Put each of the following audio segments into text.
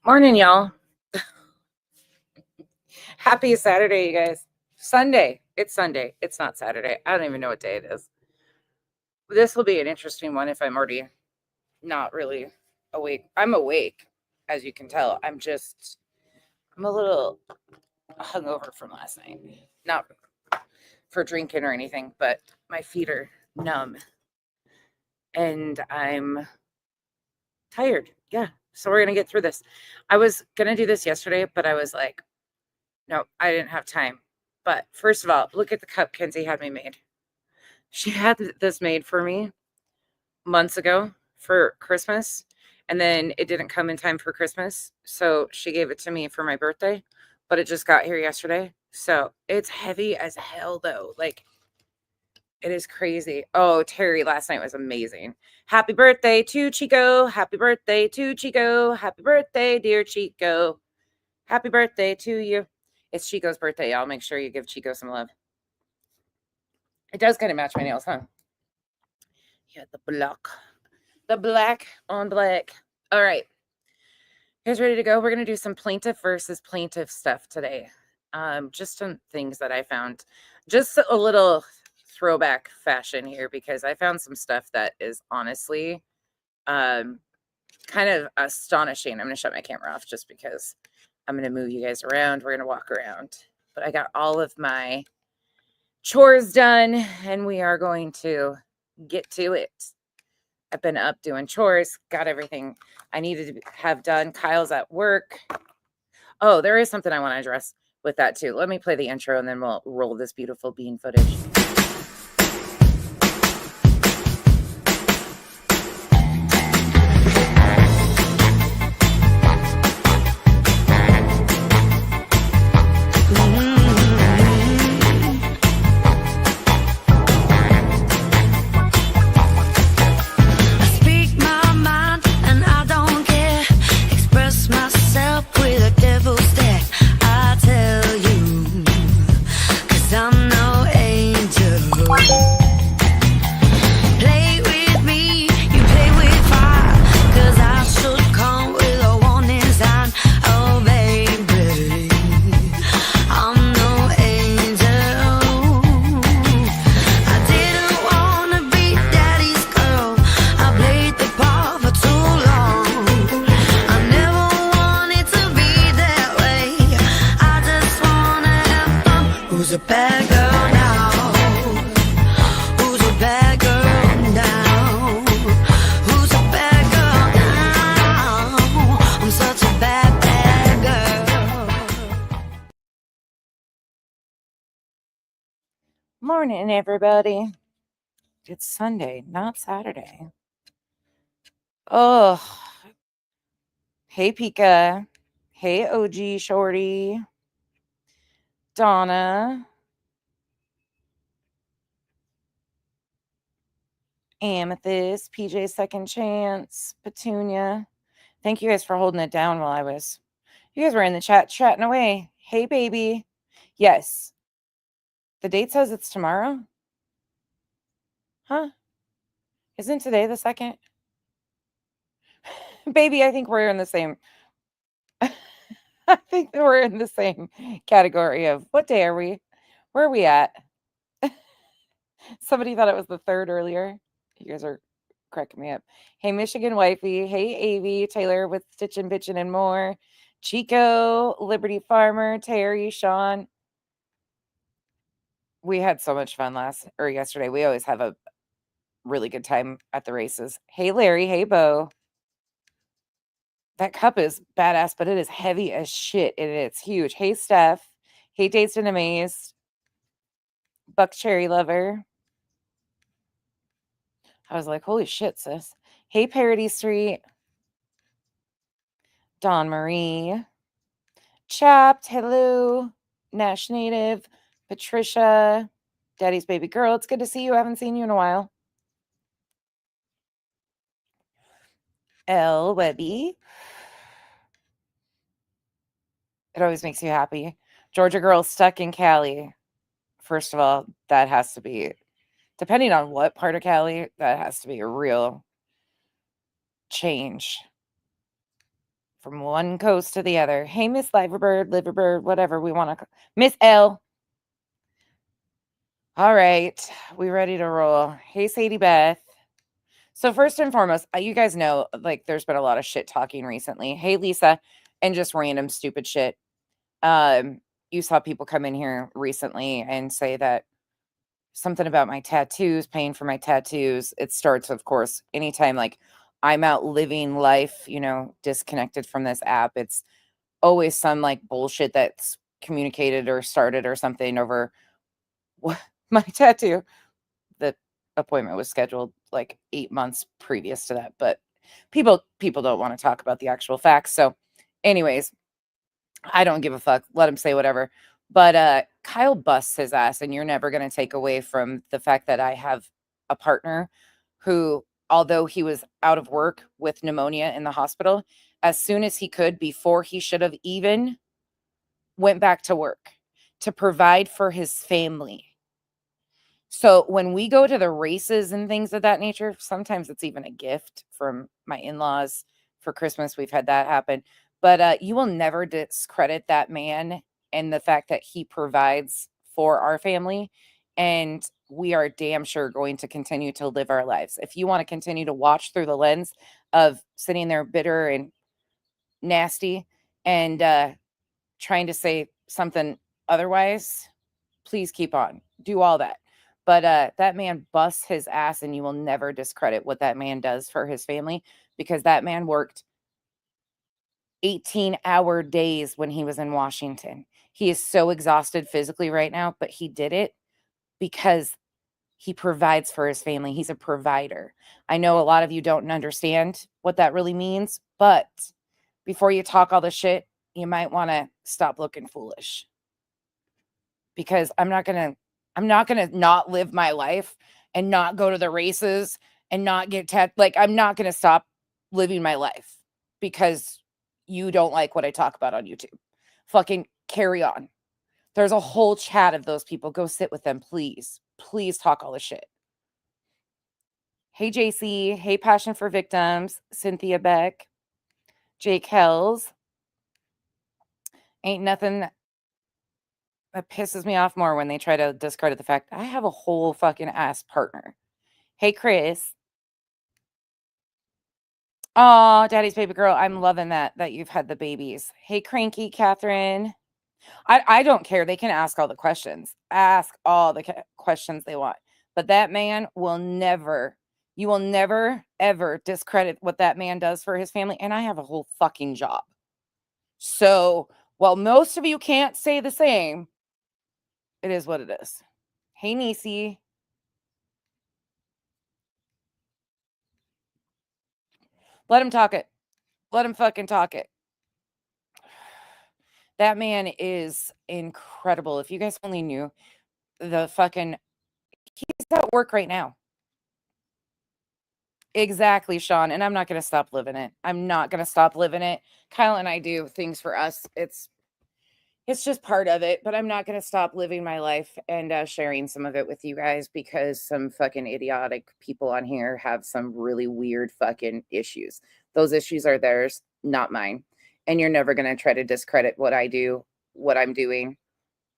Morning, y'all. Happy Saturday, you guys. Sunday. It's Sunday. It's not Saturday. I don't even know what day it is. This will be an interesting one if I'm already not really awake. I'm awake, as you can tell. I'm a little hungover from last night. Not for drinking or anything, but my feet are numb and I'm tired. Yeah. So we're going to get through this. I was going to do this yesterday, but I was like, no, I didn't have time. But first of all, look at the cup Kenzie had me made. She had this made for me months ago for Christmas, and then it didn't come in time for Christmas. So she gave it to me for my birthday, but it just got here yesterday. So it's heavy as hell, though. Like, it is crazy. Oh, Terry last night was amazing. Happy birthday to Chico. Happy birthday to Chico. Happy birthday, dear Chico. Happy birthday to you. It's Chico's birthday, y'all. Make sure you give Chico some love. It does kind of match my nails, huh? Yeah, the black on black. All right. You guys ready to go? We're going to do some plaintiff versus plaintiff stuff today. Just some things that I found. Just a little throwback fashion here because I found some stuff that is honestly kind of astonishing. I'm going to shut my camera off just because I'm going to move you guys around. We're going to walk around. But I got all of my chores done and we are going to get to it. I've been up doing chores, got everything I needed to have done. Kyle's at work. Oh, there is something I want to address with that too. Let me play the intro and then we'll roll this beautiful bean footage. Morning, everybody. It's Sunday, not Saturday. Oh, hey, Pika. Hey, OG Shorty. Donna. Amethyst. PJ Second Chance. Petunia. Thank you guys for holding it down while you guys were in the chat chatting away. Hey, baby. Yes. The date says it's tomorrow. Huh? Isn't today the 2nd? Baby, I think we're in the same. I think we're in the same category of what day are we? Where are we at? Somebody thought it was the 3rd earlier. You guys are cracking me up. Hey, Michigan Wifey. Hey, Avy. Taylor with Stitchin' Bitchin' and more. Chico, Liberty Farmer, Terry, Sean. We had so much fun yesterday. We always have a really good time at the races. Hey, Larry. Hey, Bo. That cup is badass, but it is heavy as shit, and it's huge. Hey, Steph. Hey, Dazed and Amazed. Buck Cherry Lover. I was like, holy shit, sis. Hey, Parody Street. Dawn Marie. Chapped. Hello. Nash Native. Patricia. Daddy's baby girl. It's good to see you. I haven't seen you in a while. L. Webby. It always makes you happy. Georgia girl stuck in Cali. First of all, that has to be, depending on what part of Cali, that has to be a real change from one coast to the other. Hey, Miss Liverbird, whatever we want to. Miss L. All right, we ready to roll. Hey, Sadie Beth. So first and foremost, you guys know, like, there's been a lot of shit talking recently. Hey, Lisa, and just random stupid shit. You saw people come in here recently and say that something about my tattoos, paying for my tattoos. It starts, of course, anytime like I'm out living life, disconnected from this app. It's always some like bullshit that's communicated or started or something over my tattoo. The appointment was scheduled like 8 months previous to that, but people don't want to talk about the actual facts. So anyways, I don't give a fuck. Let him say whatever. But Kyle busts his ass, and you're never going to take away from the fact that I have a partner who, although he was out of work with pneumonia in the hospital, as soon as he could, before he should have even went back to work to provide for his family. So when we go to the races and things of that nature, sometimes it's even a gift from my in-laws for Christmas. We've had that happen. But you will never discredit that man and the fact that he provides for our family. And we are damn sure going to continue to live our lives. If you want to continue to watch through the lens of sitting there bitter and nasty and trying to say something otherwise, please keep on. Do all that. But that man busts his ass, and you will never discredit what that man does for his family, because that man worked 18-hour days when he was in Washington. He is so exhausted physically right now, but he did it because he provides for his family. He's a provider. I know a lot of you don't understand what that really means, but before you talk all the shit, you might want to stop looking foolish. Because I'm not going to not live my life and not go to the races and not get like, I'm not going to stop living my life because you don't like what I talk about on YouTube. Fucking carry on. There's a whole chat of those people. Go sit with them, please. Please talk all the shit. Hey, JC. Hey, Passion for Victims. Cynthia Beck. Jake Hells. Ain't nothing that pisses me off more when they try to discredit the fact I have a whole fucking ass partner. Hey, Chris. Oh, Daddy's baby girl. I'm loving that you've had the babies. Hey, Cranky Catherine. I don't care. They can ask all the questions. Ask all the questions they want. But that man will never, you will never, ever discredit what that man does for his family. And I have a whole fucking job. So while most of you can't say the same, it is what it is. Hey, Nisi. Let him talk it. Let him fucking talk it. That man is incredible. If you guys only knew the fucking, he's at work right now. Exactly, Sean. And I'm not going to stop living it. I'm not going to stop living it. Kyle and I do things for us. It's just part of it, but I'm not going to stop living my life and sharing some of it with you guys because some fucking idiotic people on here have some really weird fucking issues. Those issues are theirs, not mine. And you're never going to try to discredit what I do, what I'm doing,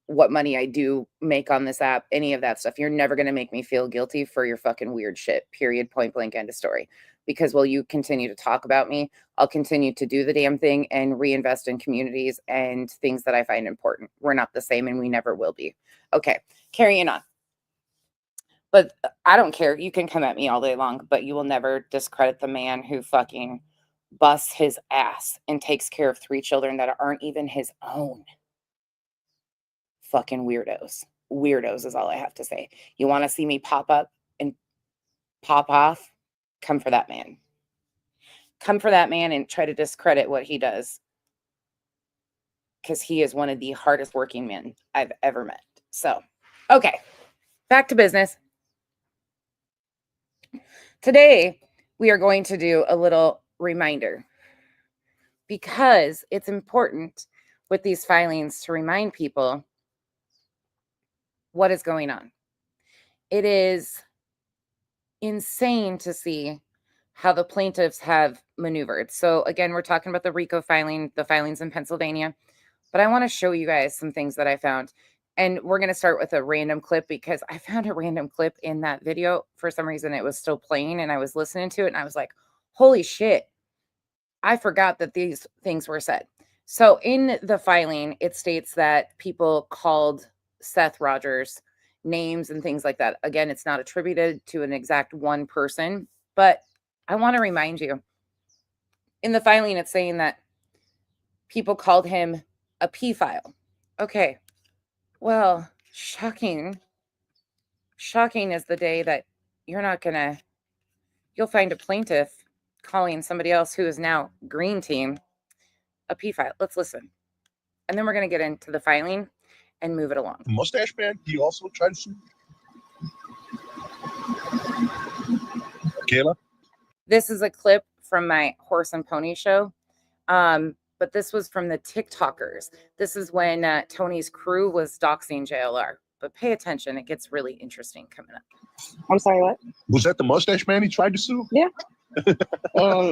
what money I do make on this app, any of that stuff. You're never going to make me feel guilty for your fucking weird shit, period, point blank, end of story. Because while you continue to talk about me, I'll continue to do the damn thing and reinvest in communities and things that I find important. We're not the same, and we never will be. Okay, carrying on. But I don't care. You can come at me all day long, but you will never discredit the man who fucking busts his ass and takes care of 3 children that aren't even his own. Fucking weirdos is all I have to say. You want to see me pop up and pop off? Come for that man. Come for that man and try to discredit what he does, because he is one of the hardest working men I've ever met. So, okay, back to business. Today, we are going to do a little reminder, because it's important with these filings to remind people what is going on. It is insane to see how the plaintiffs have maneuvered. So again, we're talking about the RICO filing, the filings in Pennsylvania, but I want to show you guys some things that I found. And we're going to start with a random clip because I found a random clip in that video. For some reason, it was still playing and I was listening to it and I was like, holy shit, I forgot that these things were said. So in the filing, it states that people called Seth Rogers names and things like that. Again, it's not attributed to an exact one person, but I want to remind you, in the filing, it's saying that people called him a P-file. Okay, well, shocking. Shocking is the day that you'll find a plaintiff calling somebody else who is now green team a P-file. Let's listen. And then we're going to get into the filing and move it along. Mustache Man, he also tried to sue Kayla. This is a clip from my horse and pony show. But this was from the TikTokers. This is when Tony's crew was doxing JLR. But pay attention, it gets really interesting coming up. I'm sorry, what? Was that the Mustache Man he tried to sue? Yeah.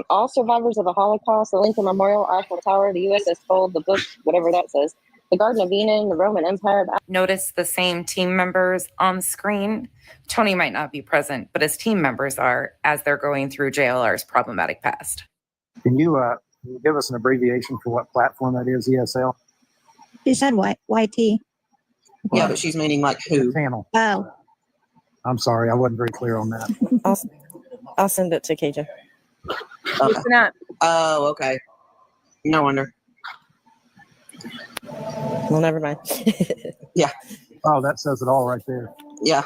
All survivors of the Holocaust, the Lincoln Memorial, Eiffel Tower, the USS Cole, the book, whatever that says, the Garden of Eden, the Roman Empire. Notice the same team members on screen. Tony might not be present, but his team members are as they're going through JLR's problematic past. Can you give us an abbreviation for what platform that is, ESL? She said what? YT. Yeah, but she's meaning like who? Channel. Oh. I'm sorry, I wasn't very clear on that. I'll send it to KJ. Listen up. Oh, okay. No wonder. Well, never mind. Yeah. Oh, that says it all right there. Yeah.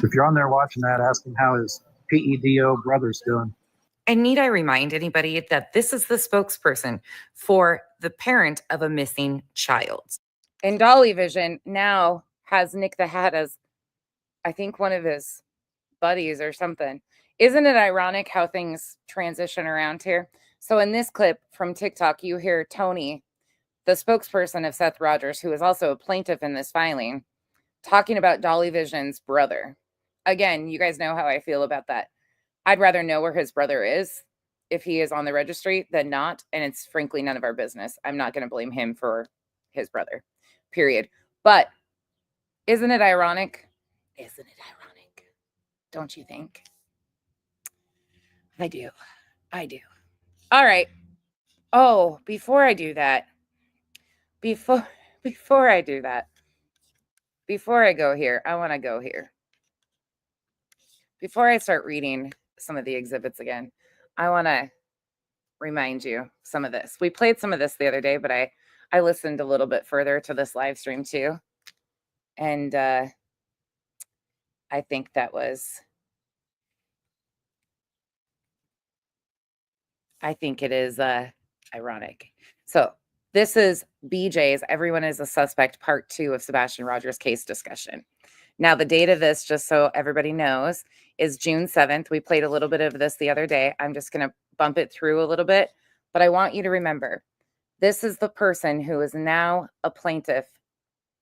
If you're on there watching that, ask him how his PEDO brother's doing. And need I remind anybody that this is the spokesperson for the parent of a missing child. And Dolly Vision now has Nick the Hat as, I think, one of his buddies or something. Isn't it ironic how things transition around here? So in this clip from TikTok, you hear Tony, the spokesperson of Seth Rogers, who is also a plaintiff in this filing, talking about Dolly Vision's brother. Again, you guys know how I feel about that. I'd rather know where his brother is if he is on the registry than not. And it's frankly none of our business. I'm not going to blame him for his brother, period. But isn't it ironic? Isn't it ironic? Don't you think? I do. I do. All right. Oh, before I do that, before I do that, before I go here, I want to go here. Before I start reading some of the exhibits again, I want to remind you some of this. We played some of this the other day, but I listened a little bit further to this live stream too. And I think that was, I think it is ironic. So this is BJ's Everyone is a Suspect Part 2 of Sebastian Rogers' case discussion. Now, the date of this, just so everybody knows, is June 7th. We played a little bit of this the other day. I'm just going to bump it through a little bit. But I want you to remember, this is the person who is now a plaintiff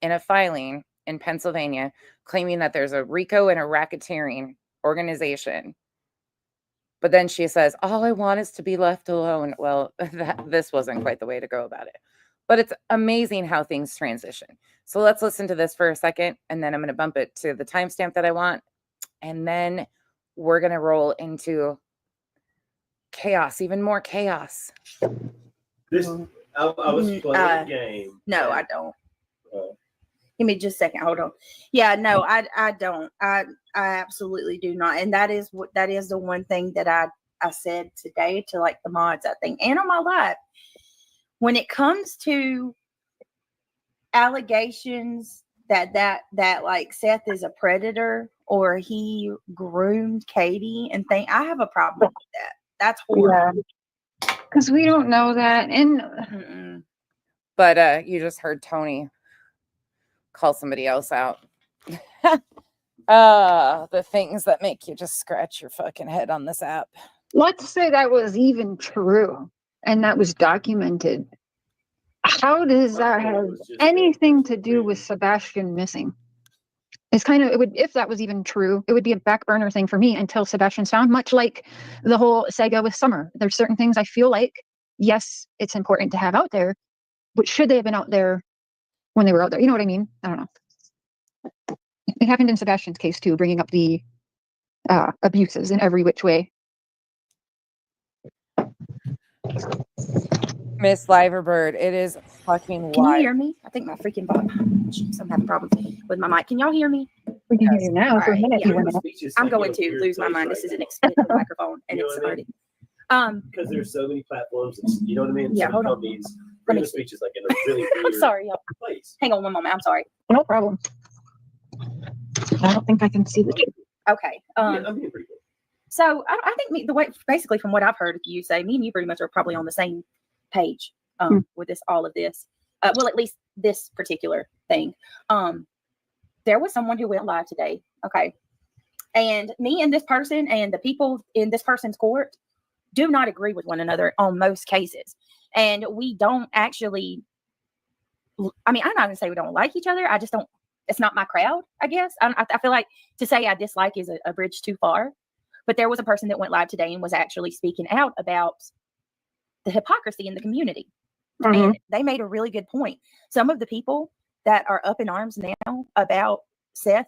in a filing in Pennsylvania claiming that there's a RICO and a racketeering organization. But then she says, all I want is to be left alone. Well, this wasn't quite the way to go about it. But it's amazing how things transition. So let's listen to this for a second, and then I'm going to bump it to the timestamp that I want. And then we're going to roll into chaos, even more chaos. This, I was playing a game. No, I don't. Give me just a second. Hold on. Yeah, no, I don't. I absolutely do not. And that is the one thing that I said today to like the mods, I think, and on my live. When it comes to allegations that like Seth is a predator or he groomed Katie and thing, I have a problem with that. That's horrible. Because we don't know that. And But you just heard Tony call somebody else out. The things that make you just scratch your fucking head on this app. let's say that was even true and that was documented. How does that have anything to do with Sebastian missing? It's kind of, it would, if that was even true, it would be a back burner thing for me until Sebastian's found, much like the whole saga with Summer. There's certain things I feel like, yes, it's important to have out there, but should they have been out there when they were out there? You know what I mean? I don't know. It happened in Sebastian's case too, bringing up the abuses in every which way. Miss Liverbird, it is fucking Can you wild. hear me? I think my freaking I'm having problems with my mic. Can y'all hear me? We can hear you now. For a Alright, minute, yeah. you went out. I'm going to lose my mind. This is an expensive microphone, and You know it's what I mean? already. Because there's so many platforms, you know what I mean? Yeah, Some hold on. companies Let bring me the see. speeches like in a really I'm weird sorry, y'all. place. Hang on one moment. I'm sorry. No problem. I don't think I can see the chat. Okay. I'm being pretty cool. So I think the way, basically, from what I've heard of you say, me and you pretty much are probably on the same page with all of this. Well, at least this particular thing. There was someone who went live today. Okay. And me and this person and the people in this person's court do not agree with one another on most cases. And we don't actually, I mean, I'm not going to say we don't like each other. I just don't, it's not my crowd, I guess. I feel like to say I dislike is a bridge too far. But there was a person that went live today and was actually speaking out about the hypocrisy in the community. And they made a really good point. Some of the people that are up in arms now about Seth,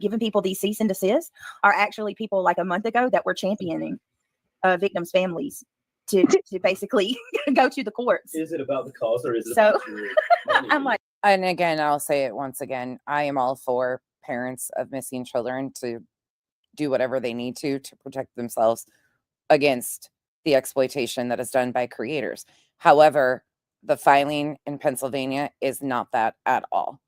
giving people these cease and desist are actually people like a month ago that were championing victims' families to basically go to the courts. Is it about the cause or is it So- about your money? I'm like, And again, I'll say it once again. I am all for parents of missing children to do whatever they need to protect themselves against the exploitation that is done by creators. However, the filing in Pennsylvania is not that at all.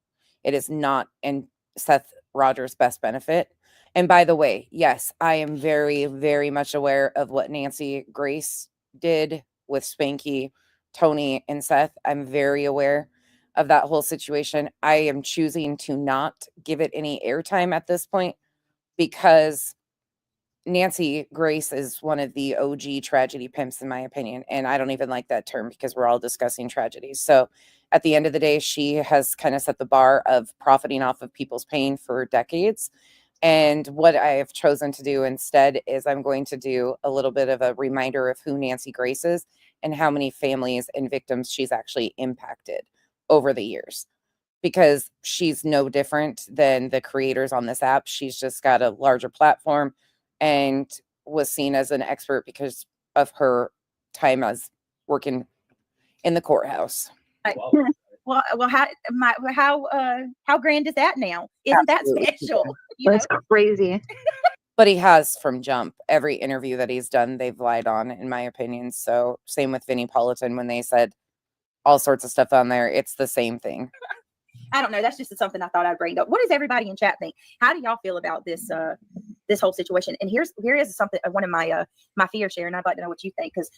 It is not in Seth Rogers' best benefit. And by the way, yes, I am very, very much aware of what Nancy Grace did with Spanky, Tony, and Seth. I'm very aware of that whole situation. I am choosing to not give it any airtime at this point because Nancy Grace is one of the OG tragedy pimps, in my opinion. And I don't even like that term because we're all discussing tragedies. So at the end of the day, she has kind of set the bar of profiting off of people's pain for decades. And what I have chosen to do instead is I'm going to do a little bit of a reminder of who Nancy Grace is and how many families and victims she's actually impacted over the years. Because she's no different than the creators on this app. She's just got a larger platform and was seen as an expert because of her time as working in the courthouse. well, how grand is that now? Isn't that special? You know? That's crazy. But he has from jump. Every interview that he's done, they've lied on, in my opinion. So same with Vinnie Politan when they said all sorts of stuff on there. It's the same thing. I don't know. That's just something I thought I'd bring up. What does everybody in chat think? How do y'all feel about this this whole situation? And here is something, one of my my fears, Sharon. I'd like to know what you think, because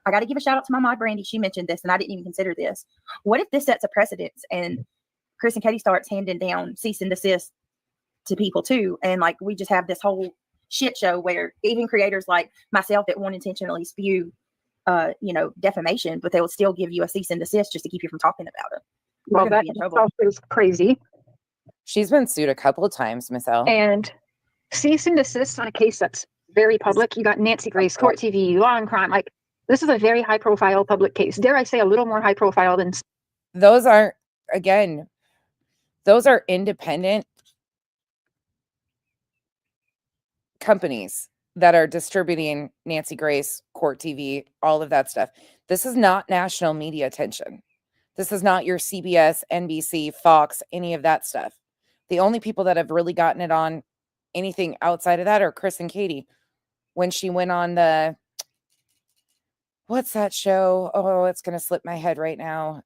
I got to give a shout out to my mod Brandy. She mentioned this, and I didn't even consider this. What if this sets a precedence and Chris and Katie starts handing down cease and desist to people too, and like we just have this whole shit show where even creators like myself that won't intentionally spew, defamation, but they will still give you a cease and desist just to keep you from talking about it. Well, that itself is crazy. She's been sued a couple of times, Miss L. And cease and desist on a case that's very public. You got Nancy Grace, Court TV, Law and Crime. Like, this is a very high profile public case. Dare I say a little more high profile than Those are independent companies that are distributing Nancy Grace, Court TV, all of that stuff. This is not national media attention. This is not your CBS, NBC, Fox, any of that stuff. The only people that have really gotten it on anything outside of that are Chris and Katie. When she went on what's that show? Oh, it's going to slip my head right now.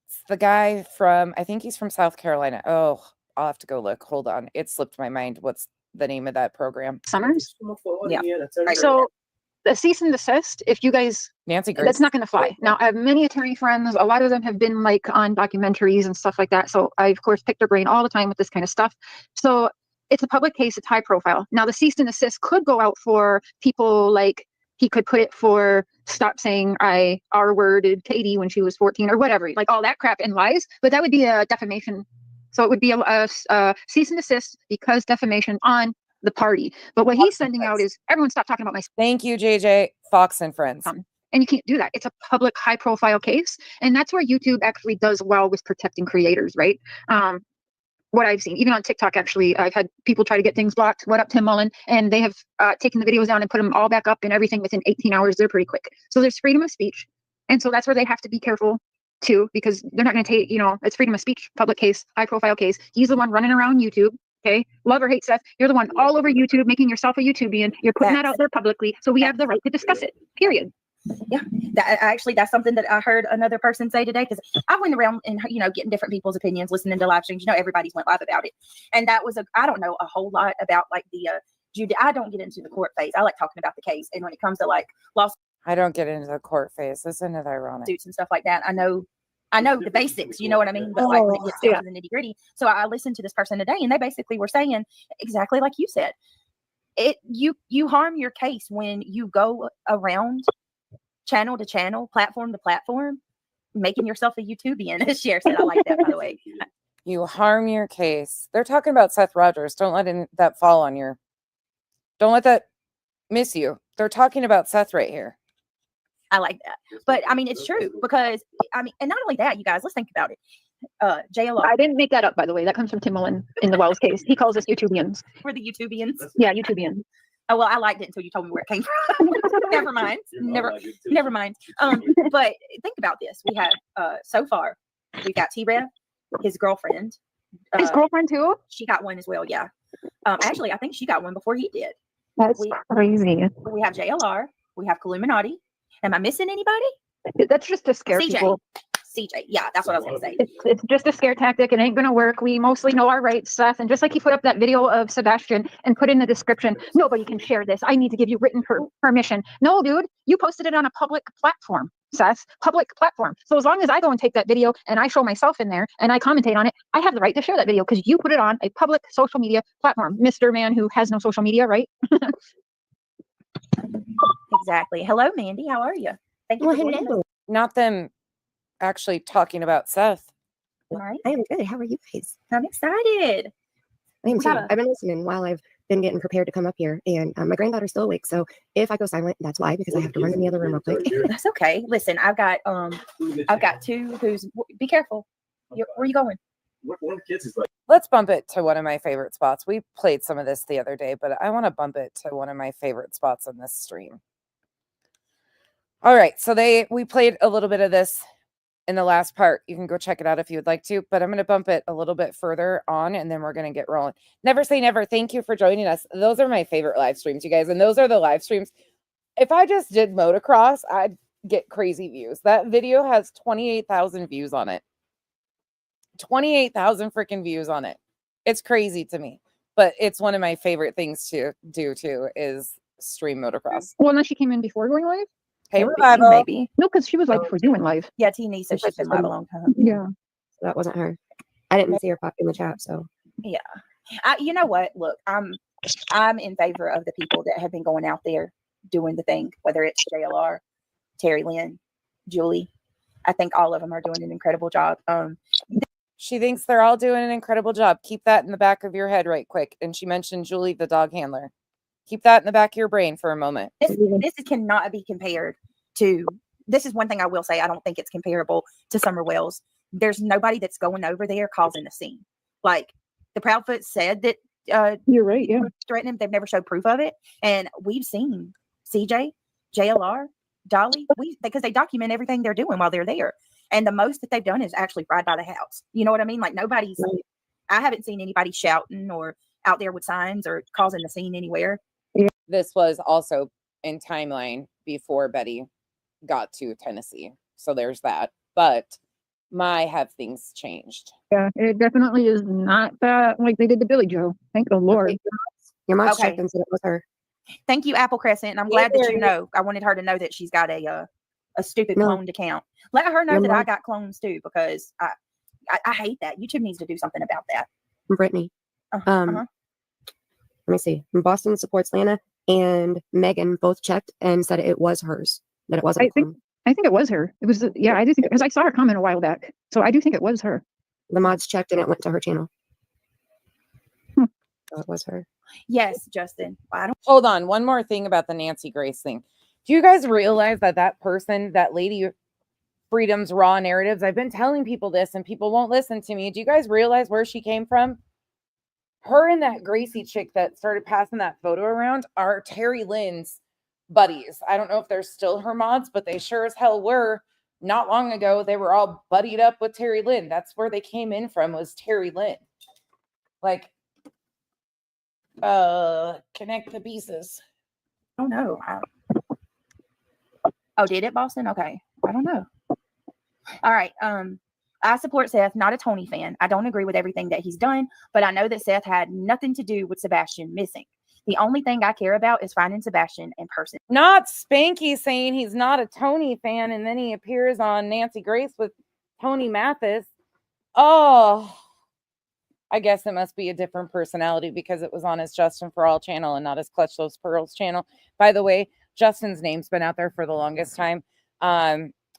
It's the guy from, I think he's from South Carolina. Oh, I'll have to go look. Hold on. It slipped my mind. What's the name of that program? Summers. Yeah. That's everybody. So the cease and desist, if you guys, Nancy Grace. that's not going to fly. Now, I have many attorney friends. A lot of them have been like on documentaries and stuff like that. So I, of course, pick their brain all the time with this kind of stuff. So it's a public case. It's high profile. Now, the cease and desist could go out for people like he could put it for stop saying I R-worded Katie when she was 14 or whatever, like all that crap and lies. But that would be a defamation. So it would be a cease and desist because defamation on the party. But what he's sending out is everyone stop talking about my Thank you, JJ, Fox and Friends. and you can't do that. It's a public high profile case. And that's where YouTube actually does well with protecting creators, right? What I've seen, even on TikTok, actually, I've had people try to get things blocked. What up, Tim Mullen? And they have taken the videos down and put them all back up and everything within 18 hours. They're pretty quick. So there's freedom of speech. And so that's where they have to be careful too, because they're not going to take, it's freedom of speech, public case, high profile case. He's the one running around YouTube. Okay. Love or hate Seth. You're the one all over YouTube, making yourself a YouTubian. You're putting that out there publicly. So we have the right to discuss it, period. Yeah, that's something that I heard another person say today, because I went around and getting different people's opinions, listening to live streams. Everybody's went live about it, and that was I don't know a whole lot about like the I don't get into the court phase. I like talking about the case, and when it comes to like lawsuits, I don't get into the court phase. Isn't it ironic? And stuff like that, I know the basics. You know what I mean? But like when it gets down to the nitty gritty, so I listened to this person today, and they basically were saying exactly like you said. You harm your case when you go around channel to channel, platform to platform, making yourself a YouTubian, as Cher said. I like that, by the way. You harm your case. They're talking about Seth Rogers. Don't let that fall on your. Don't let that miss you. They're talking about Seth right here. I like that. But I mean, it's true because and not only that, you guys, let's think about it. JLR. I didn't make that up, by the way. That comes from Tim Mullen in the Wells case. He calls us YouTubians. We're the YouTubians. Yeah, YouTubians. Oh, well, I liked it until you told me where it came from. Never mind. Never mind. But think about this. We have so far, we've got T-Rev, his girlfriend. His girlfriend too? She got one as well, yeah. Actually, I think she got one before he did. That's crazy. We have JLR. We have Illuminati. Am I missing anybody? That's just to scare people. CJ. Yeah, that's what I was going to say. It's just a scare tactic. It ain't going to work. We mostly know our rights, Seth. And just like he put up that video of Sebastian and put in the description, nobody can share this. I need to give you written permission. No, dude, you posted it on a public platform, Seth. Public platform. So as long as I go and take that video and I show myself in there and I commentate on it, I have the right to share that video because you put it on a public social media platform. Mr. Man who has no social media, right? Exactly. Hello, Mandy. How are you? Thank you for joining us. Not them actually talking about Seth. All right. I am good. How are you guys? I'm excited. I am too. I've been listening while I've been getting prepared to come up here, and my granddaughter's still awake. So if I go silent, that's why, because I have to run in the other room real quick. That's okay. Listen, I've got two who's. Be careful. Where are you going? One of the kids is like. Let's bump it to one of my favorite spots. We played some of this the other day, but I want to bump it to one of my favorite spots on this stream. All right, so we played a little bit of this in the last part. You can go check it out if you would like to, but I'm going to bump it a little bit further on and then we're going to get rolling. Never say never. Thank you for joining us. Those are my favorite live streams, you guys. And those are the live streams. If I just did motocross, I'd get crazy views. That video has 28,000 views on it. 28,000 freaking views on it. It's crazy to me, but it's one of my favorite things to do too, is stream motocross. Well, unless she came in before going live. Hey, Revival. Maybe. No, because she was like before doing live. Yeah, T said she's been live a long time. Yeah. So that wasn't her. I didn't see her pop in the chat. So yeah, you know what? Look, I'm in favor of the people that have been going out there doing the thing, whether it's JLR, Terry Lynn, Julie. I think all of them are doing an incredible job. She thinks they're all doing an incredible job. Keep that in the back of your head right quick. And she mentioned Julie, the dog handler. Keep that in the back of your brain for a moment. This cannot be compared to, this is one thing I will say, I don't think it's comparable to Summer Wells. There's nobody that's going over there causing a scene. Like the Proudfoots said that you're right, yeah. Threatening them, they've never showed proof of it. And we've seen CJ, JLR, Dolly, because they document everything they're doing while they're there. And the most that they've done is actually ride by the house. You know what I mean? Like nobody's, I haven't seen anybody shouting or out there with signs or causing a scene anywhere. This was also in timeline before Betty got to Tennessee. So there's that. But have things changed? Yeah, it definitely is not that like they did to Billy Joe. Thank the Lord. your mom checked and said it was her. Thank you, Apple Crescent. And I'm glad that you know. I wanted her to know that she's got a stupid cloned account. Let her know that I got clones too, because I hate that. YouTube needs to do something about that. Brittany. Let me see. Boston supports Lana. and Megan both checked and said it was hers, that it wasn't. I think it was her. It was, yeah, I do think, because I saw her comment a while back. So I do think it was her. The mods checked and it went to her channel. So it was her. Yes, Justin. I don't. Hold on. One more thing about the Nancy Grace thing. Do you guys realize that that person, that lady, Freedom's Raw Narratives, I've been telling people this and people won't listen to me. Do you guys realize where she came from? Her and that Gracie chick that started passing that photo around are Terry Lynn's buddies. I don't know if they're still her mods, but they sure as hell were. Not long ago, they were all buddied up with Terry Lynn. That's where they came in from, was Terry Lynn. Like, connect the pieces. Oh no. Oh, did it, Boston? Okay. I don't know. All right. I support Seth, not a Tony fan. I don't agree with everything that he's done, but I know that Seth had nothing to do with Sebastian missing. The only thing I care about is finding Sebastian in person. Not Spanky saying he's not a Tony fan, and then he appears on Nancy Grace with Tony Mathis. Oh, I guess it must be a different personality because it was on his Justin for All channel and not his Clutch Those Pearls channel. By the way, Justin's name's been out there for the longest time.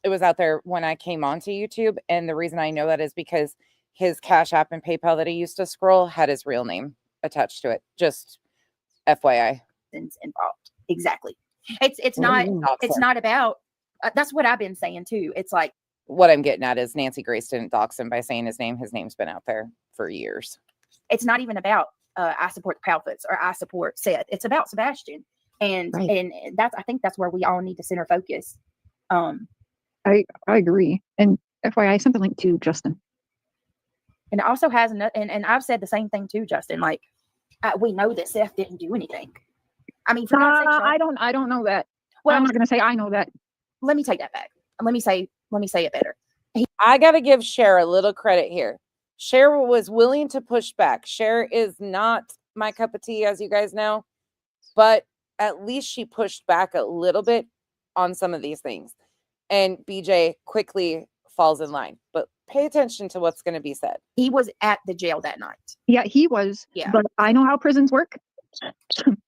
It was out there when I came onto YouTube, and the reason I know that is because his Cash App and PayPal that he used to scroll had his real name attached to it. Just FYI. Involved. Exactly. It's not about that's what I've been saying too. It's like, what I'm getting at is Nancy Grace didn't dox him by saying his name. His name's been out there for years. It's not even about I support the Proudfoots or I support Seth. It's about Sebastian. And Right. and I think that's where we all need to center focus. I agree. And FYI, something linked to Justin. And it also has and I've said the same thing too, Justin. Like we know that Seth didn't do anything. I mean, for God's sake, I don't know that. Well, I'm not gonna say I know that. let me take that back. Let me say it better. I got to give Cher a little credit here. Cher was willing to push back. Cher is not my cup of tea, as you guys know, but at least she pushed back a little bit on some of these things. And BJ quickly falls in line, but pay attention to what's going to be said. He was at the jail that night. Yeah, he was. Yeah. But I know how prisons work.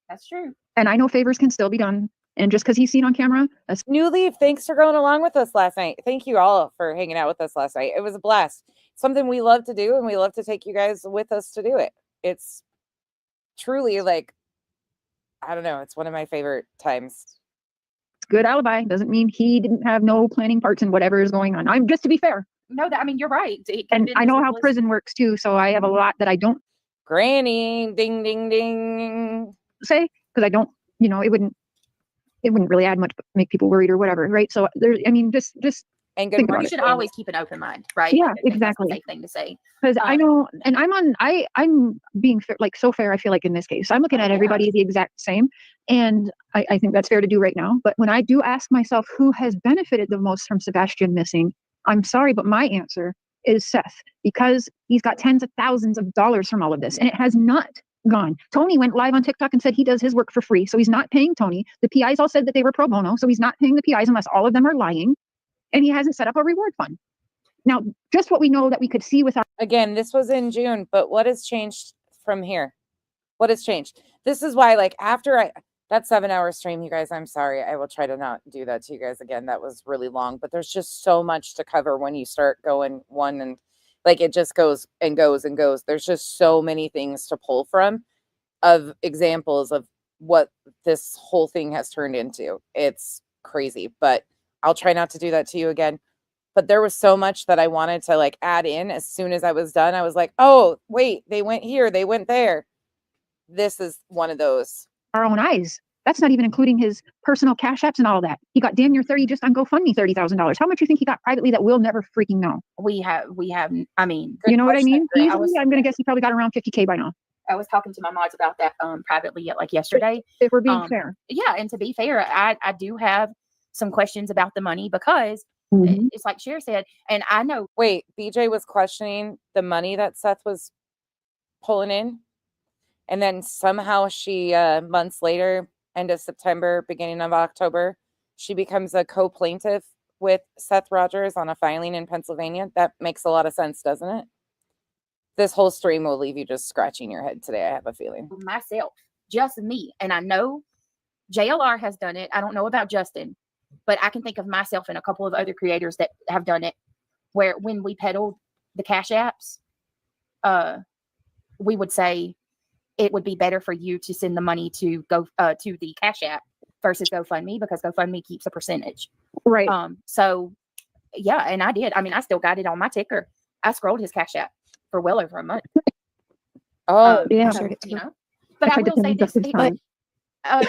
That's true. And I know favors can still be done. And just because he's seen on camera, that's New Leaf, thanks for going along with us last night. Thank you all for hanging out with us last night. It was a blast. Something we love to do, and we love to take you guys with us to do it. It's truly like, I don't know, it's one of my favorite times. good alibi. Doesn't mean he didn't have no planning parts in whatever is going on. I'm just to be fair. No, that I mean you're right. And I know how prison works too, so I have a lot that I don't Granny, ding, ding, ding. say because I don't, it wouldn't really add much, but make people worried or whatever, right? So there's, I mean, just and good you should always keep an open mind, right? Yeah, That's exactly. the safe thing to say. Because I know, and I'm being fair, like so fair. I feel like in this case, I'm looking at everybody the exact same, and I think that's fair to do right now. But when I do ask myself who has benefited the most from Sebastian missing, I'm sorry, but my answer is Seth, because he's got tens of thousands of dollars from all of this, and it has not gone. Tony went live on TikTok and said he does his work for free, so he's not paying Tony. The PIs all said that they were pro bono, so he's not paying the PIs unless all of them are lying, and he hasn't set up a reward fund. Now, just what we know that we could see with our again, this was in June, but what has changed from here? What has changed? This is why, like, after that 7-hour stream, you guys, I'm sorry. I will try to not do that to you guys again. That was really long, but there's just so much to cover when you start going one, and like it just goes and goes and goes. There's just so many things to pull from of examples of what this whole thing has turned into. It's crazy, but I'll try not to do that to you again. But there was so much that I wanted to like add in. As soon as I was done, I was like, oh, wait, they went here, they went there. This is one of those. our own eyes. That's not even including his personal cash apps and all that. He got damn near 30 just on GoFundMe, $30,000. How much do you think he got privately that we'll never freaking know? We have, I mean, You know what I mean? Grant. Easily, I'm going to guess he probably got around 50K by now. I was talking to my mods about that privately like yesterday. If we're being fair. Yeah, and to be fair, I do have some questions about the money because it's like Cher said, and I know. Wait, BJ was questioning the money that Seth was pulling in. And then somehow she, months later, end of September, beginning of October, she becomes a co-plaintiff with Seth Rogers on a filing in Pennsylvania. That makes a lot of sense, doesn't it? This whole stream will leave you just scratching your head today, I have a feeling. Myself, just me. And I know JLR has done it. I don't know about Justin, but I can think of myself and a couple of other creators that have done it, where when we peddled the Cash Apps, we would say it would be better for you to send the money to to the Cash App versus GoFundMe, because GoFundMe keeps a percentage. Right. So yeah, and I did. I mean, I still got it on my ticker. I scrolled his Cash App for well over a month. Oh, yeah. So, you know, but I will say this, but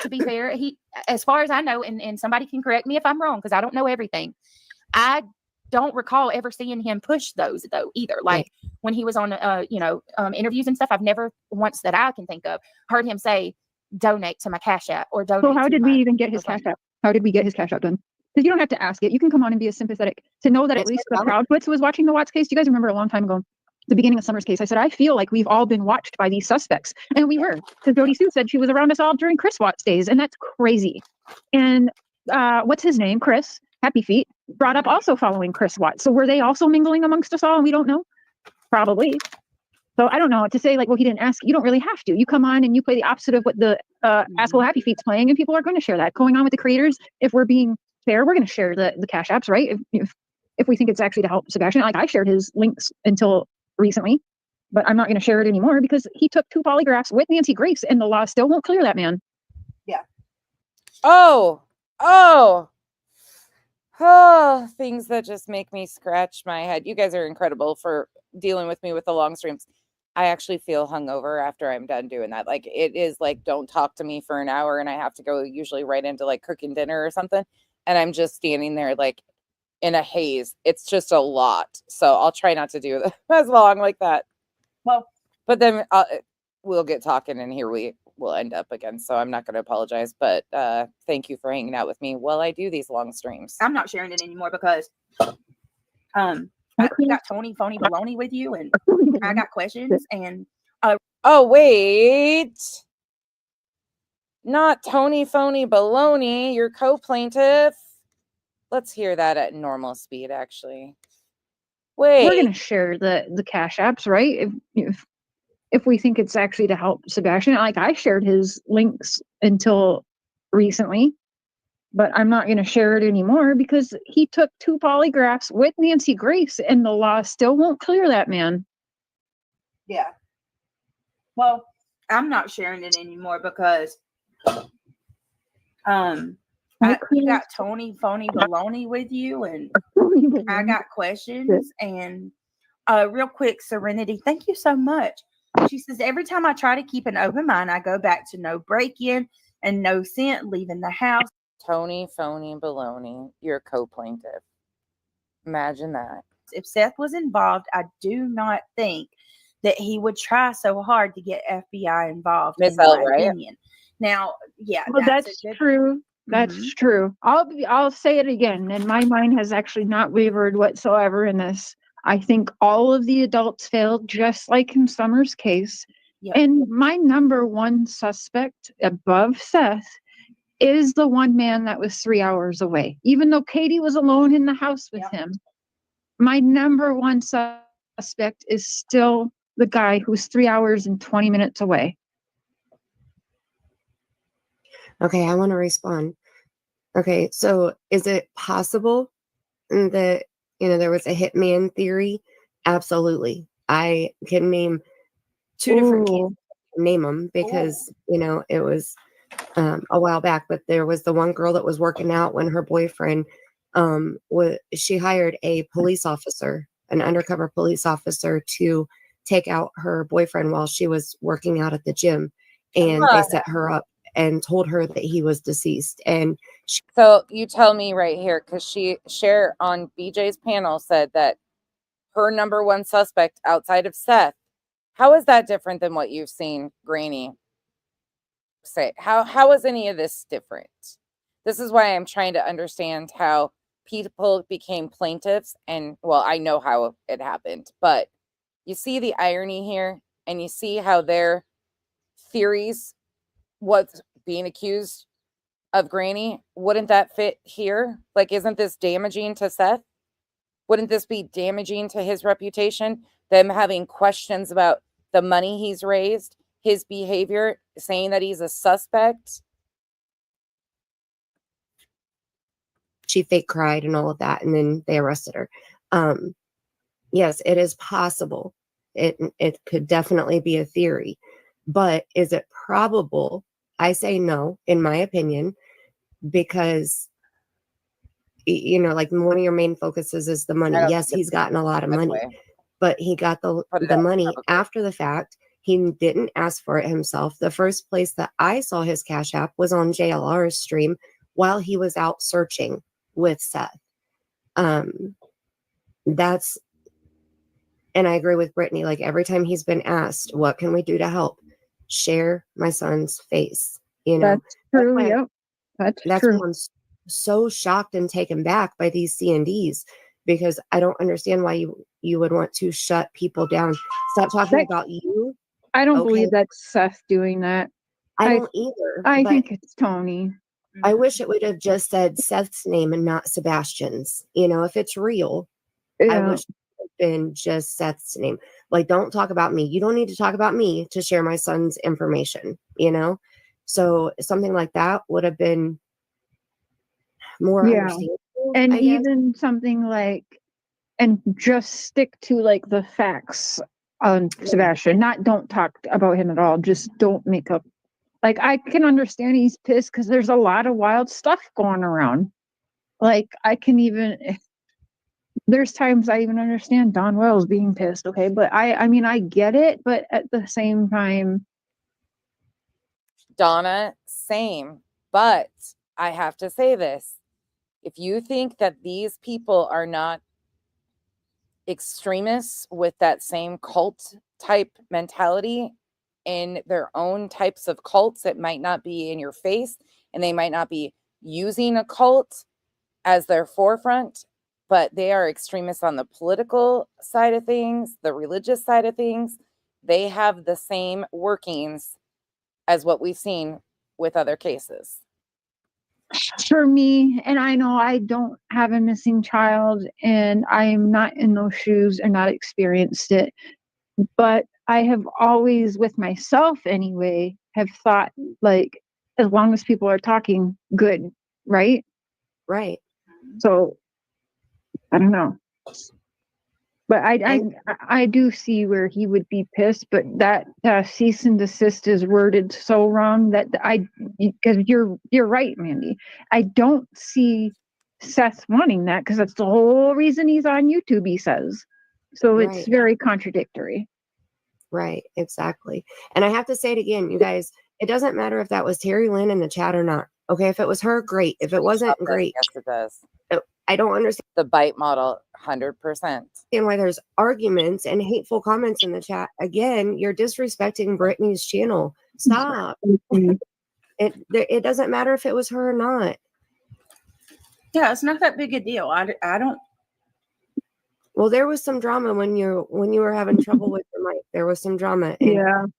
to be fair, he, as far as I know, and somebody can correct me if I'm wrong, because I don't know everything. I don't recall ever seeing him push those though either. Like when he was on, interviews and stuff, I've never once that I can think of heard him say, donate to my Cash App or donate. So how did we even get his Cash App? How did we get his Cash App done? Because you don't have to ask it. You can come on and be as sympathetic to know that at least the Proudfoots was watching the Watts case. Do you guys remember a long time ago, the beginning of Summer's case? I said, I feel like we've all been watched by these suspects. And we were, because Jody Sue said she was around us all during Chris Watts days. And that's crazy. And what's his name? Chris Happy Feet brought up also following Chris Watts. So were they also mingling amongst us all and we don't know? Probably. So I don't know to say like, well, he didn't ask. You don't really have to. You come on and you play the opposite of what the asshole Happy Feet's playing, and people are going to share that. Going on with the creators, if we're being fair, we're going to share the Cash Apps, right? If we think it's actually to help Sebastian. Like I shared his links until recently, but I'm not going to share it anymore because he took 2 polygraphs with Nancy Grace, and the law still won't clear that man. Yeah. Oh, things that just make me scratch my head. You guys are incredible for dealing with me with the long streams. I actually feel hungover after I'm done doing that. Like it is like, don't talk to me for an hour and I have to go usually right into like cooking dinner or something. And I'm just standing there like in a haze. It's just a lot. So I'll try not to do as long like that. Well, but then we'll get talking and here we will end up again. So I'm not going to apologize, but thank you for hanging out with me while I do these long streams. I'm not sharing it anymore because I got Tony phony baloney with you, and I got questions. And oh wait, not Tony phony baloney. Your co-plaintiff. Let's hear that at normal speed. Actually, wait. We're gonna share the Cash Apps, right? If we think it's actually to help Sebastian. Like I shared his links until recently, but I'm not going to share it anymore because he took 2 polygraphs with Nancy Grace and the law still won't clear that man. Yeah. Well, I'm not sharing it anymore because I got Tony phony baloney with you, and I got questions. And real quick, Serenity, thank you so much. She says, every time I try to keep an open mind, I go back to no break-in and no scent leaving the house. Tony phony baloney, your co-plaintiff. Imagine that. If Seth was involved, I do not think that he would try so hard to get FBI involved. Miss in L, my right? opinion. Now, yeah, well, that's true. That's true. I'll say it again, and my mind has actually not wavered whatsoever in this. I think all of the adults failed, just like in Summer's case. Yep. And my number one suspect above Seth is the one man that was 3 hours away. Even though Katie was alone in the house with him, my number one suspect is still the guy who's 3 hours and 20 minutes away. Okay, I want to respond. Okay, so is it possible that, there was a hitman theory? Absolutely. I can name 2 different cases. Name them because, it was a while back, but there was the one girl that was working out when her boyfriend, she hired a police officer, an undercover police officer, to take out her boyfriend while she was working out at the gym. And they set her up and told her that he was deceased. And so you tell me right here, because Cher on BJ's panel said that her number one suspect outside of Seth. How is that different than what you've seen Granny say? How is any of this different? This is why I'm trying to understand how people became plaintiffs. And well, I know how it happened, but you see the irony here, and you see how their theories, what's being accused of Granny, wouldn't that fit here? Like, isn't this damaging to Seth? Wouldn't this be damaging to his reputation? Them having questions about the money he's raised, his behavior, saying that he's a suspect. she fake cried and all of that, and then they arrested her. Yes, it is possible. It could definitely be a theory, but is it probable? I say no, in my opinion, because like one of your main focuses is the money. Yes, he's gotten a lot of money, but he got the money after the fact. He didn't ask for it himself. The first place that I saw his Cash App was on JLR's stream while he was out searching with Seth. That's, and I agree with Brittany, like every time he's been asked, what can we do to help? Share my son's face. That's true. Yep. That's true. Why I'm so shocked and taken back by these C&Ds, because I don't understand why you would want to shut people down. Stop talking about you. I don't believe that's Seth doing that. I don't either. I think it's Tony. I wish it would have just said Seth's name and not Sebastian's. If it's real, I wish it would have been just Seth's name. Like, don't talk about me. You don't need to talk about me to share my son's information, So something like that would have been more understandable. And even something like, and just stick to like the facts on Sebastian. Don't talk about him at all. Just don't make up. Like, I can understand he's pissed because there's a lot of wild stuff going around. Like, there's times I even understand Don Wells being pissed. Okay. But I mean, I get it, but at the same time. Donna, same. But I have to say this. If you think that these people are not extremists with that same cult type mentality in their own types of cults, it might not be in your face, and they might not be using a cult as their forefront, but they are extremists on the political side of things, the religious side of things. They have the same workings as what we've seen with other cases. For me, and I know I don't have a missing child and I am not in those shoes and not experienced it, but I have always, with myself anyway, have thought, like, as long as people are talking, good, right? Right. So I don't know. But I do see where he would be pissed, but that cease and desist is worded so wrong that because you're right, Mandy. I don't see Seth wanting that, because that's the whole reason he's on YouTube, he says. So it's very contradictory. Right, exactly. And I have to say it again, you guys, it doesn't matter if that was Terry Lynn in the chat or not. Okay, if it was her, great. If it wasn't, great. Yes, it does. I don't understand the bite model 100%. And why there's arguments and hateful comments in the chat. Again, you're disrespecting Brittany's channel. Stop. It doesn't matter if it was her or not. Yeah, it's not that big a deal. I don't. Well, there was some drama when you were having trouble with your mic. There was some drama. And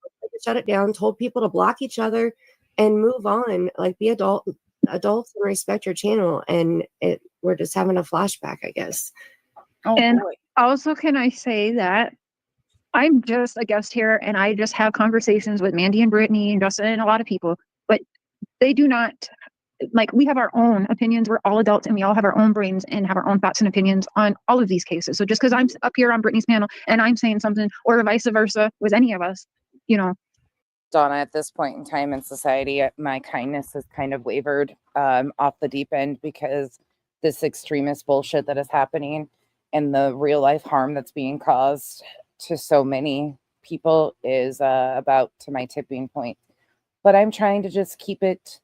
shut it down. Told people to block each other and move on. Like, be adults and respect your channel. And we're just having a flashback, I guess. Oh, and boy. Also, can I say that I'm just a guest here and I just have conversations with Mandy and Brittany and Justin and a lot of people, but they do not, like, we have our own opinions. We're all adults and we all have our own brains and have our own thoughts and opinions on all of these cases. So just because I'm up here on Brittany's panel and I'm saying something, or vice versa with any of us, Donna, at this point in time in society, my kindness has kind of wavered off the deep end, because this extremist bullshit that is happening and the real life harm that's being caused to so many people is about to my tipping point. But I'm trying to just keep it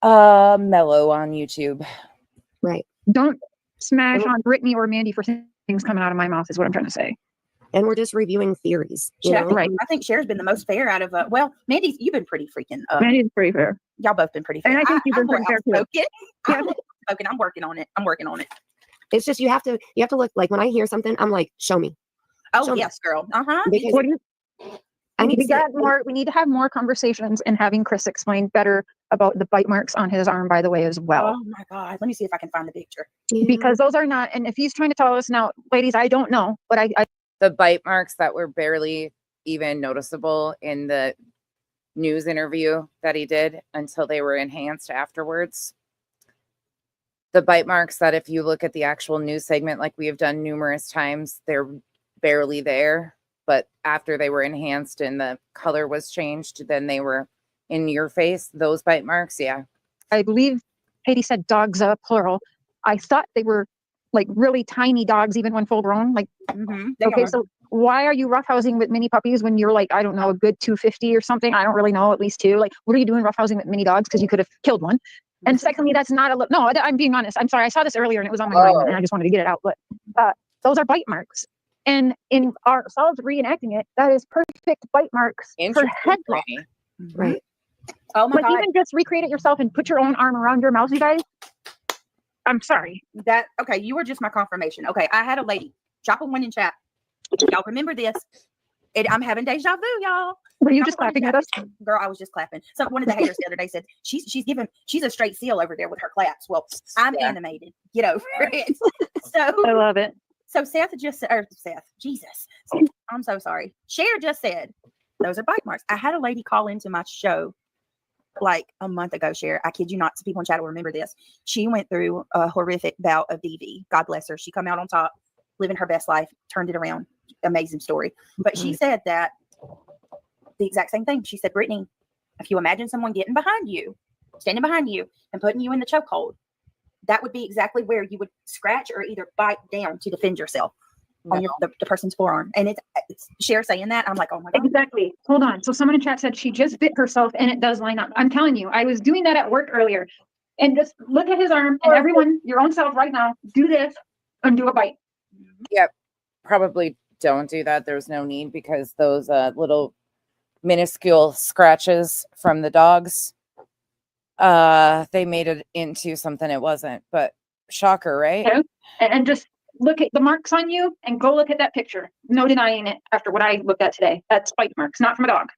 mellow on YouTube. Right. Don't smash on Brittany or Mandy for things coming out of my mouth is what I'm trying to say. And we're just reviewing theories. Right. I think Cher's been the most fair out of Mandy, you've been pretty freaking Mandy's pretty fair. Y'all both been pretty fair. And I think you've been pretty fair too. I'm working on it. It's just you have to look, like, when I hear something, I'm like, show me. Oh, yes, girl. Because we need to have more conversations and having Chris explain better about the bite marks on his arm, by the way, as well. Oh my God. Let me see if I can find the picture. Because those are not, and if he's trying to tell us now, ladies, I don't know, but I the bite marks that were barely even noticeable in the news interview that he did until they were enhanced afterwards. the bite marks that if you look at the actual news segment, like we have done numerous times, they're barely there. But after they were enhanced and the color was changed, then they were in your face. Those bite marks, yeah. I believe Katie said dogs, plural. I thought they were like really tiny dogs, even when full grown. Like, okay, so why are you roughhousing with mini puppies when you're like, I don't know, a good 250 or something? I don't really know, at least 2. Like, what are you doing roughhousing with mini dogs? Because you could have killed one. And secondly, that's not a no. I'm being honest. I'm sorry. I saw this earlier and it was on my mind, and I just wanted to get it out. But those are bite marks. And in ourselves reenacting it, that is perfect bite marks for headlock. Right. Oh my Like, God. even just recreate it yourself and put your own arm around your mouth, you guys. I'm sorry. That okay, you were just my confirmation. Okay, I had a lady drop a one in chat. Y'all remember this? I'm having deja vu, y'all. Were you just clapping at us? Girl, I was just clapping. So one of the haters the other day said she's a straight seal over there with her claps. Well, I'm animated. Get over it. So I love it. So Seth, Jesus. I'm so sorry. Cher just said those are bite marks. I had a lady call into my show like a month ago, Cher. I kid you not. Some people in chat will remember this. She went through a horrific bout of DV. God bless her. She come out on top, living her best life, turned it around. Amazing story. But she said that the exact same thing. She said, Brittany, if you imagine someone getting behind you, standing behind you and putting you in the chokehold, that would be exactly where you would scratch or either bite down to defend yourself on the person's forearm. And it's Cher saying that. I'm like, oh my God. Exactly. Hold on. So someone in chat said she just bit herself and it does line up. I'm telling you, I was doing that at work earlier. And just look at his arm, and everyone, your own self right now, do this and do a bite. Yep. Probably don't do that. There's no need, because those little minuscule scratches from the dogs, they made it into something it wasn't. But shocker, right? Okay. And just look at the marks on you and go look at that picture. No denying it after what I looked at today. That's bite marks, not from a dog.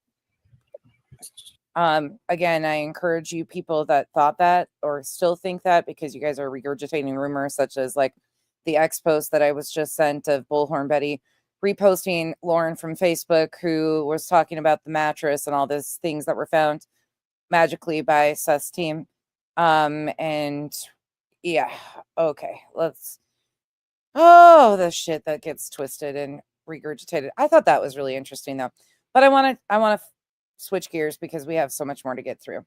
Again, I encourage you people that thought that or still think that, because you guys are regurgitating rumors such as like the X post that I was just sent of Bullhorn Betty reposting Lauren from Facebook, who was talking about the mattress and all these things that were found magically by Seth's team. And yeah, okay, the shit that gets twisted and regurgitated. I thought that was really interesting though, but I want to switch gears because we have so much more to get through.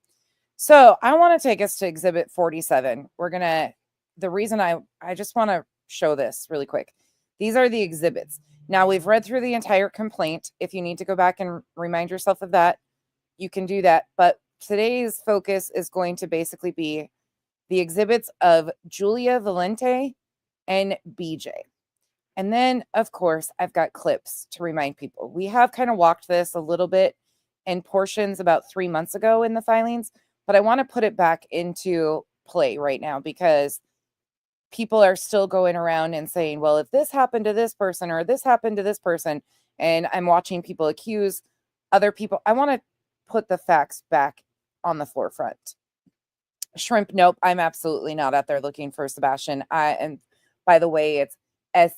So I want to take us to Exhibit 47. The reason I just want to show this really quick. These are the exhibits. Now, we've read through the entire complaint. If you need to go back and remind yourself of that, you can do that. But today's focus is going to basically be the exhibits of Julia Valente and BJ. And then, of course, I've got clips to remind people. We have kind of walked this a little bit in portions about 3 months ago in the filings, but I want to put it back into play right now because people are still going around and saying, well, if this happened to this person or this happened to this person, and I'm watching people accuse other people. I want to put the facts back on the forefront. Shrimp, nope, I'm absolutely not out there looking for Sebastian. And by the way, it's Sebas.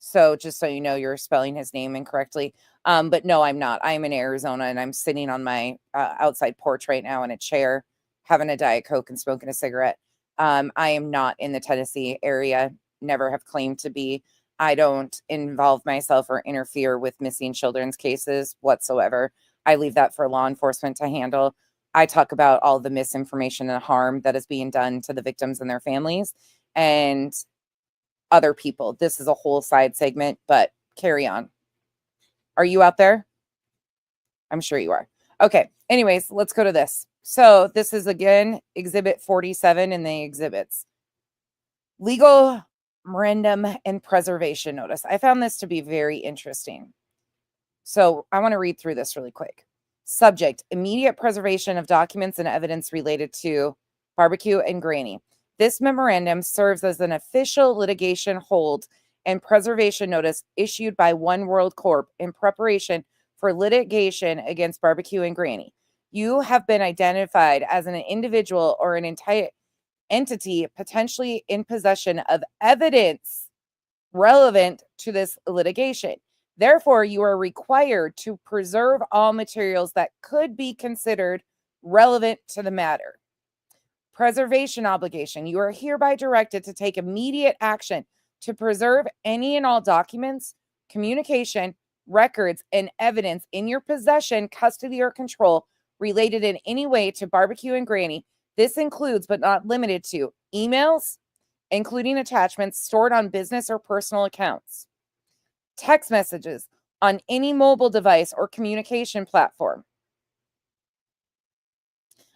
So just so you know, you're spelling his name incorrectly. But no, I'm not. I'm in Arizona and I'm sitting on my outside porch right now in a chair, having a Diet Coke and smoking a cigarette. I am not in the Tennessee area, never have claimed to be. I don't involve myself or interfere with missing children's cases whatsoever. I leave that for law enforcement to handle. I talk about all the misinformation and harm that is being done to the victims and their families and other people. This is a whole side segment, but carry on. Are you out there? I'm sure you are. Okay. Anyways, let's go to this. So this is, again, Exhibit 47 in the exhibits. Legal memorandum and preservation notice. I found this to be very interesting. So I want to read through this really quick. Subject, immediate preservation of documents and evidence related to Barbecue and Granny. This memorandum serves as an official litigation hold and preservation notice issued by One World Corp in preparation for litigation against Barbecue and Granny. You have been identified as an individual or an entire entity potentially in possession of evidence relevant to this litigation. Therefore, you are required to preserve all materials that could be considered relevant to the matter. Preservation obligation. You are hereby directed to take immediate action to preserve any and all documents, communication, records, and evidence in your possession, custody, or control related in any way to Barbecue and Granny. This includes, but not limited to, emails, including attachments stored on business or personal accounts, text messages on any mobile device or communication platform.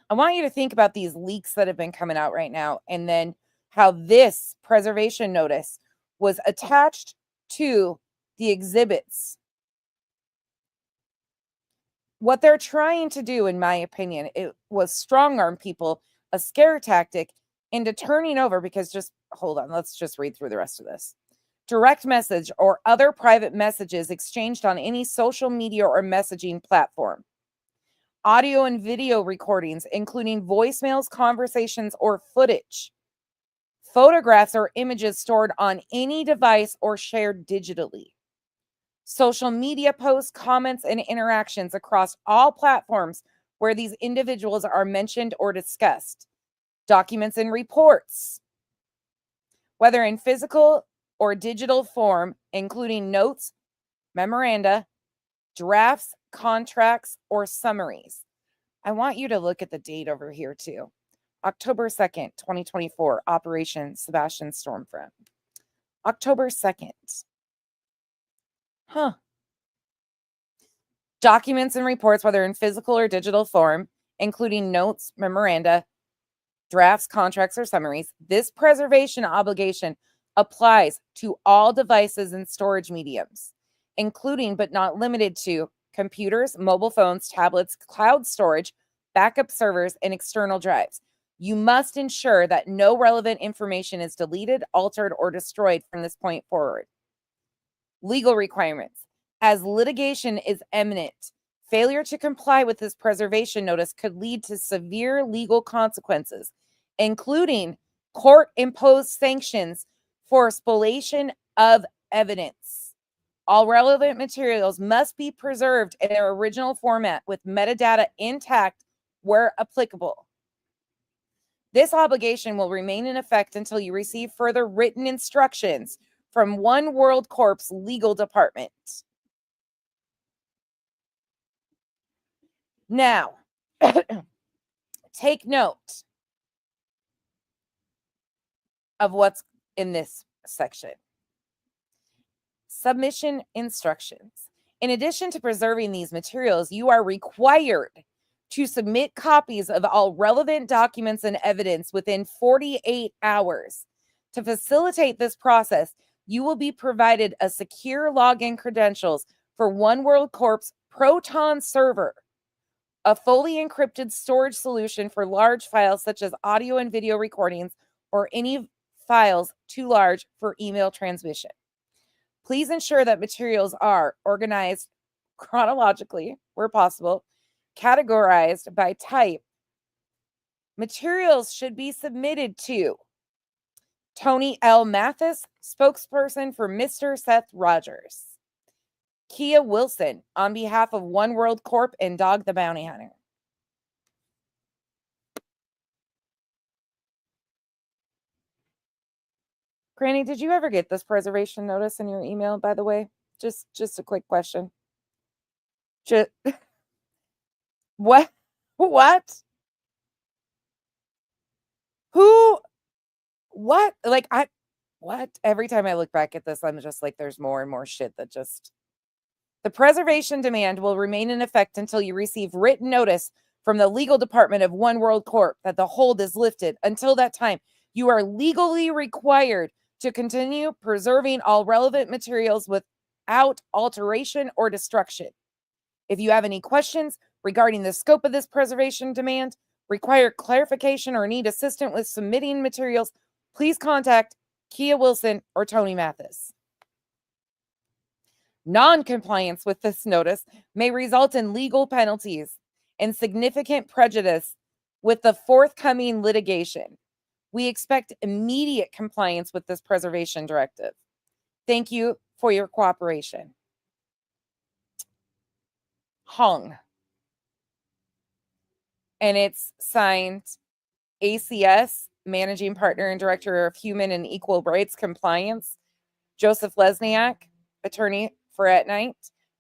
I want you to think about these leaks that have been coming out right now, and then how this preservation notice was attached to the exhibits. What they're trying to do, in my opinion, it was strong arm people, a scare tactic into turning over, because just hold on, let's just read through the rest of this. Direct message or other private messages exchanged on any social media or messaging platform. Audio and video recordings, including voicemails, conversations, or footage. Photographs or images stored on any device or shared digitally. Social media posts, comments, and interactions across all platforms where these individuals are mentioned or discussed. Documents and reports, whether in physical or digital form, including notes, memoranda, drafts, contracts, or summaries. I want you to look at the date over here too. October 2nd, 2024, Operation Sebastian Stormfront. October 2nd. Documents and reports, whether in physical or digital form, including notes, memoranda, drafts, contracts, or summaries. This preservation obligation applies to all devices and storage mediums, including but not limited to computers, mobile phones, tablets, cloud storage, backup servers, and external drives. You must ensure that no relevant information is deleted, altered, or destroyed from this point forward. Legal requirements. As litigation is imminent, failure to comply with this preservation notice could lead to severe legal consequences, including court-imposed sanctions for spoliation of evidence. All relevant materials must be preserved in their original format with metadata intact where applicable. This obligation will remain in effect until you receive further written instructions from One World Corp's legal department. Now, take note of what's in this section. Submission instructions. In addition to preserving these materials, you are required to submit copies of all relevant documents and evidence within 48 hours. To facilitate this process, you will be provided a secure login credentials for One World Corp's Proton server, a fully encrypted storage solution for large files such as audio and video recordings or any files too large for email transmission. Please ensure that materials are organized chronologically where possible, categorized by type. Materials should be submitted to Tony L. Mathis, spokesperson for Mr. Seth Rogers. Kia Wilson, on behalf of One World Corp and Dog the Bounty Hunter. Granny, did you ever get this preservation notice in your email, by the way? Just a quick question. What? Who? What? What? Every time I look back at this, I'm just like, there's more and more shit that just... The preservation demand will remain in effect until you receive written notice from the legal department of One World Corp that the hold is lifted. Until that time, you are legally required to continue preserving all relevant materials without alteration or destruction. If you have any questions regarding the scope of this preservation demand, require clarification, or need assistance with submitting materials, please contact Kia Wilson or Tony Mathis. Non-compliance with this notice may result in legal penalties and significant prejudice with the forthcoming litigation. We expect immediate compliance with this preservation directive. Thank you for your cooperation. Hung. And it's signed ACS, Managing Partner and Director of Human and Equal Rights Compliance, Joseph Lesniak, Attorney for At Night,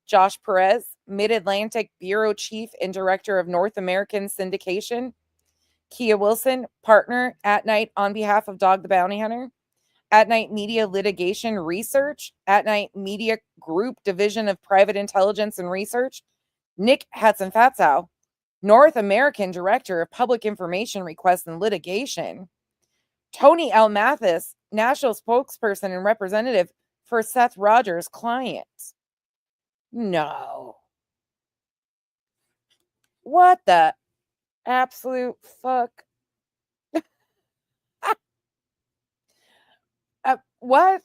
Josh Perez, Mid-Atlantic Bureau Chief and Director of North American Syndication, Kia Wilson, Partner, At Night on behalf of Dog the Bounty Hunter, At Night Media Litigation Research, At Night Media Group Division of Private Intelligence and Research, Nick Hatzenfatzow, North American Director of Public Information Requests and Litigation, Tony L. Mathis, National Spokesperson and Representative for Seth Rogers' client. No. What the absolute fuck? What?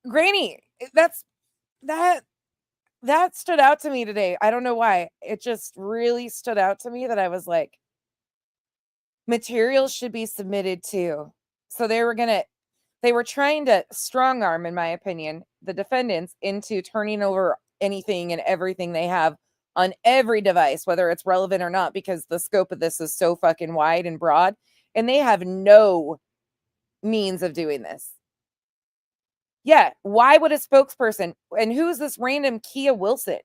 Granny, that stood out to me today. I don't know why. It just really stood out to me that I was like, materials should be submitted too. So they were trying to strong arm, in my opinion, the defendants into turning over anything and everything they have on every device, whether it's relevant or not, because the scope of this is so fucking wide and broad, and they have no means of doing this. Yeah, why would a spokesperson, and who's this random Kia Wilson?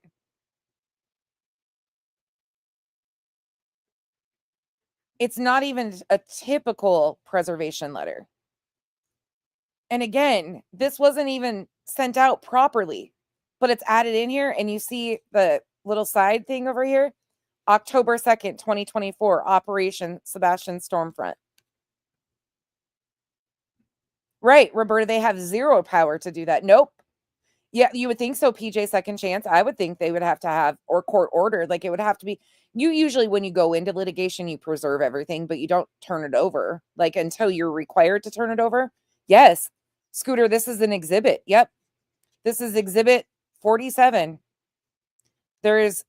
It's not even a typical preservation letter. And again, this wasn't even sent out properly, but it's added in here, and you see the little side thing over here. October 2nd, 2024, Operation Sebastian Stormfront. Right, Roberta, they have zero power to do that. Nope. Yeah, you would think so, PJ Second Chance. I would think they would have to have, or court ordered, like it would have to be. You usually, when you go into litigation, you preserve everything, but you don't turn it over, like until you're required to turn it over. Yes. Scooter, this is an exhibit. Yep. This is exhibit 47. There is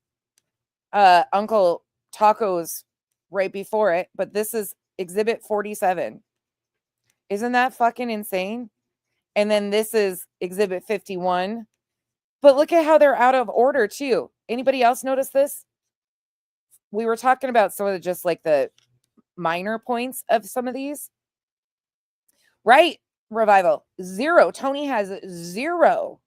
Uncle Taco's right before it, but this is exhibit 47. Isn't that fucking insane? And then this is exhibit 51. But look at how they're out of order too. Anybody else notice this? We were talking about some of the, just like the minor points of some of these. Right, Revival. 0. Tony has 0.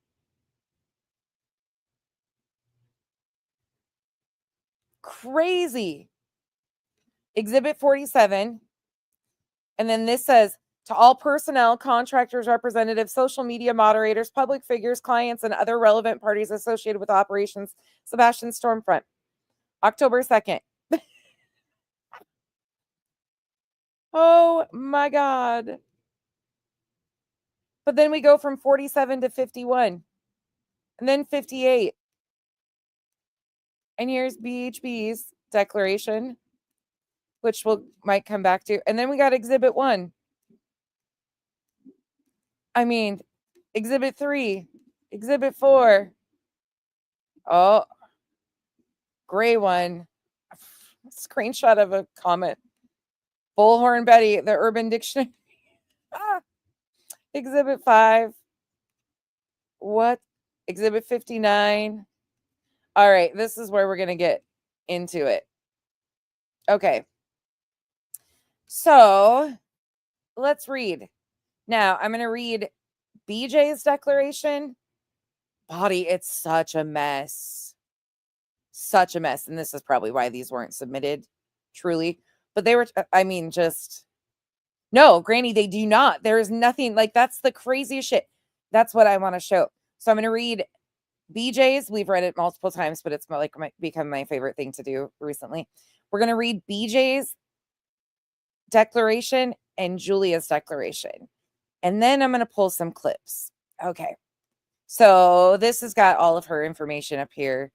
Crazy. Exhibit 47. And then this says, to all personnel, contractors, representatives, social media moderators, public figures, clients, and other relevant parties associated with operations Sebastian Stormfront. October 2nd. Oh my God. But then we go from 47 to 51. And then 58. And here's BHB's declaration, which might come back to. And then we got Exhibit 1. I mean, Exhibit 3, Exhibit 4. Oh, gray one. Screenshot of a comment. Bullhorn Betty, the Urban Dictionary. Exhibit 5. What? Exhibit 59. All right, this is where we're going to get into it. Okay. So let's read. Now, I'm going to read BJ's declaration. Body, it's such a mess. Such a mess. And this is probably why these weren't submitted, truly. But they were, I mean, just, no, Granny, they do not. There is nothing, like, that's the craziest shit. That's what I want to show. So I'm going to read BJ's. We've read it multiple times, but it's become my favorite thing to do recently. We're going to read BJ's declaration and Julia's declaration. And then I'm going to pull some clips. Okay. So this has got all of her information up here.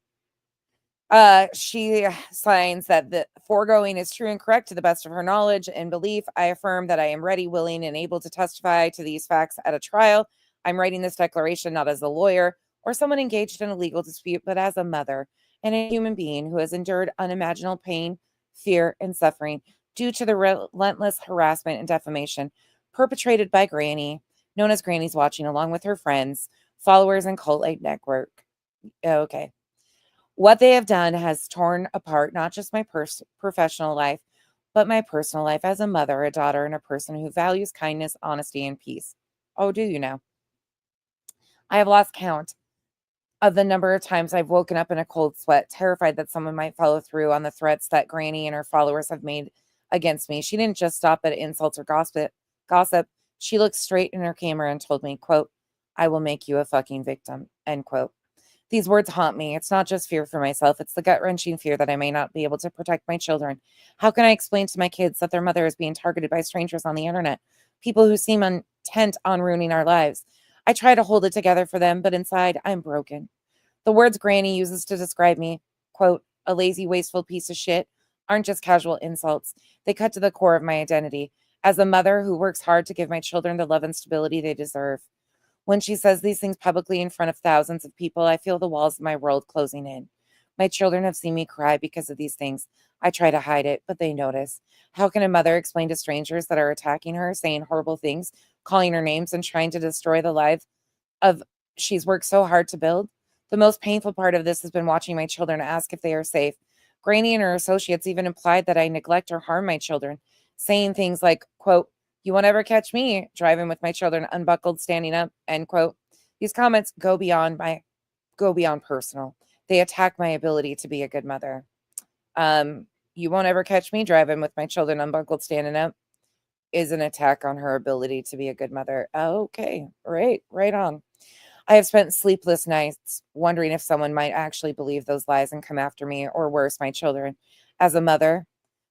She signs that the foregoing is true and correct to the best of her knowledge and belief. I affirm that I am ready, willing, and able to testify to these facts at a trial. I'm writing this declaration not as a lawyer or someone engaged in a legal dispute, but as a mother and a human being who has endured unimaginable pain, fear, and suffering due to the relentless harassment and defamation perpetrated by Granny, known as Granny's Watching, along with her friends, followers, and cult-like network. Okay. What they have done has torn apart not just my professional life, but my personal life as a mother, a daughter, and a person who values kindness, honesty, and peace. Oh, do you know? I have lost count of the number of times I've woken up in a cold sweat, terrified that someone might follow through on the threats that Granny and her followers have made against me. She didn't just stop at insults or gossip. She looked straight in her camera and told me, quote, "I will make you a fucking victim," end quote. These words haunt me. It's not just fear for myself. It's the gut-wrenching fear that I may not be able to protect my children. How can I explain to my kids that their mother is being targeted by strangers on the internet? People who seem intent on ruining our lives. I try to hold it together for them, but inside, I'm broken. The words Granny uses to describe me, quote, "a lazy, wasteful piece of shit," aren't just casual insults. They cut to the core of my identity as a mother who works hard to give my children the love and stability they deserve. When she says these things publicly in front of thousands of people, I feel the walls of my world closing in. My children have seen me cry because of these things. I try to hide it, but they notice. How can a mother explain to strangers that are attacking her, saying horrible things, calling her names, and trying to destroy the life of she's worked so hard to build? The most painful part of this has been watching my children ask if they are safe. Granny and her associates even implied that I neglect or harm my children, saying things like, quote, "You won't ever catch me driving with my children unbuckled, standing up," end quote. These comments go beyond personal. They attack my ability to be a good mother. You won't ever catch me driving with my children unbuckled, standing up is an attack on her ability to be a good mother. Okay, right on. I have spent sleepless nights wondering if someone might actually believe those lies and come after me, or worse, my children. As a mother,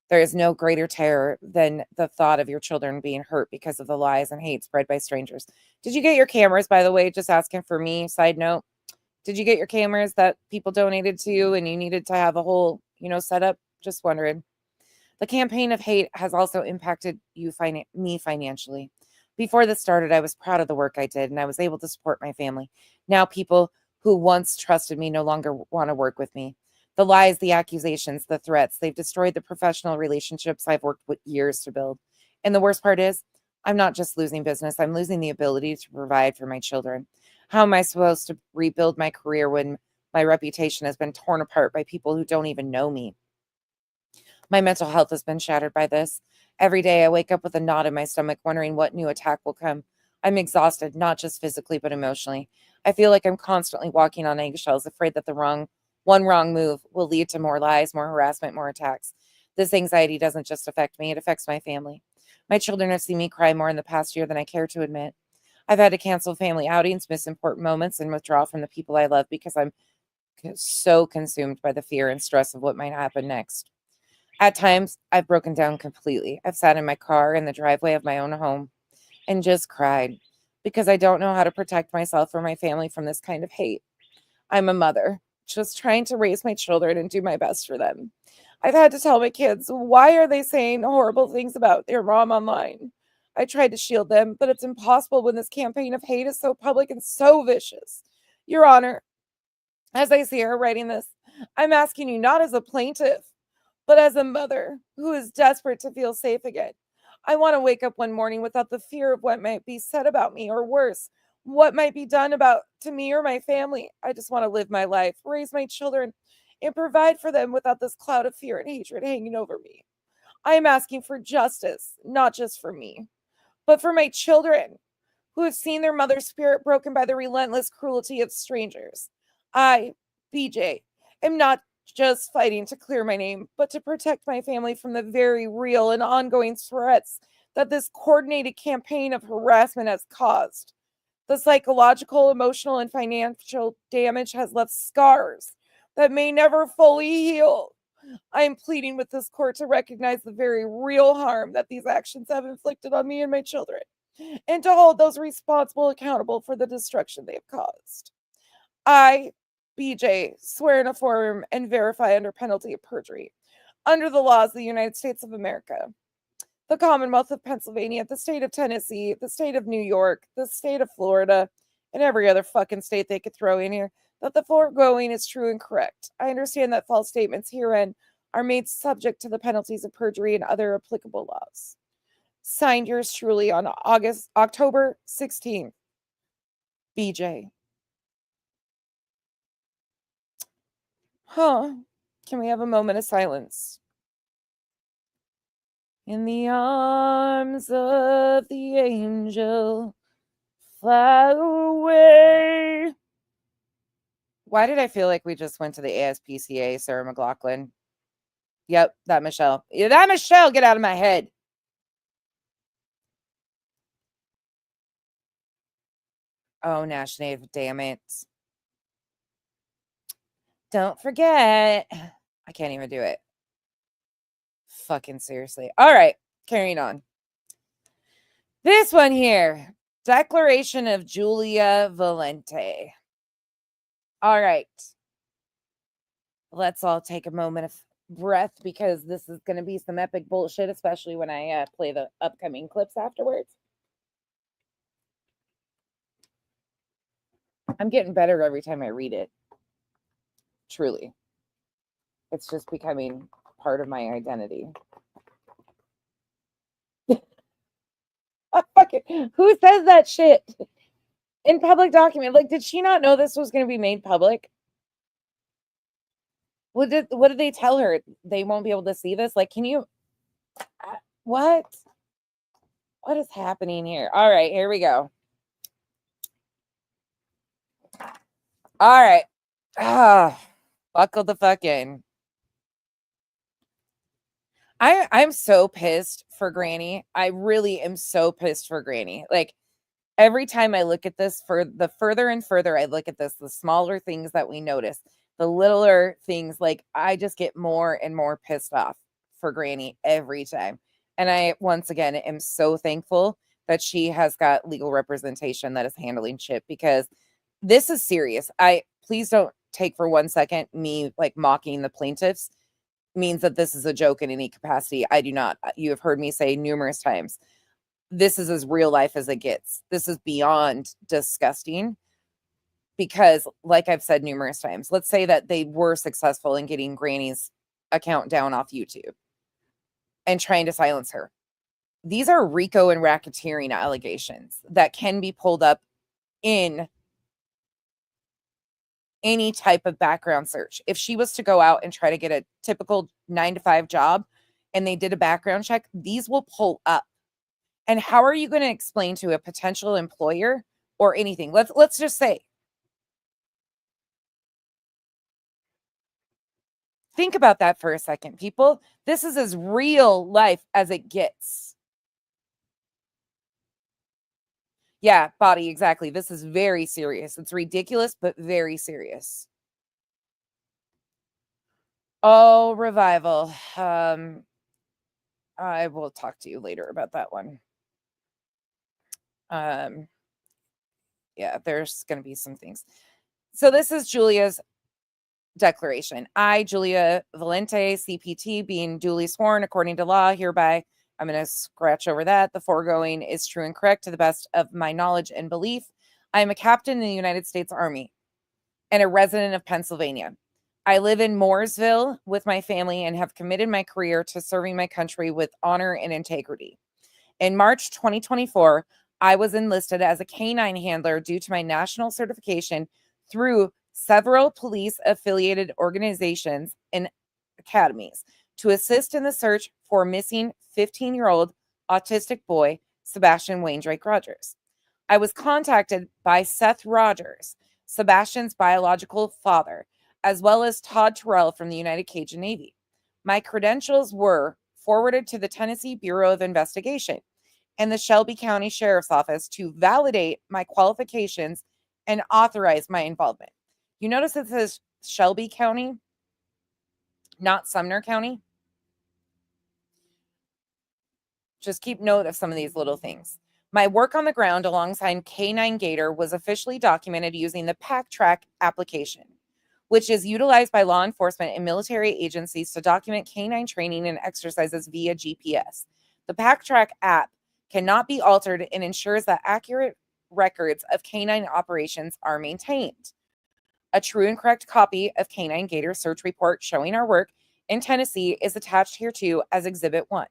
there is no greater terror than the thought of your children being hurt because of the lies and hate spread by strangers. Did you get your cameras, by the way? Just asking for me, side note. Did you get your cameras that people donated to you and you needed to have a whole, setup? Just wondering. The campaign of hate has also impacted me financially. Before this started, I was proud of the work I did and I was able to support my family. Now people who once trusted me no longer want to work with me. The lies, the accusations, the threats, they've destroyed the professional relationships I've worked with years to build. And the worst part is, I'm not just losing business, I'm losing the ability to provide for my children. How am I supposed to rebuild my career when my reputation has been torn apart by people who don't even know me? My mental health has been shattered by this. Every day I wake up with a knot in my stomach, wondering what new attack will come. I'm exhausted, not just physically, but emotionally. I feel like I'm constantly walking on eggshells, afraid that one wrong move will lead to more lies, more harassment, more attacks. This anxiety doesn't just affect me, it affects my family. My children have seen me cry more in the past year than I care to admit. I've had to cancel family outings, miss important moments, and withdraw from the people I love because I'm so consumed by the fear and stress of what might happen next. At times, I've broken down completely. I've sat in my car in the driveway of my own home and just cried because I don't know how to protect myself or my family from this kind of hate. I'm a mother, just trying to raise my children and do my best for them. I've had to tell my kids, why are they saying horrible things about their mom online? I tried to shield them, but it's impossible when this campaign of hate is so public and so vicious. Your Honor, as I see her writing this, I'm asking you not as a plaintiff, but as a mother who is desperate to feel safe again. I want to wake up one morning without the fear of what might be said about me, or worse, what might be done to me or my family. I just want to live my life, raise my children, and provide for them without this cloud of fear and hatred hanging over me. I am asking for justice, not just for me, but for my children who have seen their mother's spirit broken by the relentless cruelty of strangers. I, BJ, am not just fighting to clear my name, but to protect my family from the very real and ongoing threats that this coordinated campaign of harassment has caused. The psychological, emotional, and financial damage has left scars that may never fully heal. I am pleading with this court to recognize the very real harm that these actions have inflicted on me and my children, and to hold those responsible accountable for the destruction they have caused. I, BJ, swear and affirm and verify under penalty of perjury, under the laws of the United States of America, the Commonwealth of Pennsylvania, the state of Tennessee, the state of New York, the state of Florida, and every other fucking state they could throw in here, that the foregoing is true and correct. I understand that false statements herein are made subject to the penalties of perjury and other applicable laws. Signed yours truly on October 16th, BJ. Huh. Can we have a moment of silence? In the arms of the angel, fly away. Why did I feel like we just went to the ASPCA, Sarah McLaughlin? Yep, that Michelle. Yeah, that Michelle, get out of my head. Oh, Nash Native, damn it. Don't forget. I can't even do it. Fucking seriously. All right, carrying on. This one here. Declaration of Julia Valente. All right. Let's all take a moment of breath because this is going to be some epic bullshit, especially when I play the upcoming clips afterwards. I'm getting better every time I read it. Truly. It's just becoming part of my identity. Who says that shit in public document? Like, did she not know this was going to be made public? What did they tell her? They won't be able to see this? Like, can you... What? What is happening here? All right, here we go. All right. Buckle the fuck in. I'm so pissed for Granny. I really am so pissed for Granny. Like, every time I look at this, for the further and further I look at this, the smaller things that we notice, the littler things, like, I just get more and more pissed off for Granny every time. And I, once again, am so thankful that she has got legal representation that is handling shit, because this is serious. Please don't take for 1 second me like mocking the plaintiffs means that this is a joke in any capacity. I do not. You have heard me say numerous times, this is as real life as it gets. This is beyond disgusting, because like I've said numerous times, let's say that they were successful in getting Granny's account down off YouTube and trying to silence her. These are RICO and racketeering allegations that can be pulled up in any type of background search. If she was to go out and try to get a typical 9-to-5 job and they did a background check, these will pull up. And how are you going to explain to a potential employer or anything? Let's just say, think about that for a second, people. This is as real life as it gets. Yeah, body, exactly. This is very serious. It's ridiculous, but very serious. Oh, revival. I will talk to you later about that one. Yeah, there's going to be some things. So this is Julia's declaration. I, Julia Valente, CPT, being duly sworn according to law, hereby, I'm going to scratch over that. The foregoing is true and correct to the best of my knowledge and belief. I am a captain in the United States Army and a resident of Pennsylvania. I live in Mooresville with my family and have committed my career to serving my country with honor and integrity. In March 2024, I was enlisted as a canine handler due to my national certification through several police-affiliated organizations and academies to assist in the search for missing 15-year-old autistic boy, Sebastian Wayne Drake Rogers. I was contacted by Seth Rogers, Sebastian's biological father, as well as Todd Terrell from the United Cajun Navy. My credentials were forwarded to the Tennessee Bureau of Investigation and the Shelby County Sheriff's Office to validate my qualifications and authorize my involvement. You notice it says Shelby County, not Sumner County. Just keep note of some of these little things. My work on the ground alongside K9 Gator was officially documented using the PackTrack application, which is utilized by law enforcement and military agencies to document canine training and exercises via GPS. The PackTrack app cannot be altered and ensures that accurate records of canine operations are maintained. A true and correct copy of K9 Gator search report showing our work in Tennessee is attached here too as Exhibit 1.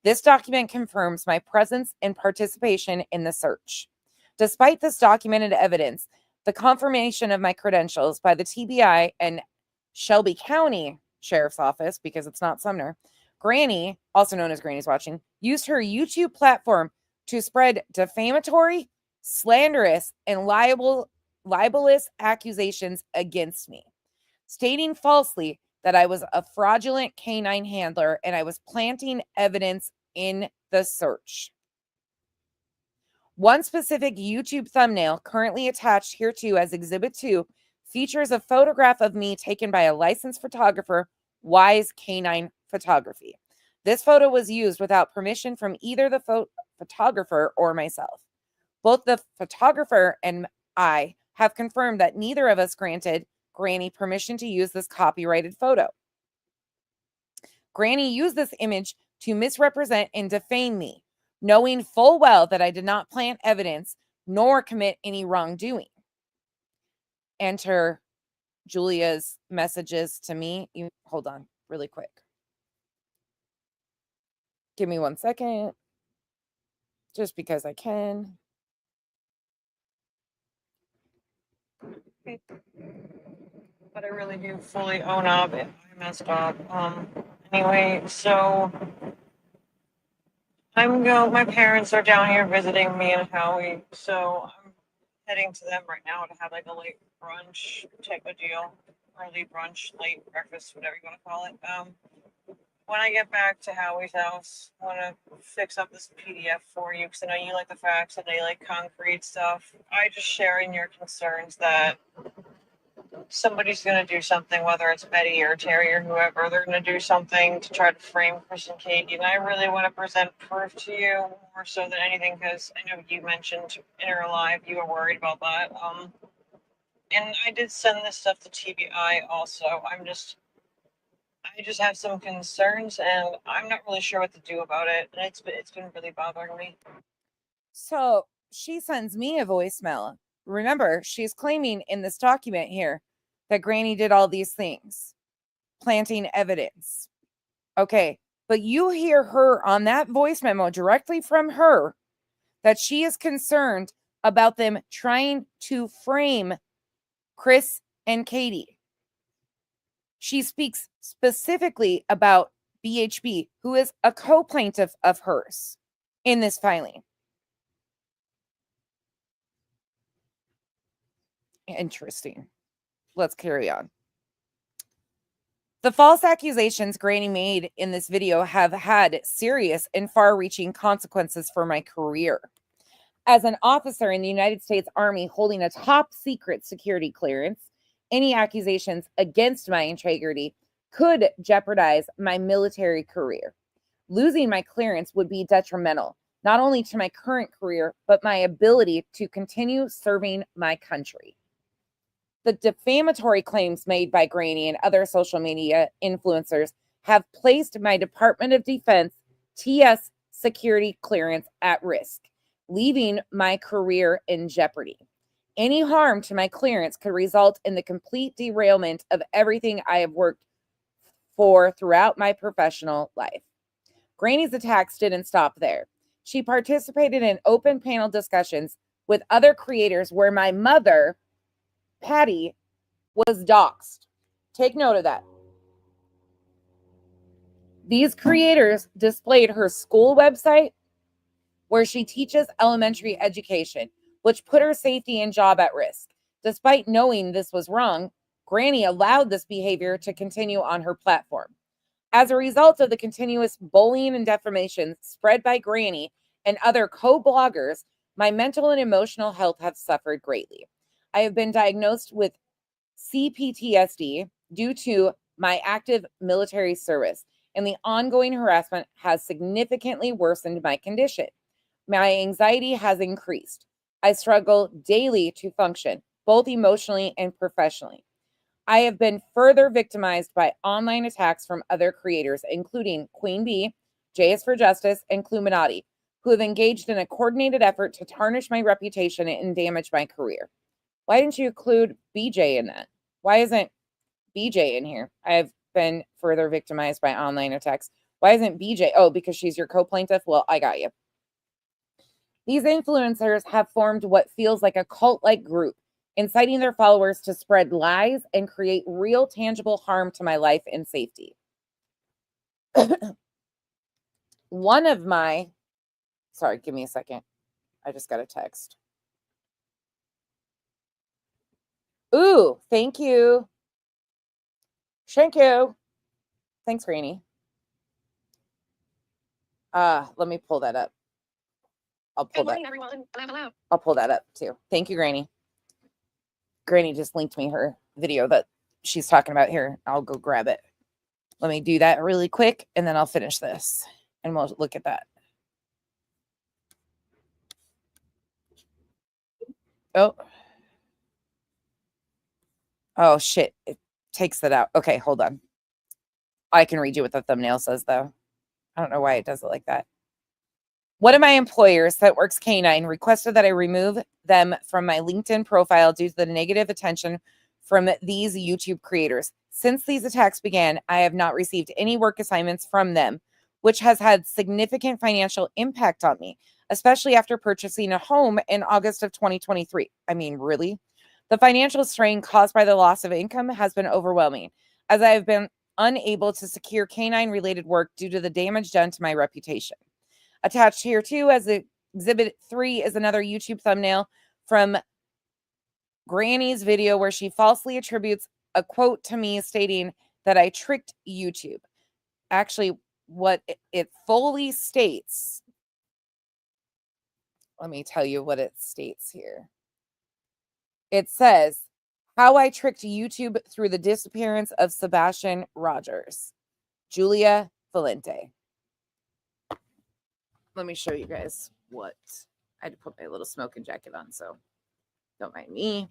This document confirms my presence and participation in the search. Despite this documented evidence, the confirmation of my credentials by the TBI and Shelby County Sheriff's Office, because it's not Sumner, Granny, also known as Granny's Watching, used her YouTube platform to spread defamatory, slanderous, and libelous accusations against me, stating falsely that I was a fraudulent canine handler and I was planting evidence in the search. One specific YouTube thumbnail currently attached hereto as Exhibit 2 features a photograph of me taken by a licensed photographer, Wise Canine Photography. This photo was used without permission from either the photographer or myself. Both the photographer and I have confirmed that neither of us granted Granny permission to use this copyrighted photo. Granny used this image to misrepresent and defame me, knowing full well that I did not plant evidence nor commit any wrongdoing. Enter Julia's messages to me. Hold on really quick. Give me 1 second. Just because I can. But I really do fully own up if I messed up. Anyway, so my parents are down here visiting me and Howie, so I'm heading to them right now to have like a late brunch type of deal. Early brunch, late breakfast, whatever you want to call it. When I get back to Howie's house, I want to fix up this PDF for you because I know you like the facts and they like concrete stuff. I just share in your concerns that somebody's going to do something, whether it's Betty or Terry or whoever, they're going to do something to try to frame Chris and Katie. And I really want to present proof to you more so than anything because I know you mentioned in her live you were worried about that. And I did send this stuff to TBI also. I just have some concerns and I'm not really sure what to do about it. And it's been really bothering me. So she sends me a voicemail. Remember, she's claiming in this document here that Granny did all these things, planting evidence. Okay, but you hear her on that voice memo directly from her that she is concerned about them trying to frame Chris and Katie. She speaks specifically about BHB, who is a co-plaintiff of hers in this filing. Interesting. Let's carry on. The false accusations Granny made in this video have had serious and far-reaching consequences for my career. As an officer in the United States Army holding a top-secret security clearance, any accusations against my integrity could jeopardize my military career. Losing my clearance would be detrimental, not only to my current career, but my ability to continue serving my country. The defamatory claims made by Granny and other social media influencers have placed my Department of Defense TS security clearance at risk, leaving my career in jeopardy. Any harm to my clearance could result in the complete derailment of everything I have worked for throughout my professional life. Granny's attacks didn't stop there. She participated in open panel discussions with other creators where my mother, Patty, was doxxed. Take note of that. These creators displayed her school website where she teaches elementary education, which put her safety and job at risk. Despite knowing this was wrong, Granny allowed this behavior to continue on her platform. As a result of the continuous bullying and defamation spread by Granny and other co-bloggers, my mental and emotional health have suffered greatly. I have been diagnosed with CPTSD due to my active military service, and the ongoing harassment has significantly worsened my condition. My anxiety has increased. I struggle daily to function, both emotionally and professionally. I have been further victimized by online attacks from other creators, including Queen Bee, JS for Justice, and Cluminati, who have engaged in a coordinated effort to tarnish my reputation and damage my career. Why didn't you include BJ in that? Why isn't BJ in here? I have been further victimized by online attacks. Why isn't BJ? Oh, because she's your co-plaintiff? Well, I got you. These influencers have formed what feels like a cult-like group, inciting their followers to spread lies and create real tangible harm to my life and safety. One of my, sorry, give me a second. I just got a text. Ooh, thank you. Thank you. Thanks, Granny. Let me pull that up. I'll pull that. I'll pull that up too. Thank you, Granny. Granny just linked me her video that she's talking about here. I'll go grab it. Let me do that really quick, and then I'll finish this, and we'll look at that. Oh, shit. It takes that out. Okay, hold on. I can read you what the thumbnail says, though. I don't know why it does it like that. One of my employers that works canine requested that I remove them from my LinkedIn profile due to the negative attention from these YouTube creators. Since these attacks began, I have not received any work assignments from them, which has had significant financial impact on me, especially after purchasing a home in August of 2023. I mean, really? The financial strain caused by the loss of income has been overwhelming, as I have been unable to secure canine-related work due to the damage done to my reputation. Attached here, too, as Exhibit 3 is another YouTube thumbnail from Granny's video where she falsely attributes a quote to me stating that I tricked YouTube. Actually, what it fully states, let me tell you what it states here. It says, how I tricked YouTube through the disappearance of Sebastian Rogers. Julia Valente. Let me show you guys what. I had to put my little smoking jacket on, so don't mind me.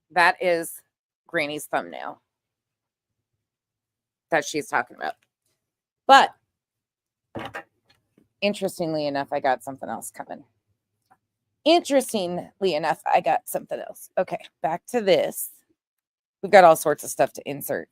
That is Granny's thumbnail that she's talking about. But interestingly enough, I got something else coming. Interestingly enough, I got something else. Okay, back to this. We've got all sorts of stuff to insert.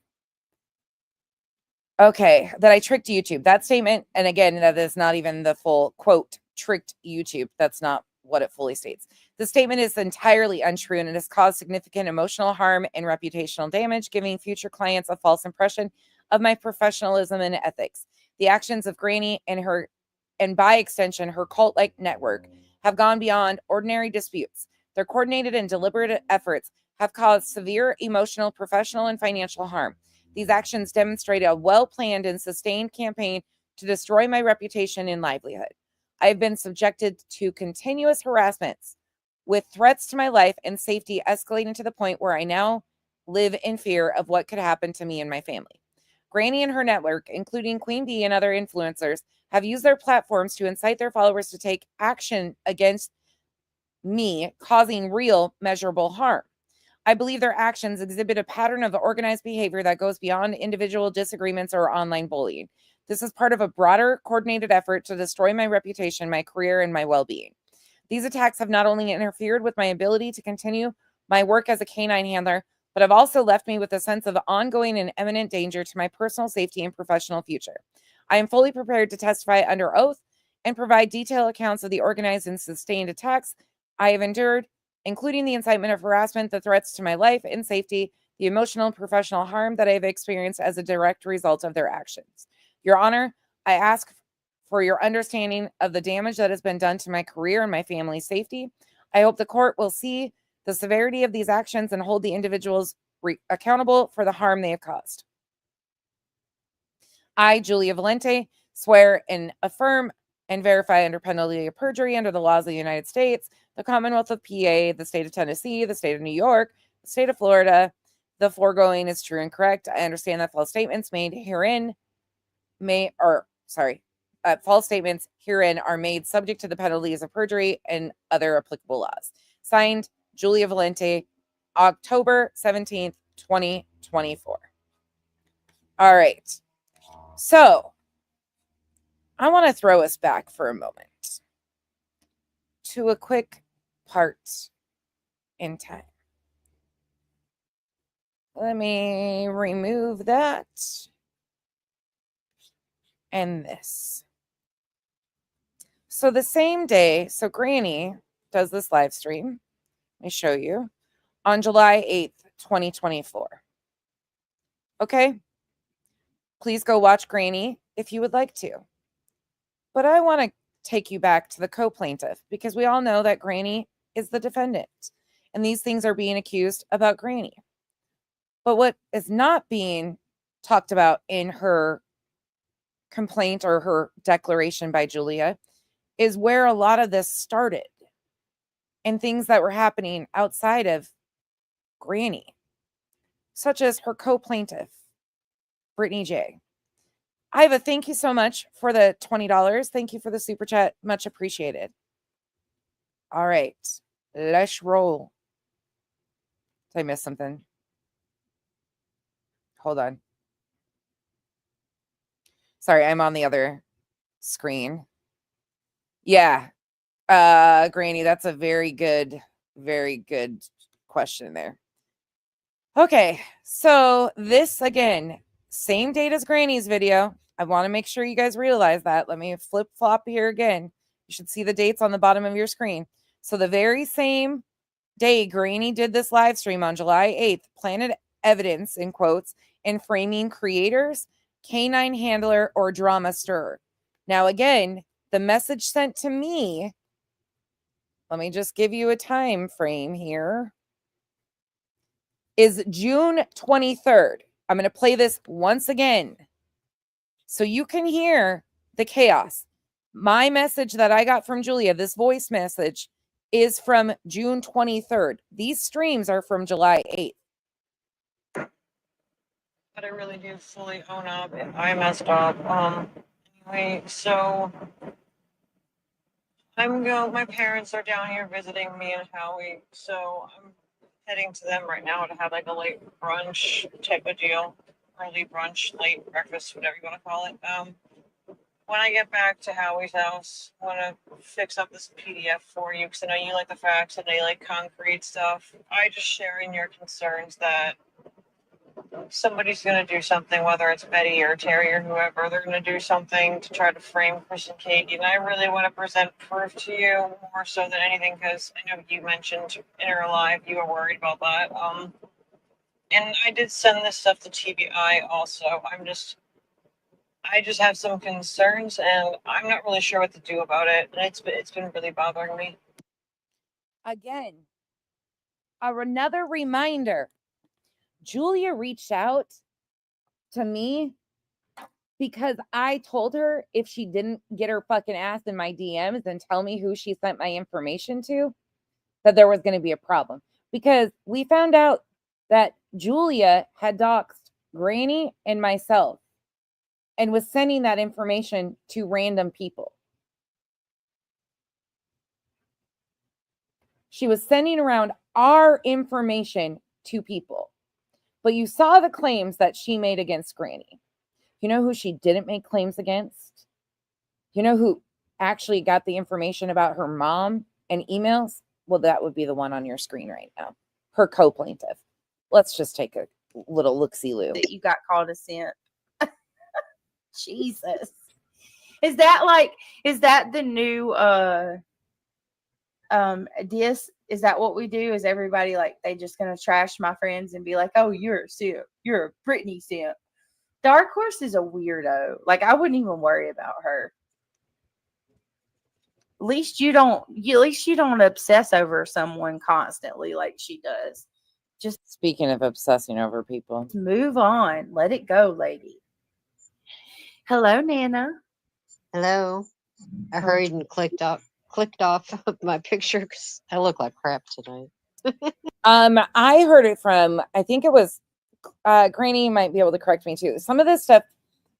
Okay, that I tricked YouTube. That statement, and again, that is not even the full quote, tricked YouTube. That's not what it fully states. The statement is entirely untrue and it has caused significant emotional harm and reputational damage, giving future clients a false impression of my professionalism and ethics. The actions of Granny and by extension, her cult-like network have gone beyond ordinary disputes. Their coordinated and deliberate efforts have caused severe emotional, professional, and financial harm. These actions demonstrate a well-planned and sustained campaign to destroy my reputation and livelihood. I have been subjected to continuous harassments with threats to my life and safety escalating to the point where I now live in fear of what could happen to me and my family. Granny and her network, including Queen Bee and other influencers, have used their platforms to incite their followers to take action against me, causing real, measurable harm. I believe their actions exhibit a pattern of organized behavior that goes beyond individual disagreements or online bullying. This is part of a broader, coordinated effort to destroy my reputation, my career, and my well-being. These attacks have not only interfered with my ability to continue my work as a canine handler, but have also left me with a sense of ongoing and imminent danger to my personal safety and professional future. I am fully prepared to testify under oath and provide detailed accounts of the organized and sustained attacks I have endured, including the incitement of harassment, the threats to my life and safety, the emotional and professional harm that I have experienced as a direct result of their actions. Your Honor, I ask for your understanding of the damage that has been done to my career and my family's safety. I hope the court will see the severity of these actions and hold the individuals accountable for the harm they have caused. I, Julia Valente, swear and affirm and verify under penalty of perjury under the laws of the United States, the Commonwealth of PA, the state of Tennessee, the state of New York, the state of Florida. The foregoing is true and correct. I understand that false statements made herein false statements herein are made subject to the penalties of perjury and other applicable laws. Signed, Julia Valente, October 17th, 2024. All right. So I want to throw us back for a moment to a quick part in time. Let me remove that and this. So the same day, so Granny does this live stream. Let me show you. On July 8th, 2024. Okay? Please go watch Granny if you would like to. But I want to take you back to the co-plaintiff because we all know that Granny is the defendant. And these things are being accused about Granny. But what is not being talked about in her complaint or her declaration by Julia is where a lot of this started and things that were happening outside of Granny, such as her co-plaintiff, Brittany J. Iva, thank you so much for the $20. Thank you for the super chat. Much appreciated. All right, let's roll. Did I miss something? Hold on. Sorry, I'm on the other screen. Yeah. Granny, that's a very good question there. Okay, so this again, same date as Granny's video. I want to make sure you guys realize that. Let me flip-flop here again. You should see the dates on the bottom of your screen. So the very same day Granny did this live stream on July 8th, planted evidence, in quotes, in framing creators, canine handler, or drama stirrer. Now, again, the message sent to me, let me just give you a time frame here, is June 23rd. I'm going to play this once again so you can hear the chaos. My message that I got from Julia, this voice message, is from June 23rd. These streams are from July 8th. But I really do fully own up. I messed up. Anyway, so my parents are down here visiting me and Howie, so I'm heading to them right now to have like a late brunch type of deal. Early brunch, late breakfast, whatever you want to call it. When I get back to Howie's house, I want to fix up this PDF for you because I know you like the facts and they like concrete stuff. I just sharing your concerns that somebody's going to do something, whether it's Betty or Terry or whoever, they're going to do something to try to frame Chris and Katie. And I really want to present proof to you more so than anything because I know you mentioned in her live you were worried about that. And I did send this stuff to TBI also. I just have some concerns and I'm not really sure what to do about it. And it's been really bothering me. Again, another reminder. Julia reached out to me because I told her if she didn't get her fucking ass in my DMs and tell me who she sent my information to, that there was going to be a problem. Because we found out that Julia had doxed Granny and myself and was sending that information to random people. She was sending around our information to people. But you saw the claims that she made against Granny. You know who she didn't make claims against? You know who actually got the information about her mom and emails? Well, that would be the one on your screen right now. Her co-plaintiff. Let's just take a little look-see-loo. That you got called a simp. Jesus. Is that the new diss? Is that what we do? Is everybody like they just gonna trash my friends and be like, oh, you're a simp, you're a Britney simp? Dark Horse is a weirdo. Like I wouldn't even worry about her. At least you don't obsess over someone constantly like she does. Just speaking of obsessing over people, move on. Let it go, lady. Hello, Nana. Hello. I hurried and clicked off of my picture because I look like crap tonight. I heard it from, I think it was Granny might be able to correct me too. Some of this stuff,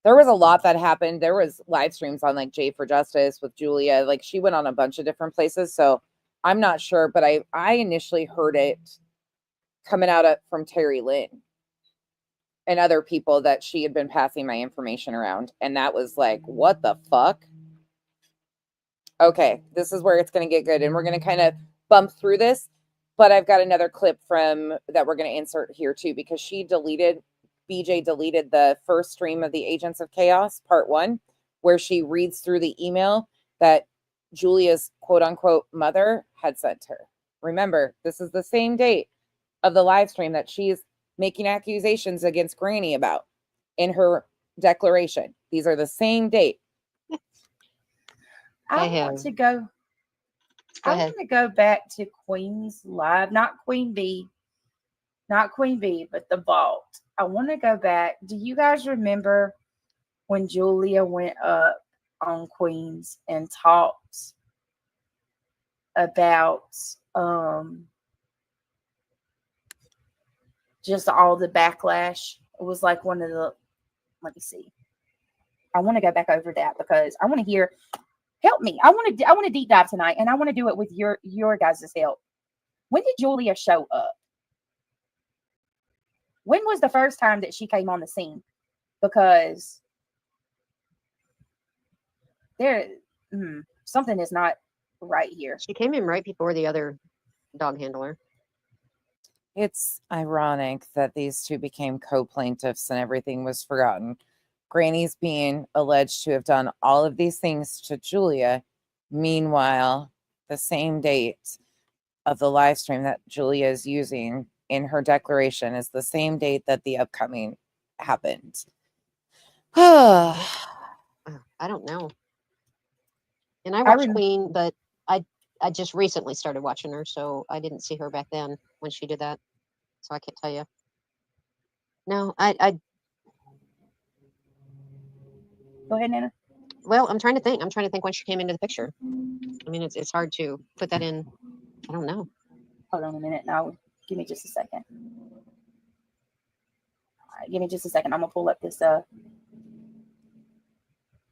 there was a lot that happened. There was live streams on like J for Justice with Julia. Like she went on a bunch of different places. So I'm not sure, but I initially heard it coming out from Terry Lynn and other people that she had been passing my information around. And that was like, what the fuck? Okay, this is where it's going to get good. And we're going to kind of bump through this. But I've got another clip from that we're going to insert here too, because BJ deleted the first stream of the Agents of Chaos, part 1, where she reads through the email that Julia's quote unquote mother had sent her. Remember, this is the same date of the live stream that she's making accusations against Granny about in her declaration. These are the same date. I want to go. I want to go back to Queen's Live, not Queen Bee, but the Vault. I want to go back. Do you guys remember when Julia went up on Queen's and talked about just all the backlash? It was like one of the, let me see. I want to go back over that because I want to hear. Help me. I want to deep dive tonight, and I want to do it with your guys' help. When did Julia show up? When was the first time that she came on the scene? Because there, something is not right here. She came in right before the other dog handler. It's ironic that these two became co-plaintiffs and everything was forgotten. Granny's being alleged to have done all of these things to Julia. Meanwhile, the same date of the live stream that Julia is using in her declaration is the same date that the upcoming happened. I don't know. And I watched Queen, but I just recently started watching her, so I didn't see her back then when she did that. So I can't tell you. No, I Go ahead, Nana. Well, I'm trying to think. When she came into the picture. I mean, it's hard to put that in. I don't know. Hold on a minute. Now, give me just a second. All right, give me just a second. I'm gonna pull up this.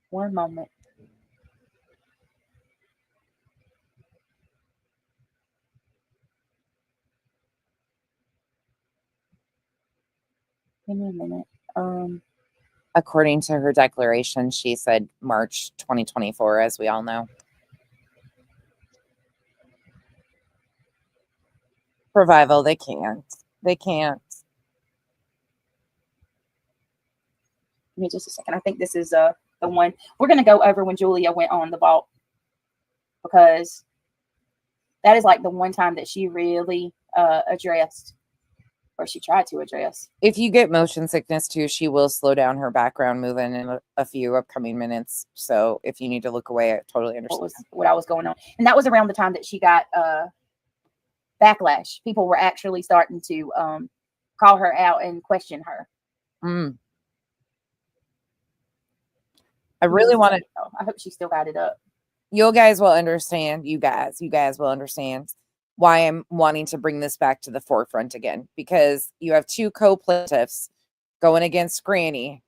One moment. Give me a minute. According to her declaration, she said March 2024, as we all know. Revival, they can't. They can't. Give me just a second. I think this is the one we're gonna go over when Julia went on the Vault, because that is like the one time that she really addressed, or she tried to address. If you get motion sickness too, she will slow down her background moving in a few upcoming minutes. So if you need to look away, I totally understand what I was going on. And that was around the time that she got backlash. People were actually starting to call her out and question her. I really want to. I hope she still got it up. You guys will understand. You guys will understand why I'm wanting to bring this back to the forefront again, because you have two co-plaintiffs going against Granny,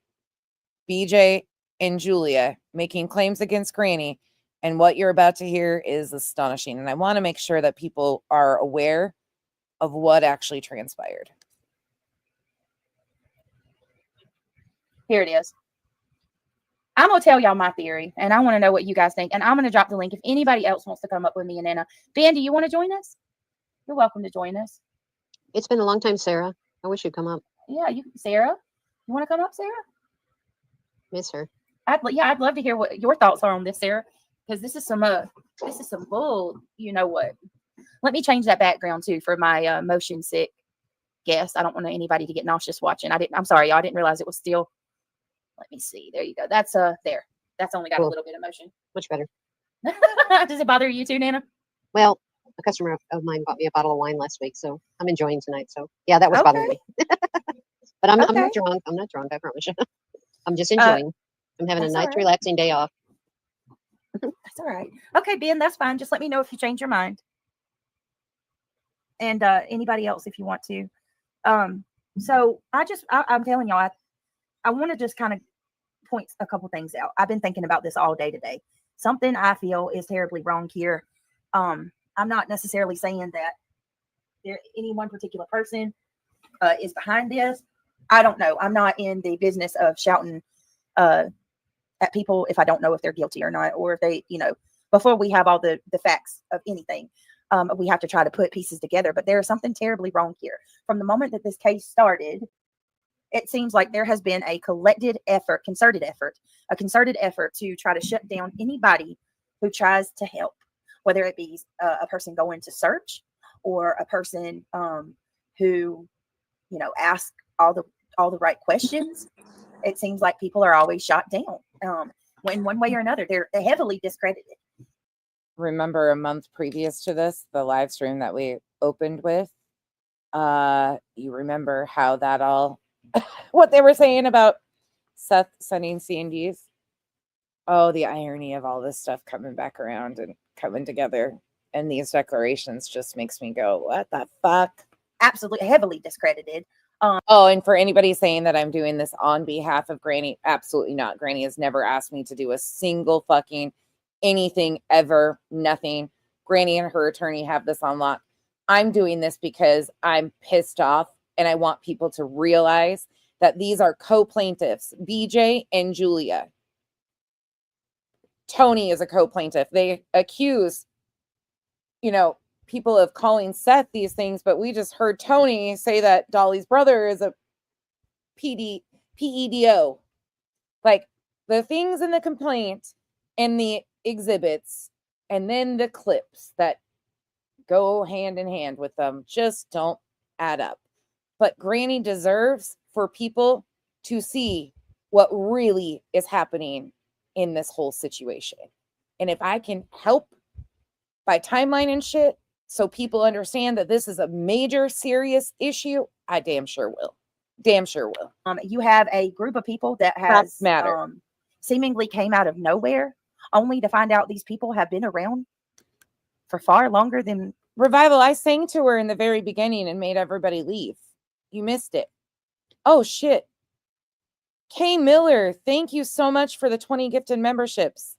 BJ and Julia, making claims against Granny, and what you're about to hear is astonishing. And I want to make sure that people are aware of what actually transpired. Here it is. I'm going to tell y'all my theory, and I want to know what you guys think. And I'm going to drop the link if anybody else wants to come up with me and Anna. Ben, do you want to join us? You're welcome to join us. It's been a long time, Sarah. I wish you'd come up. Yeah, Sarah. You want to come up, Sarah? Miss her. I'd love to hear what your thoughts are on this, Sarah, because this is some bull. You know what? Let me change that background too for my motion sick guest. I don't want anybody to get nauseous watching. I'm sorry, y'all. I didn't realize it was still. Let me see. There you go. That's there. That's only got a little bit of motion. Much better. Does it bother you too, Nana? Well, a customer of mine bought me a bottle of wine last week, so I'm enjoying tonight. So yeah, that was bothering me. But I'm not drunk. I'm not drunk. I promise you. I'm just enjoying. I'm having a nice, relaxing day off. That's all right. Okay, Ben, that's fine. Just let me know if you change your mind. And anybody else, if you want to. So I'm telling y'all, I want to just kind of point a couple things out. I've been thinking about this all day today. Something I feel is terribly wrong here. I'm not necessarily saying that any one particular person is behind this. I don't know. I'm not in the business of shouting at people if I don't know if they're guilty or not, or if they, before we have all the facts of anything, we have to try to put pieces together. But there is something terribly wrong here. From the moment that this case started, it seems like there has been a concerted effort to try to shut down anybody who tries to help, whether it be a person going to search or a person who, you know, asks all the right questions. It seems like people are always shot down. In one way or another, they're heavily discredited. Remember a month previous to this, the live stream that we opened with, you remember how that all, what they were saying about Seth sending CNDs? Oh, the irony of all this stuff coming back around and coming together. And these declarations just makes me go, what the fuck? Absolutely heavily discredited. Oh, and for anybody saying that I'm doing this on behalf of Granny, absolutely not. Granny has never asked me to do a single fucking anything ever, nothing. Granny and her attorney have this on lock. I'm doing this because I'm pissed off and I want people to realize that these are co-plaintiffs, BJ and Julia. Tony is a co-plaintiff. They accuse, you know, people of calling Seth these things, but we just heard Tony say that Dolly's brother is a PEDO. Like the things in the complaint and the exhibits and then the clips that go hand in hand with them just don't add up. But Granny deserves for people to see what really is happening in this whole situation. And if I can help by timeline and shit, so people understand that this is a major, serious issue, I damn sure will. Damn sure will. You have a group of people that has seemingly came out of nowhere, only to find out these people have been around for far longer than Revival. I sang to her in the very beginning and made everybody leave. You missed it. Oh shit. Kay Miller, thank you so much for the 20 gifted memberships.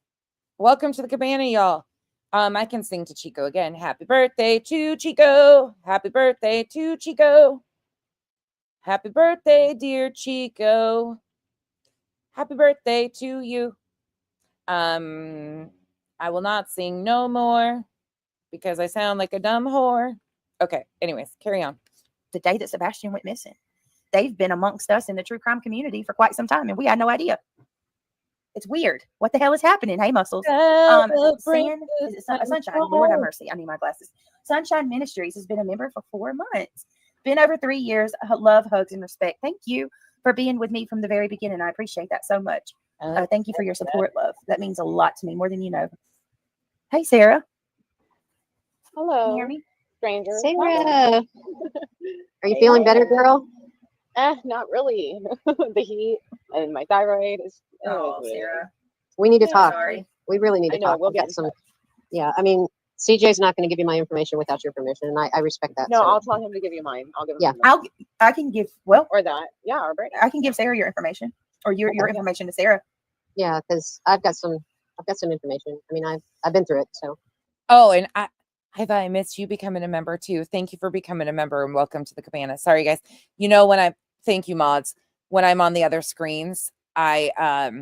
Welcome to the cabana, y'all. I can sing to Chico again. Happy birthday to Chico. Happy birthday to Chico. Happy birthday, dear Chico. Happy birthday to you. I will not sing no more because I sound like a dumb whore. Okay, anyways, carry on. The day that Sebastian went missing. They've been amongst us in the true crime community for quite some time, and we had no idea. It's weird. What the hell is happening? Hey, Muscles. Sunshine. Lord have mercy. I need my glasses. Sunshine Ministries has been a member for 4 months. Been over 3 years. Love, hugs, and respect. Thank you for being with me from the very beginning. I appreciate that so much. Thank you for your support, love. That means a lot to me, more than you know. Hey, Sarah. Hello. Can you hear me? Stranger. Sarah. Are you feeling better, girl? Not really. The heat and my thyroid is. Sarah. We need to talk. Sorry. We really need to talk. We'll We've get got some. Yeah, I mean, CJ's not going to give you my information without your permission, and I respect that. No, so. I'll tell him to give you mine. I'll give him. Yeah. I can give or that. Yeah, or Brady. I can give Sarah your information, or your information to Sarah. Yeah, because I've got some information. I mean, I've been through it. So. Oh, and I thought I missed you becoming a member too. Thank you for becoming a member and welcome to the cabana. Sorry, guys. You know, thank you, mods. When I'm on the other screens, I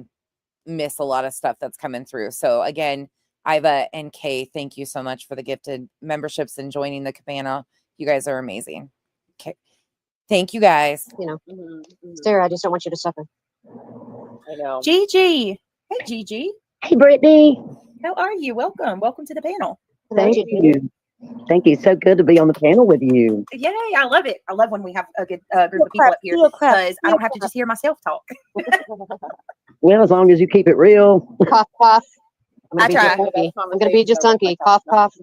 miss a lot of stuff that's coming through. So again, Iva and Kay, thank you so much for the gifted memberships and joining the cabana. You guys are amazing. Okay. Thank you guys. You know, Sarah, I just don't want you to suffer. I know. Gigi. Hey, Gigi. Hey, Brittany. How are you? Welcome. Welcome to the panel. Thank you. Thank you. So good to be on the panel with you. Yay. I love it. I love when we have a good group of people up here because I don't have to just hear myself talk. Well, as long as you keep it real. Cough, cough. I try. I'm going to be just hunky. Cough, cough.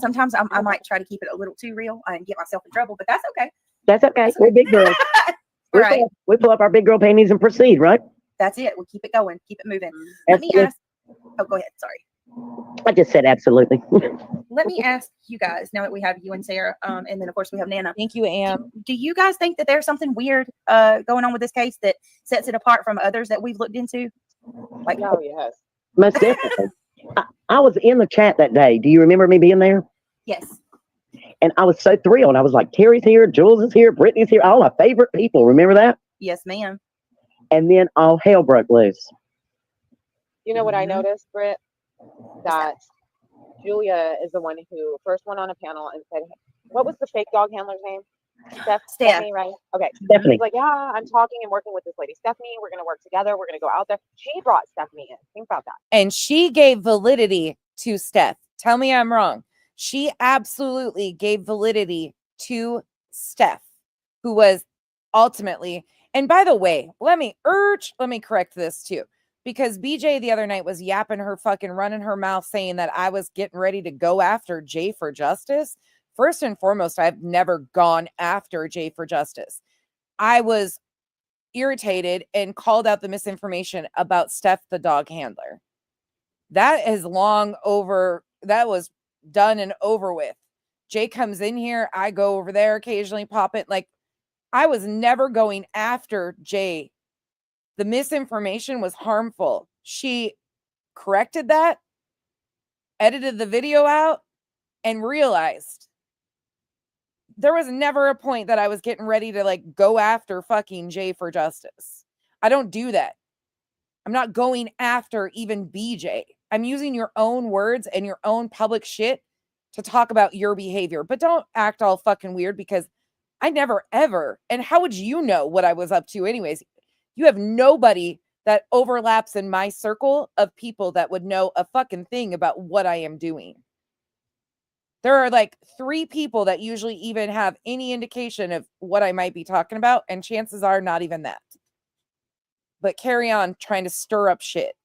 Sometimes I might try to keep it a little too real and get myself in trouble, but that's okay. That's okay. We're big girls. Right. We pull up our big girl panties and proceed, right? That's it. We'll keep it going. Keep it moving. Let me ask. Oh, go ahead. Sorry. I just said absolutely. Let me ask you guys, now that we have you and Sarah, and then of course we have Nana. Thank you, Am. Do you guys think that there's something weird going on with this case that sets it apart from others that we've looked into? Like, oh yes, most definitely. I was in the chat that day. Do you remember me being there? Yes. And I was so thrilled. I was like, Terry's here, Jules is here, Brittany's here, all my favorite people. Remember that? Yes, ma'am. And then all hell broke loose. You know what I noticed, Britt? That Julia is the one who first went on a panel and said, what was the fake dog handler's name? Stephanie, right? Okay. Stephanie. She's like, yeah, I'm talking and working with this lady, Stephanie. We're going to work together. We're going to go out there. She brought Stephanie in. Think about that. And she gave validity to Steph. Tell me I'm wrong. She absolutely gave validity to Steph, who was ultimately, and by the way, let me correct this too, because BJ the other night was yapping her fucking running her mouth saying that I was getting ready to go after Jay for justice. First and foremost, I've never gone after Jay for justice. I was irritated and called out the misinformation about Steph, the dog handler. That is long over. That was done and over with. Jay comes in here. I go over there occasionally, pop it. Like, I was never going after Jay. The misinformation was harmful. She corrected that, edited the video out, and realized there was never a point that I was getting ready to like go after fucking Jay for justice. I don't do that. I'm not going after even BJ. I'm using your own words and your own public shit to talk about your behavior, but don't act all fucking weird because I never ever. And how would you know what I was up to anyways? You have nobody that overlaps in my circle of people that would know a fucking thing about what I am doing. There are like 3 people that usually even have any indication of what I might be talking about, and chances are not even that. But carry on trying to stir up shit.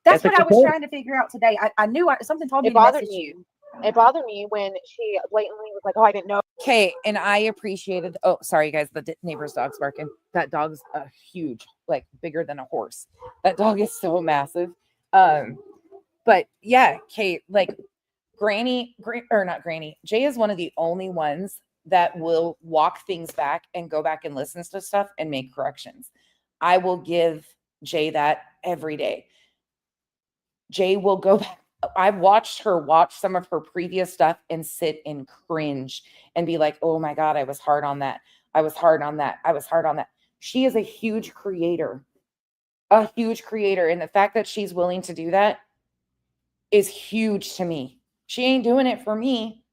That's what I was trying to figure out today. I knew something told me It to bothered message me. you. It bothered me when she blatantly was like, "Oh, I didn't know." Okay, and I appreciated. Oh, sorry, guys. The neighbor's dog's barking. That dog's huge, like bigger than a horse. That dog is so massive. But yeah, Kate, like not Granny. Jay is one of the only ones that will walk things back and go back and listen to stuff and make corrections. I will give Jay that every day. Jay will go back. I've watched her watch some of her previous stuff and sit and cringe and be like, oh my God, I was hard on that. I was hard on that. I was hard on that. She is a huge creator. And the fact that she's willing to do that is huge to me. She ain't doing it for me.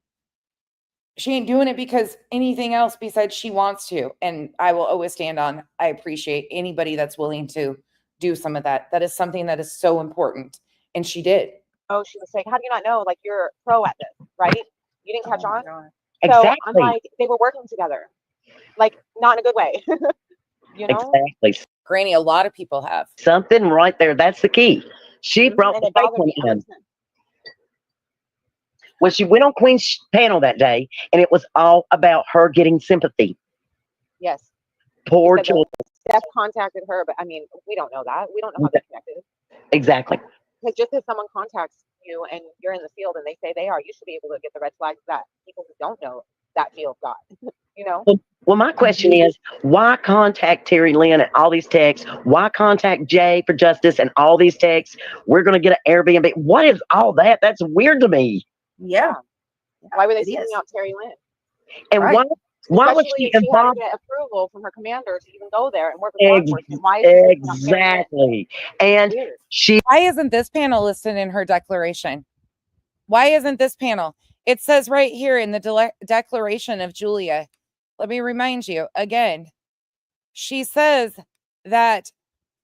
She ain't doing it because anything else besides she wants to. And I will always stand on, I appreciate anybody that's willing to do some of that. That is something that is so important. And she did. Oh, she was saying, "How do you not know? Like, you're pro at this, right? You didn't catch on." So Exactly. I'm like, they were working together, like not in a good way. You know? Exactly. Granny, a lot of people have. Something right there. That's the key. She brought And the it fake bothered one me. in. When she went on Queen's panel that day, and it was all about her getting sympathy. Yes. Poor She said that children. Steph contacted her, but I mean, we don't know that. We don't know how they're connected. Exactly. Because just as someone contacts you and you're in the field and they say they are, you should be able to get the red flags that people who don't know that field got. You know? Well, my question is, why contact Terry Lynn and all these texts? Why contact Jay for justice and all these texts? We're going to get an Airbnb. What is all that? That's weird to me. Yeah. Why were they seeking out Terry Lynn? And why was Especially she if she had to involved? get approval from her commander to even go there and work with law enforcement. Why is she seeking out Terry Lynn? Exactly. And she. Why isn't this panel listed in her declaration? Why isn't this panel? It says right here in the declaration of Julia. Let me remind you again. She says that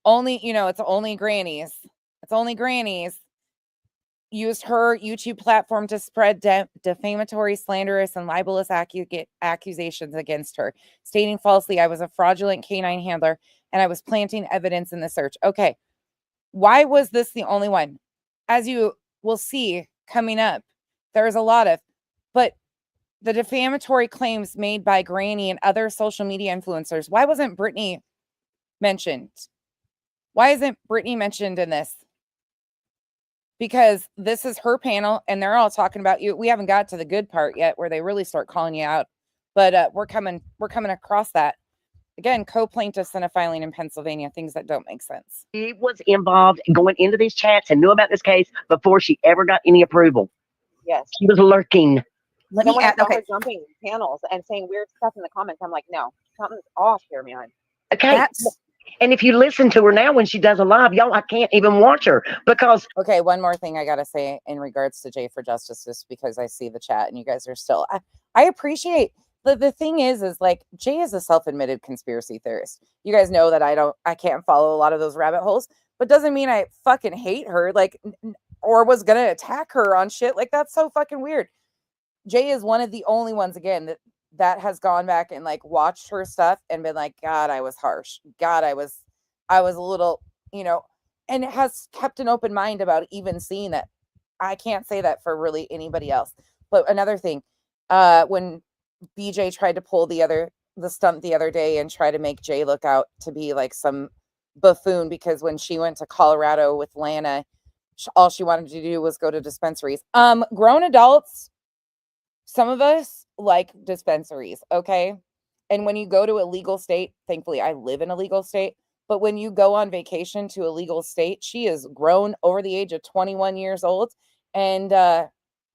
only, it's only grannies. It's only grannies used her YouTube platform to spread defamatory, slanderous, and libelous accusations against her, stating falsely, I was a fraudulent canine handler and I was planting evidence in the search. Okay. Why was this the only one? As you will see coming up, there's a lot of, but the defamatory claims made by Granny and other social media influencers, why wasn't Brittany mentioned? Why isn't Brittany mentioned in this? Because this is her panel and they're all talking about you. We haven't got to the good part yet where they really start calling you out, but we're coming across that. Again, co-plaintiffs in a filing in Pennsylvania, things that don't make sense. She was involved in going into these chats and knew about this case before she ever got any approval. Yes. She was lurking. Then when I saw her jumping panels and saying weird stuff in the comments, I'm like, no, something's off here, man. Okay. And if you listen to her now when she does a live, y'all, I can't even watch her because. Okay, one more thing I got to say in regards to Jay for Justice, just because I see the chat and you guys are still, I appreciate, the thing is like, Jay is a self-admitted conspiracy theorist. You guys know that I can't follow a lot of those rabbit holes, but doesn't mean I fucking hate her. Like, or was gonna attack her on shit. Like, that's so fucking weird. Jay is one of the only ones, again, that has gone back and like watched her stuff and been like, God, I was harsh. God, I was a little, and has kept an open mind about even seeing that. I can't say that for really anybody else. But another thing, when BJ tried to pull the stunt the other day and try to make Jay look out to be like some buffoon, because when she went to Colorado with Lana, all she wanted to do was go to dispensaries. Grown adults, some of us like dispensaries, okay? And when you go to a legal state, thankfully I live in a legal state, but when you go on vacation to a legal state, she is grown over the age of 21 years old, and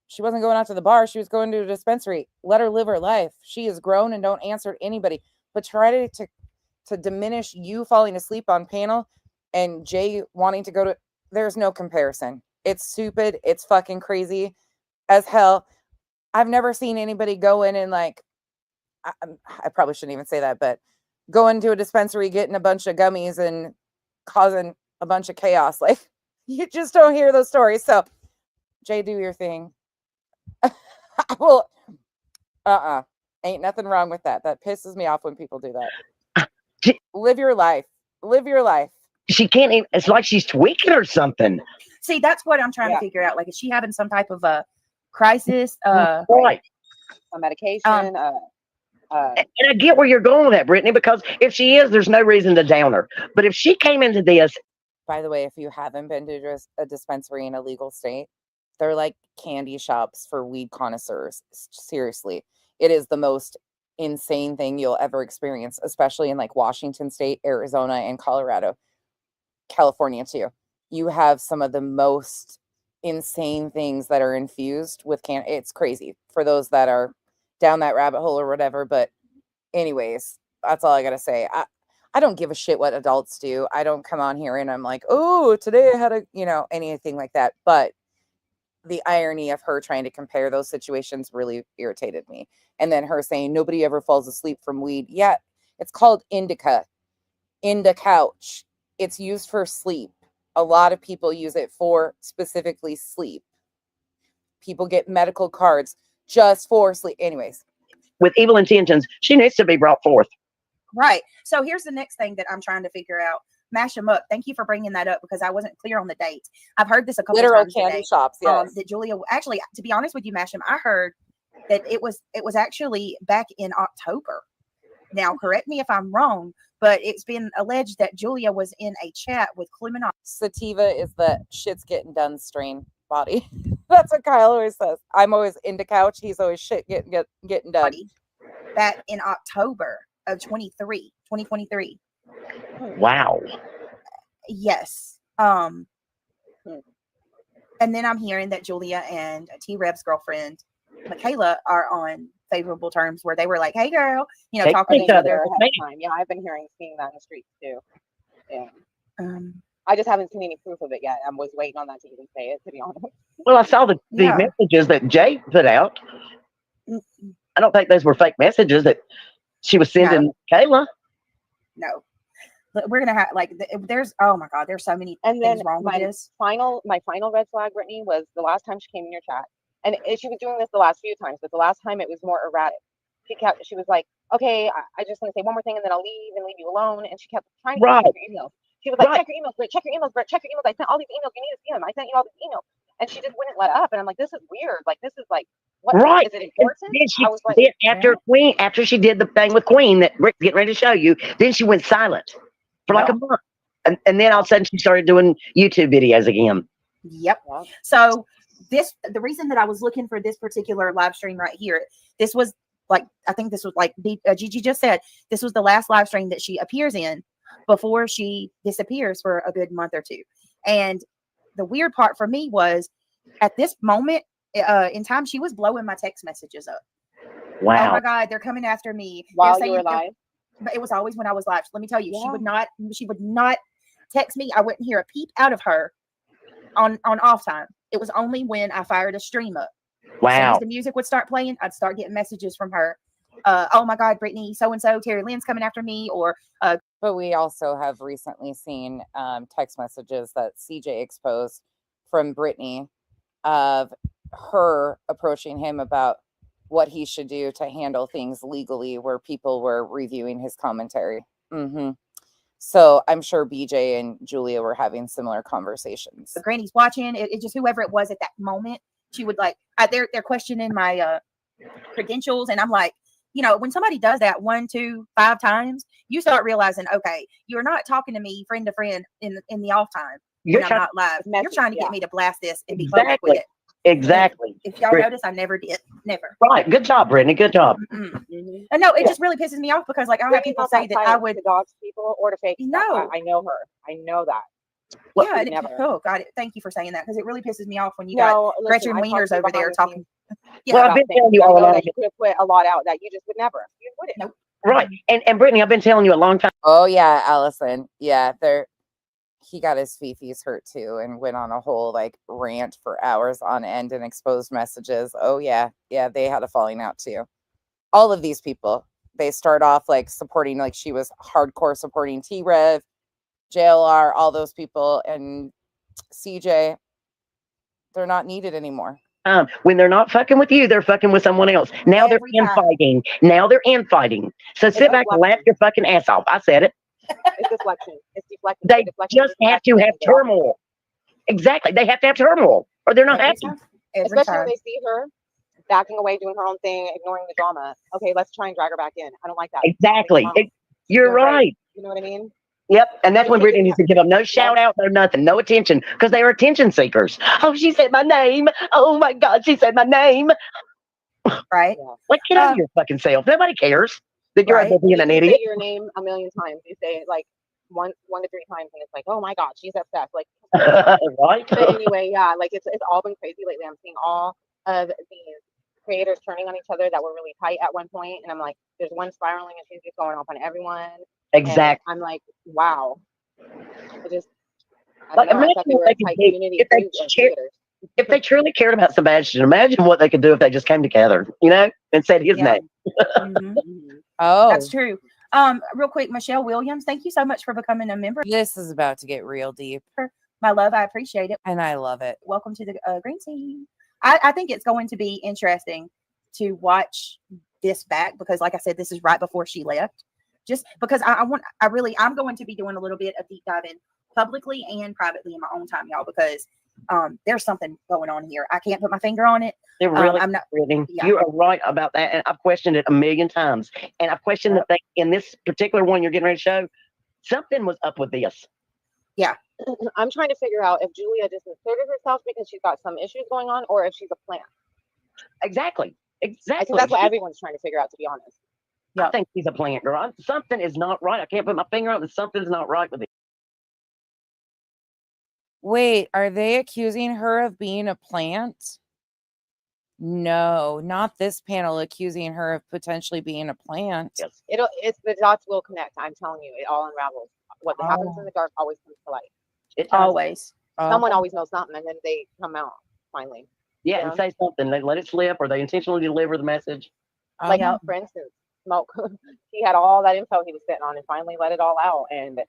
she wasn't going out to the bar. She was going to a dispensary. Let her live her life. She is grown and don't answer to anybody. But try to diminish you falling asleep on panel and Jay wanting to go to, there's no comparison. It's stupid. It's fucking crazy as hell. I've never seen anybody go in and like, I probably shouldn't even say that, but go into a dispensary, getting a bunch of gummies and causing a bunch of chaos. Like, you just don't hear those stories. So Jay, do your thing. Well, ain't nothing wrong with that. That pisses me off when people do that. Live your life. Live your life. She can't even, it's like she's tweaking or something. See, that's what I'm trying to figure out. Like, is she having some type of a crisis? Right. A medication. And I get where you're going with that, Brittany, because if she is, there's no reason to down her. But if she came into this. By the way, if you haven't been to a dispensary in a legal state, they're like candy shops for weed connoisseurs. Seriously, it is the most insane thing you'll ever experience, especially in like Washington State, Arizona, and Colorado. California too. You have some of the most insane things that are infused with it's crazy for those that are down that rabbit hole or whatever. But anyways, that's all I gotta say. I don't give a shit what adults do. I don't come on here and I'm like, oh, today I had anything like that. But the irony of her trying to compare those situations really irritated me. And then her saying nobody ever falls asleep from weed. Yeah, it's called indica couch. It's used for sleep. A lot of people use it for specifically sleep. People get medical cards just for sleep. Anyways. With evil intentions, she needs to be brought forth. Right. So here's the next thing that I'm trying to figure out. Mash them up. Thank you for bringing that up because I wasn't clear on the dates. I've heard this a couple of times candy today. Shops, yes. That Julia, actually, to be honest with you, Masham, I heard that it was actually back in October. Now, correct me if I'm wrong, but it's been alleged that Julia was in a chat with Cluminati. Sativa is the shit's getting done strain body. That's what Kyle always says. I'm always into couch. He's always shit getting done. Back in October of 2023. Wow. Yes. And then I'm hearing that Julia and T-Reb's girlfriend, Michaela, are on favorable terms where they were like, hey girl, talking to each other. Yeah, I've been seeing that in the streets too. Yeah. I just haven't seen any proof of it yet. I was waiting on that to even say it, to be honest. Well, I saw the messages that Jay put out. I don't think those were fake messages that she was sending Kayla. No. We're gonna have there's oh my god, there's so many things wrong with this. My final red flag, Brittany, was the last time she came in your chat. And she was doing this the last few times, but the last time it was more erratic. She was like, okay, I just want to say one more thing and then I'll leave you alone. And she kept trying to check your emails. She was like, check your emails, Britt, check your emails, Britt, check your emails. I sent all these emails, you need to see them. I sent you all these emails. And she just wouldn't let up. And I'm like, this is weird. Like, this is like, what is it important? I was like, after she did the thing with Queen that Rick's getting ready to show you, then she went silent for like a month. And then all of a sudden she started doing YouTube videos again. Yep. So the reason that I was looking for this particular live stream right here, this was like, I think this was like Gigi just said, this was the last live stream that she appears in before she disappears for a good month or two. And the weird part for me was at this moment in time, she was blowing my text messages up. Wow. Oh my God, they're coming after me. While you were live? But it was always when I was live. Let me tell you, she would not text me. I wouldn't hear a peep out of her on off time. It was only when I fired a stream up. Wow. As soon as the music would start playing, I'd start getting messages from her. Oh my God, Brittany, so-and-so, Terry Lynn's coming after me, or but we also have recently seen text messages that CJ exposed from Brittany of her approaching him about what he should do to handle things legally where people were reviewing his commentary. So I'm sure BJ and Julia were having similar conversations. The granny's watching it just whoever it was at that moment, she would like, they're questioning my credentials. And I'm like, you know, when somebody does that 1, 2, 5 times, you start realizing, okay, you're not talking to me friend to friend in the off time. You're when I'm not live. You're trying to get me to blast this and be public with it. Exactly. And if y'all notice, I never did. Never. Right. Good job, Brittany. Good job. And no, it just really pisses me off because like I'll have people say that I would to dogs people or to fake no. stuff. I know her. I know that. Yeah, and oh god, thank you for saying that because it really pisses me off when you got Gretchen Wieners over there talking. Well, I've been telling you all along. You could have put a lot out that you just would never. You wouldn't. Nope. Right. And Brittany, I've been telling you a long time. Oh yeah, Allison. Yeah, he got his fifis hurt too and went on a whole like rant for hours on end and exposed messages. Oh yeah. Yeah, they had a falling out too. All of these people, they start off like supporting, like she was hardcore supporting T-Rev, JLR, all those people, and CJ, they're not needed anymore. When they're not fucking with you, they're fucking with someone else. Now they're infighting. So sit back and laugh your fucking ass off. I said it. It's deflection. It's deflection. They just have to have turmoil. Exactly. They have to have turmoil or they're not happy. Especially when they see her backing away, doing her own thing, ignoring the drama. Okay, let's try and drag her back in. I don't like that. Exactly. You're right. You know what I mean? Yep. And that's when Brittany needs to give them no shout out, no nothing, no attention, because they are attention seekers. Oh, she said my name. Oh my God, she said my name. Right. Like, get out of your fucking self. Nobody cares that you're out there being an idiot. Say your name a million times. You say it like one to 3 times, and it's like, oh my God, she's obsessed. Like, right. But anyway, yeah, like it's all been crazy lately. I'm seeing all of these creators turning on each other that were really tight at one point, and I'm like, there's one spiraling, and she's just going off on everyone. Exactly. And I'm like, wow. I just like, imagine what they could do if they truly cared about Sebastian. Imagine what they could do if they just came together, you know, and said his name. Oh, that's true. Real quick, Michelle Williams, thank you so much for becoming a member. This is about to get real deep. My love, I appreciate it. And I love it. Welcome to the Green Team. I think it's going to be interesting to watch this back because, like I said, this is right before she left. Just because I'm going to be doing a little bit of deep diving publicly and privately in my own time, y'all, because there's something going on here. I can't put my finger on it. They're really I'm not. Yeah. You are right about that, and I've questioned it a million times. And I've questioned the thing in this particular one you're getting ready to show. Something was up with this. Yeah, I'm trying to figure out if Julia just inserted herself because she's got some issues going on, or if she's a plant. Exactly. Because that's what everyone's trying to figure out, to be honest. I think she's a plant girl. Something is not right. I can't put my finger on it. Something's not right with it. Wait, are they accusing her of being a plant? No, not this panel accusing her of potentially being a plant. Yes. It's the dots will connect. I'm telling you, it all unravels. What happens in the dark always comes to light. It always. Someone always knows something, and then they come out finally. Yeah, and say something. They let it slip, or they intentionally deliver the message. Like, for instance, Smoke. He had all that info he was sitting on, and finally let it all out. And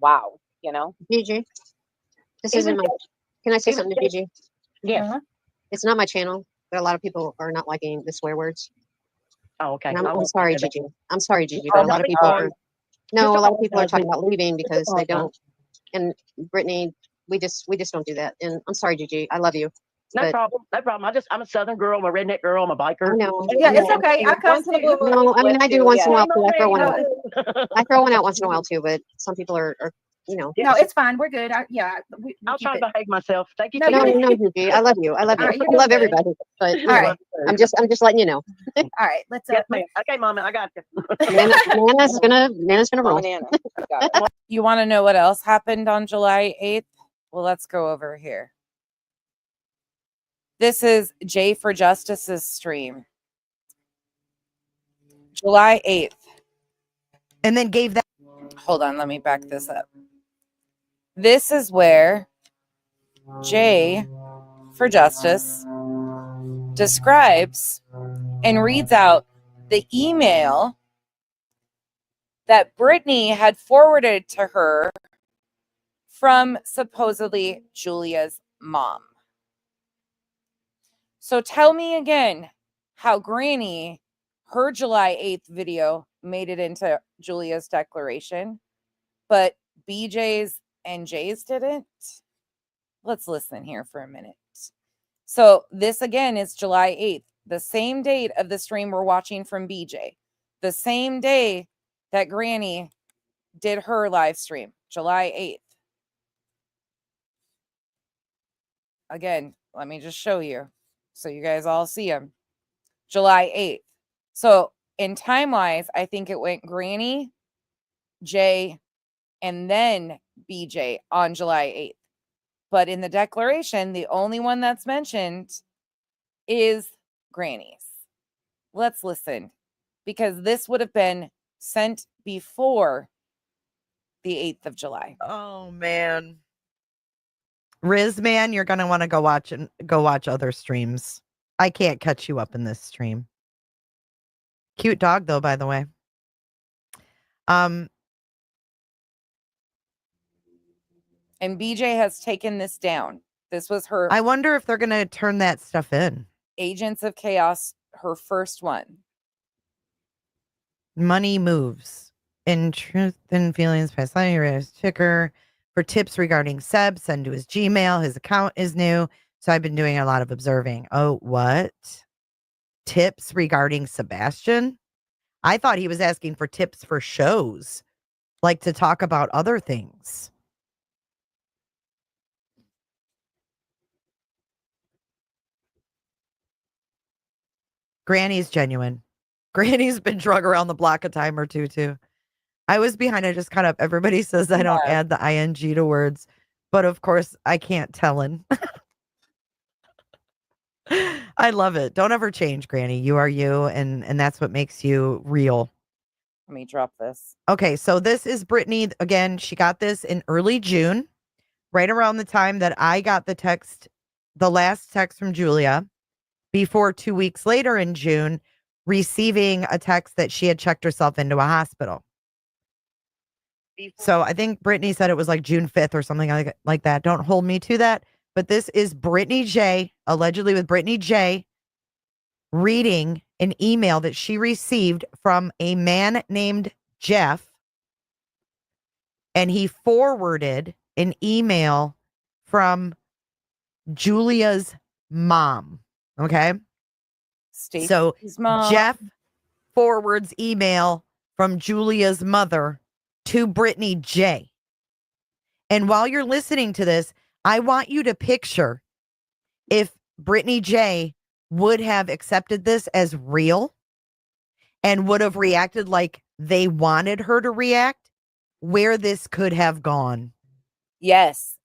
wow, you know. Gigi, this isn't my. Can I say something to Gigi? Yeah. It's not my channel, but a lot of people are not liking the swear words. Oh, okay. And I'm sorry, Gigi. I'm sorry, Gigi, but a lot of people are. No, a lot of people are talking about leaving because they don't. And Brittany, we just don't do that. And I'm sorry, Gigi. I love you. No problem. No problem. I'm a Southern girl. I'm a redneck girl. I'm a biker. No. Yeah, it's okay. I come to No, I mean I do once in a while too. I throw one out. I throw one out once in a while too, but some people are you know. No, it's fine. We're good. I'll try to behave myself. Thank you. No, Gigi. I love you. I love you. I love everybody. But all right. I'm just letting you know. All right. Let's okay, Mama, I got you. Nana's gonna roll. You want to know what else happened on July 8th? Well, let's go over here. This is J for Justice's stream. July 8th. And then gave that. Hold on, let me back this up. This is where J for Justice describes and reads out the email that Brittany had forwarded to her from supposedly Julia's mom. So tell me again how Granny, her July 8th video made it into Julia's declaration, but BJ's and Jay's didn't. Let's listen here for a minute. So this again is July 8th, the same date of the stream we're watching from BJ, the same day that Granny did her live stream, July 8th. Again, let me just show you so you guys all see them. July 8th. So in time-wise, I think it went Granny, Jay, and then BJ on July 8th. But in the declaration, the only one that's mentioned is Granny's. Let's listen, because this would have been sent before the 8th of July. Oh man. Riz man, you're gonna want to go watch other streams. I can't catch you up in this stream. Cute dog though, by the way. And BJ has taken this down. This was her I wonder if they're gonna turn that stuff in. Agents of Chaos, her first one. Money moves. In truth and feelings, by his ticker. For tips regarding Seb, send to his Gmail. His account is new. So I've been doing a lot of observing. Oh, what? Tips regarding Sebastian? I thought he was asking for tips for shows, like to talk about other things. Granny's genuine. Granny's been drug around the block a time or two, too. I was behind. I just caught up. Everybody says I don't add the ing to words, but of course I can't tellin'. I love it. Don't ever change, Granny. You are you, and that's what makes you real. Let me drop this. Okay, so this is Brittany. Again, she got this in early June, right around the time that I got the last text from Julia, before 2 weeks later in June, receiving a text that she had checked herself into a hospital. So I think Brittany said it was like June 5th or something like that. Don't hold me to that. But this is Brittany J, allegedly with Brittany J, reading an email that she received from a man named Jeff. And he forwarded an email from Julia's mom. Okay. So mom. Jeff forwards email from Julia's mother to Brittany J. And while you're listening to this, I want you to picture if Brittany J would have accepted this as real and would have reacted like they wanted her to react, where this could have gone. Yes,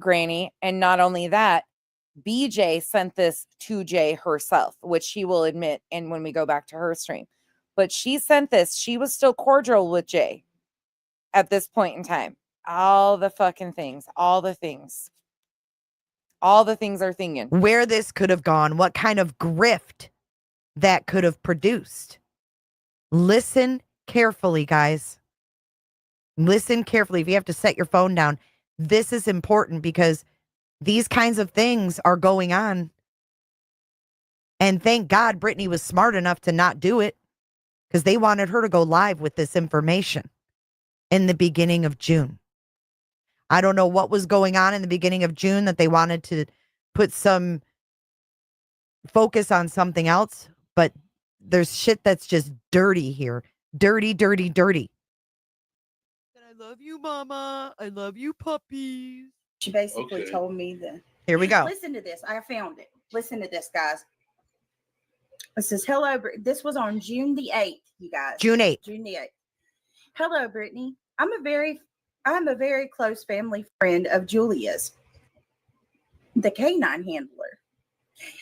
Granny. And not only that, BJ sent this to Jay herself, which she will admit. And when we go back to her stream, but she sent this, she was still cordial with Jay at this point in time. All the fucking things, all the things are thinking. Where this could have gone, what kind of grift that could have produced. Listen carefully, guys. Listen carefully. If you have to set your phone down, this is important because these kinds of things are going on. And thank God Brittany was smart enough to not do it because they wanted her to go live with this information in the beginning of June. I don't know what was going on in the beginning of June that they wanted to put some focus on something else, but there's shit that's just dirty here. Dirty, dirty, dirty. I love you, Mama. I love you, puppies. She basically told me that. Here we go. Listen to this. I found it. Listen to this, guys. It says, hello. This was on June the 8th, you guys. June 8th. June the 8th. Hello, Brittany. I'm a very close family friend of Julia's, the canine handler.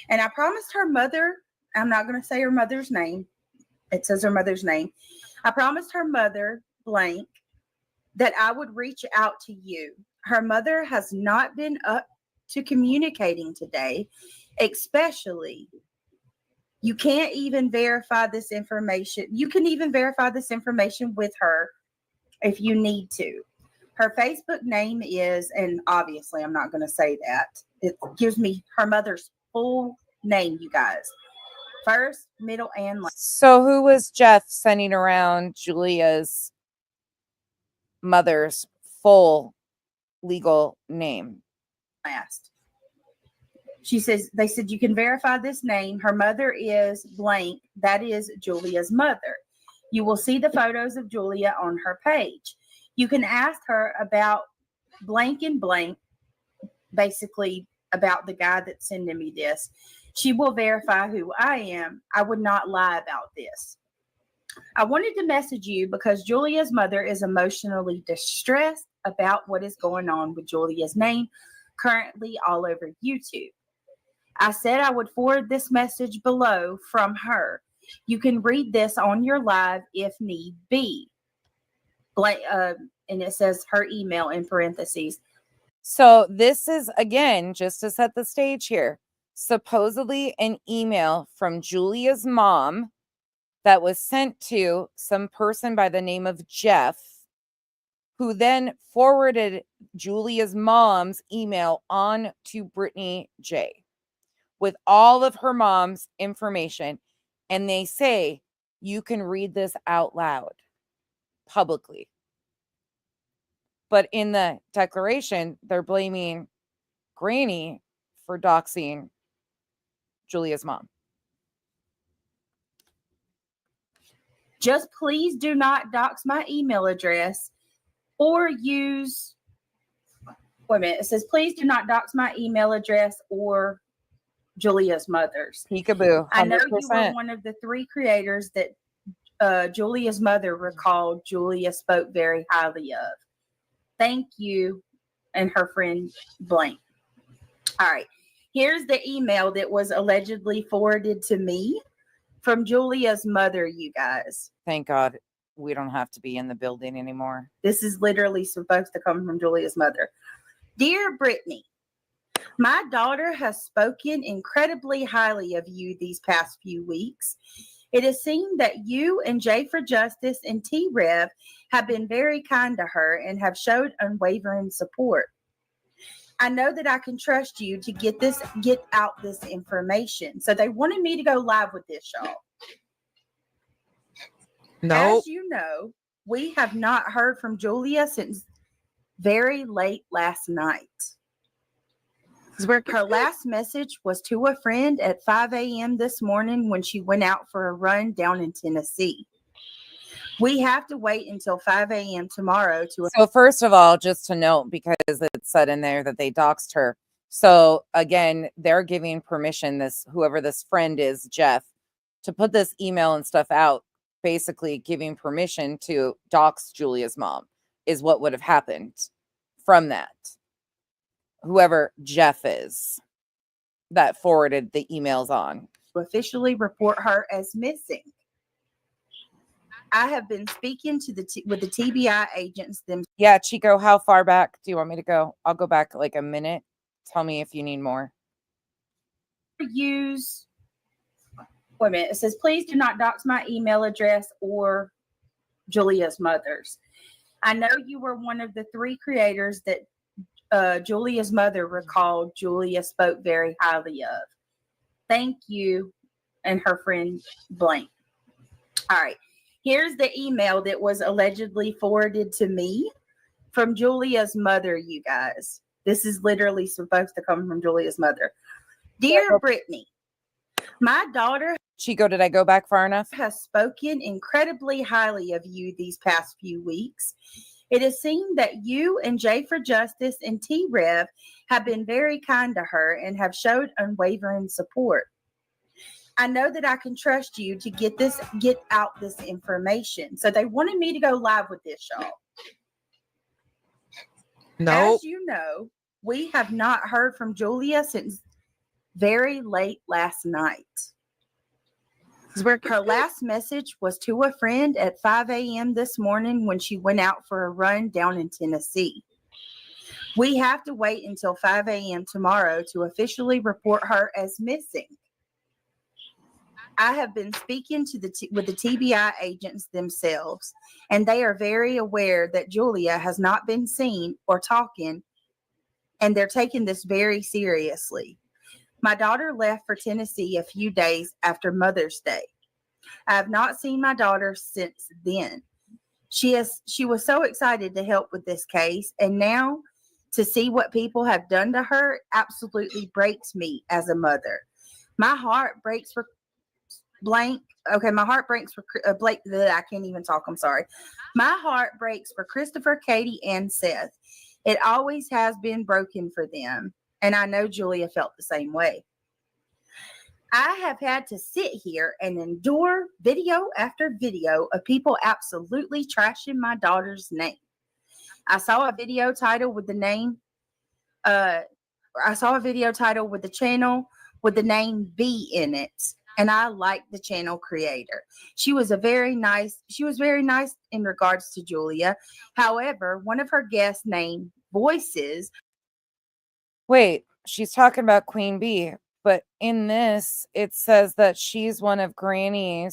And I promised her mother, I'm not going to say her mother's name. It says her mother's name. I promised her mother, blank, that I would reach out to you. Her mother has not been up to communicating today, especially you can't even verify this information. You can even verify this information with her if you need to. Her Facebook name is, and obviously I'm not going to say that. It gives me her mother's full name, you guys. First, middle, and last. So who was Jeff sending around Julia's mother's full legal name? Last. She says, they said, you can verify this name. Her mother is blank. That is Julia's mother. You will see the photos of Julia on her page. You can ask her about blank and blank, basically about the guy that's sending me this. She will verify who I am. I would not lie about this. I wanted to message you because Julia's mother is emotionally distressed about what is going on with Julia's name currently all over YouTube. I said I would forward this message below from her. You can read this on your live if need be. And it says her email in parentheses. So this is, again, just to set the stage here, supposedly an email from Julia's mom that was sent to some person by the name of Jeff, who then forwarded Julia's mom's email on to Brittany J with all of her mom's information. And they say, you can read this out loud publicly. But in the declaration, they're blaming Granny for doxing Julia's mom. Just please do not dox my email address or use, wait a minute, it says, please do not dox my email address or Julia's mother's. Peekaboo. 100%. I know you were one of the 3 creators that Julia's mother recalled Julia spoke very highly of. Thank you, and her friend blank. All right, here's the email that was allegedly forwarded to me from Julia's mother, you guys. Thank God we don't have to be in the building anymore. This is literally supposed to come from Julia's mother. Dear Brittany, my daughter has spoken incredibly highly of you these past few weeks. It is seen that you and Jay for Justice and T-Rev have been very kind to her and have showed unwavering support. I know that I can trust you to get out this information. So they wanted me to go live with this, y'all. No. As you know, we have not heard from Julia since very late last night. Her last message was to a friend at 5 a.m. this morning when she went out for a run down in Tennessee. We have to wait until 5 a.m. tomorrow to. So first of all, just to note, because it said in there that they doxed her. So again, they're giving permission, whoever this friend is, Jeff, to put this email and stuff out, basically giving permission to dox Julia's mom is what would have happened from that. Whoever Jeff is that forwarded the emails on. To officially report her as missing. I have been speaking to with the TBI agents. Yeah, Chico, how far back do you want me to go? I'll go back like a minute. Tell me if you need more. Wait a minute. It says, please do not dox my email address or Julia's mother's. I know you were one of the 3 creators that Julia's mother recalled Julia spoke very highly of. Thank you, and her friend blank. All right, here's the email that was allegedly forwarded to me from Julia's mother, you guys. This is literally supposed to come from Julia's mother. Dear Brittany, my daughter, Chico, did I go back far enough? Has spoken incredibly highly of you these past few weeks. It is seen that you and Jay for Justice and T-Rev have been very kind to her and have showed unwavering support. I know that I can trust you to get out this information. So they wanted me to go live with this, y'all. No. As you know, we have not heard from Julia since very late last night. Her last message was to a friend at 5 a.m. this morning when she went out for a run down in Tennessee. We have to wait until 5 a.m. tomorrow to officially report her as missing. I have been speaking to with the TBI agents themselves, and they are very aware that Julia has not been seen or talking, and they're taking this very seriously. My daughter left for Tennessee a few days after Mother's Day. I have not seen my daughter since then. She was so excited to help with this case, and now to see what people have done to her absolutely breaks me as a mother. My heart breaks for blank. Okay, my heart breaks for Blake. I can't even talk. I'm sorry. My heart breaks for Christopher, Katie, and Seth. It always has been broken for them, and I know Julia felt the same way. I have had to sit here and endure video after video of people absolutely trashing my daughter's name. I saw a video title with the name. I saw a video title with the channel with the name B in it, and I liked the channel creator. She was very nice in regards to Julia. However, one of her guests named Voices. Wait, she's talking about Queen Bee, but in this, it says that she's one of Granny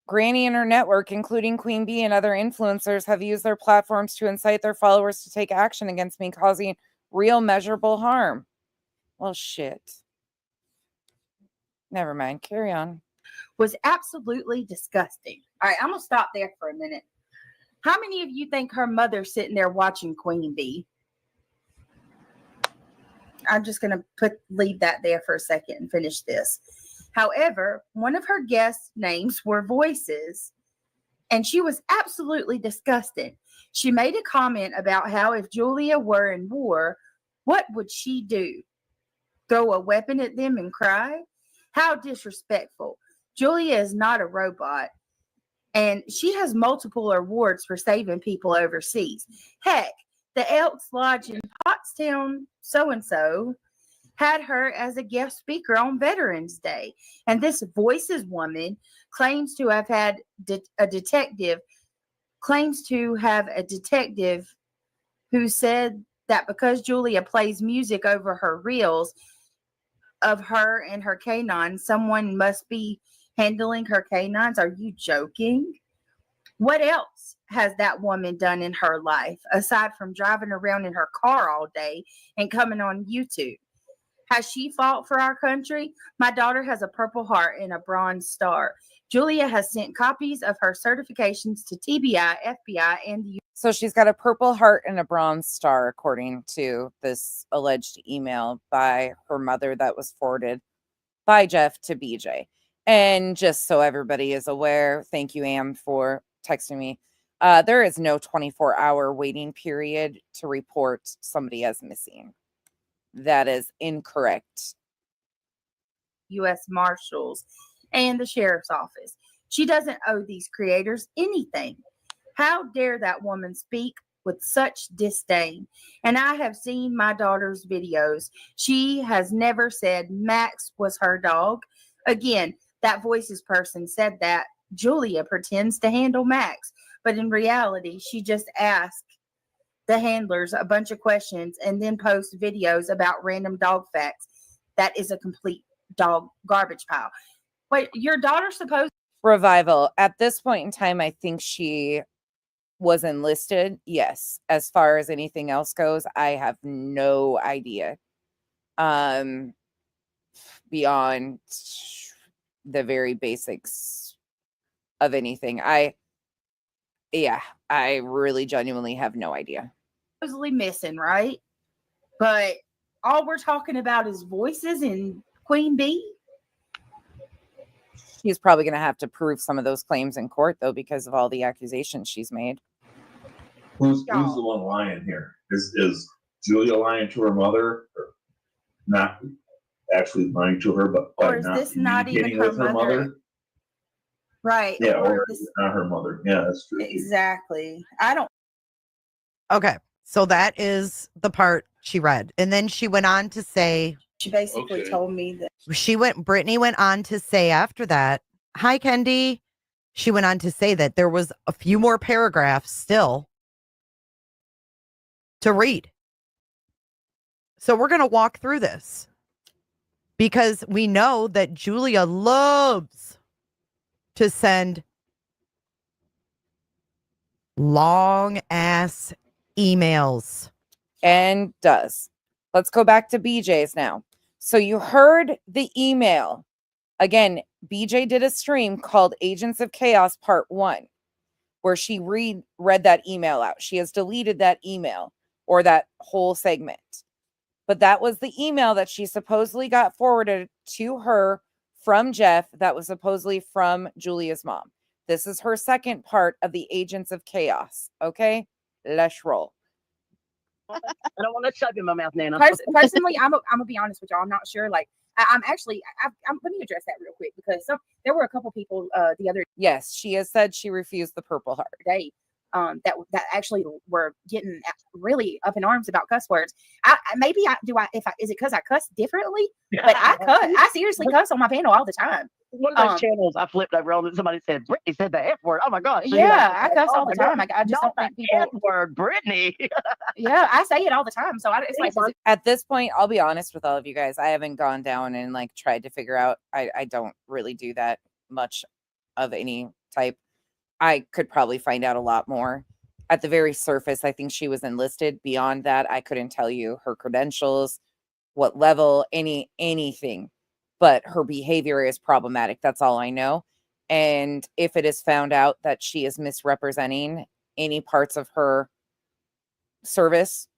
and her network, including Queen Bee and other influencers, have used their platforms to incite their followers to take action against me, causing real measurable harm. Well, shit. Never mind. Carry on. Was absolutely disgusting. All right, I'm going to stop there for a minute. How many of you think her mother's sitting there watching Queen Bee? I'm just going to leave that there for a second and finish this. However, one of her guest names were Voices, and she was absolutely disgusting. She made a comment about how if Julia were in war, what would she do? Throw a weapon at them and cry? How disrespectful. Julia is not a robot, and she has multiple awards for saving people overseas. Heck, the Elks Lodge in Pottstown so-and-so had her as a guest speaker on Veterans Day. And this Voices woman claims to have had a detective who said that because Julia plays music over her reels of her and her canines, someone must be handling her canines. Are you joking? What else has that woman done in her life aside from driving around in her car all day and coming on YouTube? Has she fought for our country? My daughter has a Purple Heart and a Bronze Star. Julia has sent copies of her certifications to TBI, FBI, and the. So she's got a Purple Heart and a Bronze Star, according to this alleged email by her mother that was forwarded by Jeff to BJ. And just so everybody is aware, thank you, Am, for texting me. There is no 24-hour waiting period to report somebody as missing. That is incorrect. U.S. Marshals and the Sheriff's Office. She doesn't owe these creators anything. How dare that woman speak with such disdain? And I have seen my daughter's videos. She has never said Max was her dog. Again, that Voices person said that Julia pretends to handle Max, but in reality, she just asked the handlers a bunch of questions and then post videos about random dog facts. That is a complete dog garbage pile. Wait, your daughter's supposed. Revival. At this point in time, I think she was enlisted. Yes. As far as anything else goes, I have no idea. Beyond the very basics of anything. I really genuinely have no idea. Supposedly missing, right? But all we're talking about is Voices and Queen Bee. She's probably going to have to prove some of those claims in court, though, because of all the accusations she's made. Who's the one lying here? Is Julia lying to her mother, or not actually lying to her, but or is this not even her mother? Right. Yeah, or this, not her mother. Yeah, that's true. Exactly. I don't. Okay, so that is the part she read, and then she went on to say. She basically told me that Brittany went on to say after that, hi, Kendi. She went on to say that there was a few more paragraphs still to read. So we're going to walk through this. because we know that Julia loves to send long ass emails. And does. Let's go back to BJ's now. So you heard the email. Again, BJ did a stream called Agents of Chaos Part 1, where she read that email out. She has deleted that email or that whole segment. But that was the email that she supposedly got forwarded to her from Jeff that was supposedly from Julia's mom. This is her second part of the Agents of Chaos. Okay? Let's roll. I don't want to shove in my mouth, Nana. Personally, I'm gonna be honest with y'all. I'm not sure. Like, I'm actually. Let me address that real quick because there were a couple people the other Yes, she has said she refused the Purple Heart. day that actually were getting really up in arms about cuss words. Is it because I cuss differently? But I seriously cuss on my panel all the time. One of those channels I flipped over on and somebody said, Brittany said the F word. Oh my gosh. Yeah, I cuss all the time. I just don't think people. F word, Brittany. Yeah, I say it all the time. So it's like At this point, I'll be honest with all of you guys. I haven't gone down and like tried to figure out. I don't really do that much of any type. I could probably find out a lot more. At the very surface, I think she was enlisted. Beyond that, I couldn't tell you her credentials, what level, anything. But her behavior is problematic. That's all I know. And if it is found out that she is misrepresenting any parts of her service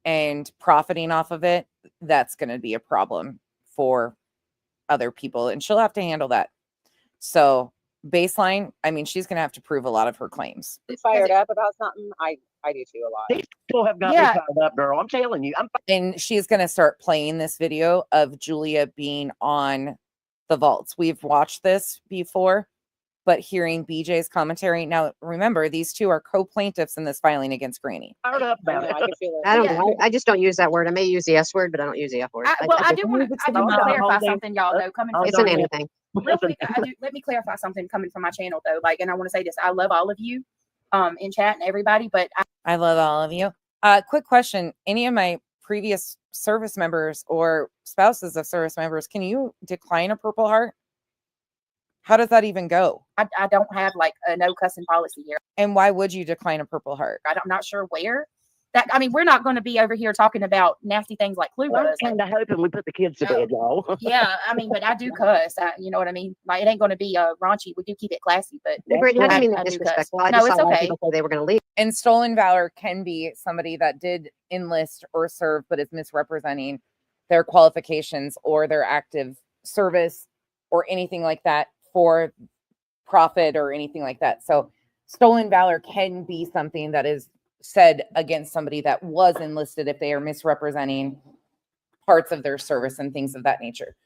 and profiting off of it, that's going to be a problem for other people. And she'll have to handle that. So baseline, I mean, she's going to have to prove a lot of her claims. Fired up about something. I do too a lot. These people have got me fired up, girl. I'm telling you. And she's going to start playing this video of Julia being on the vaults. We've watched this before, but hearing BJ's commentary. Now, remember, these two are co-plaintiffs in this filing against Granny. Fired up about it. I don't know. I just don't use that word. I may use the S word, but I don't use the F word. I do want to clarify something, y'all, though. It's an anything. Real quick, let me clarify something coming from my channel, though. Like, and I want to say this. I love all of you in chat and everybody, but I love all of you. Quick question. Any of my previous service members or spouses of service members, can you decline a Purple Heart? How does that even go? I don't have like a no cussing policy here. And why would you decline a Purple Heart? I'm not sure where. I mean, we're not going to be over here talking about nasty things like Clue was. I'm kind of hoping we put the kids to bed, y'all. Yeah, I mean, but I do cuss. You know what I mean? Like, it ain't going to be raunchy. We do keep it classy, but Brittany, I didn't mean that disrespectful. I just saw a lot of people say they were going to leave. And stolen valor can be somebody that did enlist or serve, but is misrepresenting their qualifications or their active service or anything like that for profit or anything like that. So stolen valor can be something that is said against somebody that was enlisted if they are misrepresenting parts of their service and things of that nature.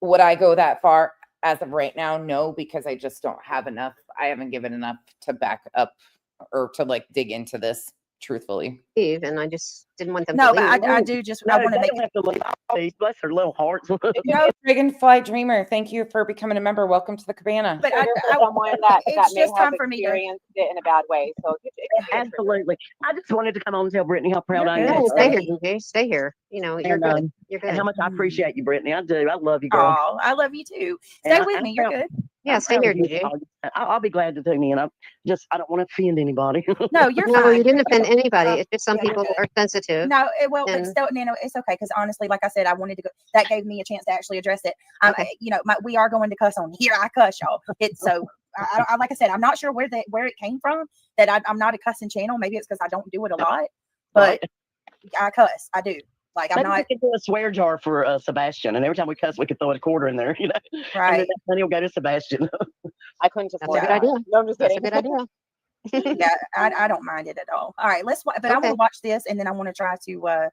Would I go that far as of right now? No, because I just don't have enough. I haven't given enough to back up or to like dig into this truthfully. And I just didn't want them no, to leave. but I do just, I want to make have to leave. Bless their little hearts. No, Dragonfly Dreamer, thank you for becoming a member. Welcome to the cabana. But someone that it's may just have time for me to experienced it in a bad way. So Absolutely. I just wanted to come on and tell Brittany how proud I am. Yeah, stay here, DJ. Stay here. You know, you're good. You're good. And how much I appreciate you, Brittany. I do. I love you, girl. Oh, I love you too. Stay with me. You're good. Yeah, stay here, DJ. I'll be glad to tune in. I don't want to offend anybody. No, you're No, fine. you didn't offend anybody. It's just some people are sensitive. No, but still, Nano, it's okay because honestly, like I said, I wanted to go. That gave me a chance to actually address it. You know, we are going to cuss on here. I cuss, y'all. It's so. I like I said, I'm not sure where it came from. That I'm not a cussing channel. Maybe it's because I don't do it a lot, but I cuss. I do. Like I'm Maybe not. we could do a swear jar for Sebastian, and every time we cuss, we could throw a quarter in there. You know, right? And then he'll go to Sebastian. I couldn't just. That's a good idea. No, I'm just That's kidding. a good idea. Yeah, I don't mind it at all. All right, but I want to watch this, and then I want to try to.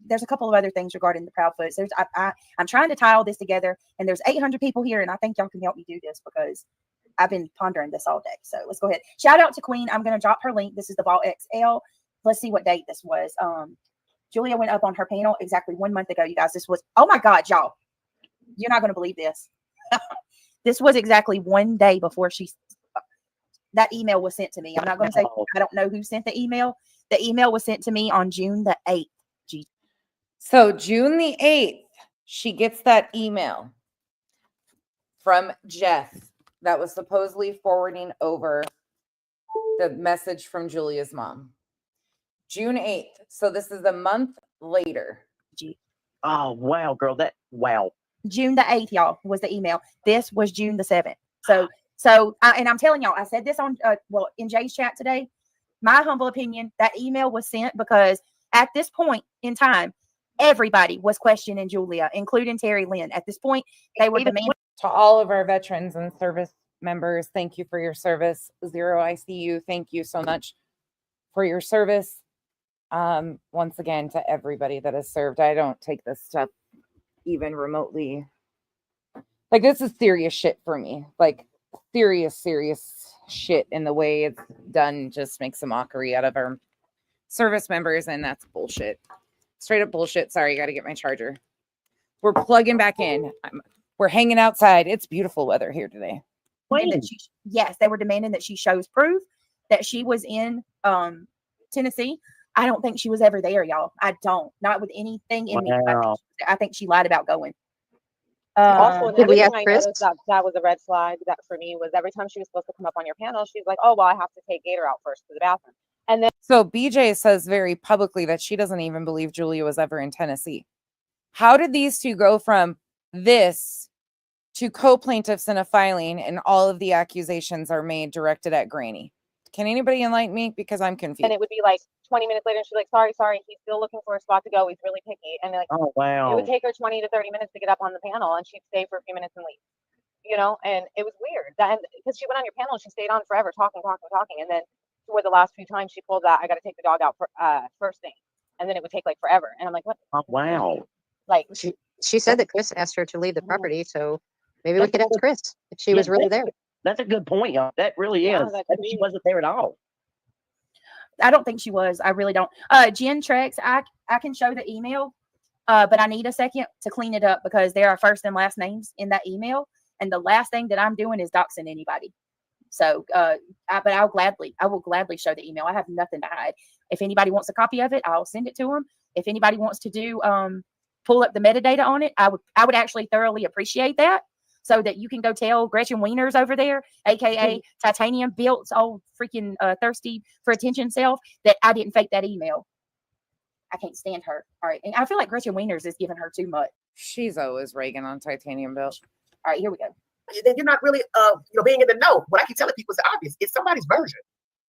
There's a couple of other things regarding the Proudfoots. I'm trying to tie all this together, and there's 800 people here, and I think y'all can help me do this because I've been pondering this all day. So let's go ahead. Shout out to Queen. I'm going to drop her link. This is the Vault XL. Let's see what date this was. Julia went up on her panel exactly 1 month ago. You guys, this was, oh my God, y'all, you're not going to believe this. This was exactly 1 day before that email was sent to me. I'm not going to say, I don't know who sent the email. The email was sent to me on June the 8th. So June the 8th, she gets that email from Jeff that was supposedly forwarding over the message from Julia's mom. June 8th. So this is a month later. Oh, wow, girl. Wow. June the 8th, y'all, was the email. This was June the 7th. And I'm telling y'all, I said this on, in Jay's chat today. My humble opinion, that email was sent because at this point in time, everybody was questioning Julia, including Terry Lynn. At this point, they were demanding. To all of our veterans and service members, thank you for your service. Zero ICU, thank you so much for your service. Once again, to everybody that has served, I don't take this stuff even remotely. Like, this is serious shit for me. Like, serious shit, in the way it's done just makes a mockery out of our service members, and that's bullshit. Straight up bullshit. Sorry, got to get my charger. We're plugging back in. We're hanging outside. It's beautiful weather here today. Yes, they were demanding that she shows proof that she was in Tennessee. I don't think she was ever there, y'all. I don't. Not with anything in me. I think she lied about going. Also, Did another we thing ask I Chris? noticed that was a red flag that for me was every time she was supposed to come up on your panel, she's like, "Oh, well, I have to take Gator out first to the bathroom." And then So BJ says very publicly that she doesn't even believe Julia was ever in Tennessee. How did these two go from this to co-plaintiffs in a filing, and all of the accusations are made directed at Granny? Can anybody enlighten me? Because I'm confused. and it would be like 20 minutes later, and she's like, sorry, he's still looking for a spot to go. He's really picky. And like, oh, wow. It would take her 20 to 30 minutes to get up on the panel, and she'd stay for a few minutes and leave. You know, and it was weird. Because she went on your panel, and she stayed on forever, talking. And then toward the last few times she pulled that, I got to take the dog out for, first thing. And then it would take like forever. And I'm like, what? Oh, wow. Like, She said that Chris asked her to leave the property, so maybe we could ask Chris if she was really there. That's a good point, y'all. That really Yeah, is. that Maybe she wasn't there at all. I don't think she was. I really don't. Jen Trex, I can show the email, but I need a second to clean it up because there are first and last names in that email. And the last thing that I'm doing is doxing anybody. So, but I will gladly show the email. I have nothing to hide. If anybody wants a copy of it, I'll send it to them. If anybody wants to do, pull up the metadata on it, I would actually thoroughly appreciate that. So that you can go tell Gretchen Wieners over there, aka Titanium Built's old freaking thirsty for attention self, that I didn't fake that email. I can't stand her. All right. And I feel like Gretchen Wieners is giving her too much. She's always Reagan on Titanium Built. All right, here we go. Then you're not really, being in the know. What I keep telling people is obvious. It's somebody's version.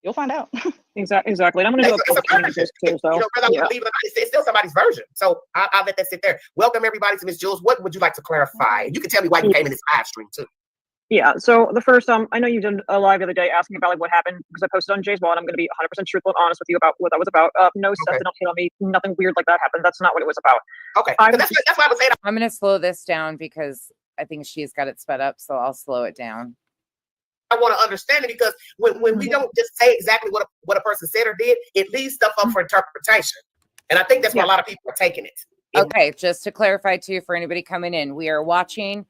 You'll find out. Exactly. And I'm going to do a post on this too. So, whether I want to believe it or not, it's still somebody's version. So I'll let that sit there. Welcome everybody to Miss Jules. What would you like to clarify? You can tell me why you came in this live stream too. Yeah. So the first, I know you did a live the other day asking about like what happened because I posted on Jay's wall, and I'm going to be 100% truthful and honest with you about what that was about. No stuff that don't hit on me. Nothing weird like that happened. That's not what it was about. Okay. That's why I was saying. I'm going to slow this down because I think she's got it sped up, so I'll slow it down. I want to understand it because when we don't just say exactly what a person said or did, it leaves stuff up for interpretation. And I think that's why a lot of people are taking it. Okay, just to clarify too, for anybody coming in, we are watching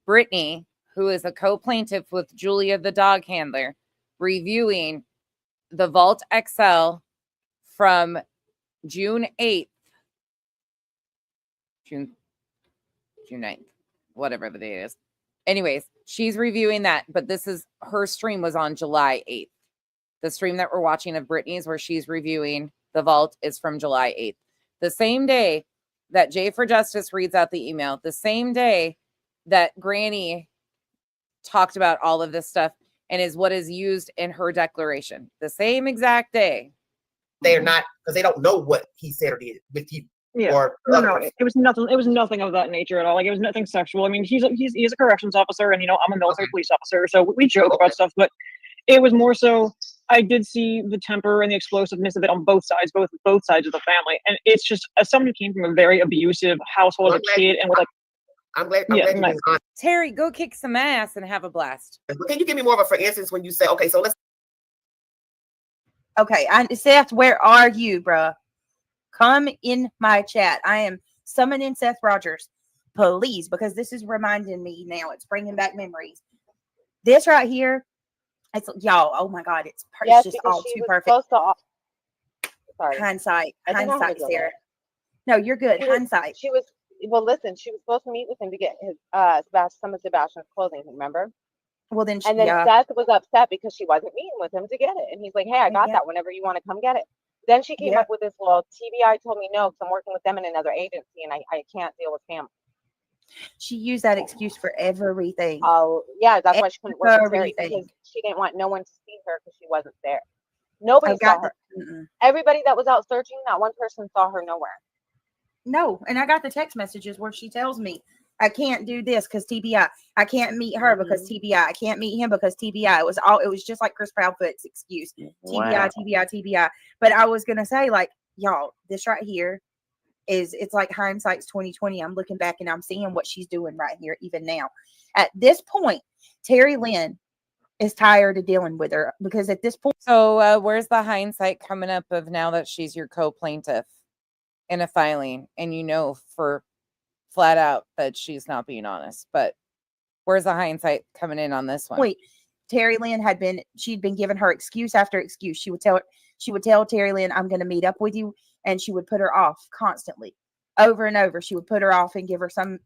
Brittany, who is a co-plaintiff with Julia, the dog handler, reviewing the Vault XL from June 8th, June 9th, whatever the date is. Anyways, she's reviewing that, but her stream was on July 8th. The stream that we're watching of Brittany's where she's reviewing the Vault is from July 8th. The same day that Jay for Justice reads out the email, the same day that Granny talked about all of this stuff and is what is used in her declaration. The same exact day. They're not, because they don't know what he said or did with you. Yeah. Or no, it was nothing. It was nothing of that nature at all. Like it was nothing sexual. I mean, he's a corrections officer, and I'm a military police officer, so we joke about stuff. But it was more so. I did see the temper and the explosiveness of it on both sides, both sides of the family, and it's just as someone who came from a very abusive household as a kid, and with like. I'm glad you're honest. Terry, go kick some ass and have a blast. Can you give me more of a for instance when you say, okay, so let's. Okay, Seth, where are you, bruh? Come in my chat. I am summoning Seth Rogers, please, because this is reminding me now. It's bringing back memories. This right here, it's y'all. Oh my God, it's just all too perfect. Sorry. Hindsight, I didn't know how to do Sarah. that. No, you're good. Hindsight. She was Well, listen, she was supposed to meet with him to get his some of Sebastian's clothing, remember? Well, then, And then yeah. Seth was upset because she wasn't meeting with him to get it. And he's like, hey, I got that whenever you want to come get it. Then she came up with this, well, TBI told me no, because I'm working with them in another agency and I can't deal with family. She used that excuse for everything. Oh, yeah, that's why she couldn't work with Terry, because she didn't want no one to see her because she wasn't there. Nobody saw her. Everybody that was out searching, not one person saw her nowhere. No, and I got the text messages where she tells me I can't do this because TBI. I can't meet her because TBI. I can't meet him because TBI. It was just like Chris Proudfoot's excuse. TBI, TBI, TBI. But I was gonna say, like, y'all, this right here it's like hindsight's 2020. I'm looking back and I'm seeing what she's doing right here, even now. At this point, Terry Lynn is tired of dealing with her because at this point. So where's the hindsight coming up of now that she's your co-plaintiff in a filing, and you know for flat out that she's not being honest? But where's the hindsight coming in on this one? Wait, Terry Lynn she'd been giving her excuse after excuse. She would tell Terry Lynn, I'm going to meet up with you. And she would put her off constantly over and over. She would put her off and give her some,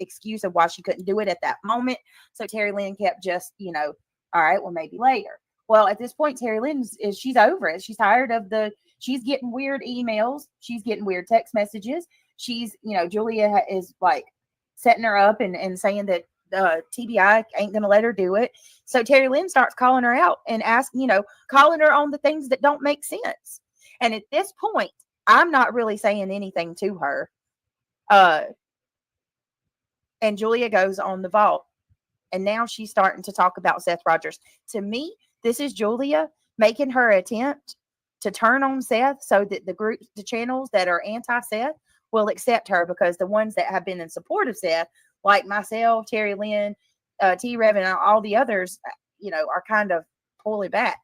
excuse of why she couldn't do it at that moment. So Terry Lynn kept just, all right, well, maybe later. Well, at this point, Terry Lynn she's over it. She's tired of she's getting weird emails. She's getting weird text messages. She's, Julia is like setting her up and saying that TBI ain't going to let her do it. So Terry Lynn starts calling her out and calling her on the things that don't make sense. And at this point, I'm not really saying anything to her. And Julia goes on the vault. And now she's starting to talk about Seth Rogers. To me, this is Julia making her attempt to turn on Seth so that the channels that are anti-Seth will accept her, because the ones that have been in support of Seth, like myself, Terry Lynn, T-Rev, and all the others, are kind of pulling back.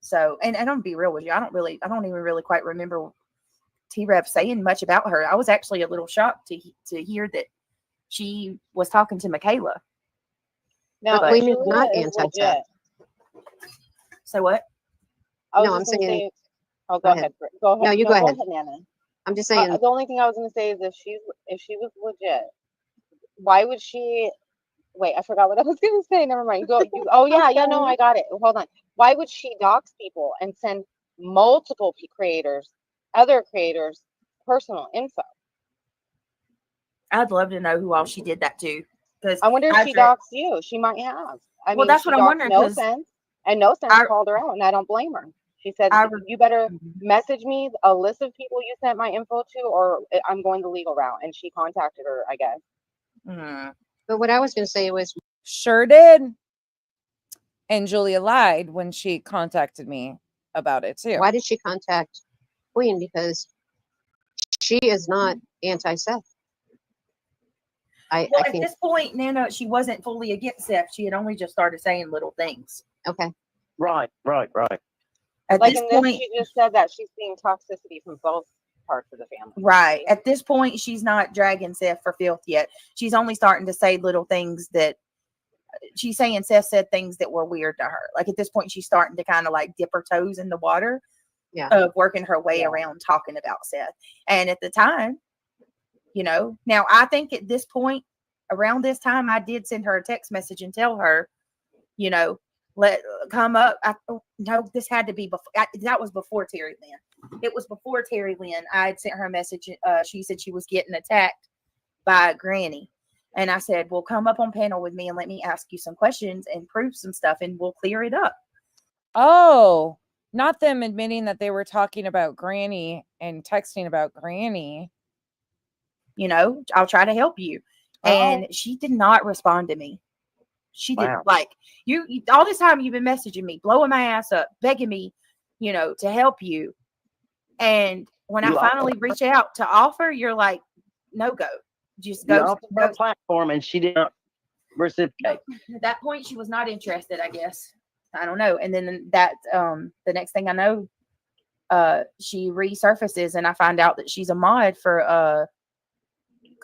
So, and I'm gonna be real with you. I don't even really quite remember T-Rev saying much about her. I was actually a little shocked to hear that she was talking to Michaela. No, Queen is not anti-Seth. So what? No, I'm saying. Oh, go ahead. Go ahead. No, you go ahead. Nana. I'm just saying. The only thing I was going to say is if she was legit, why would she? Wait, I forgot what I was going to say. Never mind. Oh yeah, no, I got it. Hold on. Why would she dox people and send multiple other creators, personal info? I'd love to know who all she did that to. Because I wonder if she doxed you. She might have. I mean, that's what I'm wondering. No sense called her out, and I don't blame her. She said, "You better message me a list of people you sent my info to, or I'm going the legal route." And she contacted her, I guess. But what I was going to say was, sure did. And Julia lied when she contacted me about it too. Why did she contact Queen? Because she is not anti-Seth. At this point, Nana, she wasn't fully against Seth. She had only just started saying little things. Okay. Right. At like this in point, this, she just said that she's seeing toxicity from both parts of the family. Right. At this point, she's not dragging Seth for filth yet. She's only starting to say little things that she's saying Seth said things that were weird to her. Like at this point, she's starting to kind of like dip her toes in the water of working her way around talking about Seth. And at the time, now I think at this point, around this time, I did send her a text message and tell her, let come up. No, this had to be before. That was before Terry Lynn. It was before Terry Lynn. I had sent her a message. She said she was getting attacked by a granny. And I said, well, come up on panel with me and let me ask you some questions and prove some stuff and we'll clear it up. Oh, not them admitting that they were talking about Granny and texting about Granny. I'll try to help you. And she did not respond to me. She did you all this time you've been messaging me, blowing my ass up, begging me, to help you. And when I finally reach out to offer, you're like, no go. Just go. Off her platform, and she did not reciprocate. At that point, she was not interested, I guess. I don't know. And then that the next thing I know, she resurfaces and I find out that she's a mod for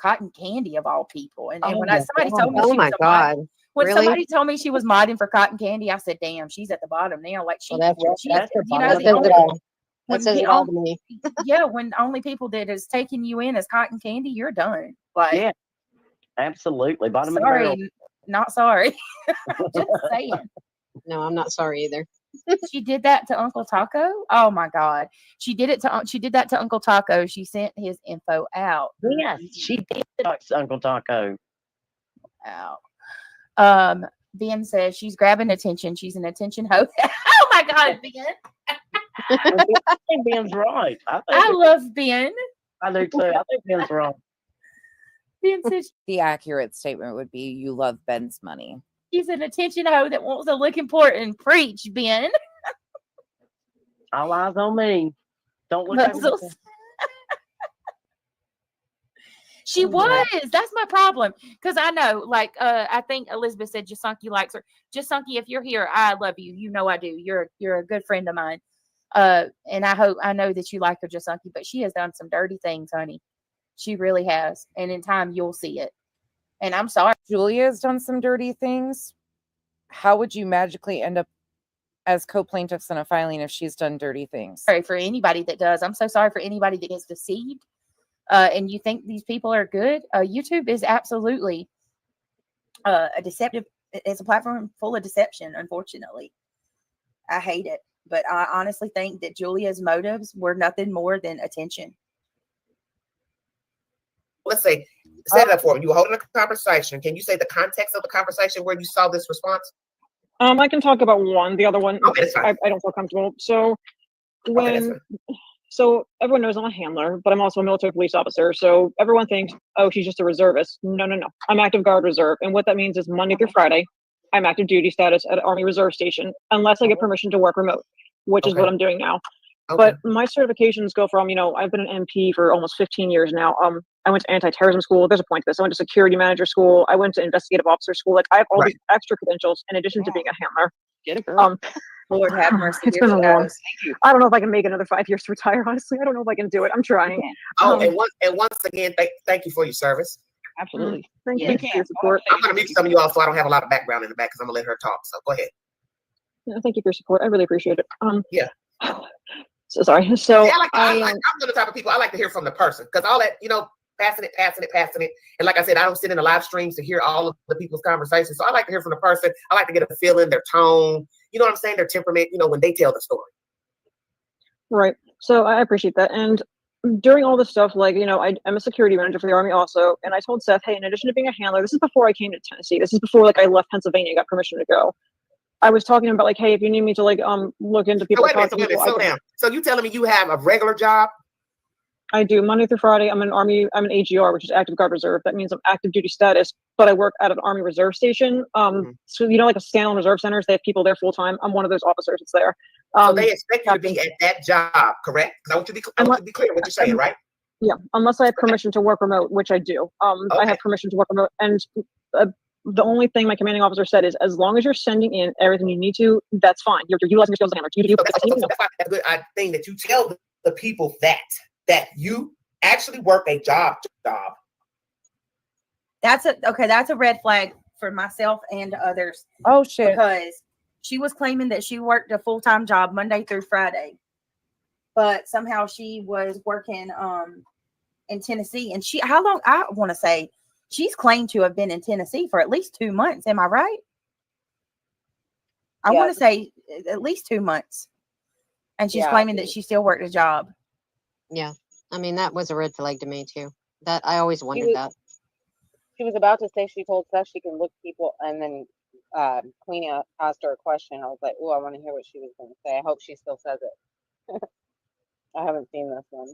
Cotton Candy of all people. And when somebody told me, somebody told me she was modding for Cotton Candy, I said, "Damn, she's at the bottom now." Like That says the it all to me. yeah, when the only people that is taking you in as cotton candy, you're done. Like, Yeah, absolutely. Bottom of the barrel. sorry, not sorry. Just saying. No, I'm not sorry either. She did that to Uncle Taco. Oh my God, she did that to Uncle Taco. She sent his info out. Yes, she did talk to Uncle Taco. Out. Ben says she's grabbing attention. She's an attention hoe. Oh my God, Ben. I think Ben's right. I love Ben. I do too. I think Ben's right. Ben says The accurate statement would be you love Ben's money. she's an attention hoe that wants to look important. Preach, Ben. All eyes on me. Don't look at me. She was. That's my problem. Because I know, like, I think Elizabeth said Jasunki likes her. Jasunki, if you're here, I love you. You know I do. You're a good friend of mine. And I know that you like her, Jasunki, but she has done some dirty things, honey. She really has. And in time, you'll see it. And I'm sorry. Julia has done some dirty things. How would you magically end up as co-plaintiffs in a filing if she's done dirty things? Sorry for anybody that does. I'm so sorry for anybody that gets deceived. And you think these people are good. YouTube is absolutely a deceptive. It's a platform full of deception, unfortunately. I hate it. But I honestly think that Julia's motives were nothing more than attention. Let's say, set it up for me. You were holding a conversation. Can you say the context of the conversation where you saw this response? I can talk about one. The other one, Okay, that's fine. I don't feel comfortable. So so everyone knows I'm a handler, but I'm also a military police officer. So everyone thinks, oh, she's just a reservist. No. I'm active guard reserve. And what that means is Monday through Friday, I'm active duty status at Army Reserve Station, unless I get permission to work remote, which is what I'm doing now. But my certifications go from, I've been an MP for almost 15 years now. I went to anti-terrorism school. There's a point to this. I went to security manager school. I went to investigative officer school. Like, I have all these extra credentials in addition to being a handler. Get it, girl. Lord have mercy. It's been a long. I don't know if I can make another 5 years to retire. Honestly, I don't know if I can do it. I'm trying. And once again, thank you for your service. Absolutely. Thank Yeah. you for your support. I'm going to mute some of you all so I don't have a lot of background in the back because I'm going to let her talk. So go ahead. Yeah, thank you for your support. I really appreciate it. Yeah. So sorry. So See, I'm the type of people I like to hear from the person because all that, passing it. And like I said, I don't sit in the live streams to hear all of the people's conversations. So I like to hear from the person. I like to get a feeling, their tone, you know what I'm saying? Their temperament, when they tell the story. Right. So I appreciate that. And during all this stuff, like, I'm a security manager for the Army also. And I told Seth, hey, in addition to being a handler, this is before I came to Tennessee. This is before, like, I left Pennsylvania and got permission to go. I was talking about, like, hey, if you need me to, like, look into people. So wait a minute, slow down. So you telling me you have a regular job? I do Monday through Friday. I'm an AGR, which is active guard reserve. That means I'm active duty status, but I work at an Army Reserve Station. So like a standalone reserve centers, they have people there full time. I'm one of those officers that's there. So they expect you to be at that job, correct? Because I want you to be clear what you're saying, right? Yeah, unless I have permission to work remote, which I do. I have permission to work remote, and the only thing my commanding officer said is, as long as you're sending in everything you need to, that's fine. You're utilizing your skills as a handler. That's a good thing that you tell the people that you actually work a job. That's a red flag for myself and others. Oh shit. Because she was claiming that she worked a full-time job Monday through Friday. But somehow she was working in Tennessee. And how long, I want to say, she's claimed to have been in Tennessee for at least 2 months. Am I right? I want to say at least 2 months. And she's claiming that she still worked a job. Yeah. I mean, that was a red flag to me too. That I always wondered that. She was about to say she told Seth she can look people, and then Queenie asked her a question. I was like, oh, I want to hear what she was going to say. I hope she still says it. I haven't seen this one.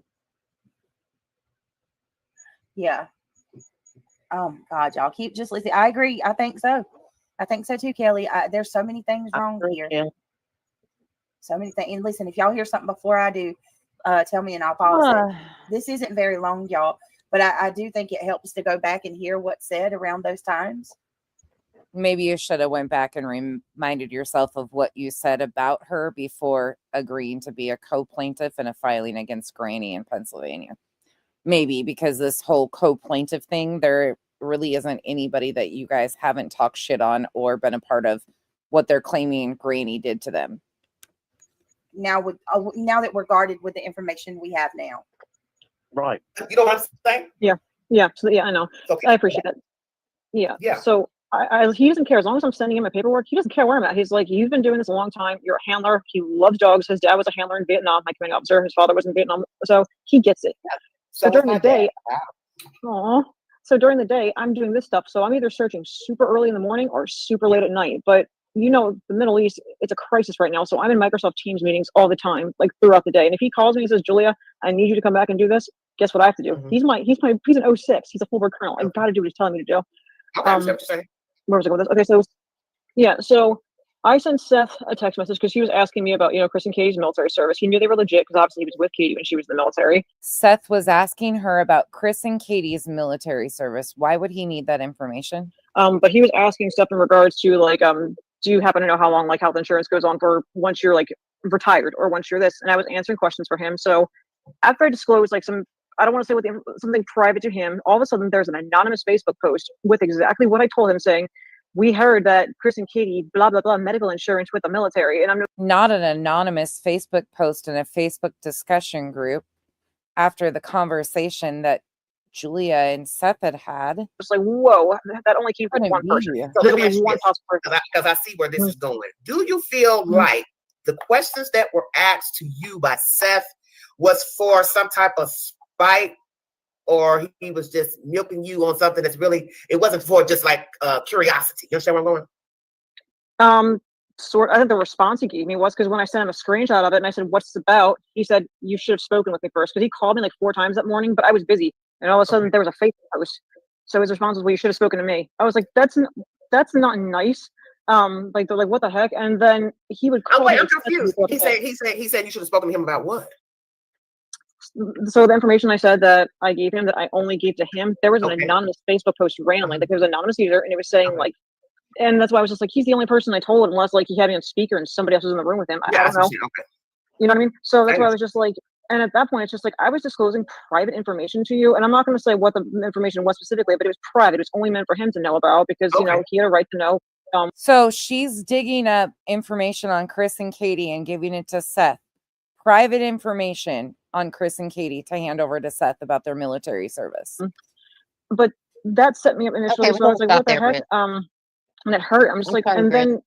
Yeah. Oh my God, y'all keep just listening. I agree. I think so. I think so too, Kelly. There's so many things wrong here. Yeah. So many things. And listen, if y'all hear something before I do, tell me and I'll pause it. This isn't very long, y'all, but I do think it helps to go back and hear what's said around those times. Maybe you should have went back and reminded yourself of what you said about her before agreeing to be a co-plaintiff in a filing against Granny in Pennsylvania. Maybe, because this whole co-plaintiff thing, there really isn't anybody that you guys haven't talked shit on or been a part of what they're claiming Granny did to them. now that we're guarded with the information we have now. Right. You know what I'm saying? Yeah. So yeah, I know. I appreciate that. Yeah. Yeah. So he doesn't care as long as I'm sending him my paperwork. He doesn't care where I'm at. He's like, you've been doing this a long time. You're a handler. He loves dogs. His dad was a handler in Vietnam, my commanding officer. His father was in Vietnam, so he gets it. So during the day, so during the day, I'm doing this stuff. So I'm either searching super early in the morning or super late at night. But you know, the Middle East, it's a crisis right now. So I'm in Microsoft Teams meetings all the time, like throughout the day. And if he calls me and says, Julia, I need you to come back and do this, guess what I have to do? He's an 06. He's a full bird colonel. I've got to do what he's telling me to do. Where was I going with this? Okay, so yeah, so I sent Seth a text message because he was asking me about, Chris and Katie's military service. He knew they were legit because obviously he was with Katie when she was in the military. Seth was asking her about Chris and Katie's military service. Why would he need that information? But he was asking stuff in regards to do you happen to know how long like health insurance goes on for once you're like retired or once you're this? And I was answering questions for him. So after I disclosed I don't want to say something private to him, all of a sudden there's an anonymous Facebook post with exactly what I told him saying, we heard that Chris and Katie, blah, blah, blah, medical insurance with the military. And I'm not an anonymous Facebook post in a Facebook discussion group after the conversation that Julia and Seth had. Just like, whoa, that only came from one person. So let me ask you because I see where this is going. Do you feel like the questions that were asked to you by Seth was for some type of spite, or he was just milking you on something that's really, it wasn't for just like curiosity? You understand where I'm going? I think the response he gave me was because when I sent him a screenshot of it and I said, what's this about? He said, you should have spoken with me first, because he called me like 4 times that morning, but I was busy. And all of a sudden there was a Facebook post. So his response was, well, you should have spoken to me. I was like, that's not nice. Like they're like, what the heck? And then he would call I'm confused. He said you should have spoken to him about what? So the information I said that I gave him that I only gave to him, there was an anonymous Facebook post randomly. Like there was an anonymous user and it was saying like, and that's why I was just like, he's the only person I told, unless like he had me on speaker and somebody else was in the room with him. I don't know. You know what I mean? So that's why I was just like, and at that point, it's just like, I was disclosing private information to you. And I'm not going to say what the information was specifically, but it was private. It was only meant for him to know about because, he had a right to know. So she's digging up information on Chris and Katie and giving it to Seth. Private information on Chris and Katie to hand over to Seth about their military service. But that set me up initially. So I was like, what the heck? And it hurt. I'm just like, and then.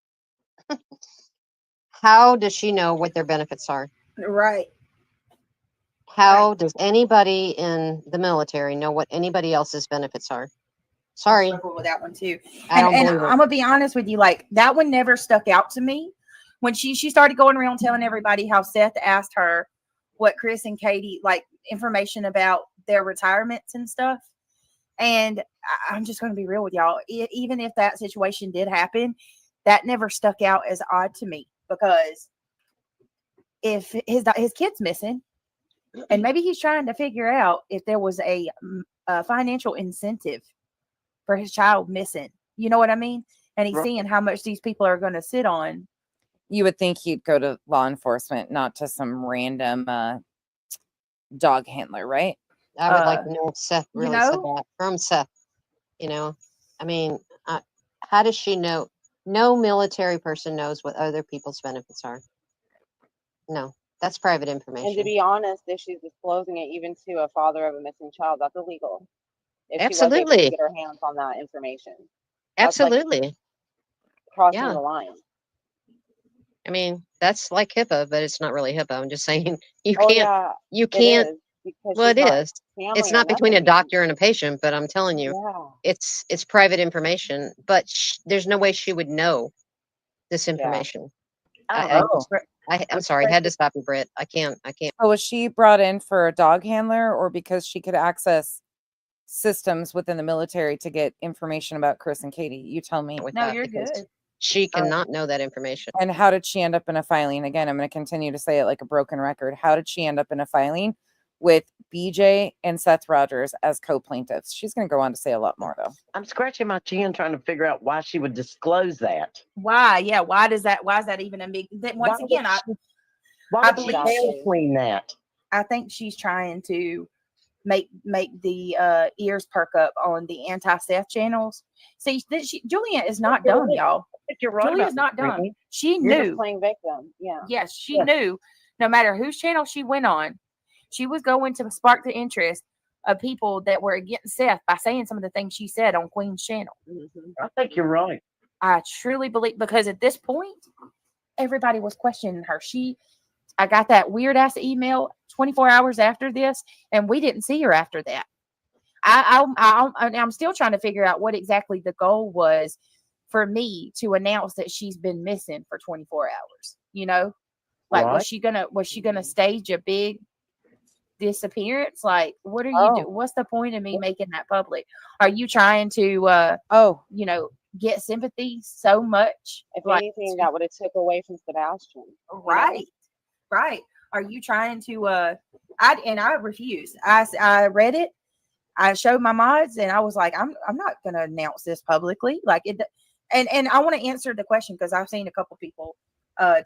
How does she know what their benefits are? Right. How does anybody in the military know what anybody else's benefits are? Sorry. I struggle with that one too. I don't and believe it. I'm gonna be honest with you, like that one never stuck out to me. When she started going around telling everybody how Seth asked her what Chris and Katie, like information about their retirements and stuff. And I'm just going to be real with y'all. Even if that situation did happen, that never stuck out as odd to me, because if his kid's missing, and maybe he's trying to figure out if there was a financial incentive for his child missing. You know what I mean? And he's seeing how much these people are going to sit on. You would think he'd go to law enforcement, not to some random dog handler, right? I would like to know if Seth really said that from Seth. I mean, how does she know? No military person knows what other people's benefits are. No, that's private information. And to be honest, if she's disclosing it even to a father of a missing child, that's illegal. If she was able Absolutely. to get her hands on that information. That's Absolutely. like crossing Yeah. the line. I mean, that's like HIPAA, but it's not really HIPAA. I'm just saying you Oh, can't, yeah, you it can't, is, because well, she's it not is. family It's or not between a nothing. doctor and a patient, but I'm telling you, Yeah. it's private information, but there's no way she would know this information. I'm sorry, I had to stop you, Britt. I can't. Oh, was she brought in for a dog handler, or because she could access systems within the military to get information about Chris and Katie? You tell me. No, you're good. She cannot know that information. And how did she end up in a filing? Again, I'm going to continue to say it like a broken record. How did she end up in a filing with BJ and Seth Rogers as co-plaintiffs? She's going to go on to say a lot more, though. I'm scratching my chin trying to figure out why she would disclose that. Why? Yeah. Why is that even a big? Once again, Why would she between that? I think she's trying to make the ears perk up on the anti-Seth channels. See, Julia is not dumb, y'all. You're right. Julia's not dumb. She You're knew. just playing victim. Yeah. Yes, she knew. No matter whose channel she went on, she was going to spark the interest of people that were against Seth by saying some of the things she said on Queen's channel. I think you're right. I truly believe, because at this point, everybody was questioning her. I got that weird ass email 24 hours after this, and we didn't see her after that. I'm still trying to figure out what exactly the goal was for me to announce that she's been missing for 24 hours. You know, like Right. was she gonna stage a big disappearance? Like, what are you do? What's the point of me making that public? Are you trying to you know, get sympathy so much? If anything, that would have took away from Sebastian. Right. Right. Are you trying to I refused. I read it. I showed my mods and I was like, I'm not gonna announce this publicly. Like it, and I want to answer the question, because I've seen a couple people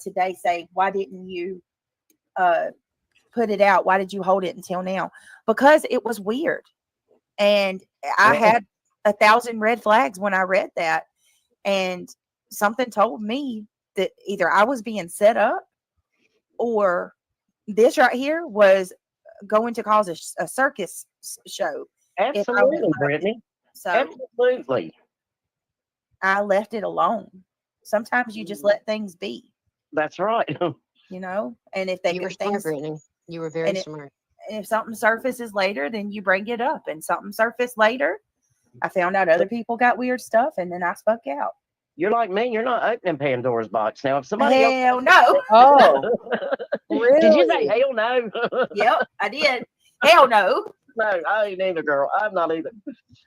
today say, why didn't you put it out? Why did you hold it until now? Because it was weird. And I had 1,000 red flags when I read that. And something told me that either I was being set up, or this right here was going to cause a circus show. Absolutely, Brittany. So absolutely. I left it alone. Sometimes you just let things be. That's right. You know, and if they You were smart, Brittany. You were very smart. And if something surfaces later, then you bring it up. And something surfaced later, I found out other people got weird stuff, and then I spoke out. You're like me. You're not opening Pandora's box now. If somebody Hell no. Oh, really? Did you say hell no? Yep, I did. Hell no. No, I ain't either, girl. I'm not either.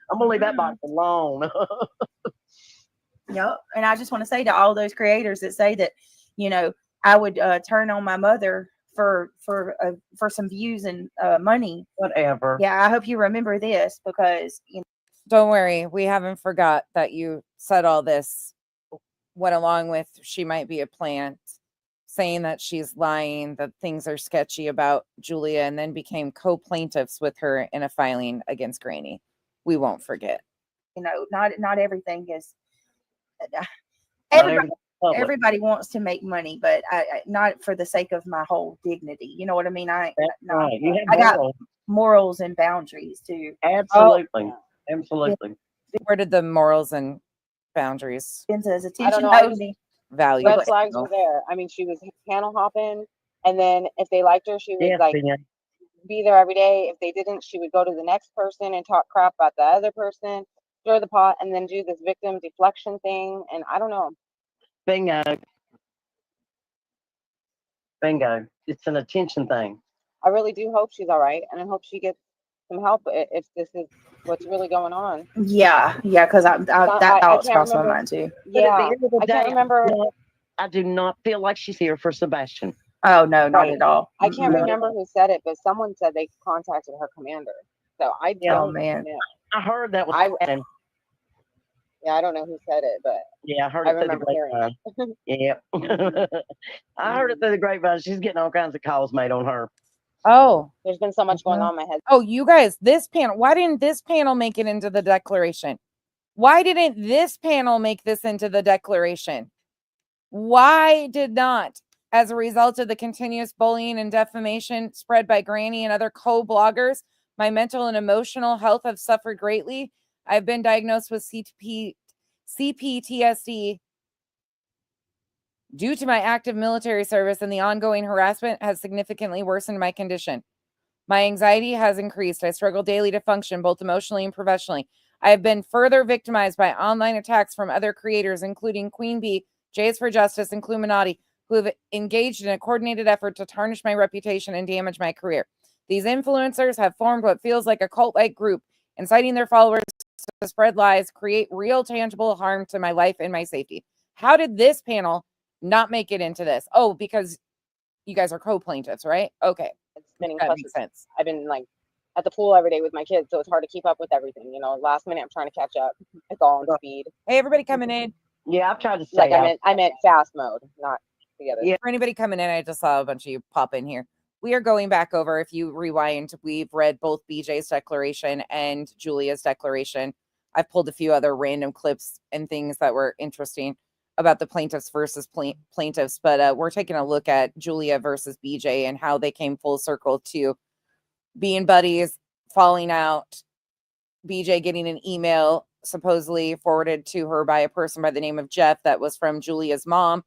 I'm gonna leave that box alone. Yep. And I just want to say to all those creators that say that, you know, I would turn on my mother for some views and money. Whatever. Yeah, I hope you remember this, because you know. Don't worry, we haven't forgot that you said all this. Went along with she might be a plant, saying that she's lying, that things are sketchy about Julia, and then became co-plaintiffs with her in a filing against Granny. We won't forget. You know, not everything is. Not Everybody wants to make money, but I not for the sake of my whole dignity. You know what I mean? I right. You have I got morals. morals and boundaries too. Absolutely. Absolutely. Where did the morals and boundaries As I don't attention know. I just, only. value? red flags were there. I mean, she was panel hopping, and then if they liked her, she would be there every day. If they didn't, she would go to the next person and talk crap about the other person, stir the pot, and then do this victim deflection thing. And I don't know. Bingo. Bingo. It's an attention thing. I really do hope she's all right, and I hope she gets some help if this is what's really going on. Yeah, because that thought crossed my mind too. Yeah, I can't remember. I do not feel like she's here for Sebastian. Oh no, not at all. I can't remember who said it, but someone said they contacted her commander. So I don't know. I heard that was happening. Yeah, I don't know who said it, but yeah, I heard I it through the remember hearing grapevine. Yeah. I heard it through the grapevine. She's getting all kinds of calls made on her. Oh, there's been so much going on in my head. Oh, you guys, this panel, why didn't this panel make it into the declaration? Why didn't this panel make this into the declaration? Why did not? As a result of the continuous bullying and defamation spread by Granny and other co-bloggers, my mental and emotional health have suffered greatly. I've been diagnosed with CPTSD due to my active military service, and the ongoing harassment has significantly worsened my condition. My anxiety has increased. I struggle daily to function, both emotionally and professionally. I have been further victimized by online attacks from other creators, including Queen Bee, Jays for Justice, and Cluminati, who have engaged in a coordinated effort to tarnish my reputation and damage my career. These influencers have formed what feels like a cult-like group, inciting their followers to spread lies, create real tangible harm to my life and my safety. How did this panel not make it into this? Oh, because you guys are co-plaintiffs, right? Okay. That makes sense. I've been like at the pool every day with my kids, so it's hard to keep up with everything. You know, last minute I'm trying to catch up. It's all on speed. Hey, everybody coming in. Yeah, I've tried to say like I meant fast mode, not together. Yeah. For anybody coming in, I just saw a bunch of you pop in here. we are going back over. If you rewind, we've read both BJ's declaration and Julia's declaration. I've pulled a few other random clips and things that were interesting about the plaintiffs versus plaintiffs, but we're taking a look at Julia versus BJ and how they came full circle to being buddies, falling out, BJ getting an email supposedly forwarded to her by a person by the name of Jeff that was from Julia's mom.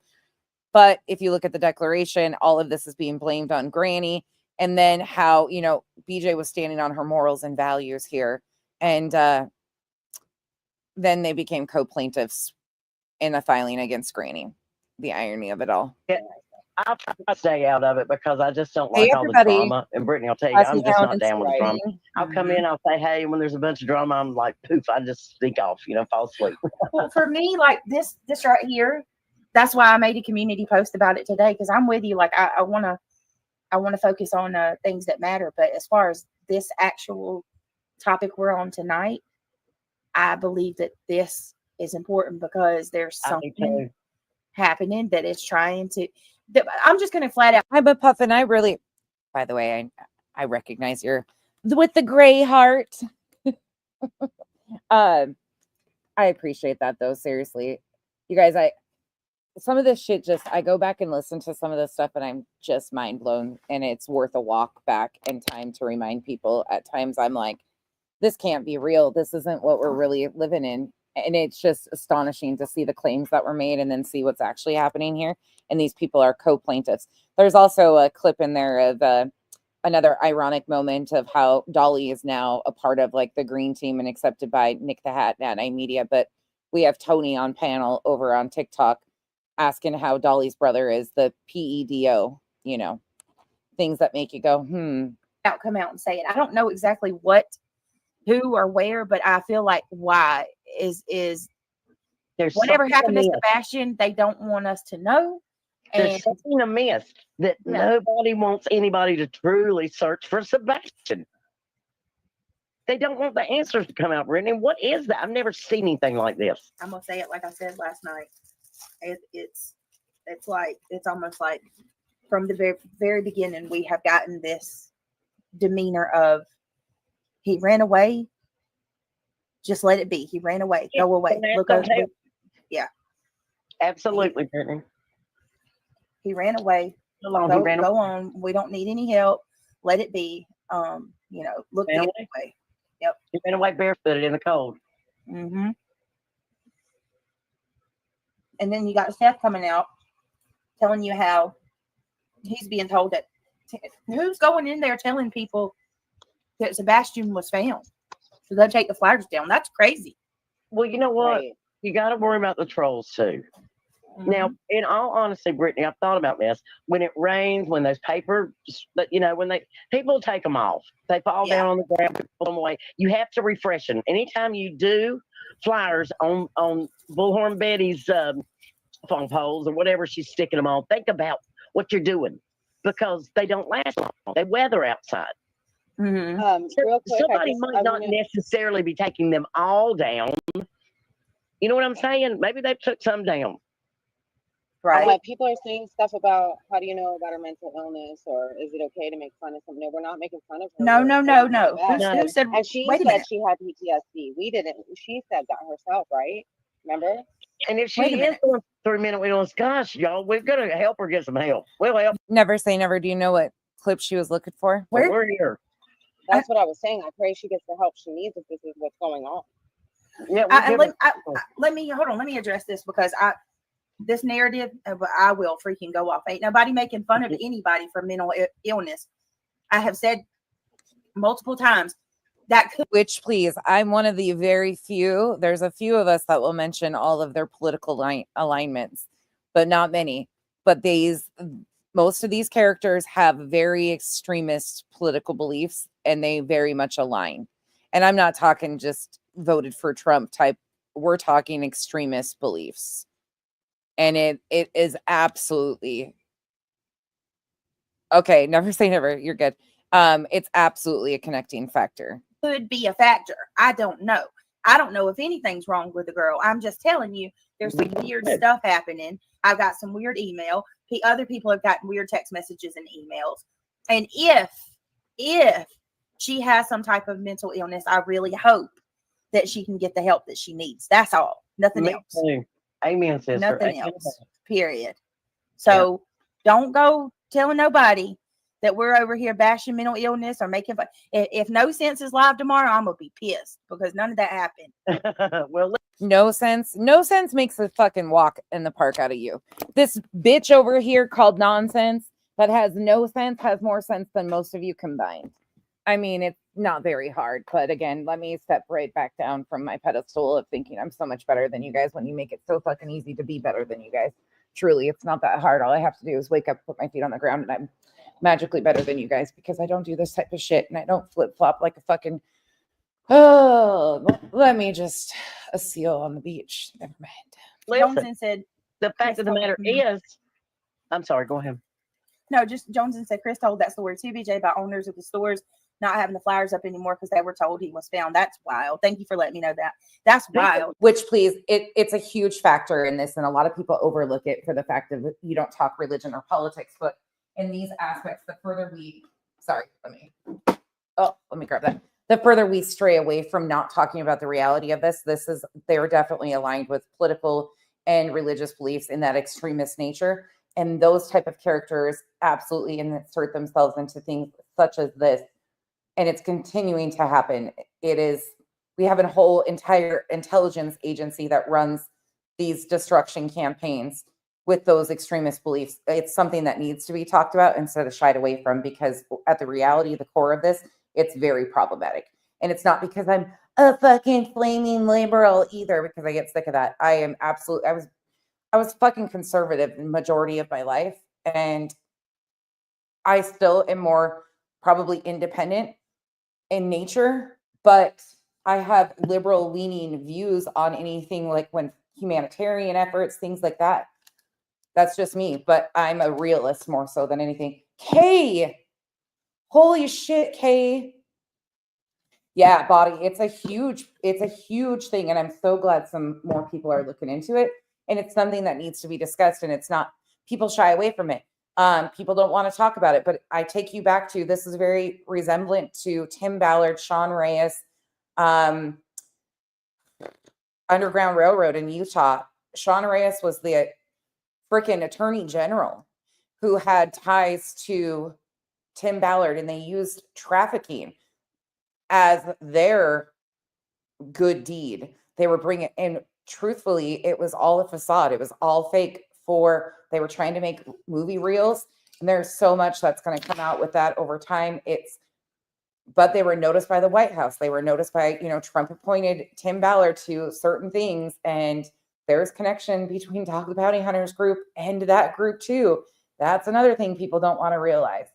But if you look at the declaration, all of this is being blamed on Granny. And then how, you know, BJ was standing on her morals and values here. And then they became co-plaintiffs in a filing against Granny. The irony of it all. Yeah, I'll try to stay out of it because I just don't Hey, like all the everybody. drama. And Brittany, I'll tell you, I'm just not down with the drama. I'll come in, I'll say, hey, when there's a bunch of drama, I'm like, poof, I just sneak off, you know, fall asleep. Well, for me, like this right here, that's why I made a community post about it today, because I'm with you. Like I want to focus on things that matter. But as far as this actual topic we're on tonight, I believe that this is important because there's something happening that is trying to. I'm just going to flat out. Hi, but Puffin, I really, by the way, I recognize you're with the gray heart. I appreciate that though. Seriously, you guys, some of this shit I go back and listen to some of this stuff and I'm just mind blown, and it's worth a walk back in time to remind people. At times I'm like, this can't be real. This isn't what we're really living in. And it's just astonishing to see the claims that were made and then see what's actually happening here. And these people are co-plaintiffs. There's also a clip in there of another ironic moment of how Dolly is now a part of like the green team and accepted by Nick the Hat and Media. But we have Tony on panel over on TikTok asking how Dolly's brother is the PEDO, you know, things that make you go, Come out and say it. I don't know exactly who or where, but I feel like why is there's whatever happened to amiss. Sebastian, they don't want us to know. There's something amiss that nobody wants anybody to truly search for Sebastian. They don't want the answers to come out, Brittany. What is that? I've never seen anything like this. I'm gonna say it like I said last night. It's almost like from the very, very beginning we have gotten this demeanor of he ran away. Just let it be. He ran away. Go away. Look over. Yeah. Absolutely, Brittany. He ran away. Go on. We don't need any help. Let it be. You know, look the other way. Yep. He ran away barefooted in the cold. Mm-hmm. And then you got Seth coming out telling you how he's being told that who's going in there telling people that Sebastian was found. So they'll take the flags down. That's crazy. Well, you know what? Right. You got to worry about the trolls too. Mm-hmm. Now, in all honesty, Brittany, I've thought about this. When it rains, when those papers, you know, when people take them off, they fall down on the ground, pull them away. You have to refresh them. Anytime you do flyers on Bullhorn Betty's phone poles or whatever she's sticking them on, think about what you're doing because they don't last long. They weather outside. Mm-hmm. Real quick, somebody might not necessarily be taking them all down. You know what I'm saying? Maybe they took some down. Right. People are saying stuff about how do you know about her mental illness, or is it okay to make fun of something? No, we're not making fun of her. No. Who said? And she said she had PTSD. We didn't. She said that herself, right? Remember? And if she is going through a minute, we don't. Gosh, y'all, we're gonna help her get some help. We'll help. Never say never. Do you know what clip she was looking for? We're here. That's what I was saying. I pray she gets the help she needs if this is what's going on. Yeah. Let me hold on. Let me address this because this narrative, I will freaking go off. Ain't nobody making fun of anybody for mental illness. I have said multiple times that which please, I'm one of the very few. There's a few of us that will mention all of their political alignments, but not many. But most of these characters have very extremist political beliefs and they very much align. And I'm not talking just voted for Trump type. We're talking extremist beliefs. And it is absolutely okay. Never say never. You're good. It's absolutely a connecting factor. Could be a factor. I don't know. I don't know if anything's wrong with the girl. I'm just telling you, there's some weird stuff happening. I've got some weird email. Other people have gotten weird text messages and emails. And if she has some type of mental illness, I really hope that she can get the help that she needs. That's all. Nothing Me else. too. Amen, sister. Nothing Amen. else. Period. So don't go telling nobody that we're over here bashing mental illness or making fun. If No Sense is live tomorrow, I'm gonna be pissed because none of that happened. Well, No sense. No sense makes a fucking walk in the park out of you. This bitch over here called Nonsense that has no sense has more sense than most of you combined. I mean, it's not very hard, but again, let me step right back down from my pedestal of thinking I'm so much better than you guys when you make it so fucking easy to be better than you guys. Truly, it's not that hard. All I have to do is wake up, put my feet on the ground, and I'm magically better than you guys because I don't do this type of shit and I don't flip flop like a fucking. Oh, let me just a seal on the beach. Never mind. Johnson said the fact of the matter is, I'm sorry. Go ahead. No, just Johnson said Chris told that story too, BJ, about owners of the stores not having the flyers up anymore because they were told he was found. That's wild. Thank you for letting me know that. That's wild. Which, please, it's a huge factor in this, and a lot of people overlook it for the fact that you don't talk religion or politics. But in these aspects, the further we, let me grab that. The further we stray away from not talking about the reality of this, they're definitely aligned with political and religious beliefs in that extremist nature. And those type of characters absolutely insert themselves into things such as this. And it's continuing to happen. We have a whole entire intelligence agency that runs these destruction campaigns with those extremist beliefs. It's something that needs to be talked about instead of shied away from, because at the reality, the core of this, it's very problematic. And it's not because I'm a fucking flaming liberal either, because I get sick of that. I was fucking conservative the majority of my life, and I still am more probably independent in nature, but I have liberal leaning views on anything like when humanitarian efforts, things like that. That's just me, but I'm a realist more so than anything. Kay, holy shit, Kay. Yeah, body. It's a huge thing. And I'm so glad some more people are looking into it. And it's something that needs to be discussed. And it's not, people shy away from it. People don't want to talk about it, but I take you back to, this is very resemblant to Tim Ballard, Sean Reyes, Underground Railroad in Utah. Sean Reyes was the freaking attorney general who had ties to Tim Ballard, and they used trafficking as their good deed. They were bringing, and truthfully, it was all a facade. It was all fake. They were trying to make movie reels, and there's so much that's going to come out with that over time. But they were noticed by the White House. They were noticed by, Trump appointed Tim Ballard to certain things, and there's connection between Dog the Bounty Hunters group and that group too. That's another thing people don't want to realize.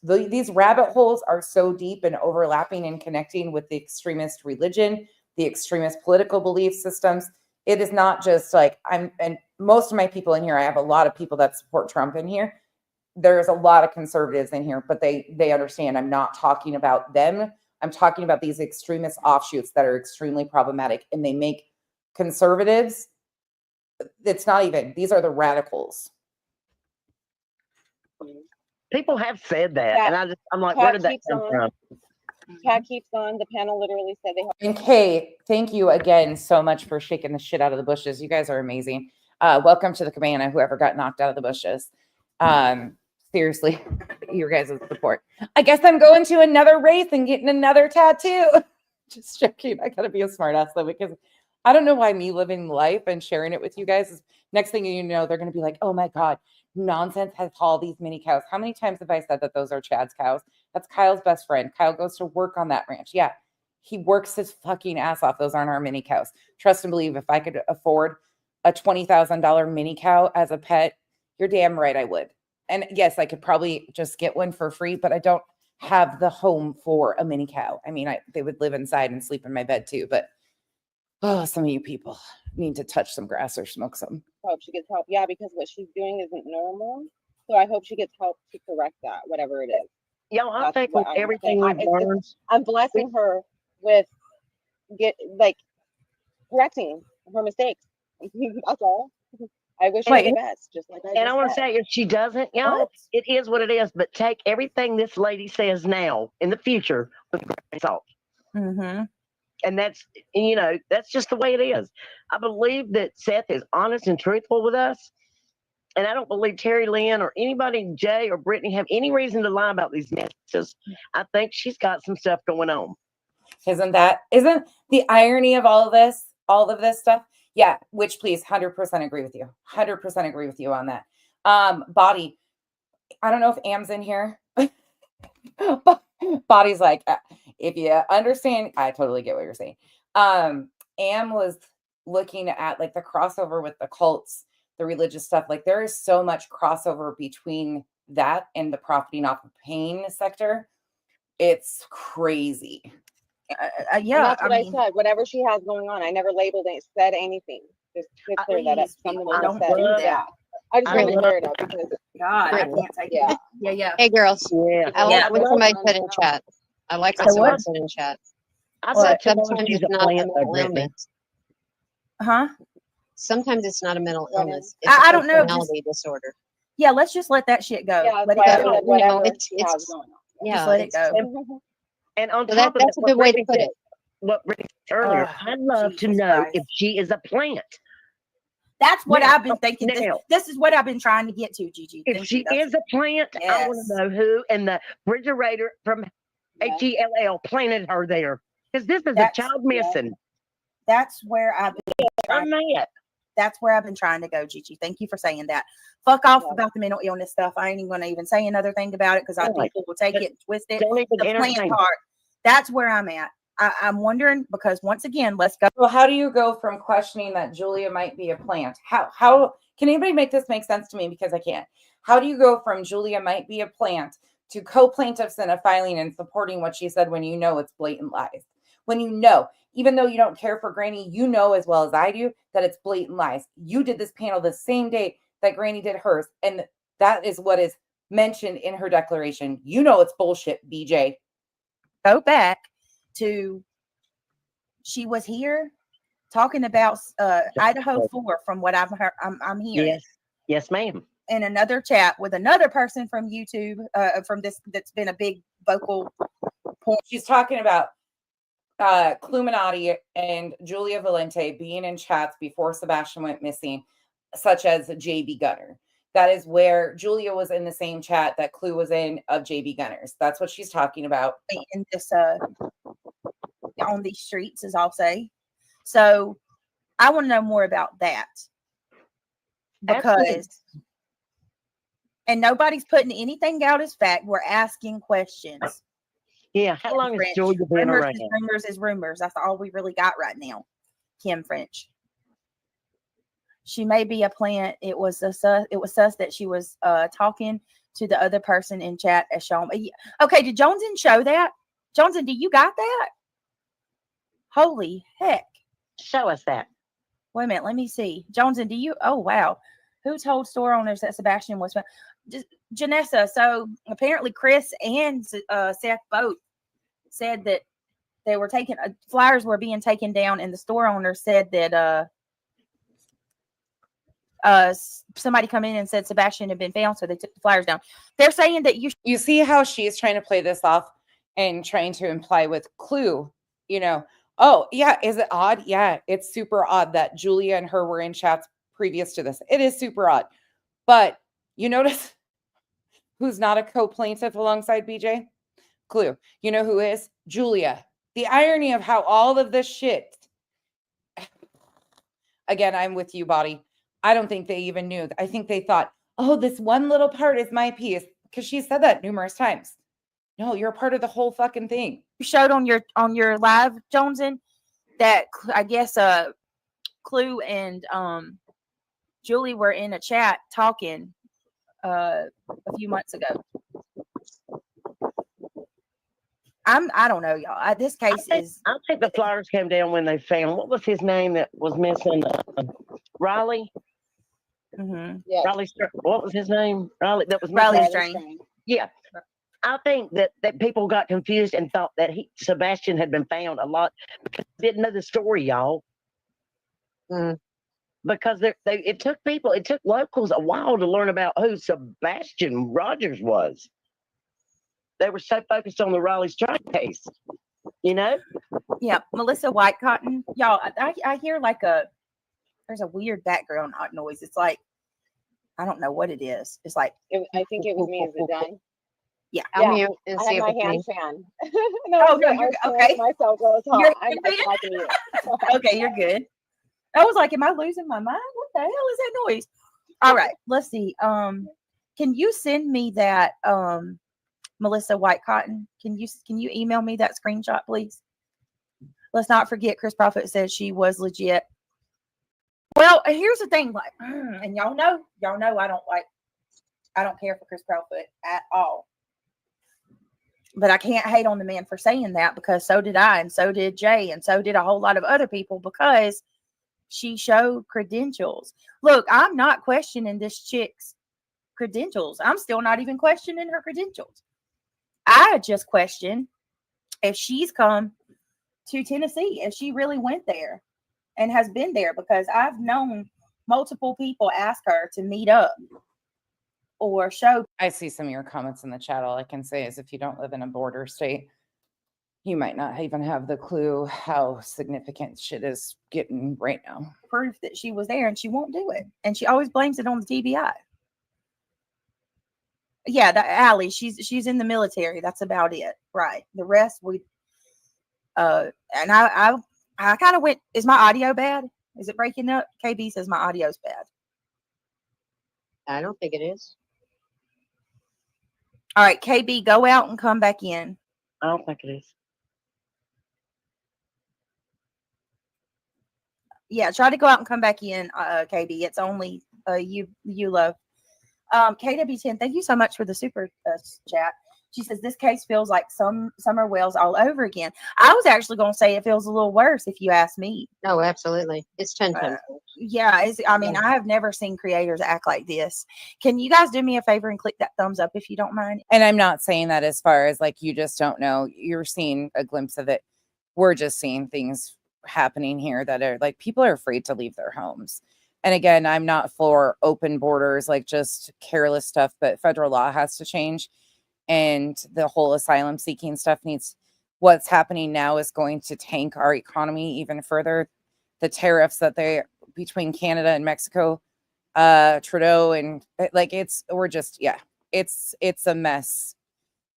These rabbit holes are so deep and overlapping and connecting with the extremist religion, the extremist political belief systems. It is not just like and most of my people in here, I have a lot of people that support Trump in here. There's a lot of conservatives in here, but they understand I'm not talking about them. I'm talking about these extremist offshoots that are extremely problematic, and they make conservatives, it's not even, these are the radicals. People have said that, and I'm like, where did that come from? Cat keeps on. The panel literally said they. And Kay, thank you again so much for shaking the shit out of the bushes. You guys are amazing. Welcome to the cabana, whoever got knocked out of the bushes. Seriously, your guys' support. I guess I'm going to another race and getting another tattoo. Just joking. I gotta be a smart ass though, because I don't know why me living life and sharing it with you guys is, next thing you know, they're gonna be like, oh my God, Nonsense has all these mini cows. How many times have I said that those are Chad's cows? That's Kyle's best friend. Kyle goes to work on that ranch. Yeah, he works his fucking ass off. Those aren't our mini cows. Trust and believe, if I could afford a $20,000 mini cow as a pet, you're damn right I would. And yes, I could probably just get one for free, but I don't have the home for a mini cow. I mean, they would live inside and sleep in my bed too, but some of you people need to touch some grass or smoke some. I hope she gets help. Yeah, because what she's doing isn't normal. So I hope she gets help to correct that, whatever it is. Yo, I think with everything we've learned, I'm blessing her with correcting her mistakes. That's all. I wish her the best, just like I And I want to said. say, if she doesn't, y'all, it is what it is. But take everything this lady says now in the future with a grain of salt. Mm-hmm. And that's, that's just the way it is. I believe that Seth is honest and truthful with us. And I don't believe Terry Lynn or anybody, Jay or Brittany, have any reason to lie about these messages. I think she's got some stuff going on. Isn't the irony of all of this stuff? Yeah, which please 100% agree with you. 100% agree with you on that. Body, I don't know if Am's in here. Body's like, if you understand, I totally get what you're saying. Am was looking at like the crossover with the cults, the religious stuff. Like there is so much crossover between that and the profiting off of pain sector. It's crazy. Yeah, And that's what I said. Whatever she has going on, I never labeled it, said anything. Just to clear that up. Something that don't said, do that. yeah. I just want to clear it up because God, I can't take it. Yeah. Hey, girls. Yeah. I like what somebody said in chat. I like what somebody said in chat. So sometimes it's not a mental illness. Huh? Sometimes it's not a mental illness. It's I a don't know. personality disorder. Yeah, let's just let that shit go. Yeah, let it whatever, go. whatever it's she has going on. Yeah, Just let it go. And on So top of that's that, a good way to put it. What Brittany said earlier, I'd love to know if she is a plant. That's what Now- I've been thinking. now- This is what I've been trying to get to, Gigi. If Thank she you. That's- is a plant, I want Yes. to know who in the refrigerator from HELL planted her there. Because this is a child missing. That's where I've been I'm mad. That's where I've been trying to go, Gigi. Thank you for saying that. Fuck off about the mental illness stuff. I ain't even going to even say another thing about it because I think people will take it and twist it. Don't even The plant entertain it. part. That's where I'm at. I'm wondering because once again, let's go. Well, how do you go from questioning that Julia might be a plant? How can anybody make this make sense to me? Because I can't. How do you go from Julia might be a plant to co-plaintiffs in a filing and supporting what she said when you know it's blatant lies? When you know, even though you don't care for Granny, you know as well as I do that it's blatant lies. You did this panel the same day that Granny did hers, and that is what is mentioned in her declaration. You know it's bullshit, BJ. Go back to she was here talking about Idaho 4 from what I've heard. I'm hearing. Yes, ma'am. In another chat with another person from YouTube from this that's been a big vocal point. She's talking about Cluminati and Julia Valente being in chats before Sebastian went missing, such as JB Gunner. That is where Julia was in the same chat that Clue was in of JB Gunners. That's what she's talking about. In this on these streets, as I'll say. So I want to know more about that. Because and nobody's putting anything out as fact. We're asking questions. Yeah, how long has Julia been rumors around? is rumors is rumors. That's all we really got right now. Kim French. She may be a plant. It was sus that she was talking to the other person in chat as shown. Okay, did Joneson show that? Joneson, do you got that? Holy heck. Show us that. Wait a minute, let me see. Joneson, do you? Oh, wow. Who told store owners that Sebastian was found? Janessa. So apparently Chris and Seth both said that they were taking flyers were being taken down, and the store owner said that somebody come in and said Sebastian had been found, so they took the flyers down. They're saying that you see how she's trying to play this off and trying to imply with Clue, oh yeah, is it odd? Yeah, it's super odd that Julia and her were in chats previous to this. It is super odd. But you notice who's not a co-plaintiff alongside BJ? Clue. You know who is? Julia. The irony of how all of this shit. Again, I'm with you, Body. I don't think they even knew. I think they thought, oh, this one little part is my piece. Because she said that numerous times. No, you're a part of the whole fucking thing. You showed on your live, Joneson, that I guess Clue and Julie were in a chat talking a few months ago. I don't know, y'all. This case is. I think the flyers came down when they found what was his name that was missing? Riley. Mm-hmm. Yeah. Riley. What was his name? Riley. That was Riley missing. Strain. Yeah. I think that people got confused and thought that Sebastian had been found a lot because they didn't know the story, y'all. because it took locals a while to learn about who Sebastian Rogers was. They were so focused on the Raleigh strike case, you know? Yeah, Melissa White Cotton. Y'all, I hear like there's a weird background noise. It's like, I don't know what it is. It's like, I think it was me. Is it done? Yeah. I'll mute and I see had if my it's hand me. fan. Oh, no, you're okay. Myself while it's hot. You're I'm good. talking to you. Okay, you're good. I was like, am I losing my mind? What the hell is that noise? All right, let's see. Can you send me that Melissa White Cotton? Can you email me that screenshot, please? Let's not forget Chris Prophet said she was legit. Well, here's the thing, like, and y'all know I don't care for Chris Prophet at all. But I can't hate on the man for saying that, because so did I, and so did Jay, and so did a whole lot of other people, because she showed credentials. Look, I'm not questioning this chick's credentials. I'm still not even questioning her credentials. I just question if she's come to Tennessee, if she really went there and has been there, because I've known multiple people ask her to meet up or show. I see some of your comments in the chat. All I can say is if you don't live in a border state, you might not even have the clue how significant shit is getting right now. Proof that she was there, and she won't do it. And she always blames it on the TBI. Yeah, that Allie, she's in the military. That's about it. Right. The rest and I kind of went, is my audio bad? Is it breaking up? KB says my audio's bad. I don't think it is. All right, KB, go out and come back in. I don't think it is. Yeah, try to go out and come back in, KB. It's only you love. KW10, thank you so much for the super chat. She says this case feels like Summer Wells all over again. I was actually going to say it feels a little worse if you ask me. No, absolutely. It's 10 times worse. Yeah, I have never seen creators act like this. Can you guys do me a favor and click that thumbs up if you don't mind? And I'm not saying that as far as like you just don't know. You're seeing a glimpse of it. We're just seeing things happening here that are like people are afraid to leave their homes. And again, I'm not for open borders, like just careless stuff, but federal law has to change. And the whole asylum seeking stuff what's happening now is going to tank our economy even further. The tariffs that between Canada and Mexico, Trudeau, and like it's a mess,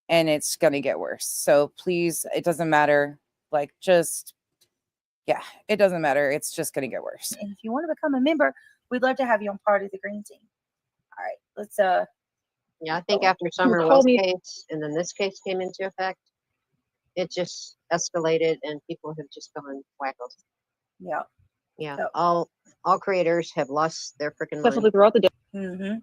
and it's going to get worse. So please, it doesn't matter. Like it doesn't matter. It's just going to get worse. And if you want to become a member, we'd love to have you on part of the green team. All right, let's Yeah, I think after Summer Wells case and then this case came into effect, it just escalated and people have just gone wackos. Yeah. Yeah. So, all creators have lost their freaking Especially mind. throughout the day. Mm-hmm.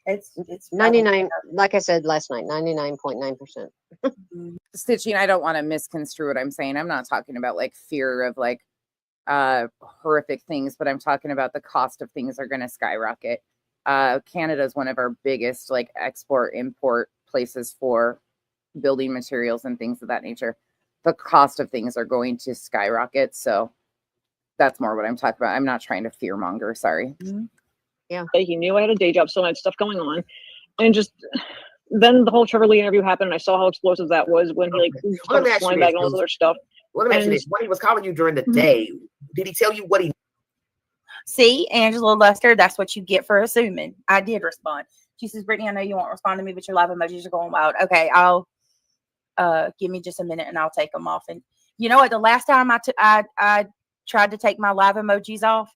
It's 99, like I said last night, 99.9%. Stitching, I don't want to misconstrue what I'm saying. I'm not talking about like fear of like horrific things, but I'm talking about the cost of things are going to skyrocket. Canada is one of our biggest like import places for building materials and things of that nature. The cost of things are going to skyrocket. So that's more what I'm talking about. I'm not trying to fear monger. Sorry. Mm-hmm. Yeah. He knew I had a day job, still had stuff going on. And just then the whole Trevor Lee interview happened, and I saw how explosive that was when he Let me ask flying you back this, and all this other stuff. Let me ask you this. When he was calling you during the day, did he tell you what he See, Angela Luster, that's what you get for assuming. I did respond. She says, Brittany, I know you won't respond to me, but your live emojis are going wild. Okay, I'll give me just a minute and I'll take them off. And you know what? The last time I tried to take my live emojis off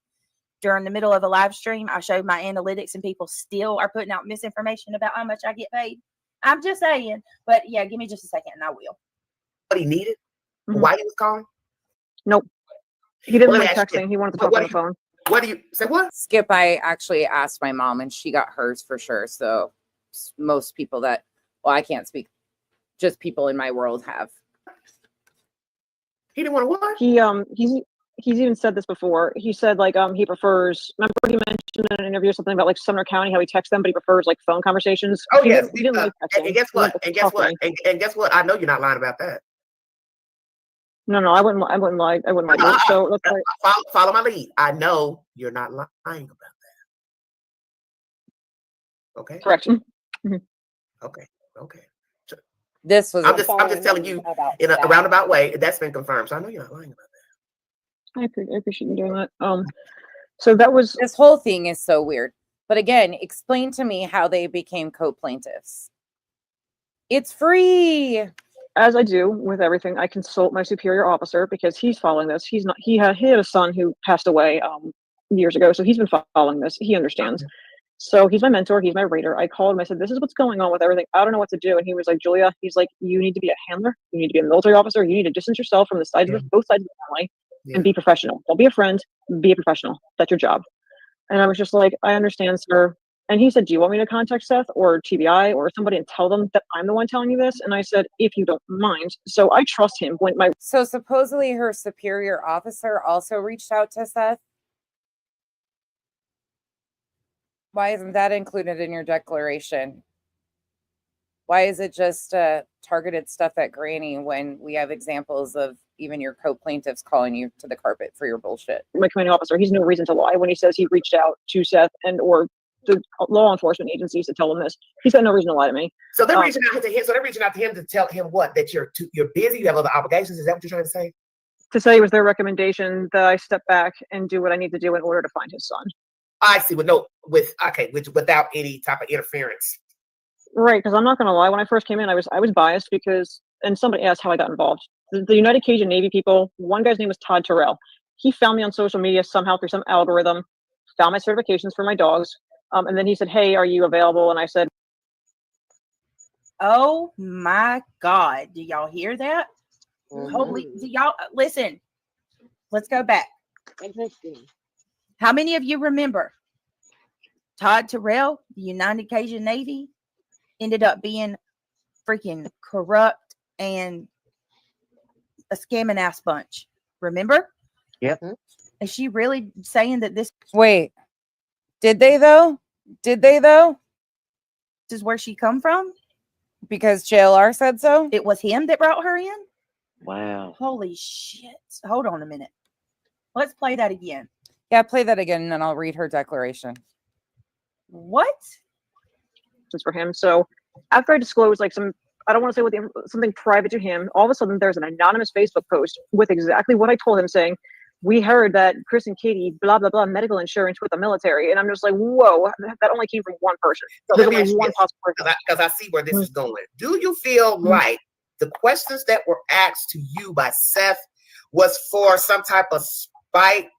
during the middle of a live stream, I showed my analytics and people still are putting out misinformation about how much I get paid. I'm just saying. But yeah, give me just a second and I will. What he needed? Why he was calling? Nope. He didn't like texting. He wanted to talk on the phone. What do you say? What? Skip, I actually asked my mom and she got hers for sure. So most people I can't speak, just people in my world have. He didn't want to watch? He's even said this before. He said like he prefers, remember he mentioned in an interview something about like Sumner County, how he texts them, but he prefers like phone conversations. Oh he yes. didn't like texting. And guess what? And guess what? I know you're not lying about that. No, I wouldn't lie. I wouldn't lie. So that's why. Follow my lead. I know you're not lying about that. Okay. Correct. Okay. This was. I'm just telling you in a roundabout way. That's been confirmed. So I know you're not lying about that. I appreciate you doing that. So that was this whole thing is so weird. But again, explain to me how they became co-plaintiffs. It's free. As I do with everything, I consult my superior officer because he's following this. He had a son who passed away years ago, so he's been following this. He understands. So he's my mentor. He's my reader. I called him. I said, "This is what's going on with everything. I don't know what to do." And he was like, "Julia," he's like, "you need to be a handler. You need to be a military officer. You need to distance yourself from the sides of both sides of the family and be professional. Don't be a friend. Be a professional. That's your job." And I was just like, "I understand, sir." And he said, "Do you want me to contact Seth or TBI or somebody and tell them that I'm the one telling you this?" And I said, "If you don't mind." So I trust him when my. So supposedly her superior officer also reached out to Seth. Why isn't that included in your declaration? Why is it just targeted stuff at Granny when we have examples of even your co-plaintiffs calling you to the carpet for your bullshit? My commanding officer, he's no reason to lie when he says he reached out to Seth and or the law enforcement agencies to tell him this. He's got no reason to lie to me. So they're reaching out to him. So they're reaching out to him to tell him what? That you're busy. You have other obligations. Is that what you're trying to say? To say it was their recommendation that I step back and do what I need to do in order to find his son. I see. Without any type of interference. Right, because I'm not going to lie. When I first came in, I was biased because, and somebody asked how I got involved. The United Cajun Navy people. One guy's name was Todd Terrell. He found me on social media somehow through some algorithm. Found my certifications for my dogs, and then he said, "Hey, are you available?" And I said, "Oh my God, do y'all hear that? Holy, do y'all listen? Let's go back. Interesting. How many of you remember Todd Terrell, the United Cajun Navy, ended up being freaking corrupt and a scamming ass bunch? Remember? Yep. Is she really saying that this? Wait, did they though? Did they though? This is where she come from? Because JLR said so? It was him that brought her in? Wow. Holy shit. Hold on a minute. Let's play that again. Yeah, play that again and then I'll read her declaration. What? Just for him. So after I disclosed like I don't want to say something private to him, all of a sudden there's an anonymous Facebook post with exactly what I told him saying, "We heard that Chris and Katie, blah, blah, blah, medical insurance with the military." And I'm just like, whoa, that only came from one person. So There's let me only ask you one this, possible person. because I see where this is going. Do you feel like the questions that were asked to you by Seth was for some type of spite,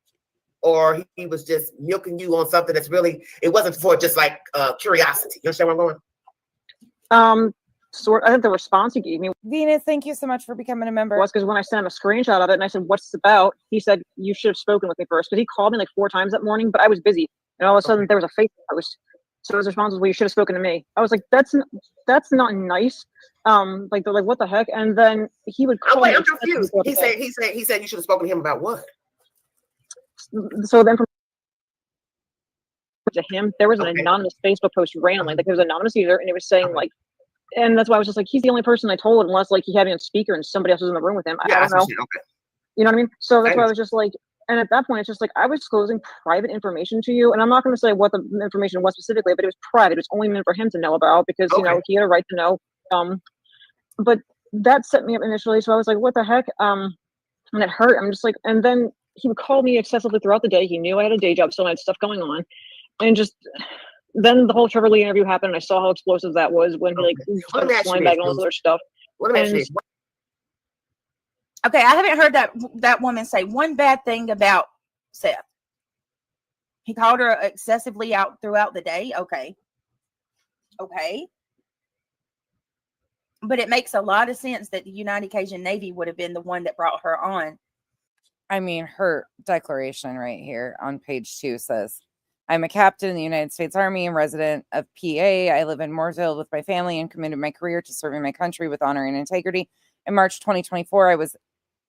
or he was just milking you on something that's really, it wasn't for just like curiosity? You understand where I'm going? I think the response he gave me, Venus, thank you so much for becoming a member. Was because when I sent him a screenshot of it and I said, "What's this about?" He said, "You should have spoken with me first." Because he called me like 4 times that morning, but I was busy. And all of a sudden there was a Facebook post. So his response was, "Well, you should have spoken to me." I was like, that's not nice. Like they're like, "What the heck?" And then he would call me. I'm confused. He said you should have spoken to him about what? So then from to him, there was an anonymous Facebook post randomly. Like there was an anonymous user and it was saying like, and that's why I was just like, he's the only person I told, unless like he had me on speaker and somebody else was in the room with him. I don't know. You know what I mean? So that's why I was just like, and at that point, it's just like I was disclosing private information to you, and I'm not going to say what the information was specifically, but it was private. It was only meant for him to know about because you know he had a right to know. But that set me up initially, so I was like, what the heck? And it hurt. I'm just like, and then he would call me excessively throughout the day. He knew I had a day job, so I had stuff going on, and just. Then the whole Trevor Lee interview happened, and I saw how explosive that was when he started flying back and all this other stuff. Okay, I haven't heard that woman say one bad thing about Seth. He called her excessively out throughout the day. Okay. But it makes a lot of sense that the United Cajun Navy would have been the one that brought her on. I mean, her declaration right here on page 2 says, "I'm a captain in the United States Army and resident of PA. I live in Mooresville with my family and committed my career to serving my country with honor and integrity. In March 2024, I was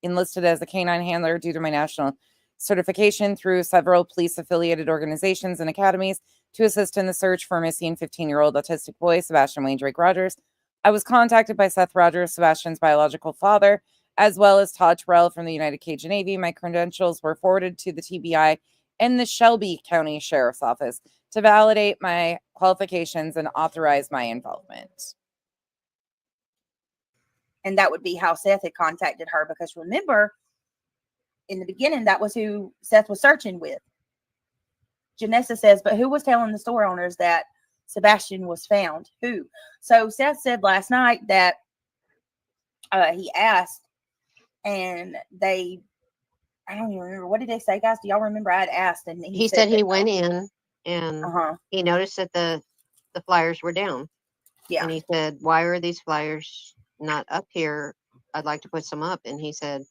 enlisted as a canine handler due to my national certification through several police-affiliated organizations and academies to assist in the search for a missing 15-year-old autistic boy, Sebastian Wayne Drake Rogers. I was contacted by Seth Rogers, Sebastian's biological father, as well as Todd Terrell from the United Cajun Navy. My credentials were forwarded to the TBI and the Shelby County Sheriff's Office to validate my qualifications and authorize my involvement. And that would be how Seth had contacted her, because remember, in the beginning, that was who Seth was searching with. Janessa says, but who was telling the store owners that Sebastian was found? Who? So Seth said last night that he asked, and I don't even remember. What did they say, guys? Do y'all remember? I had asked, and He said he went in and he noticed that the flyers were down. Yeah. And he said, why are these flyers not up here? I'd like to put some up. And he said,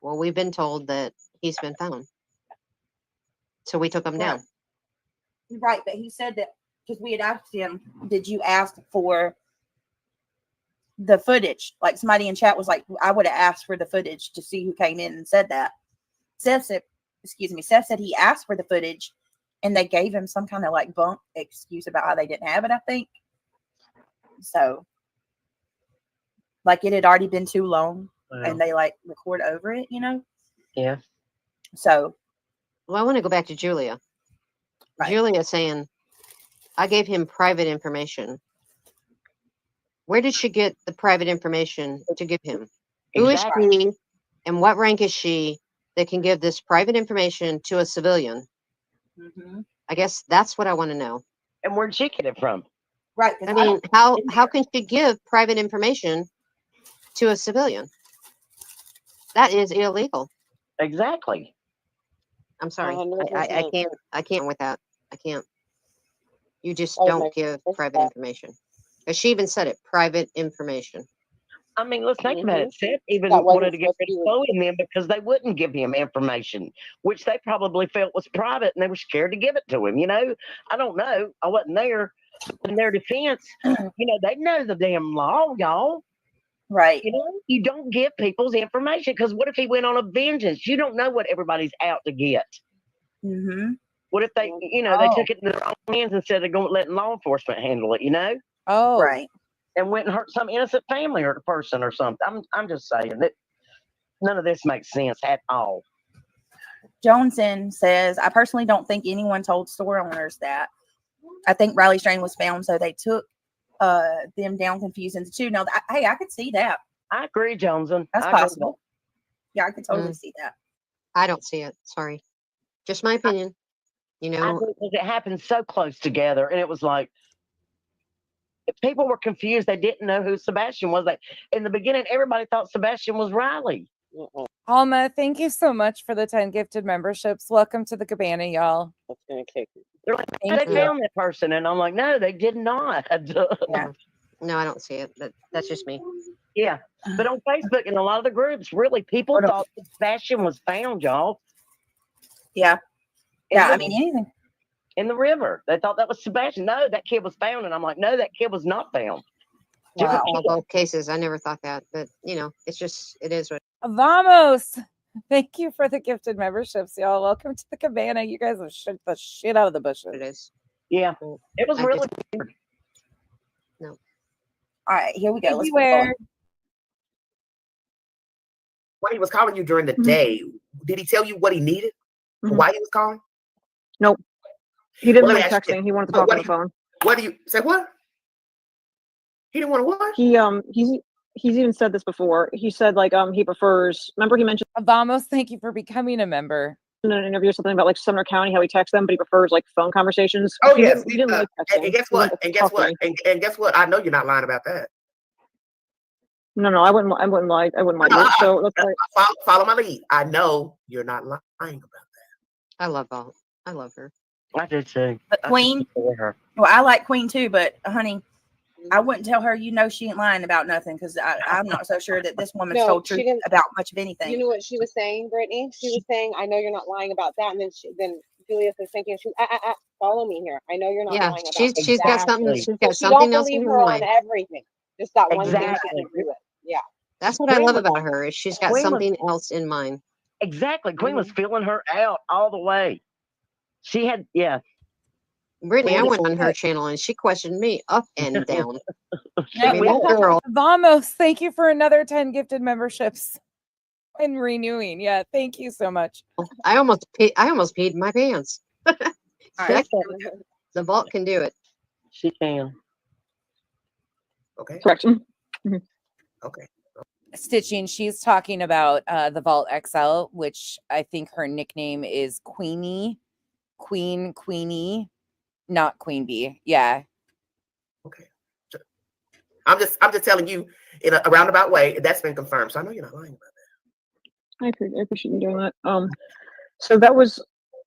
well, we've been told that he's been found. So we took them down. Right, but he said that because we had asked him, did you ask for the footage? Like somebody in chat was like, I would have asked for the footage to see who came in and said that. Seth said he asked for the footage and they gave him some kind of like bunk excuse about how they didn't have it, I think. So like it had already been too long and they like record over it, you know? Yeah. So. Well, I want to go back to Julia. Right. Julia saying, I gave him private information. Where did she get the private information to give him? Who is she and what rank is she that can give this private information to a civilian? Mm-hmm. I guess that's what I want to know. And where'd she get it from? Right. I mean, how can she give private information to a civilian? That is illegal. Exactly. I'm sorry. I can't with that. I can't. You just Oh, don't give private information. As she even said it, private information. I mean, let's think about it. Seth even wanted to get rid of Chloe and them because they wouldn't give him information, which they probably felt was private, and they were scared to give it to him. You know, I don't know. I wasn't there. In their defense, you know, they know the damn law, y'all. Right. You know, you don't give people's information because what if he went on a vengeance? You don't know what everybody's out to get. Mm-hmm. What if they, you know, they took it in their own hands instead of going letting law enforcement handle it? You know. Oh. Right. And went and hurt some innocent family or person or something. I'm just saying that none of this makes sense at all. Joneson says, I personally don't think anyone told store owners that. I think Riley Strain was found, so they took them down confusing the two. Now, hey, I could see that. I agree, Joneson. That's possible. Yeah, I could totally see that. I don't see it. Sorry. Just my opinion. You know, because it happened so close together, and it was like if people were confused. They didn't know who Sebastian was. Like in the beginning, everybody thought Sebastian was Riley. Alma, thank you so much for the 10 gifted memberships. Welcome to the cabana, y'all. That's gonna kick it. They're like, they found that person, and I'm like, no, they did not. Yeah. No, I don't see it. That's just me. Yeah, but on Facebook and a lot of the groups, really, people thought Sebastian was found, y'all. Yeah. Yeah, I mean, anything. In the river. They thought that was Sebastian. No, that kid was found. And I'm like, no, that kid was not found. Wow. Both cases. I never thought that. But, you know, it's just, it is what. Vamos. Thank you for the gifted memberships, y'all. Welcome to the cabana. You guys have shook the shit out of the bushes. It is. Yeah. It was really weird. No. All right, here we go. Let's Beware. When he was calling you during the day, did he tell you what he needed? Why he was calling? Nope. He didn't Well, want texting. He wanted to talk on the phone. What do you say? What? He didn't want to what? He's even said this before. He said like he prefers. Remember he mentioned Vamos. Thank you for becoming a member. In an interview something about like Sumner County how he texts them, but he prefers like phone conversations. Oh he yes. didn't like texting. And guess what? And guess what? And guess what? I know you're not lying about that. No, I wouldn't lie. I wouldn't lie. So let's follow my lead. I know you're not lying about that. I love her. I love her. I do too. But Queen, well, I like Queen too, but honey, I wouldn't tell her, you know, she ain't lying about nothing because I'm not so sure that this woman's told truth about much of anything. You know what she was saying, Brittany? She was saying, I know you're not lying about that. And then Julius was thinking, follow me here. I know you're not lying about that. She's got something. She's got something else in her mind. On everything. Just that one thing she didn't agree with. Yeah. That's what I love about her is she's got something else in mind. Exactly. Queen was feeling her out all the way. She had, Brittany, I went on her channel and she questioned me up and down. Vamos, thank you for another 10 gifted memberships. and renewing. Yeah, thank you so much. I almost peed my pants. All right. The vault can do it. She can. Okay. Correct. Okay. Stitching, she's talking about the Vault XL, which I think her nickname is Queenie, not Queen Bee. Yeah. Okay. I'm just telling you in a roundabout way. That's been confirmed, so I know you're not lying about that. I appreciate you doing that. So that was,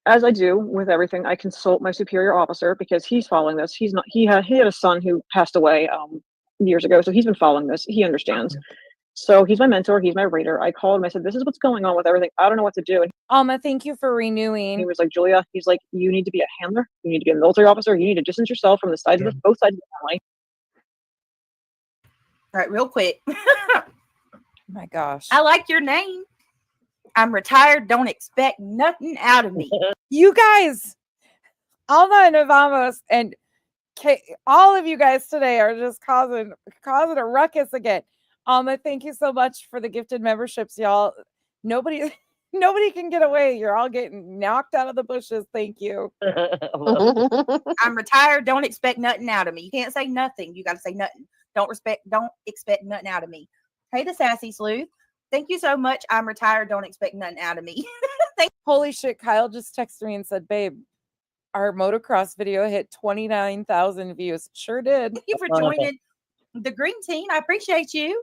as I do with everything, I consult my superior officer because he's following this. He had a son who passed away years ago, so he's been following this. He understands. So he's my mentor. He's my reader. I called him. I said, "This is what's going on with everything. I don't know what to do." And Alma, thank you for renewing. he was like, "Julia," he's like, "You need to be a handler. You need to be a military officer. You need to distance yourself from the sides of both sides of the family." All right, real quick. Oh my gosh. I like your name. I'm retired. Don't expect nothing out of me. You guys, Alma and Vamos and all of you guys today are just causing a ruckus again. Alma, thank you so much for the gifted memberships, y'all. Nobody can get away. You're all getting knocked out of the bushes. Thank you. I'm retired. Don't expect nothing out of me. You can't say nothing. You got to say nothing. Don't expect nothing out of me. Hey, the Sassy Sleuth. Thank you so much. I'm retired. Don't expect nothing out of me. Holy shit. Kyle just texted me and said, babe, our motocross video hit 29,000 views. Sure did. Thank you for joining the green team. I appreciate you.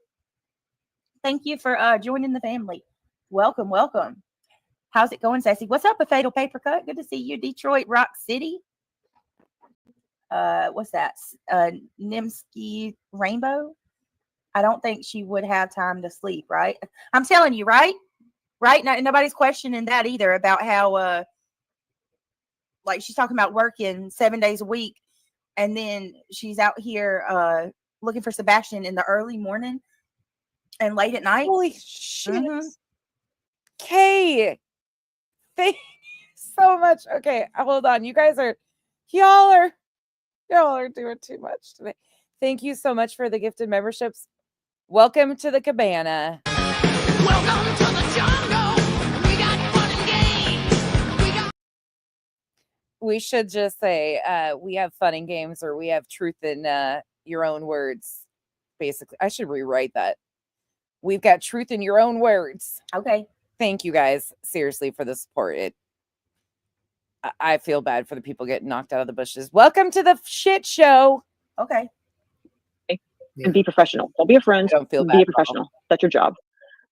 Thank you for joining the family. Welcome, welcome. How's it going, Sassy? What's up, a fatal paper cut? Good to see you, Detroit Rock City. What's that? Nimsky Rainbow. I don't think she would have time to sleep, right? I'm telling you, right? Right? Nobody's questioning that either about how like she's talking about working 7 days a week, and then she's out here looking for Sebastian in the early morning and late at night. Holy shit. Okay. Thank you so much. Okay, hold on. Y'all are doing too much today. Thank you so much for the gifted memberships. Welcome to the cabana. Welcome to the jungle. We got fun and games. We should just say we have fun and games, or we have truth in your own words. Basically, I should rewrite that. We've got truth in your own words. Okay. Thank you guys, seriously, for the support. I feel bad for the people getting knocked out of the bushes. Welcome to the shit show. Okay. And be professional. Don't be a friend. Don't feel be bad a professional. That's your job.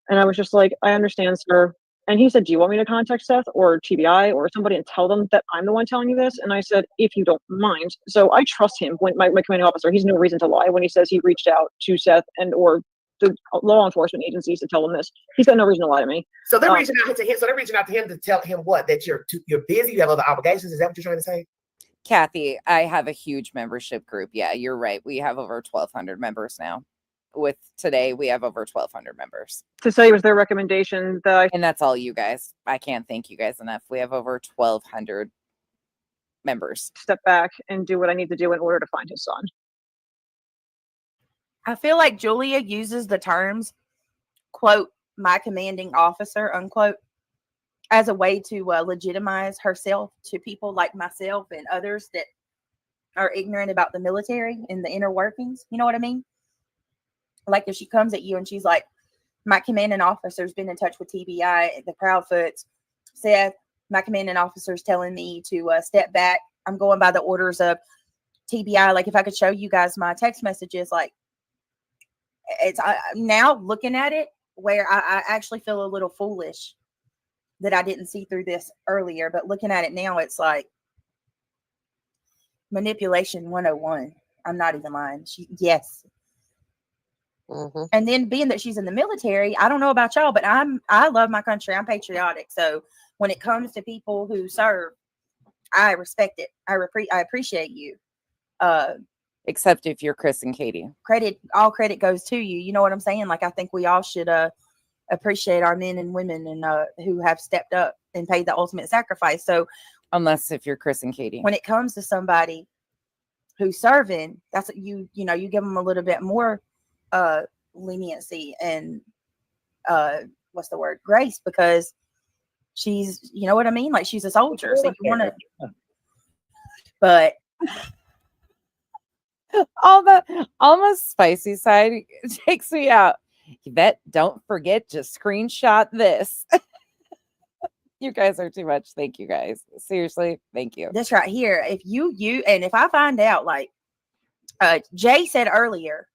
And I was just like, I understand, sir. And he said, do you want me to contact Seth or TBI or somebody and tell them that I'm the one telling you this? And I said, if you don't mind. So I trust him. When my commanding officer, he's no reason to lie when he says he reached out to Seth and or the law enforcement agencies to tell them this. He's got no reason to lie to me. So they're reaching out to him. So they're reaching out to him to tell him what? That you're busy. You have other obligations. Is that what you're trying to say? Kathy, I have a huge membership group. Yeah, you're right. We have over 1,200 members now. With today, we have over 1,200 members. To say it was their recommendation that and that's all you guys. I can't thank you guys enough. We have over 1,200 members. Step back and do what I need to do in order to find his son. I feel like Julia uses the terms, quote, my commanding officer, unquote, as a way to legitimize herself to people like myself and others that are ignorant about the military and the inner workings. You know what I mean? Like if she comes at you and she's like, my commanding officer's been in touch with TBI, the Proudfoots, Seth, my commanding officer's telling me to step back. I'm going by the orders of TBI. Like if I could show you guys my text messages, like it's now looking at it where I actually feel a little foolish that I didn't see through this earlier, but looking at it now, it's like manipulation 101. I'm not even lying. Yes. Mm-hmm. And then being that she's in the military, I don't know about y'all, but I love my country. I'm patriotic. So when it comes to people who serve, I respect it. I appreciate you. Except if you're Chris and Katie. All credit goes to you. You know what I'm saying? Like I think we all should appreciate our men and women and who have stepped up and paid the ultimate sacrifice. So unless if you're Chris and Katie. When it comes to somebody who's serving, that's you give them a little bit more leniency and what's the word, grace, because she's, you know what I mean? Like she's a soldier. So you want to, but all the spicy side takes me out. Yvette, don't forget to screenshot this. You guys are too much. Thank you guys. Seriously, thank you. this right here, if and if I find out, like Jay said earlier,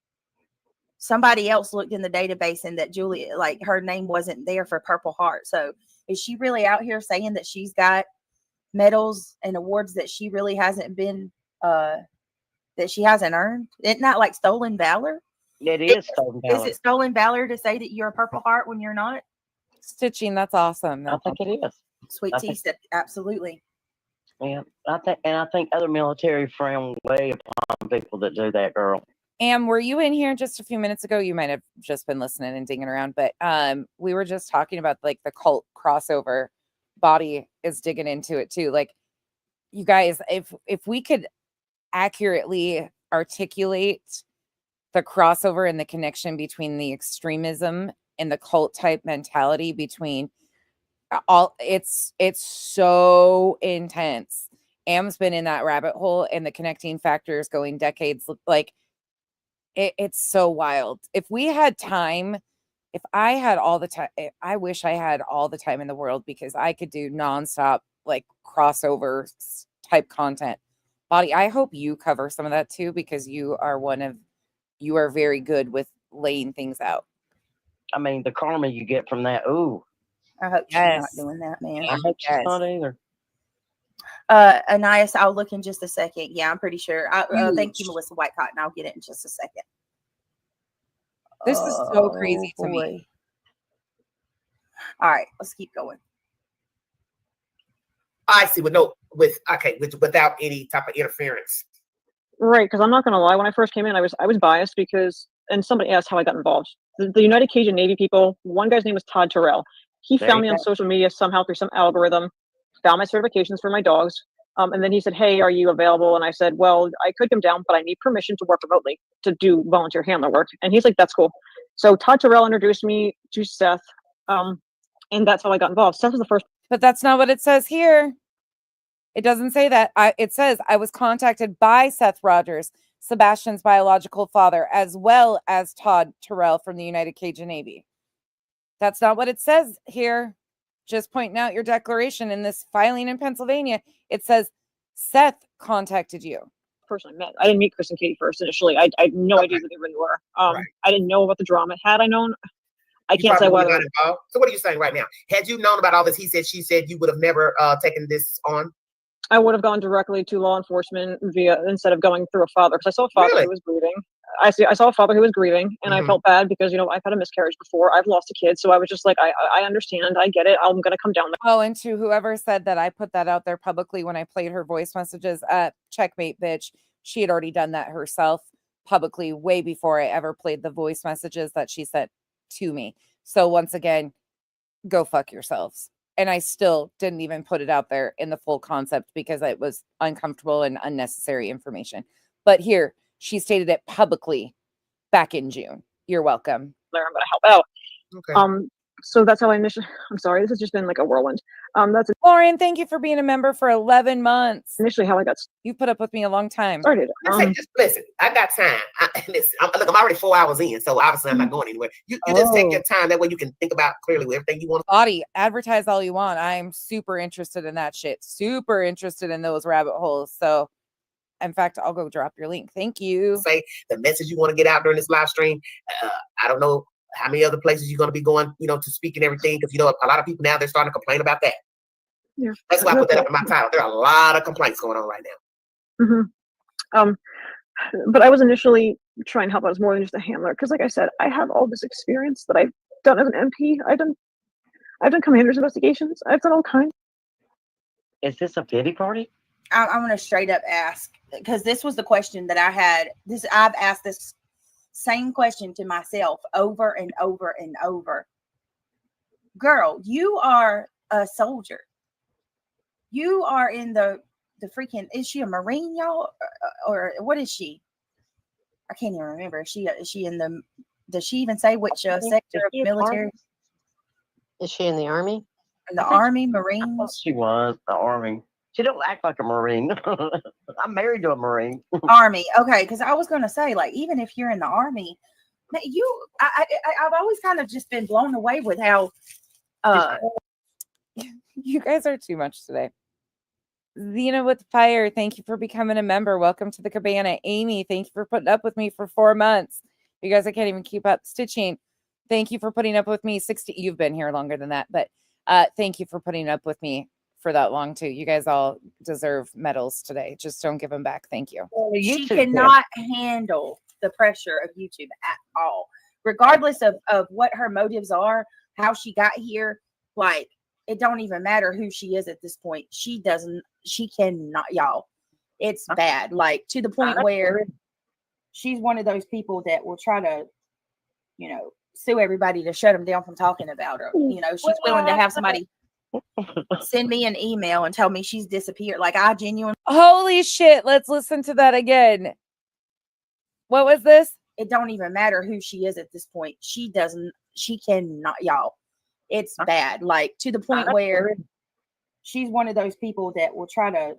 somebody else looked in the database and that Julie, like her name wasn't there for Purple Heart. So is she really out here saying that she's got medals and awards that she really hasn't been, that she hasn't earned? Isn't that like stolen valor? It is stolen valor. Is it stolen valor to say that you're a Purple Heart when you're not? Stitching, that's awesome. I think it is. Sweet Tea said absolutely. Yeah, I think other military frown way upon people that do that, girl. Am, were you in here just a few minutes ago? You might have just been listening and dinging around, but we were just talking about like the cult crossover. Body is digging into it too. Like, you guys, if we could accurately articulate the crossover and the connection between the extremism and the cult type mentality between all, it's so intense. Am's been in that rabbit hole and the connecting factors going decades. Like, it's so wild. If we had time, if I had all the time, I wish I had all the time in the world, because I could do nonstop like crossover type content. Body, I hope you cover some of that too, because you are very good with laying things out. I mean, the karma you get from that. Ooh, I hope she's not doing that, man. I hope she's not either. Anais, I'll look in just a second. Yeah, I'm pretty sure. Thank you, Melissa Whitecott, and I'll get it in just a second. This is so crazy to me. All right, let's keep going. I see. Without any type of interference. Right, because I'm not going to lie. When I first came in, I was biased because, and somebody asked how I got involved. The United Cajun Navy people. One guy's name was Todd Terrell. He found me on social media somehow through some algorithm. Found my certifications for my dogs. And then he said, "Hey, are you available?" And I said, "Well, I could come down, but I need permission to work remotely to do volunteer handler work." And he's like, "That's cool." So Todd Terrell introduced me to Seth, and that's how I got involved. Seth was the first. But that's not what it says here. It doesn't say that. It says I was contacted by Seth Rogers, Sebastian's biological father, as well as Todd Terrell from the United Cajun Navy. That's not what it says here. Just pointing out your declaration in this filing in Pennsylvania. It says Seth contacted you. Person I met. I didn't meet Chris and Katie first initially. I had no idea who they really were. I didn't know about the drama. Had I known, I can't say whether. So what are you saying right now? Had you known about all this, he said, she said, you would have never taken this on? I would have gone directly to law enforcement instead of going through a father, because I saw a father who was grieving. I saw a father who was grieving, and I felt bad because, I've had a miscarriage before. I've lost a kid. So I was just like, I understand. I get it. I'm going to come down. Oh, and to whoever said that I put that out there publicly when I played her voice messages, checkmate, bitch. She had already done that herself publicly way before I ever played the voice messages that she sent to me. So once again, go fuck yourselves. And I still didn't even put it out there in the full concept because it was uncomfortable and unnecessary information. But here, she stated it publicly back in June. You're welcome. I'm going to help out. Okay. So that's how I initially. I'm sorry, this has just been like a whirlwind. That's Lauren. Thank you for being a member for 11 months. Initially, how I got. You put up with me a long time. Started. Just listen. I got time. I'm already 4 hours in, so obviously I'm not going anywhere. You just take your time. That way you can think about clearly with everything you want. Body, advertise all you want. I'm super interested in that shit. Super interested in those rabbit holes. So, in fact, I'll go drop your link. Thank you. Say the message you want to get out during this live stream. I don't know how many other places you're going to be going, to speak and everything, because a lot of people now, they're starting to complain about that. Yeah, that's why I put that up in my title. There are a lot of complaints going on right now. But I was initially trying to help out as more than just a handler, because like I said, I have all this experience that I've done as an MP. I've done commanders investigations. I've done all kinds. Is this a pity party? I'm going to straight up ask, because this was the question that I had. I've asked this same question to myself over and over and over. Girl, you are a soldier. You are in the freaking, is she a Marine, y'all? Or what is she? I can't even remember. Is she in the, does she even say which sector of military? Is she in the army? In the I think Army, I thought Marines, she was the Army. She don't act like a Marine. I'm married to a Marine. Army. Okay, because I was going to say, like, even if you're in the Army, man, I've always kind of just been blown away with how You guys are too much today. Zena with fire, thank you for becoming a member. Welcome to the cabana. Amy, thank you for putting up with me for 4 months. You guys, I can't even keep up. Stitching, thank you for putting up with me. 60, you've been here longer than that, but thank you for putting up with me for that long too. You guys all deserve medals today. Just don't give them back. Thank you. she cannot handle the pressure of YouTube at all, regardless of what her motives are, how she got here. Like, it don't even matter who she is at this point. She cannot, y'all. It's bad. Like, to the point where she's one of those people that will try to, sue everybody to shut them down from talking about her. She's willing to have somebody send me an email and tell me she's disappeared. Like, I genuinely. Holy shit. Let's listen to that again. What was this? It don't even matter who she is at this point. She cannot, y'all. It's bad. Like, to the point where she's one of those people that will try to,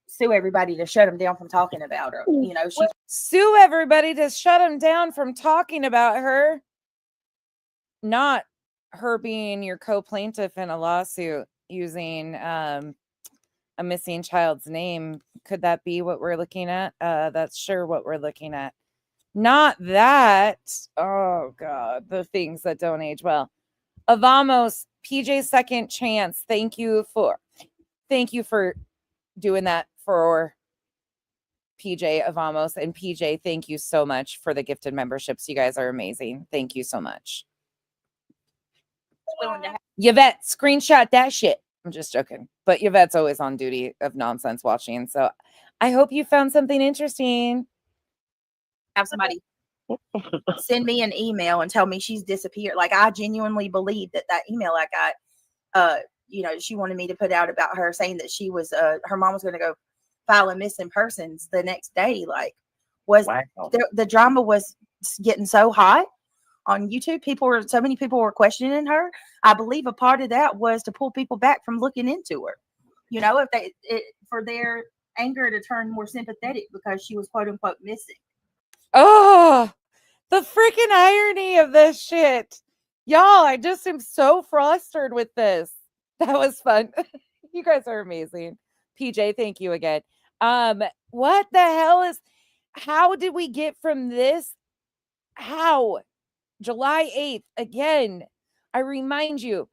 sue everybody to shut them down from talking about her. She Sue everybody to shut them down from talking about her. Not her being your co-plaintiff in a lawsuit using a missing child's name. Could that be what we're looking at? That's sure what we're looking at. Not that. Oh God, the things that don't age well. Avamos, PJ second chance. Thank you for doing that for PJ Avamos. And PJ, thank you so much for the gifted memberships. You guys are amazing. Thank you so much. Yvette, screenshot that shit. I'm just joking. But Yvette's always on duty of nonsense watching. So I hope you found something interesting. have somebody send me an email and tell me she's disappeared. Like, I genuinely believe that email I got, she wanted me to put out about her saying that she was, her mom was going to go file a missing persons the next day. Like, the drama was getting so hot on YouTube. So many people were questioning her. I believe a part of that was to pull people back from looking into her. If for their anger to turn more sympathetic because she was quote unquote missing. Oh, the freaking irony of this shit. Y'all, I just am so flustered with this. That was fun. You guys are amazing. PJ, thank you again. What the hell how did we get from this? How? July 8th, again, I remind you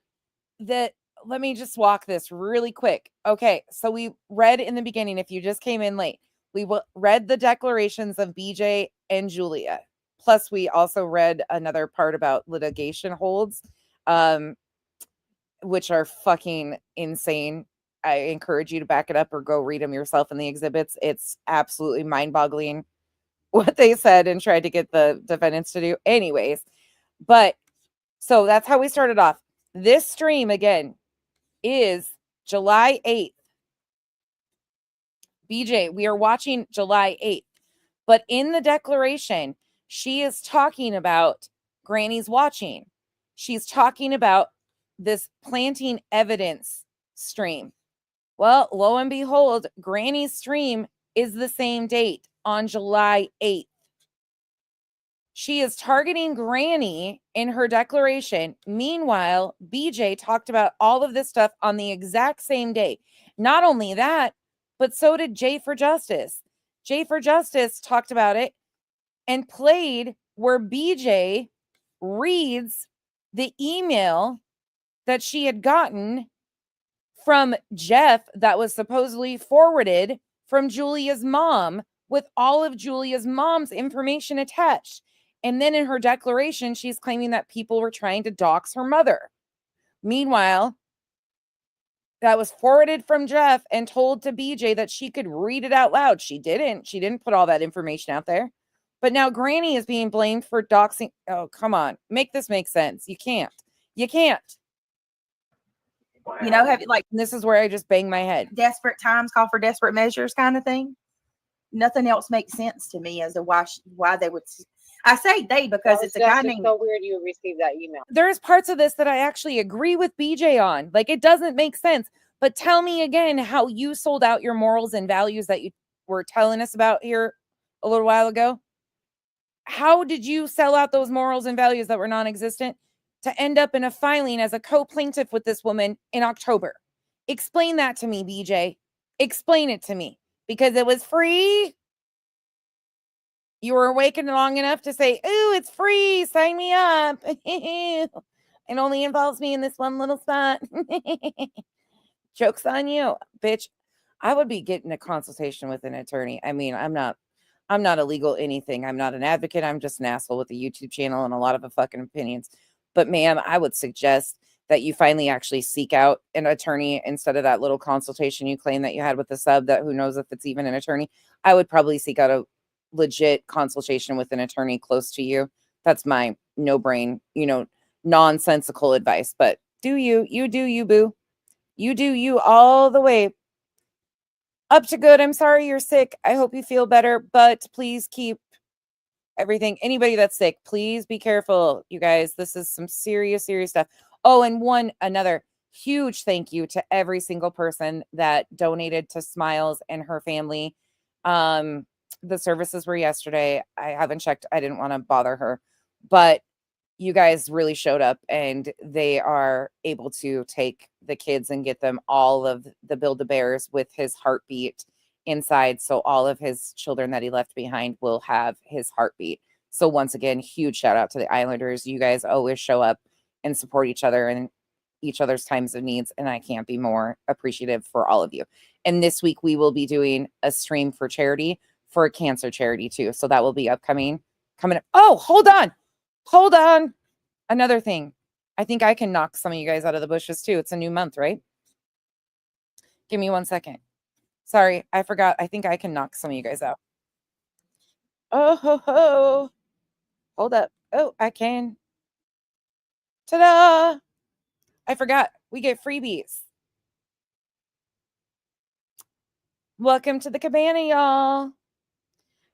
that, let me just walk this really quick. Okay, so we read in the beginning, if you just came in late, we read the declarations of BJ and Julia. Plus, we also read another part about litigation holds, which are fucking insane. I encourage you to back it up or go read them yourself in the exhibits. It's absolutely mind-boggling what they said and tried to get the defendants to do. Anyways, but so that's how we started off. This stream, again, is July 8th. BJ, we are watching July 8th. But in the declaration, she is talking about Granny's watching. She's talking about this planting evidence stream. Well, lo and behold, Granny's stream is the same date on July 8th. She is targeting Granny in her declaration. Meanwhile, BJ talked about all of this stuff on the exact same day. Not only that, but so did Jay for Justice. Jay for Justice talked about it and played where BJ reads the email that she had gotten from Jeff that was supposedly forwarded from Julia's mom with all of Julia's mom's information attached. And then in her declaration, she's claiming that people were trying to dox her mother. Meanwhile, that was forwarded from Jeff and told to BJ that she could read it out loud. She didn't. She didn't put all that information out there. But now Granny is being blamed for doxing. Oh, come on. Make this make sense. You can't. You can't. This is where I just bang my head. Desperate times call for desperate measures kind of thing. Nothing else makes sense to me as to why they would. I say they because Well, it's a guy just named. so weird you received that email. There's parts of this that I actually agree with BJ on. Like, it doesn't make sense. But tell me again how you sold out your morals and values that you were telling us about here a little while ago. How did you sell out those morals and values that were non-existent to end up in a filing as a co-plaintiff with this woman in October? Explain that to me, BJ. Explain it to me. Because it was free. You were awakened long enough to say, ooh, it's free. Sign me up. It only involves me in this one little spot. Joke's on you, bitch. I would be getting a consultation with an attorney. I mean, I'm not a legal anything. I'm not an advocate. I'm just an asshole with a YouTube channel and a lot of fucking opinions. But ma'am, I would suggest that you finally actually seek out an attorney instead of that little consultation you claim that you had with the sub that who knows if it's even an attorney. I would probably seek out a legit consultation with an attorney close to you. That's my no brain, nonsensical advice. But do you do you, boo. You do you all the way. Up to good. I'm sorry you're sick. I hope you feel better, but please keep everything. Anybody that's sick, please be careful, you guys. This is some serious, serious stuff. Oh, and another huge thank you to every single person that donated to Smiles and her family. The services were yesterday. I haven't checked. I didn't want to bother her, but you guys really showed up, and they are able to take the kids and get them all of the Build-A-Bears with his heartbeat inside. So all of his children that he left behind will have his heartbeat. So once again, huge shout out to the Islanders. You guys always show up and support each other and each other's times of needs. And I can't be more appreciative for all of you. And this week we will be doing a stream for charity for a cancer charity too. So that will be coming up. Oh, hold on. Another thing. I think I can knock some of you guys out of the bushes too. It's a new month, right? Give me 1 second. Sorry, I forgot. I think I can knock some of you guys out. Oh, ho, ho. Hold up. Oh, I can. Ta-da! I forgot. We get freebies. Welcome to the cabana, y'all.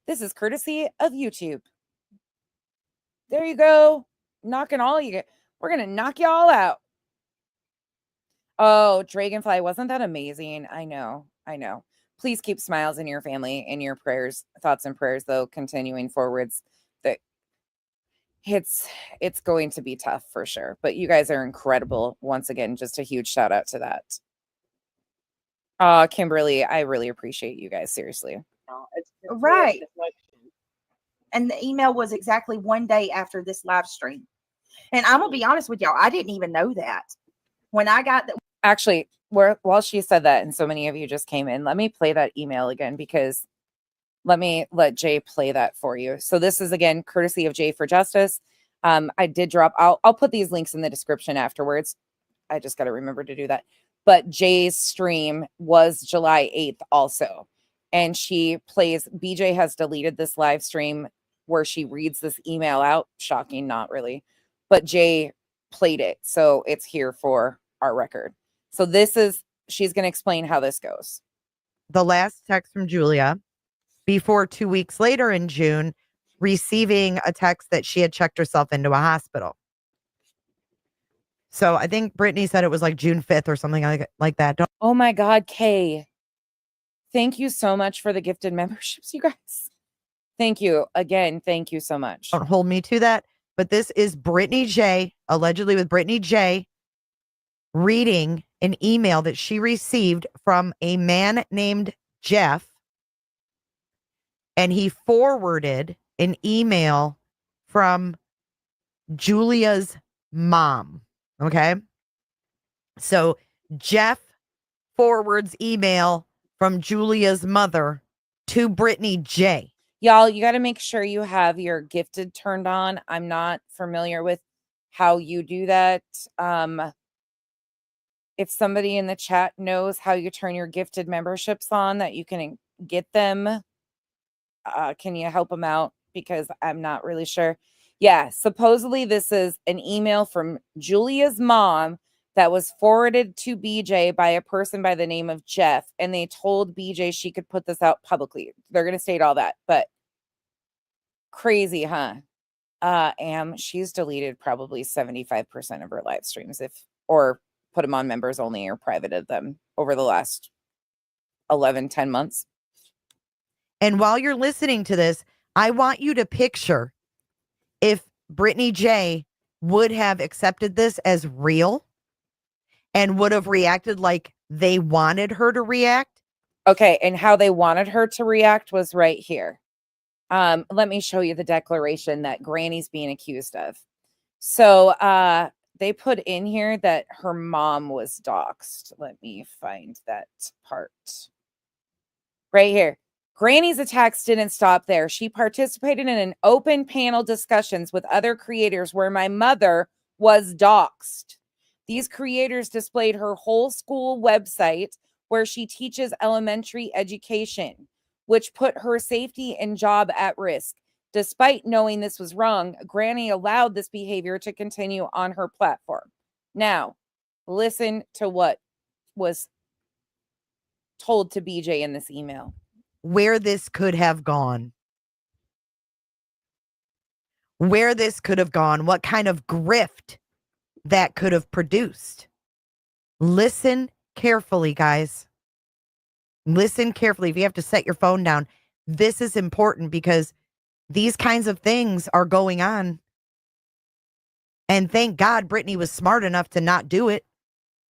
This is courtesy of YouTube. There you go. Knocking all you get. We're going to knock y'all out. Oh, Dragonfly. Wasn't that amazing? I know. Please keep Smiles in your family in your prayers, thoughts and prayers, though, continuing forwards. That it's going to be tough for sure. But you guys are incredible. Once again, just a huge shout out to that. Kimberly, I really appreciate you guys. Seriously. It's Right. And the email was exactly 1 day after this live stream. And I'm going to be honest with y'all, I didn't even know that. When I got that. Actually, while she said that, and so many of you just came in, let me play that email again, because let Jay play that for you. So this is, again, courtesy of Jay for Justice. I did drop, I'll put these links in the description afterwards. I just got to remember to do that. But Jay's stream was July 8th also. And BJ has deleted this live stream where she reads this email out. Shocking, not really. But Jay played it. So it's here for our record. So she's going to explain how this goes. The last text from Julia before 2 weeks later in June, receiving a text that she had checked herself into a hospital. So I think Brittany said it was like June 5th or something like that. Oh my God, Kay. Thank you so much for the gifted memberships, you guys. Thank you. Again, thank you so much. Don't hold me to that. But this is Brittany J, allegedly with Brittany J, reading an email that she received from a man named Jeff. And he forwarded an email from Julia's mom. Okay. So Jeff forwards email from Julia's mother to Brittany J. Y'all, you got to make sure you have your gifted turned on. I'm not familiar with how you do that. If somebody in the chat knows how you turn your gifted memberships on, that you can get them, can you help them out? Because I'm not really sure. Yeah, supposedly this is an email from Julia's mom that was forwarded to BJ by a person by the name of Jeff. And they told BJ she could put this out publicly. They're going to state all that. But crazy, huh? She's deleted probably 75% of her live streams or put them on members only or privated them over the last 10 months. And while you're listening to this, I want you to picture if Brittany J would have accepted this as real and would have reacted like they wanted her to react. Okay, and how they wanted her to react was right here. Let me show you the declaration that Granny's being accused of. So they put in here that her mom was doxxed. Let me find that part. Right here. Granny's attacks didn't stop there. She participated in an open panel discussions with other creators where my mother was doxxed. These creators displayed her whole school website where she teaches elementary education, which put her safety and job at risk. Despite knowing this was wrong, Granny allowed this behavior to continue on her platform. Now, listen to what was told to BJ in this email. Where this could have gone. Where this could have gone. What kind of grift that could have produced. Listen carefully, guys. Listen carefully. If you have to set your phone down, this is important because these kinds of things are going on. And thank God Brittany was smart enough to not do it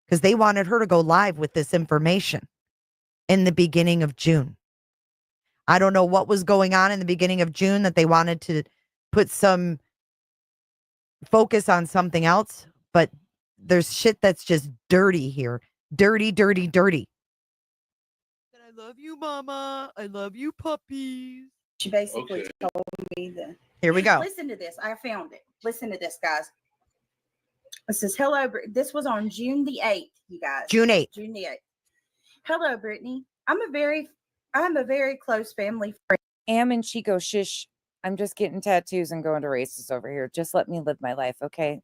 because they wanted her to go live with this information in the beginning of June. I don't know what was going on in the beginning of June that they wanted to put some focus on something else, but there's shit that's just dirty here. Dirty, dirty, dirty. I love you, Mama. I love you, puppies. She basically told me that. Here we go. Listen to this. I found it. Listen to this, guys. It says, hello, this was on June the 8th, you guys. June 8th. June the 8th. Hello, Brittany. I'm a very close family friend. Am and Chico, shush. I'm just getting tattoos and going to races over here. Just let me live my life, okay?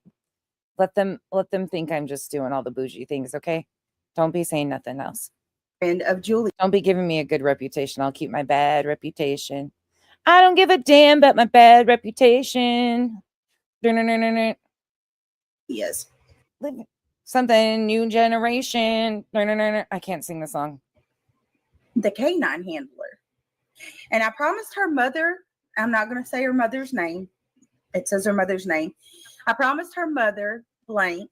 Let them think I'm just doing all the bougie things, okay? Don't be saying nothing else. And of Julie. Don't be giving me a good reputation. I'll keep my bad reputation. I don't give a damn about my bad reputation. Yes. Something new generation. I can't sing the song. The canine handler. And I promised her mother, I'm not going to say her mother's name. It says her mother's name. I promised her mother, blank,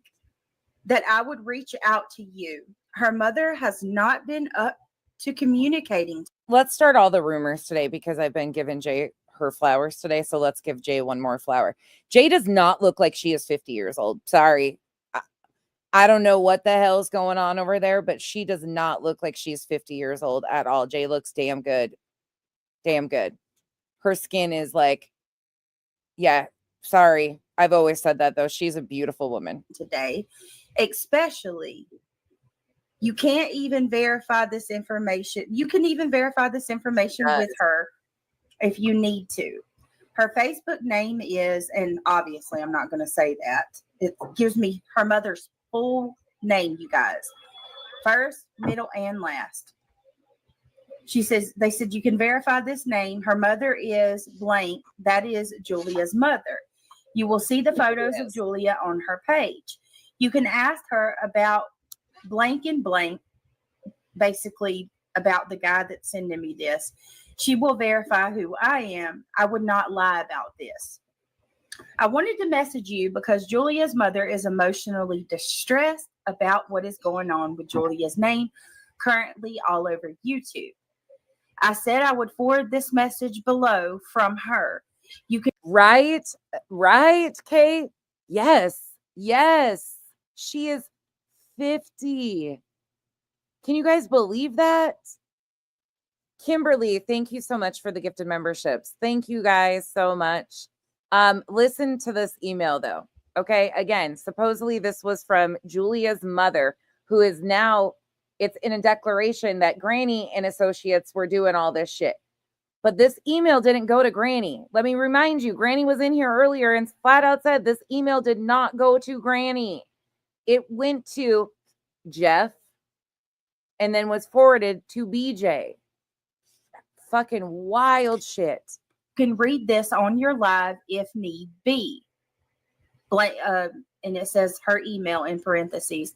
that I would reach out to you. Her mother has not been up to communicating. Let's start all the rumors today because I've been giving Jay her flowers today. So let's give Jay one more flower. Jay does not look like she is 50 years old. Sorry. I don't know what the hell is going on over there, but she does not look like she's 50 years old at all. Jay looks damn good. Damn good. Her skin is like, yeah, sorry. I've always said that though. She's a beautiful woman. Today, especially, you can't even verify this information. You can even verify this information with her if you need to. Her Facebook name is, and obviously I'm not going to say that. It gives me her mother's full name, you guys. First, middle, and last. She says, they said, you can verify this name. Her mother is blank. That is Julia's mother. You will see the photos of Julia on her page. You can ask her about blank and blank, basically about the guy that's sending me this. She will verify who I am. I would not lie about this. I wanted to message you because Julia's mother is emotionally distressed about what is going on with Julia's name currently all over YouTube. I said I would forward this message below from her. You can right, Kate. Yes. She is 50. Can you guys believe that? Kimberly, thank you so much for the gifted memberships. Thank you guys so much. Listen to this email though. Okay. Again, supposedly this was from Julia's mother, who is now, it's in a declaration that Granny and associates were doing all this shit. But this email didn't go to Granny. Let me remind you, Granny was in here earlier and flat out said this email did not go to Granny. It went to Jeff and then was forwarded to BJ. Fucking wild shit. can read this on your live if need be. And it says her email in parentheses.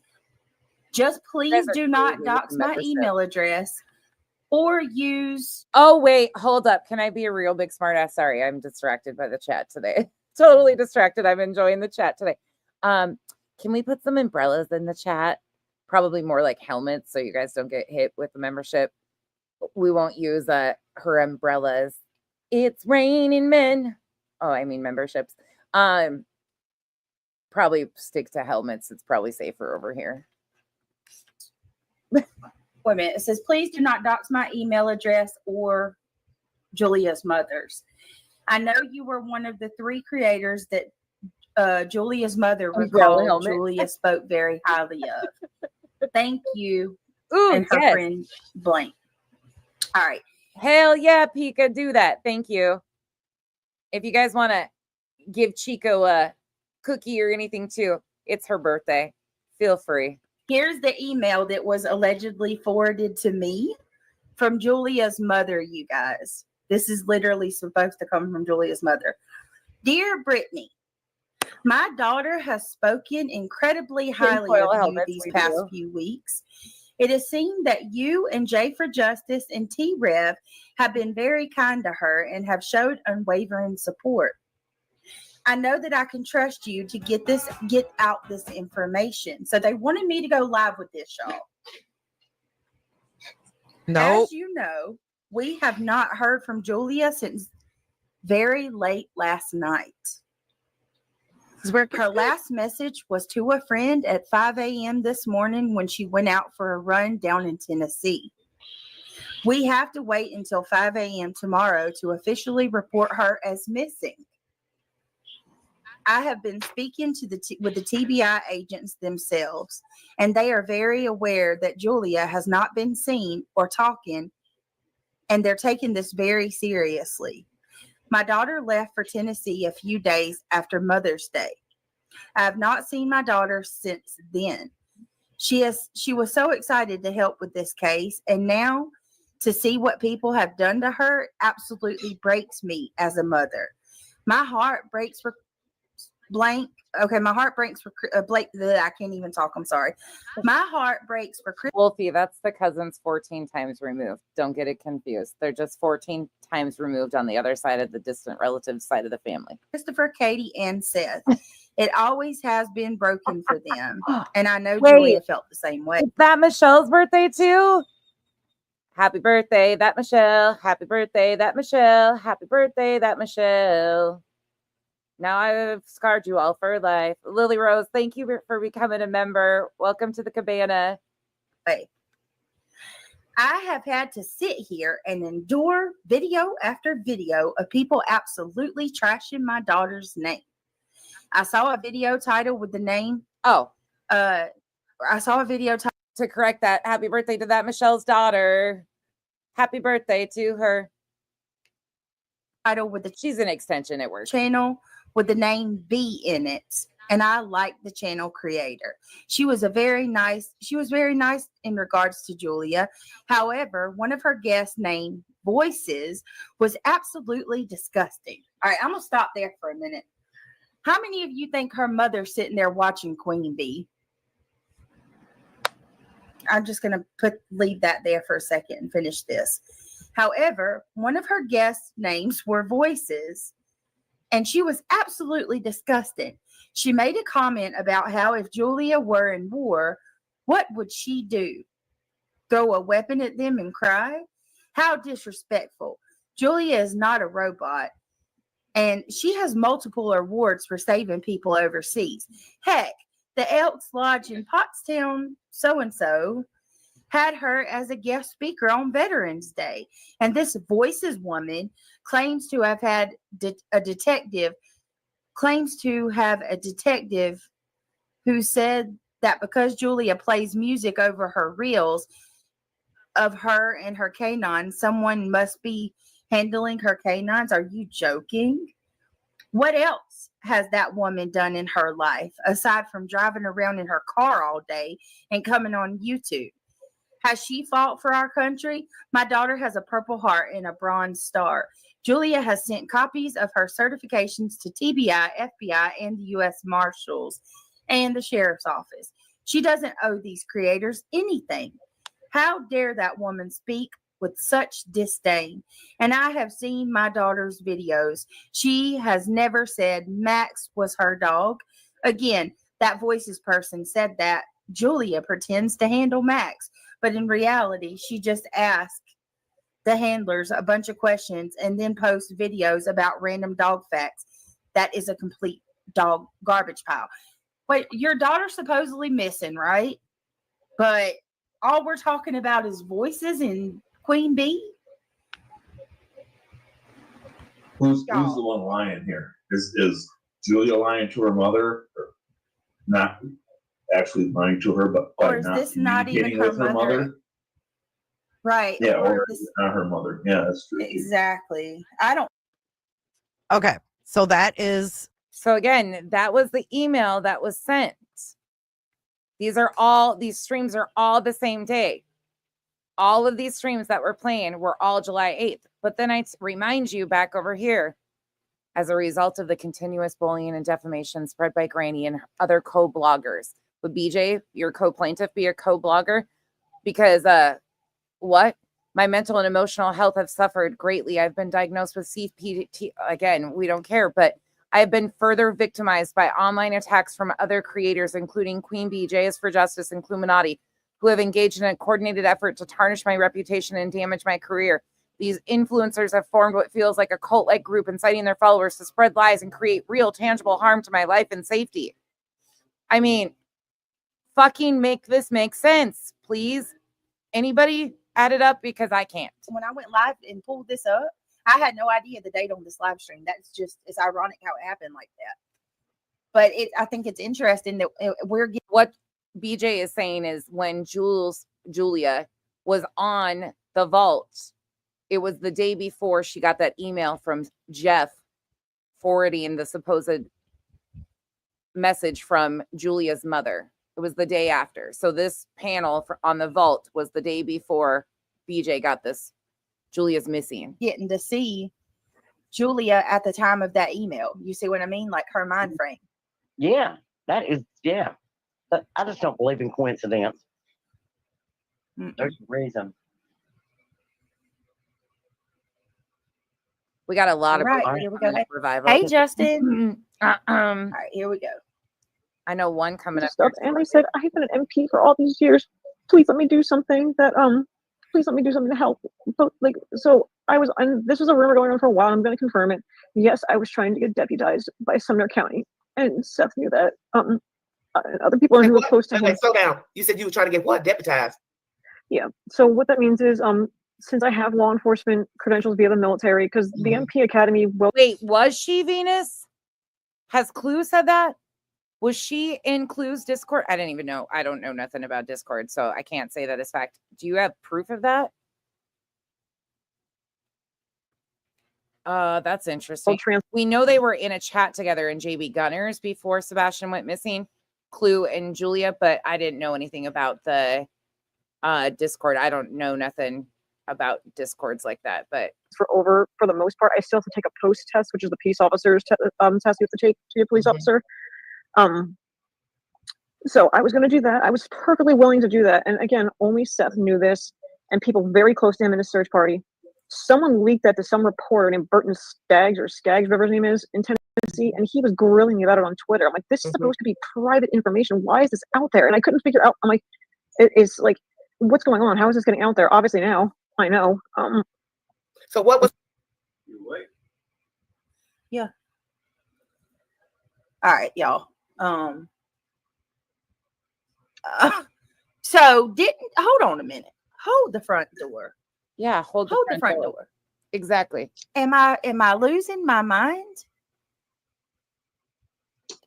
Just please do not dox my email address or use. Oh, wait, hold up. Can I be a real big smartass? Sorry, I'm distracted by the chat today. Totally distracted. I'm enjoying the chat today. Can we put some umbrellas in the chat? Probably more like helmets so you guys don't get hit with the membership. We won't use her umbrellas. It's raining men. Oh, I mean memberships. Probably stick to helmets. It's probably safer over here. Wait a minute. It says, please do not dox my email address or Julia's mother's. I know you were one of the 3 creators that Julia's mother recalled Julia spoke very highly of. Thank you. Ooh, and her yes. friend Blank. All right. Hell yeah, Pika, do that. Thank you. If you guys want to give Chico a cookie or anything too, it's her birthday. Feel free. Here's the email that was allegedly forwarded to me from Julia's mother, you guys. This is literally supposed to come from Julia's mother. Dear Brittany, my daughter has spoken incredibly highly of you these past few weeks. It is seen that you and Jay for Justice and T-Rev have been very kind to her and have showed unwavering support. I know that I can trust you to get out this information. So they wanted me to go live with this, y'all. No. As you know, we have not heard from Julia since very late last night. Her last message was to a friend at 5 a.m. this morning when she went out for a run down in Tennessee. We have to wait until 5 a.m. tomorrow to officially report her as missing. I have been speaking to with the TBI agents themselves, and they are very aware that Julia has not been seen or talking, and they're taking this very seriously. My daughter left for Tennessee a few days after Mother's Day. I have not seen my daughter since then. She was so excited to help with this case, and now to see what people have done to her absolutely breaks me as a mother. My heart breaks for Blank. Okay, my heart breaks for Blake. I can't even talk. I'm sorry. My heart breaks for Wolfie, that's the cousins 14 times removed. Don't get it confused. They're just 14 times removed on the other side of the distant relative side of the family. Christopher, Katie, and Seth. It always has been broken for them. And I know Wait, Julia felt the same way. Is that Michelle's birthday too? Happy birthday, that Michelle. Happy birthday, that Michelle. Happy birthday, that Michelle. Now I've scarred you all for life. Lily Rose, thank you for becoming a member. Welcome to the cabana. Hey, I have had to sit here and endure video after video of people absolutely trashing my daughter's name. I saw a video title with the name. I saw a video title to correct that. Happy birthday to that Michelle's daughter. Happy birthday to her. Title with the she's an extension at work. Channel with the name B in it. And I like the channel creator. She was very nice in regards to Julia. However, one of her guests named Voices was absolutely disgusting. All right, I'm going to stop there for a minute. How many of you think her mother's sitting there watching Queen Bee? I'm just going to leave that there for a second and finish this. However, one of her guest names were Voices, and she was absolutely disgusting. She made a comment about how if Julia were in war, what would she do? Throw a weapon at them and cry? How disrespectful. Julia is not a robot, and she has multiple awards for saving people overseas. Heck, the Elks Lodge in Pottstown so-and-so had her as a guest speaker on Veterans Day. And this Voices woman claims to have had a detective who said that because Julia plays music over her reels of her and her canines, someone must be handling her canines. Are you joking? What else has that woman done in her life aside from driving around in her car all day and coming on YouTube? Has she fought for our country? My daughter has a Purple Heart and a Bronze Star. Julia has sent copies of her certifications to TBI, FBI, and the U.S. Marshals and the Sheriff's Office. She doesn't owe these creators anything. How dare that woman speak with such disdain? And I have seen my daughter's videos. She has never said Max was her dog. Again, that voices person said that Julia pretends to handle Max, but in reality, she just asked the handlers a bunch of questions and then post videos about random dog facts. That is a complete dog garbage pile. Wait, your daughter's supposedly missing, right? But all we're talking about is voices and Queen Bee. Who's the one lying here? Is Julia lying to her mother, or not actually lying to her, but or is this not even communicating her with mother? Right. Yeah, or is it not her mother? Yeah, that's true. Exactly. I don't. Okay. So that is. So again, that was the email that was sent. These streams are all the same day. All of these streams that we're playing were all July 8th. But then I remind you back over here, as a result of the continuous bullying and defamation spread by Granny and other co-bloggers. Would BJ, your co-plaintiff, be a co-blogger? Because what? My mental and emotional health have suffered greatly. I've been diagnosed with CPT. Again, we don't care, but I've been further victimized by online attacks from other creators, including Queen Bee, JS for Justice, and Cluminati, who have engaged in a coordinated effort to tarnish my reputation and damage my career. These influencers have formed what feels like a cult-like group, inciting their followers to spread lies and create real, tangible harm to my life and safety. I mean, fucking make this make sense, please. Anybody add it up? Because I can't. When I went live and pulled this up, I had no idea the date on this live stream. It's ironic how it happened like that. But I think it's interesting that we're getting. What BJ is saying is when Julia was on the vault, it was the day before she got that email from Jeff forwarding the supposed message from Julia's mother. It was the day after. So this panel on the vault was the day before BJ got this. Julia's missing. Getting to see Julia at the time of that email. You see what I mean? Like her mind frame. Yeah, that is, yeah. But I just don't believe in coincidence. There's a reason. We got a lot of here we go. revival. Hey, Justin. All right, here we go. I know one coming up. And I said, I've been an MP for all these years. Please let me do something that please let me do something to help. But like, so I was, and this was a rumor going on for a while. I'm going to confirm it. Yes, I was trying to get deputized by Sumner County, and Seth knew that. Other people who were close to him. Slow down. You said you were trying to get what? Deputized. Yeah. So what that means is, since I have law enforcement credentials via the military, because the MP Academy will. Wait, was she Venus? Has Clue said that? Was she in Clue's Discord? I didn't even know. I don't know nothing about Discord, so I can't say that as fact. Do you have proof of that? That's interesting. We know they were in a chat together in JB Gunners before Sebastian went missing, Clue and Julia, but I didn't know anything about the Discord. I don't know nothing about Discords like that, but for the most part, I still have to take a post test, which is the peace officer's test you have to take to be a police officer. So I was going to do that. I was perfectly willing to do that. And again, only Seth knew this, and people very close to him in his search party. Someone leaked that to some reporter named Burton Skaggs, whatever his name is, in Tennessee, and he was grilling me about it on Twitter. I'm like, this is supposed to be private information. Why is this out there? And I couldn't figure out. I'm like, it's like, what's going on? How is this getting out there? Obviously now I know. So what was? Yeah. All right, y'all. So hold on a minute. Hold the front door. Yeah, hold the front door. Exactly. Am I losing my mind?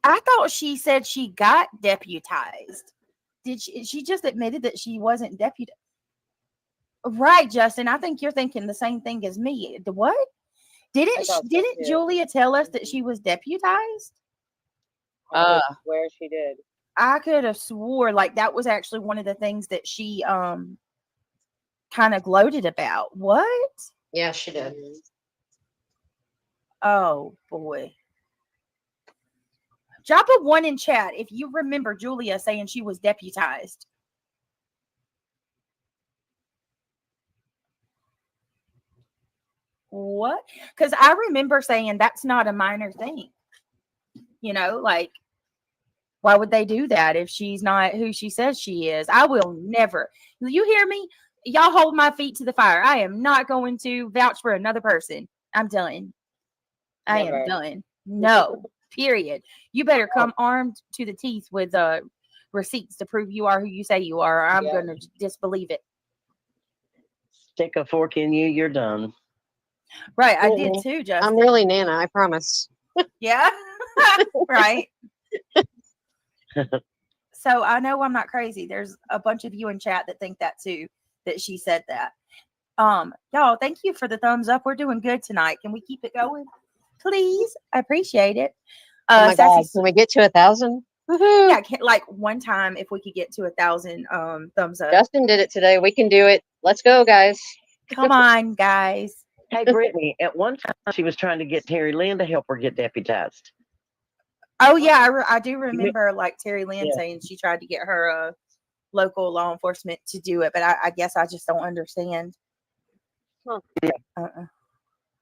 I thought she said she got deputized. Did she just admitted that she wasn't deputized? Right, Justin. I think you're thinking the same thing as me. The what? Didn't Julia tell us that she was deputized? Where she did. I could have swore like that was actually one of the things that she kind of gloated about. What? Yeah, she did. Oh boy. Drop a 1 in chat if you remember Julia saying she was deputized. What? Because I remember saying that's not a minor thing. You know, like, why would they do that if she's not who she says she is? I will never. You hear me? Y'all hold my feet to the fire. I am not going to vouch for another person. I'm done. I am Never. done. No, period. You better come armed to the teeth with receipts to prove you are who you say you are, or I'm Yeah. going to disbelieve it. Stick a fork in you, you're done. Right. I did too, Justin. I'm really Nana, I promise. Yeah. Right. So I know I'm not crazy. There's a bunch of you in chat that think that too, that she said that. Y'all, thank you for the thumbs up. We're doing good tonight. Can we keep it going? Please. I appreciate it. Oh my God, Sassy, can we get to 1,000? yeah, like one time if we could get to 1,000 thumbs up. Justin did it today. We can do it. Let's go, guys. Come on, guys. Hey, Brittany, at one time she was trying to get Terry Lynn to help her get deputized. Oh yeah, I do remember like Terry Lynn Yeah. saying she tried to get her local law enforcement to do it, but I guess I just don't understand. Huh. Uh-uh.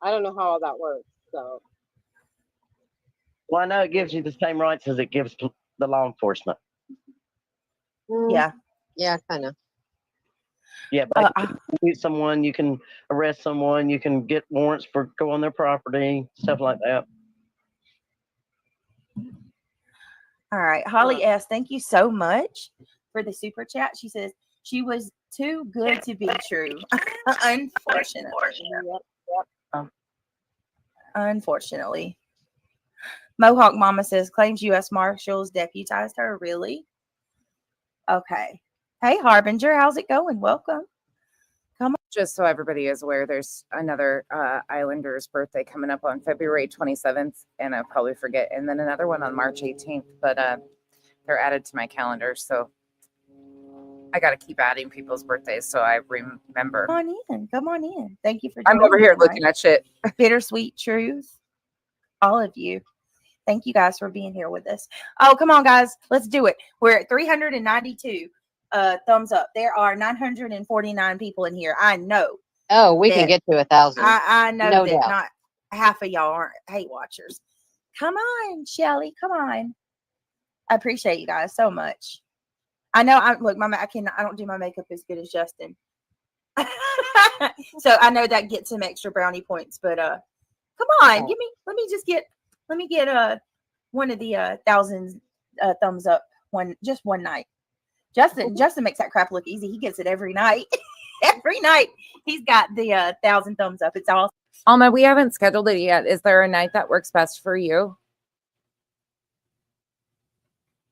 I don't know how all that works. So Well, I know it gives you the same rights as it gives the law enforcement. Yeah. Yeah, kind of. Yeah, but you can shoot someone, you can arrest someone, you can get warrants for go on their property, stuff like that. All right. Holly S., thank you so much for the super chat. She says she was too good to be true. Unfortunately. Unfortunately. Mohawk Mama says claims U.S. Marshals deputized her. Really? Okay. Hey, Harbinger, how's it going? Welcome. Come on. Just so everybody is aware, there's another Islanders birthday coming up on February 27th, and I'll probably forget, and then another one on March 18th, but they're added to my calendar, so I got to keep adding people's birthdays so I remember. Come on in. Come on in. Thank you for I'm joining over here tonight. looking at shit. Bittersweet Truth. All of you. Thank you guys for being here with us. Oh, come on, guys. Let's do it. We're at 392 thumbs up. There are 949 people in here. I know. Oh, we can get to 1,000. I know No that doubt. not half of y'all aren't hate watchers. Come on, Shelly. Come on. I appreciate you guys so much. I know I don't do my makeup as good as Justin. So I know that gets some extra brownie points, but come on, let me get one of the 1,000 thumbs up one night. Justin makes that crap look easy. He gets it every night. Every night he's got the 1,000 thumbs up. It's awesome. Alma, we haven't scheduled it yet. Is there a night that works best for you?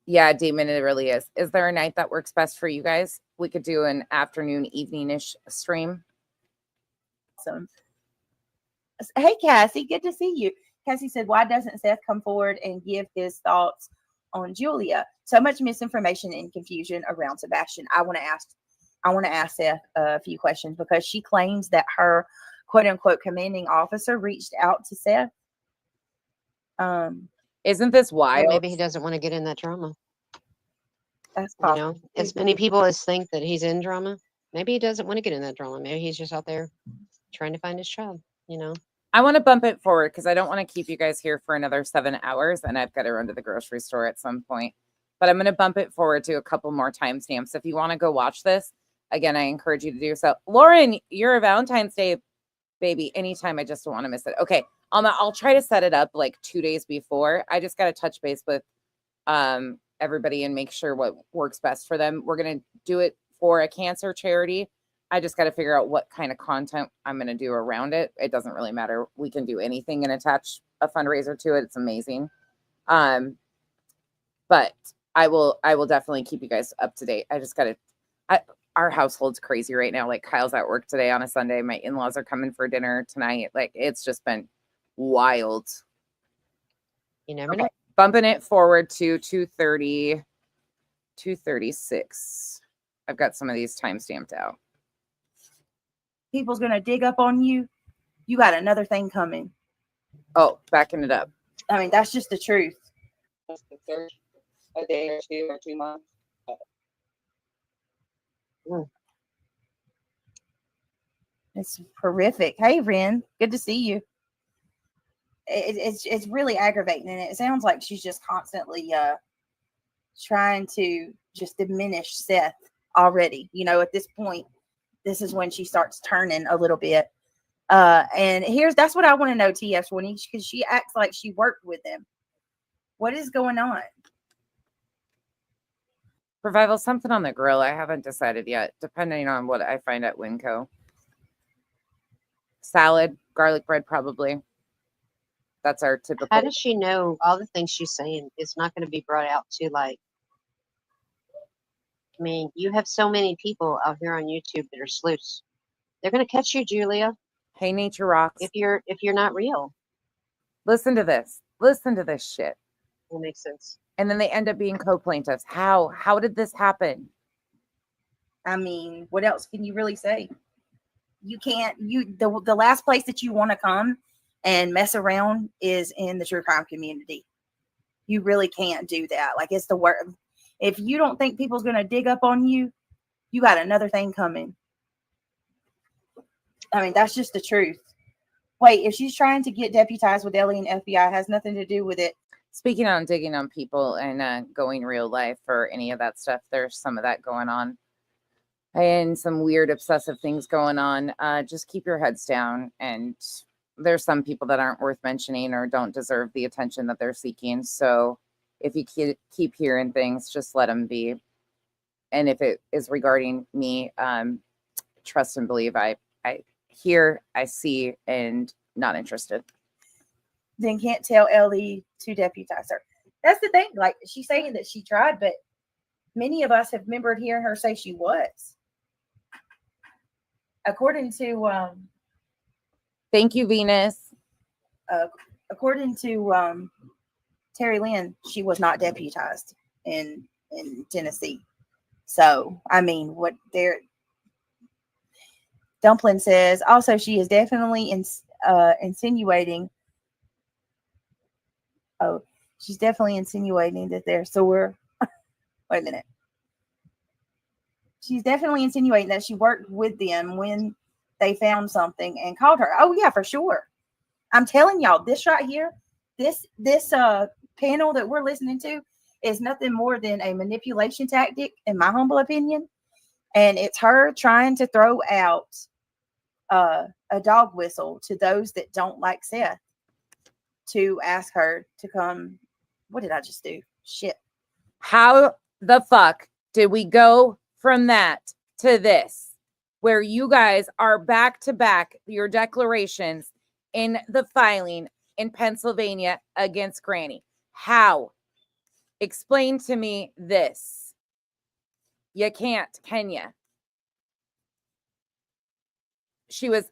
Yeah, Damon, it really is. Is there a night that works best for you guys? We could do an afternoon, evening-ish stream. Awesome. Hey, Cassie, good to see you. Cassie said, why doesn't Seth come forward and give his thoughts on Julia? So much misinformation and confusion around Sebastian. I want to ask Seth a few questions because she claims that her quote unquote commanding officer reached out to Seth. Isn't this wild? Well, maybe he doesn't want to get in that drama. That's possible. You know, as many people as think that he's in drama, maybe he doesn't want to get in that drama. Maybe he's just out there trying to find his child, you know. I want to bump it forward because I don't want to keep you guys here for another 7 hours, and I've got to run to the grocery store at some point. But I'm going to bump it forward to a couple more timestamps. If you want to go watch this, again, I encourage you to do so. Lauren, you're a Valentine's Day baby. Anytime, I just don't want to miss it. Okay, I'll try to set it up like 2 days before. I just got to touch base with everybody and make sure what works best for them. We're going to do it for a cancer charity. I just got to figure out what kind of content I'm going to do around it. It doesn't really matter. We can do anything and attach a fundraiser to it. It's amazing. But I will definitely keep you guys up to date. I just got to, our household's crazy right now. Like Kyle's at work today on a Sunday. My in-laws are coming for dinner tonight. Like it's just been wild. You never know. Bumping it forward to 2:30, 2:36. I've got some of these time stamped out. People's going to dig up on you. You got another thing coming. Oh, backing it up. I mean, that's just the truth. A day or 2 or 2 months. It's horrific. Hey, Ren, good to see you. It's really aggravating, and it sounds like she's just constantly trying to just diminish Seth already. You know, at this point, this is when she starts turning a little bit. And that's what I want to know, TF, because she acts like she worked with him. What is going on? Revival, something on the grill. I haven't decided yet, depending on what I find at Winco. Salad, garlic bread, probably. That's our typical. How does she know all the things she's saying is not going to be brought out to light? I mean, you have so many people out here on YouTube that are sleuths. They're going to catch you, Julia. Hey, Nature Rocks. If you're not real. Listen to this. Listen to this shit. Will make sense. And then they end up being co-plaintiffs. How did this happen? I mean, what else can you really say? You can't. The last place that you want to come and mess around is in the true crime community. You really can't do that. Like, it's the worst. If you don't think people's going to dig up on you, you got another thing coming. I mean, that's just the truth. Wait, if she's trying to get deputized with Ellie and FBI, it has nothing to do with it. Speaking on digging on people and going real life or any of that stuff, there's some of that going on. And some weird obsessive things going on. Just keep your heads down. And there's some people that aren't worth mentioning or don't deserve the attention that they're seeking. So if you keep hearing things, just let them be. And if it is regarding me, trust and believe. I hear, I see, and not interested. Then can't tell Ellie to deputize her. That's the thing. Like, she's saying that she tried, but many of us have remembered hearing her say she was. According to thank you, Venus. According to Terry Lynn, she was not deputized in Tennessee. So, I mean, what they're Dumpling says, also, she is definitely insinuating. Oh, she's definitely insinuating that they're sore. Wait a minute. She's definitely insinuating that she worked with them when they found something and called her. Oh, yeah, for sure. I'm telling y'all, this right here, this panel that we're listening to is nothing more than a manipulation tactic, in my humble opinion. And it's her trying to throw out a dog whistle to those that don't like Seth to ask her to come. What did I just do? Shit. How the fuck did we go from that to this, where you guys are back to back your declarations in the filing in Pennsylvania against Granny? How? Explain to me this. You can't, can you? She was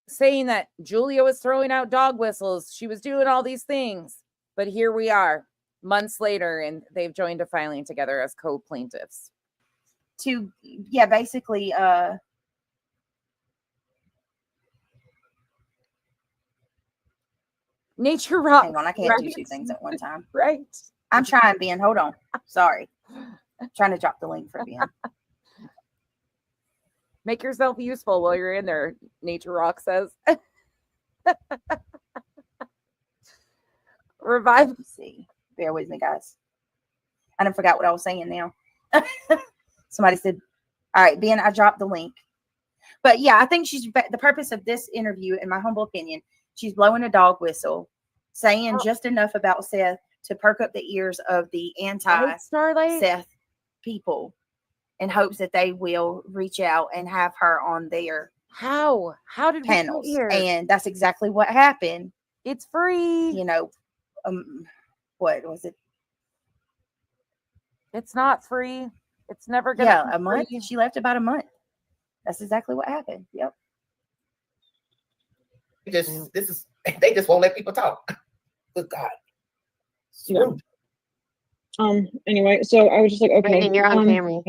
saying that Julia was throwing out dog whistles. She was doing all these things. But here we are months later, and they've joined a filing together as co-plaintiffs. Basically, Nature Rock. Hang on, I can't do two things at one time. Right. I'm trying, Ben. Hold on. Sorry. I'm trying to drop the link for Ben. Make yourself useful while you're in there, Nature Rock says. Revive. Let's see. Bear with me, guys. I done forgot what I was saying now. Somebody said, all right, Ben, I dropped the link. But yeah, I think the purpose of this interview, in my humble opinion, she's blowing a dog whistle, saying just enough about Seth to perk up the ears of the anti-Seth people in hopes that they will reach out and have her on their How did panels. We get here? And that's exactly what happened. It's free. You know, what was it? It's not free. It's never gonna a month. Free. She left about a month. That's exactly what happened. Yep. They just won't let people talk. Good God. Yeah. Anyway, so I was just like, okay. Brittany, you're on camera.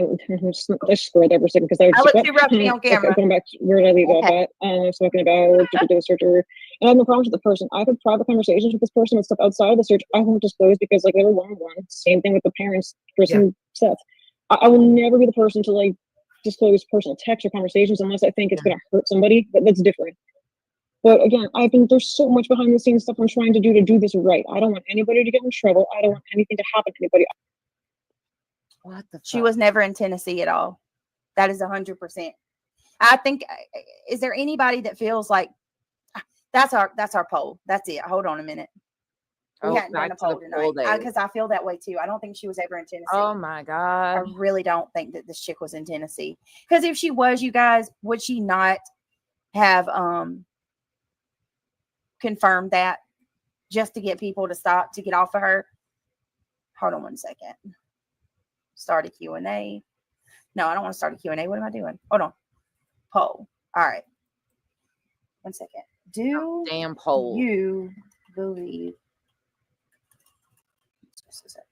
I scrolled there for a second because I was I just look like, too rough to be on okay, camera. going back to where did I leave off Okay. at? I was talking about the searcher, and I have no problems with the person. I've had private conversations with this person and stuff outside of the search. I won't disclose because like they were one-on-one. Same thing with the parents, Chris and Seth. I will never be the person to like disclose personal texts or conversations unless I think it's gonna hurt somebody. That's different. But again, I think there's so much behind the scenes stuff I'm trying to do this right. I don't want anybody to get in trouble. I don't want anything to happen to anybody. What the She was never in Tennessee at all. That is 100%. I think, is there anybody that feels like that's our poll? That's it. Hold on a minute. We Oh, hadn't done a back to the poll poll tonight days. because I feel that way too. I don't think she was ever in Tennessee. Oh my I God. really don't think that this chick was in Tennessee. Because if she was, you guys, would she not have confirmed that just to get people to get off of her? Hold on 1 second. Start a Q&A. No, I don't want to start a Q&A. What am I doing? Hold on. Poll. All right. 1 second. Do Damn poll. you believe? Just a second.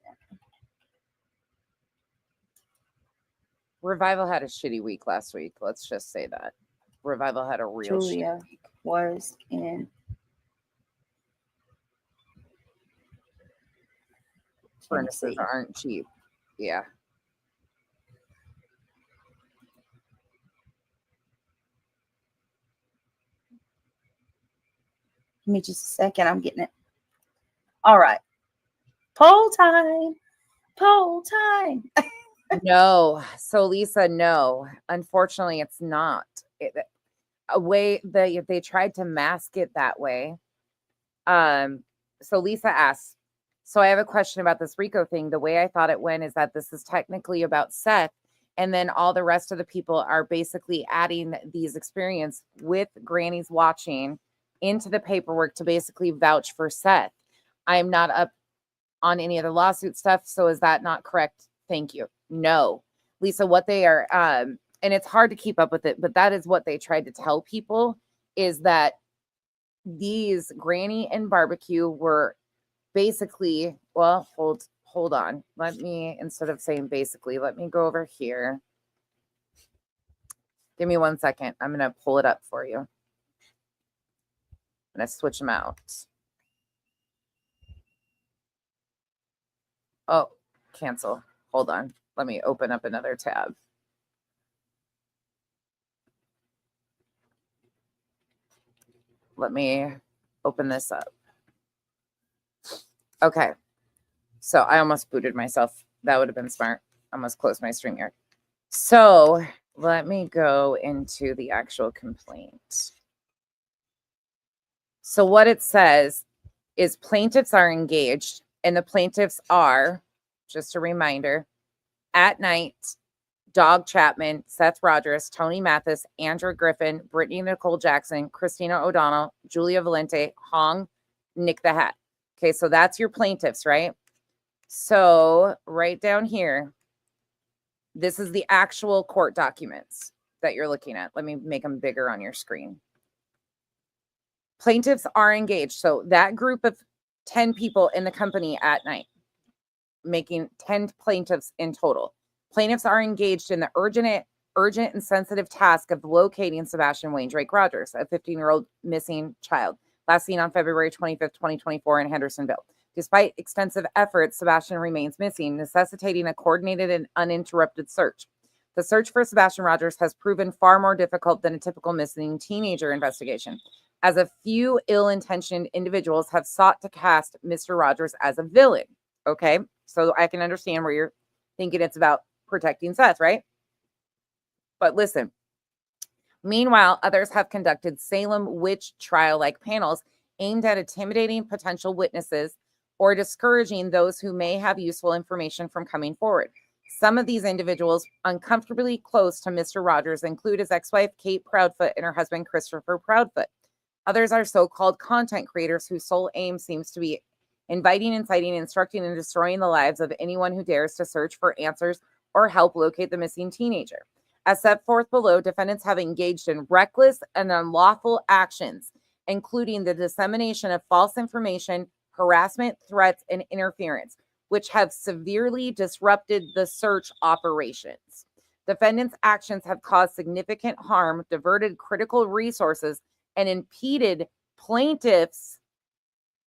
Revival had a shitty week last week. Let's just say that. Revival had a real Julia shitty week. was in Furnaces Tennessee. aren't cheap. Yeah. Give me just a second. I'm getting it. All right. Poll time. Poll time. No. So Lisa, no. Unfortunately, it's not. A way they tried to mask it that way. So Lisa asks, so I have a question about this RICO thing. The way I thought it went is that this is technically about Seth, and then all the rest of the people are basically adding these experience with grannies watching into the paperwork to basically vouch for Seth. I'm not up on any of the lawsuit stuff, so is that not correct? Thank you. No. Lisa, what they are, and it's hard to keep up with it, but that is what they tried to tell people, is that these Granny and Barbecue were basically, well, hold on. Let me, instead of saying basically, let me go over here. Give me 1 second. I'm going to pull it up for you. I'm going to switch them out. Oh, cancel. Hold on. Let me open up another tab. Let me open this up. Okay. So I almost booted myself. That would have been smart. I almost closed my stream here. So let me go into the actual complaint. So what it says is plaintiffs are engaged, and the plaintiffs are, just a reminder, At Night, Dog Chapman, Seth Rogers, Tony Mathis, Andrew Griffin, Brittany Nicole Jackson, Christina O'Donnell, Julia Valente, Hong, Nick the Hat. Okay, so that's your plaintiffs, right? So right down here, this is the actual court documents that you're looking at. Let me make them bigger on your screen. Plaintiffs are engaged. So that group of 10 people in the company At Night, making 10 plaintiffs in total. Plaintiffs are engaged in the urgent and sensitive task of locating Sebastian Wayne Drake Rogers, a 15-year-old missing child, last seen on February 25th, 2024 in Hendersonville. Despite extensive efforts, Sebastian remains missing, necessitating a coordinated and uninterrupted search. The search for Sebastian Rogers has proven far more difficult than a typical missing teenager investigation, as a few ill-intentioned individuals have sought to cast Mr. Rogers as a villain. Okay, so I can understand where you're thinking it's about protecting Seth, right? But listen, meanwhile, others have conducted Salem witch trial-like panels aimed at intimidating potential witnesses or discouraging those who may have useful information from coming forward. Some of these individuals uncomfortably close to Mr. Rogers include his ex-wife, Kate Proudfoot, and her husband, Christopher Proudfoot. Others are so-called content creators whose sole aim seems to be inviting, inciting, instructing, and destroying the lives of anyone who dares to search for answers or help locate the missing teenager. As set forth below, defendants have engaged in reckless and unlawful actions, including the dissemination of false information, harassment, threats, and interference which have severely disrupted the search operations. Defendants' actions have caused significant harm, diverted critical resources, and impeded plaintiffs'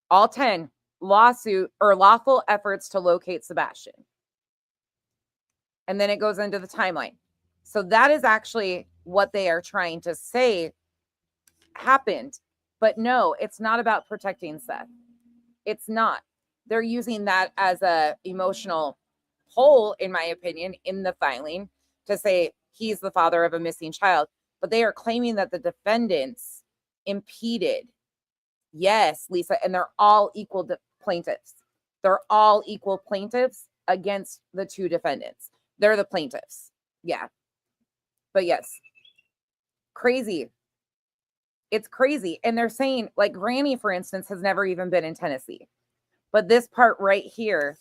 all 10 lawsuit or lawful efforts to locate Sebastian. And then it goes into the timeline. So that is actually what they are trying to say happened. But no, it's not about protecting Seth. It's not. They're using that as a emotional hole, in my opinion, in the filing to say he's the father of a missing child. But they are claiming that the defendants impeded. Yes, Lisa, and they're all equal plaintiffs. They're all equal plaintiffs against the two defendants. They're the plaintiffs. Yeah. But yes, crazy. It's crazy. And they're saying, like, Granny, for instance, has never even been in Tennessee. But this part right here,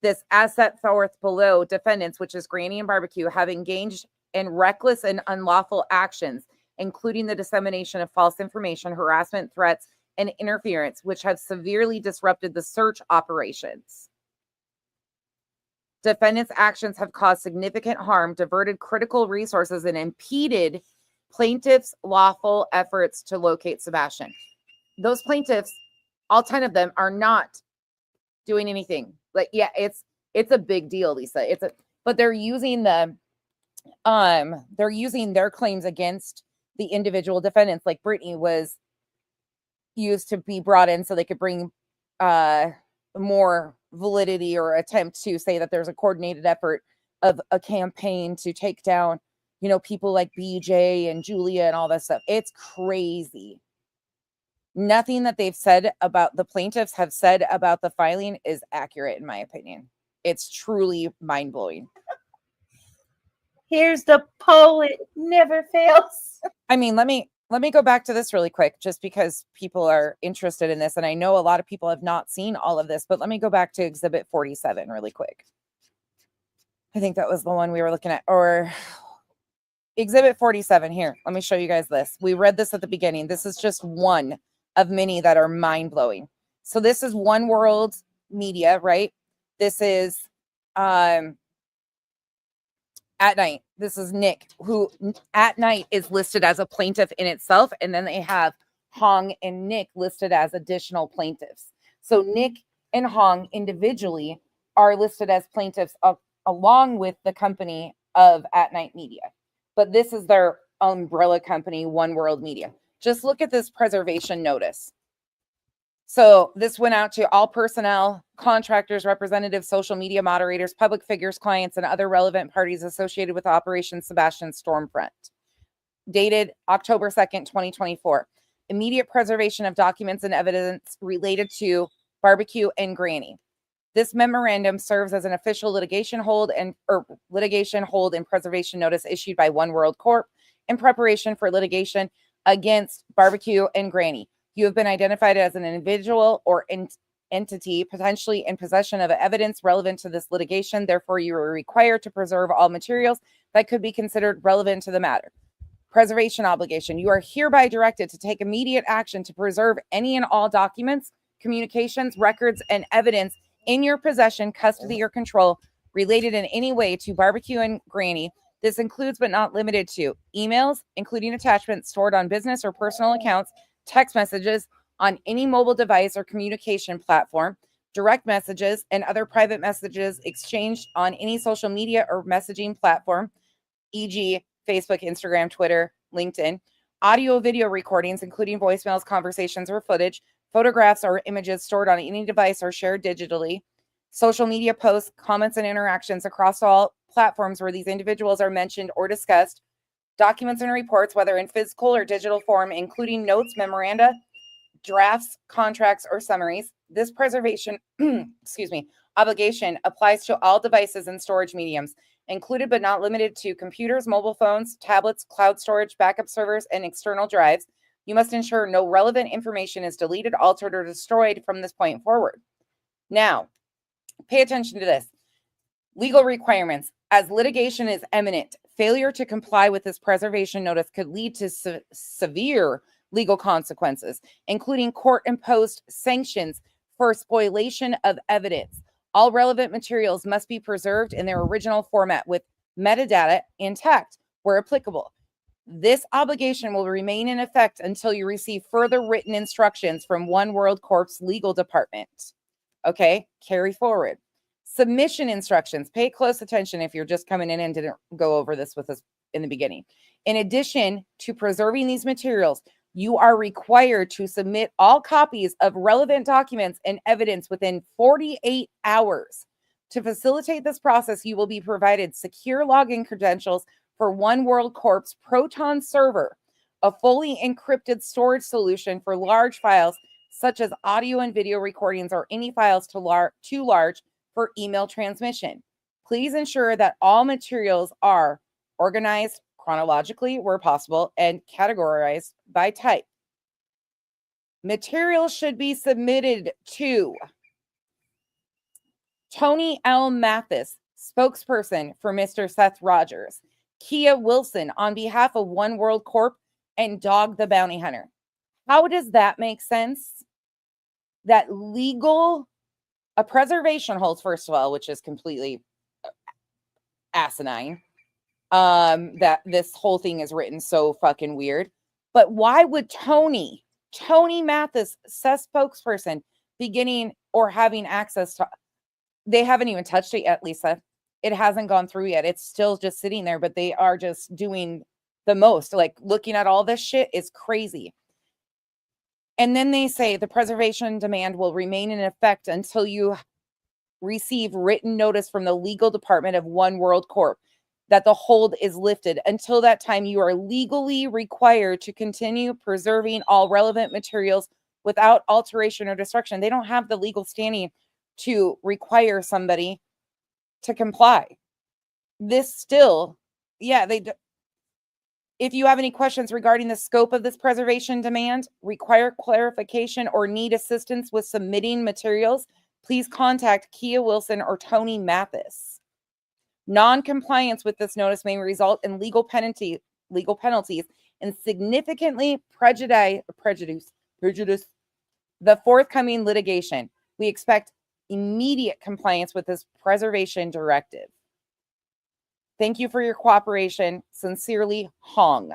this as set forth below, defendants, which is Granny and Barbecue, have engaged in reckless and unlawful actions, including the dissemination of false information, harassment, threats, and interference, which have severely disrupted the search operations. Defendants' actions have caused significant harm, diverted critical resources, and impeded plaintiffs' lawful efforts to locate Sebastian. Those plaintiffs, all 10 of them, are not doing anything. Like, yeah, it's a big deal, Lisa. But they're using they're using their claims against the individual defendants. Like Brittany was used to be brought in so they could bring more validity or attempt to say that there's a coordinated effort of a campaign to take down, people like BJ and Julia and all that stuff. It's crazy. Nothing that they've said about the plaintiffs have said about the filing is accurate, in my opinion. It's truly mind-blowing. Here's the poet, never fails. I mean, let me go back to this really quick, just because people are interested in this. And I know a lot of people have not seen all of this, but let me go back to Exhibit 47 really quick. I think that was the one we were looking at, or Exhibit 47 here. Let me show you guys this. We read this at the beginning. This is just one of many that are mind-blowing. So this is One World Media, right? This is At Night. This is Nick, who At Night is listed as a plaintiff in itself. And then they have Hong and Nick listed as additional plaintiffs. So Nick and Hong individually are listed as plaintiffs along with the company of At Night Media. But this is their umbrella company, One World Media. Just look at this preservation notice. So this went out to all personnel, contractors, representatives, social media moderators, public figures, clients, and other relevant parties associated with Operation Sebastian Stormfront. Dated October 2nd, 2024. Immediate preservation of documents and evidence related to Barbecue and Granny. This memorandum serves as an official litigation hold and preservation notice issued by One World Corp in preparation for litigation against Barbecue and Granny. You have been identified as an individual or entity potentially in possession of evidence relevant to this litigation. Therefore, you are required to preserve all materials that could be considered relevant to the matter. Preservation obligation. You are hereby directed to take immediate action to preserve any and all documents, communications, records, and evidence in your possession, custody, or control related in any way to Barbecue and Granny. This includes but not limited to emails, including attachments stored on business or personal accounts, text messages on any mobile device or communication platform, direct messages, and other private messages exchanged on any social media or messaging platform, e.g., Facebook, Instagram, Twitter, LinkedIn, audio, video recordings, including voicemails, conversations, or footage, photographs or images stored on any device or shared digitally, social media posts, comments, and interactions across all platforms where these individuals are mentioned or discussed, documents and reports, whether in physical or digital form, including notes, memoranda, drafts, contracts, or summaries. This preservation obligation applies to all devices and storage mediums, included but not limited to computers, mobile phones, tablets, cloud storage, backup servers, and external drives. You must ensure no relevant information is deleted, altered, or destroyed from this point forward. Now, pay attention to this. Legal requirements. As litigation is imminent, failure to comply with this preservation notice could lead to severe legal consequences, including court-imposed sanctions for spoliation of evidence. All relevant materials must be preserved in their original format with metadata intact where applicable. This obligation will remain in effect until you receive further written instructions from One World Corp's legal department. Okay, carry forward. Submission instructions. Pay close attention if you're just coming in and didn't go over this with us in the beginning. In addition to preserving these materials, you are required to submit all copies of relevant documents and evidence within 48 hours. To facilitate this process, you will be provided secure login credentials for One World Corp's Proton server, a fully encrypted storage solution for large files such as audio and video recordings or any files too large for email transmission. Please ensure that all materials are organized chronologically where possible and categorized by type. Materials should be submitted to Tony L. Mathis, spokesperson for Mr. Seth Rogers, Kia Wilson on behalf of One World Corp, and Dog the Bounty Hunter. How does that make sense? That a preservation holds, first of all, which is completely asinine, that this whole thing is written so fucking weird. But why would Tony Mathis, Seth's spokesperson, beginning or having access to, they haven't even touched it yet, Lisa. It hasn't gone through yet. It's still just sitting there, but they are just doing the most. Like, looking at all this shit is crazy. And then they say the preservation demand will remain in effect until you receive written notice from the legal department of One World Corp that the hold is lifted. Until that time, you are legally required to continue preserving all relevant materials without alteration or destruction. They don't have the legal standing to require somebody to comply. This still, yeah, if you have any questions regarding the scope of this preservation demand, require clarification, or need assistance with submitting materials, please contact Kia Wilson or Tony Mathis. Non-compliance with this notice may result in legal penalties and significantly prejudice the forthcoming litigation. We expect immediate compliance with this preservation directive. Thank you for your cooperation. Sincerely, Hong.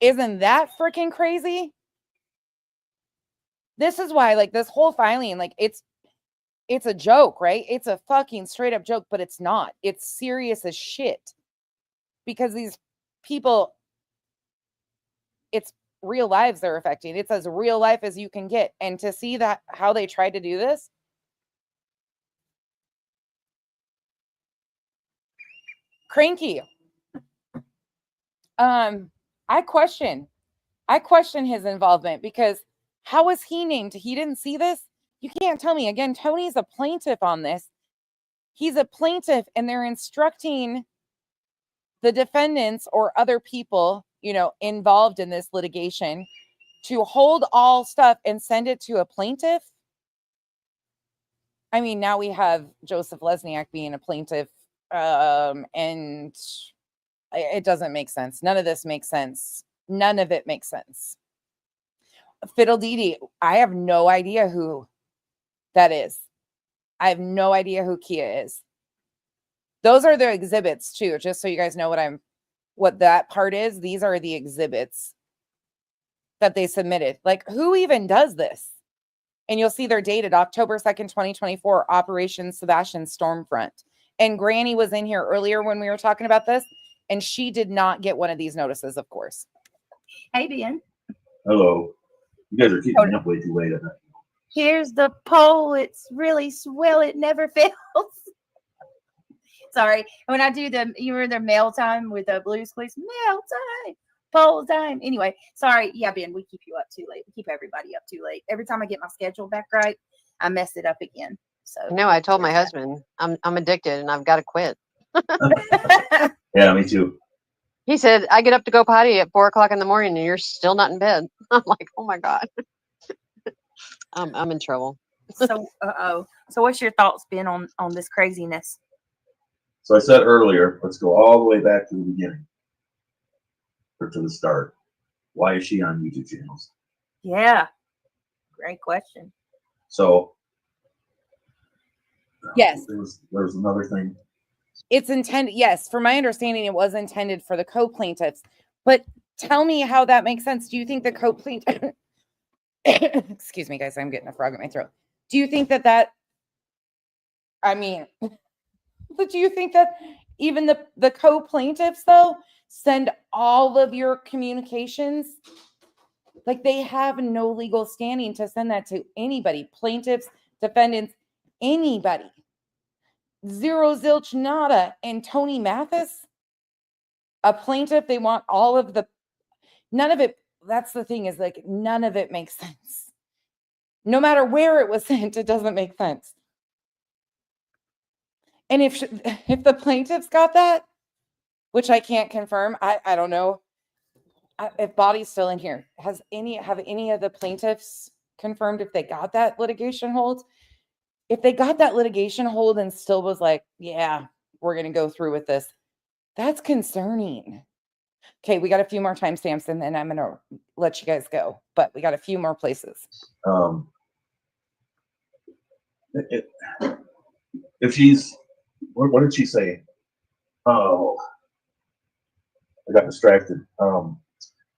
Isn't that freaking crazy? This is why, like, this whole filing, like, it's a joke, right? It's a fucking straight up joke, but it's not. It's serious as shit. Because these people, it's real lives they're affecting. It's as real life as you can get. And to see that, how they tried to do this, cranky. I question his involvement, because how was he named? He didn't see this. You can't tell me. Again, Tony's a plaintiff on this. He's a plaintiff, and they're instructing the defendants or other people, involved in this litigation to hold all stuff and send it to a plaintiff. I mean, now we have Joseph Lesniak being a plaintiff, and it doesn't make sense. None of this makes sense. None of it makes sense. Fiddle Dee, I have no idea who that is. I have no idea who Kia is. Those are the exhibits too, just so you guys know what that part is. These are the exhibits that they submitted. Like, who even does this? And you'll see they're dated October 2nd, 2024, Operation Sebastian Stormfront. And Granny was in here earlier when we were talking about this, and she did not get one of these notices, of course. Hey, Ben. Hello. You guys are keeping me up way too late at night. Here's the poll. It's really swell. It never fails. Sorry. When I do the mail time with the Blues Clues, mail time, poll time. Anyway, sorry. Yeah, Ben, we keep you up too late. We keep everybody up too late. Every time I get my schedule back right, I mess it up again. So no, I told my husband I'm addicted and I've got to quit. Yeah, me too. He said, I get up to go potty at 4 o'clock in the morning and you're still not in bed. I'm like, oh my God. I'm in trouble. So what's your thoughts, Ben, on this craziness? So I said earlier, let's go all the way back to the beginning, or to the start. Why is she on YouTube channels? Yeah, great question. So Yes. there was another thing. It's intended. Yes, from my understanding, it was intended for the co-plaintiffs. But tell me how that makes sense. Do you think the co-plaintiff? Excuse me, guys. I'm getting a frog in my throat. Do you think that? I mean, but do you think that even the co-plaintiffs though send all of your communications? Like they have no legal standing to send that to anybody, plaintiffs, defendants, anybody. Zero zilch nada. And Tony Mathis, a plaintiff, they want all of none of it. That's the thing, is like none of it makes sense. No matter where it was sent, it doesn't make sense. And if the plaintiffs got that, which I can't confirm, I don't know. If Body's still in here, have any of the plaintiffs confirmed if they got that litigation hold? If they got that litigation hold and still was like, yeah, we're going to go through with this, that's concerning. Okay, we got a few more timestamps and then I'm going to let you guys go, but we got a few more places. If she's, what did she say? Oh, I got distracted.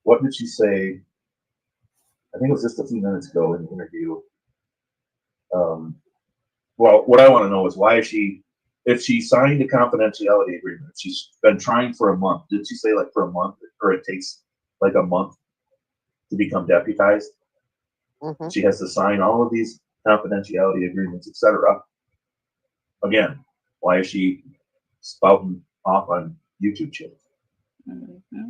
What did she say? I think it was just a few minutes ago in the interview. Well, what I want to know is why is she, if she signed a confidentiality agreement, she's been trying for a month. Did she say like for a month, or it takes like a month to become deputized? Mm-hmm. She has to sign all of these confidentiality agreements, etc. Again, why is she spouting off on YouTube channels? Mm-hmm.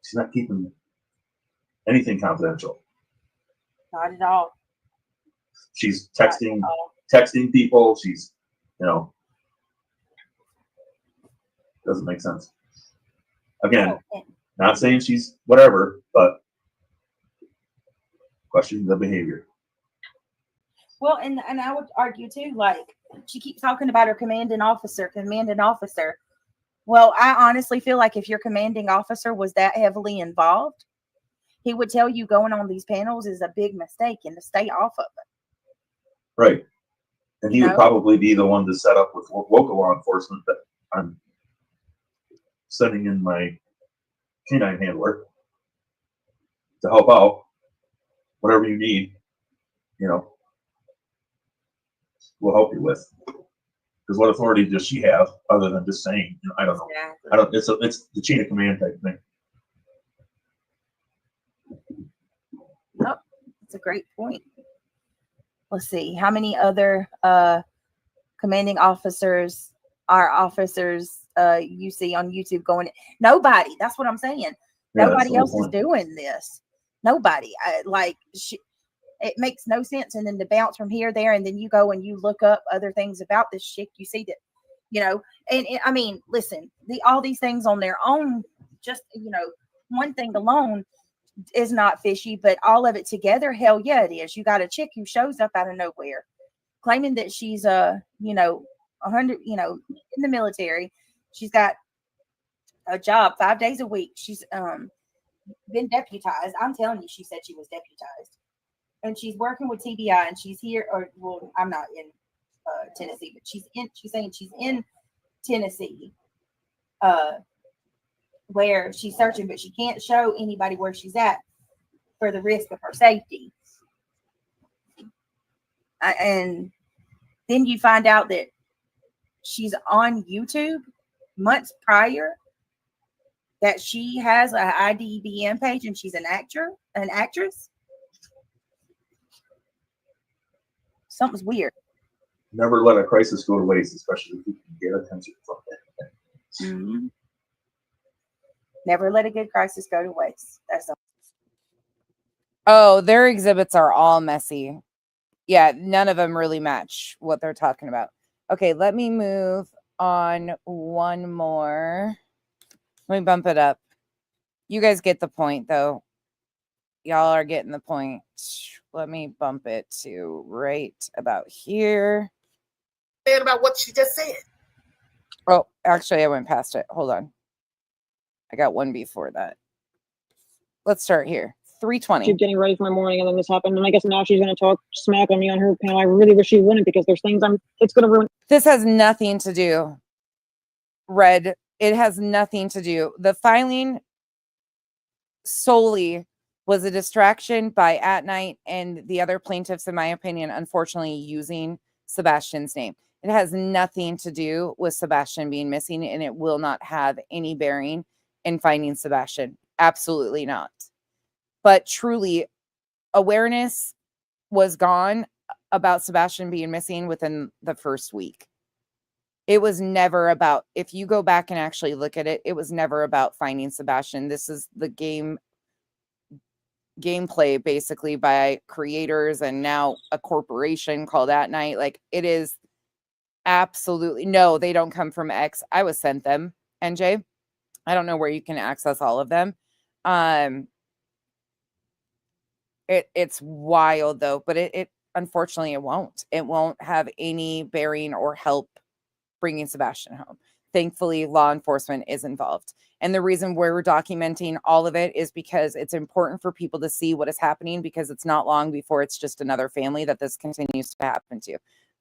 She's not keeping anything confidential. Not at all. She's texting people. She's, doesn't make sense. Again, not saying she's whatever, but questioning the behavior. Well, and I would argue too, like she keeps talking about her commanding officer. Well, I honestly feel like if your commanding officer was that heavily involved, he would tell you going on these panels is a big mistake and to stay off of it. Right. And he would probably be the one to set up with local law enforcement that I'm sending in my canine handler to help out. Whatever you need, we'll help you with. Because what authority does she have other than just saying, I don't know. Exactly. It's the chain of command type thing. Yep. That's a great point. Let's see. How many other commanding officers are officers you see on YouTube going? Nobody. That's what I'm saying. Yeah, nobody else is doing this. Nobody. It makes no sense. And then to bounce from here, there, and then you go and you look up other things about this shit. You see that, I mean, listen, all these things on their own, just, one thing alone is not fishy, but all of it together, hell yeah, it is. You got a chick who shows up out of nowhere claiming that she's 100, in the military. She's got a job 5 days a week. She's been deputized. I'm telling you, she said she was deputized. And she's working with TBI, and she's here, I'm not in Tennessee, but she's saying she's in Tennessee, where she's searching, but she can't show anybody where she's at for the risk of her safety. And then you find out that she's on YouTube months prior, that she has an IDBM page and she's an actress. Something's weird. Never let a crisis go to waste, especially if you can get attention from it. Mm-hmm. Never let a good crisis go to waste. Oh, their exhibits are all messy. Yeah, none of them really match what they're talking about. Okay, let me move on one more. Let me bump it up. You guys get the point, though. Y'all are getting the point. Let me bump it to right about here. Saying about what she just said. Oh, actually, I went past it. Hold on. I got one before that. Let's start here. 3:20. She's getting ready for my morning, and then this happened. And I guess now she's going to talk smack on me on her panel. I really wish she wouldn't, because there's things it's going to ruin. This has nothing to do, Red. It has nothing to do. The filing solely was a distraction by At Night and the other plaintiffs, in my opinion, unfortunately using Sebastian's name. It has nothing to do with Sebastian being missing, and it will not have any bearing in finding Sebastian. Absolutely not. But truly, awareness was gone about Sebastian being missing within the first week. It was never about, if you go back and actually look at it, it was never about finding Sebastian. This is the gameplay basically by creators and now a corporation called At Night. Like, it is absolutely, no, they don't come from X. I was sent them, NJ. I don't know where you can access all of them. It's wild though, but it unfortunately it won't have any bearing or help bringing Sebastian home. Thankfully, law enforcement is involved. And the reason we're documenting all of it is because it's important for people to see what is happening, because it's not long before it's just another family that this continues to happen to.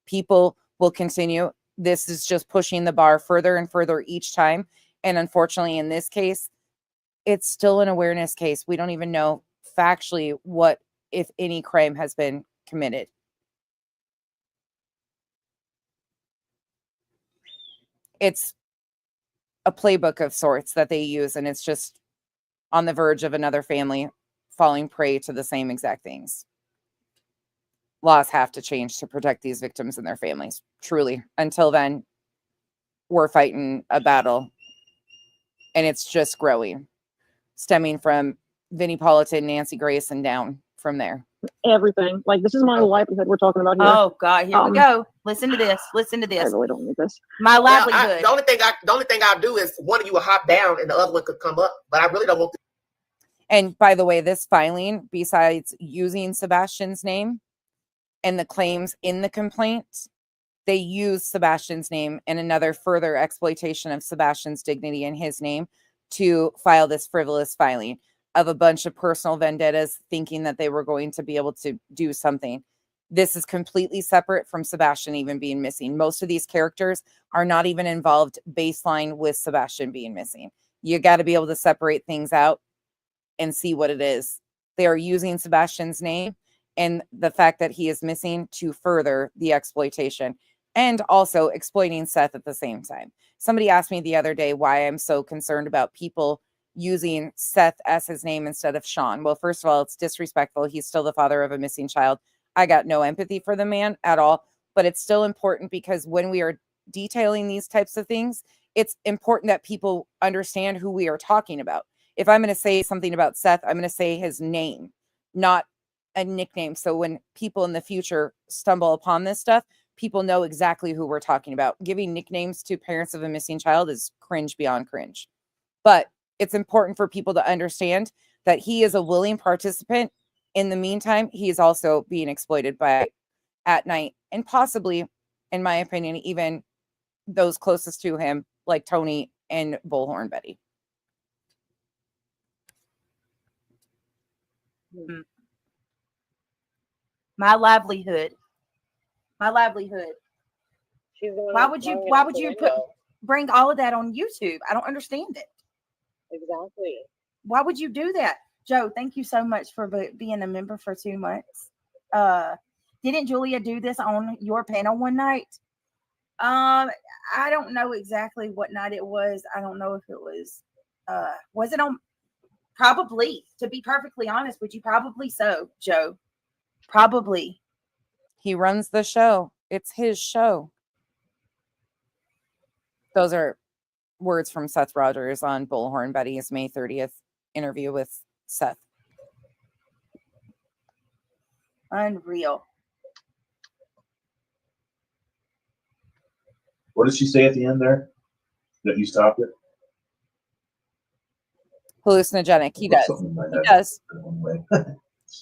People will continue. This is just pushing the bar further and further each time. And unfortunately, in this case, it's still an awareness case. We don't even know factually what, if any, crime has been committed. It's a playbook of sorts that they use, and it's just on the verge of another family falling prey to the same exact things. Laws have to change to protect these victims and their families, truly. Until then, we're fighting a battle, and it's just growing, stemming from Vinnie Politan, Nancy Grace, and down from there. Everything. Like, this is my livelihood we're talking about here. Oh God, here we go. Listen to this. Listen to this. I really don't need this. My Well, livelihood. the only thing I'll do is one of you will hop down and the other one could come up, but I really don't want to. And by the way, this filing, besides using Sebastian's name and the claims in the complaint, they use Sebastian's name and another further exploitation of Sebastian's dignity and his name to file this frivolous filing of a bunch of personal vendettas, thinking that they were going to be able to do something. This is completely separate from Sebastian even being missing. Most of these characters are not even involved baseline with Sebastian being missing. You got to be able to separate things out and see what it is. They are using Sebastian's name and the fact that he is missing to further the exploitation, and also exploiting Seth at the same time. Somebody asked me the other day why I'm so concerned about people using Seth as his name instead of Sean. Well, first of all, it's disrespectful. He's still the father of a missing child. I got no empathy for the man at all, but it's still important, because when we are detailing these types of things, it's important that people understand who we are talking about. If I'm going to say something about Seth, I'm going to say his name, not a nickname. So when people in the future stumble upon this stuff, people know exactly who we're talking about. Giving nicknames to parents of a missing child is cringe beyond cringe. But it's important for people to understand that he is a willing participant. In the meantime, he is also being exploited by At Night, and possibly, in my opinion, even those closest to him, like Tony and Bullhorn Betty. My livelihood. My livelihood. Why would you bring all of that on YouTube? I don't understand it. Exactly. Why would you do that? Joe, thank you so much for being a member for 2 months. Didn't Julia do this on your panel one night? I don't know exactly what night it was. I don't know if it was it on? Probably, to be perfectly honest with you, probably so, Joe. Probably. He runs the show. It's his show. Those are words from Seth Rogers on Bullhorn Betty's May 30th interview with Seth. Unreal. What did she say at the end there? That you stopped it? Hallucinogenic. He does. He does.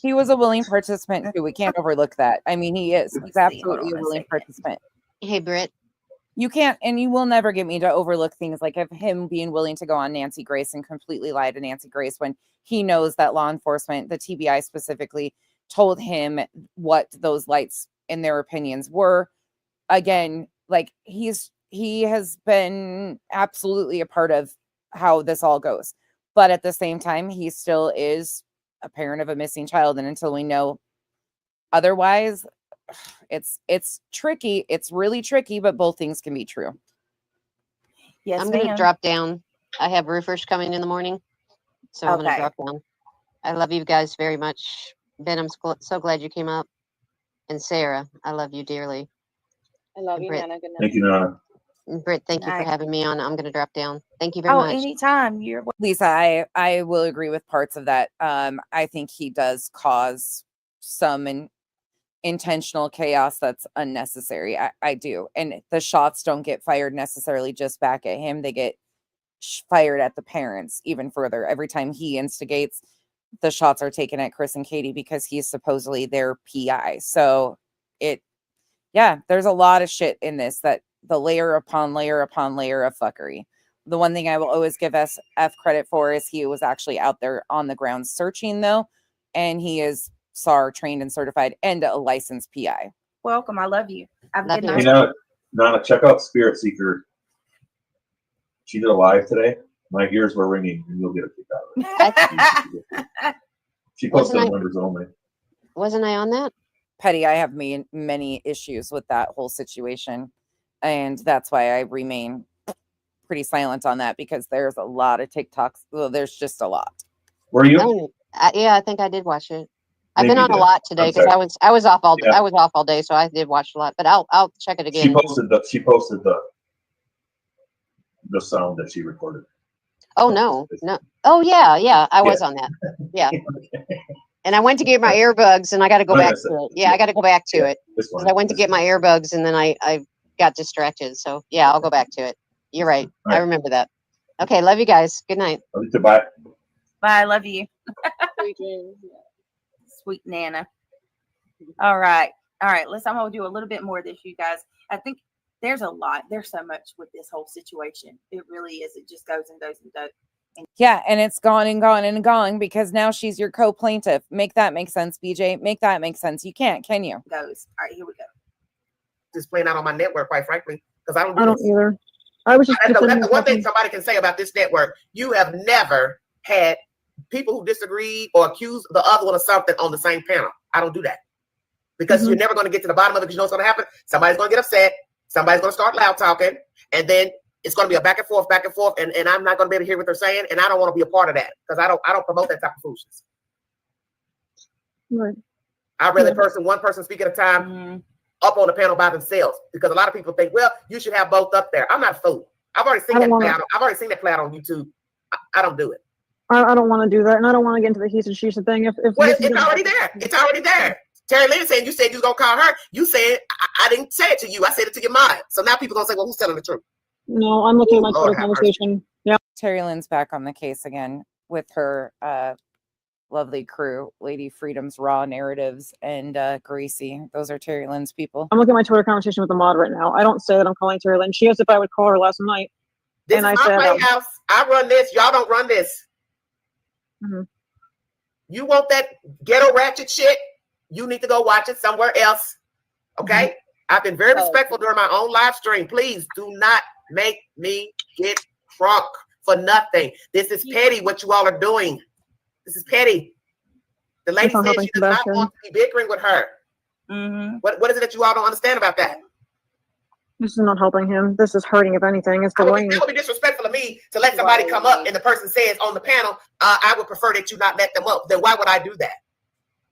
He was a willing participant too. We can't overlook that. I mean, he is. He's absolutely a willing participant. Hey, Britt. You can't, and you will never get me to overlook things like of him being willing to go on Nancy Grace and completely lie to Nancy Grace when he knows that law enforcement, the TBI specifically, told him what those lights in their opinions were. Again, like he has been absolutely a part of how this all goes. But at the same time, he still is a parent of a missing child. And until we know otherwise, it's tricky. It's really tricky, but both things can be true. Yes, I'm going to ma'am. drop down. I have roofers coming in the morning, so I'm going to Okay. drop down. I love you guys very much. Ben, I'm so glad you came up. And Sarah, I love you dearly. I love And you, Britt, Nana. Good night. Thank you, Nana. and Britt, thank you for Night. having me on. I'm going to drop down. Thank you very Oh, much. anytime. You're Lisa, I will agree with parts of that. I think he does cause some intentional chaos that's unnecessary. I do. And the shots don't get fired necessarily just back at him. They get fired at the parents even further. Every time he instigates, the shots are taken at Chris and Katie because he's supposedly their PI. So there's a lot of shit in this, that the layer upon layer upon layer of fuckery. The one thing I will always give SF credit for is he was actually out there on the ground searching, though, and he is SAR trained and certified and a licensed PI. welcome. I love you. Have a good Hey, night. Nana, check out Spirit Seeker. She did a live today. My ears were ringing, and you'll get a kick out of it. She posted on members only. Wasn't I on that? Petty, I have many issues with that whole situation, and that's why I remain pretty silent on that, because there's a lot of TikToks. Well, there's just a lot. Were you? Oh, yeah, I think I did watch it. I've Maybe been on you a did. lot today I'm because sorry. I was off all Yeah. I was off all day, so I did watch a lot. But I'll check it again. She posted the sound that she recorded. Oh no. Oh yeah, I was on that. Yeah. And I went to get my earbuds, and I got to go Like I back said, to it. Yeah, I got to go back to it This because one. I went to get my earbuds, and then I got distracted. So yeah, I'll go back to it. You're right. All I right. remember that. Okay, love you guys. Good night. Goodbye. Bye. I love you. Sweet Nana. All right. I'm going to do a little bit more of this, you guys. I think there's a lot. There's so much with this whole situation. It really is. It just goes and goes and goes. Yeah, and it's gone and gone and gone because now she's your co-plaintiff. Make that make sense, BJ. Make that make sense. You can't, can you? Goes. All right, here we go. Just playing out on my network, quite frankly, because I don't do I don't this. either. I was just That's the defending one thing something. somebody can say about this network. You have never had people who disagree or accuse the other one of something on the same panel. I don't do that. Because you're never going to get to the bottom of it, because you know what's going to happen. Somebody's going to get upset. Somebody's going to start loud talking. And then it's going to be a back and forth. And I'm not going to be able to hear what they're saying. And I don't want to be a part of that, because I don't promote that type of foolishness. Right. I'd rather one person speak at a time up on the panel by themselves, because a lot of people think, well, you should have both up there. I'm not a fool. I've already seen that play out on YouTube. I don't do it. I don't want to do that, and I don't want to get into the he said she said thing. If Well, this is it's gonna- already there. It's already there. Terry Lynn saying you said you was gonna call her. You said I didn't say it to you. I said it to your mom. So now people gonna say, well, who's telling the truth? No, I'm looking at my Ooh, Twitter Lord have mercy. conversation. Yeah. Terry Lynn's back on the case again with her lovely crew, Lady Freedom's Raw Narratives and Greasy. Those are Terry Lynn's people. I'm looking at my Twitter conversation with the mod right now. I don't say that I'm calling Terry Lynn. She asked if I would call her last night. This and is I my said, playhouse. I run this. Y'all don't run this. Mhm. You want that ghetto ratchet shit? You need to go watch it somewhere else. Okay? I've been very respectful during my own live stream. Please do not make me get drunk for nothing. This is petty what you all are doing. This is petty. The lady That's not said helping she does not Sebastian. want to be bickering with her. What is it that you all don't understand about that? This is not helping him. This is hurting, if anything. It's It delaying. would be disrespectful of me to let somebody come up and the person says on the panel, I would prefer that you not let them up. Then why would I do that?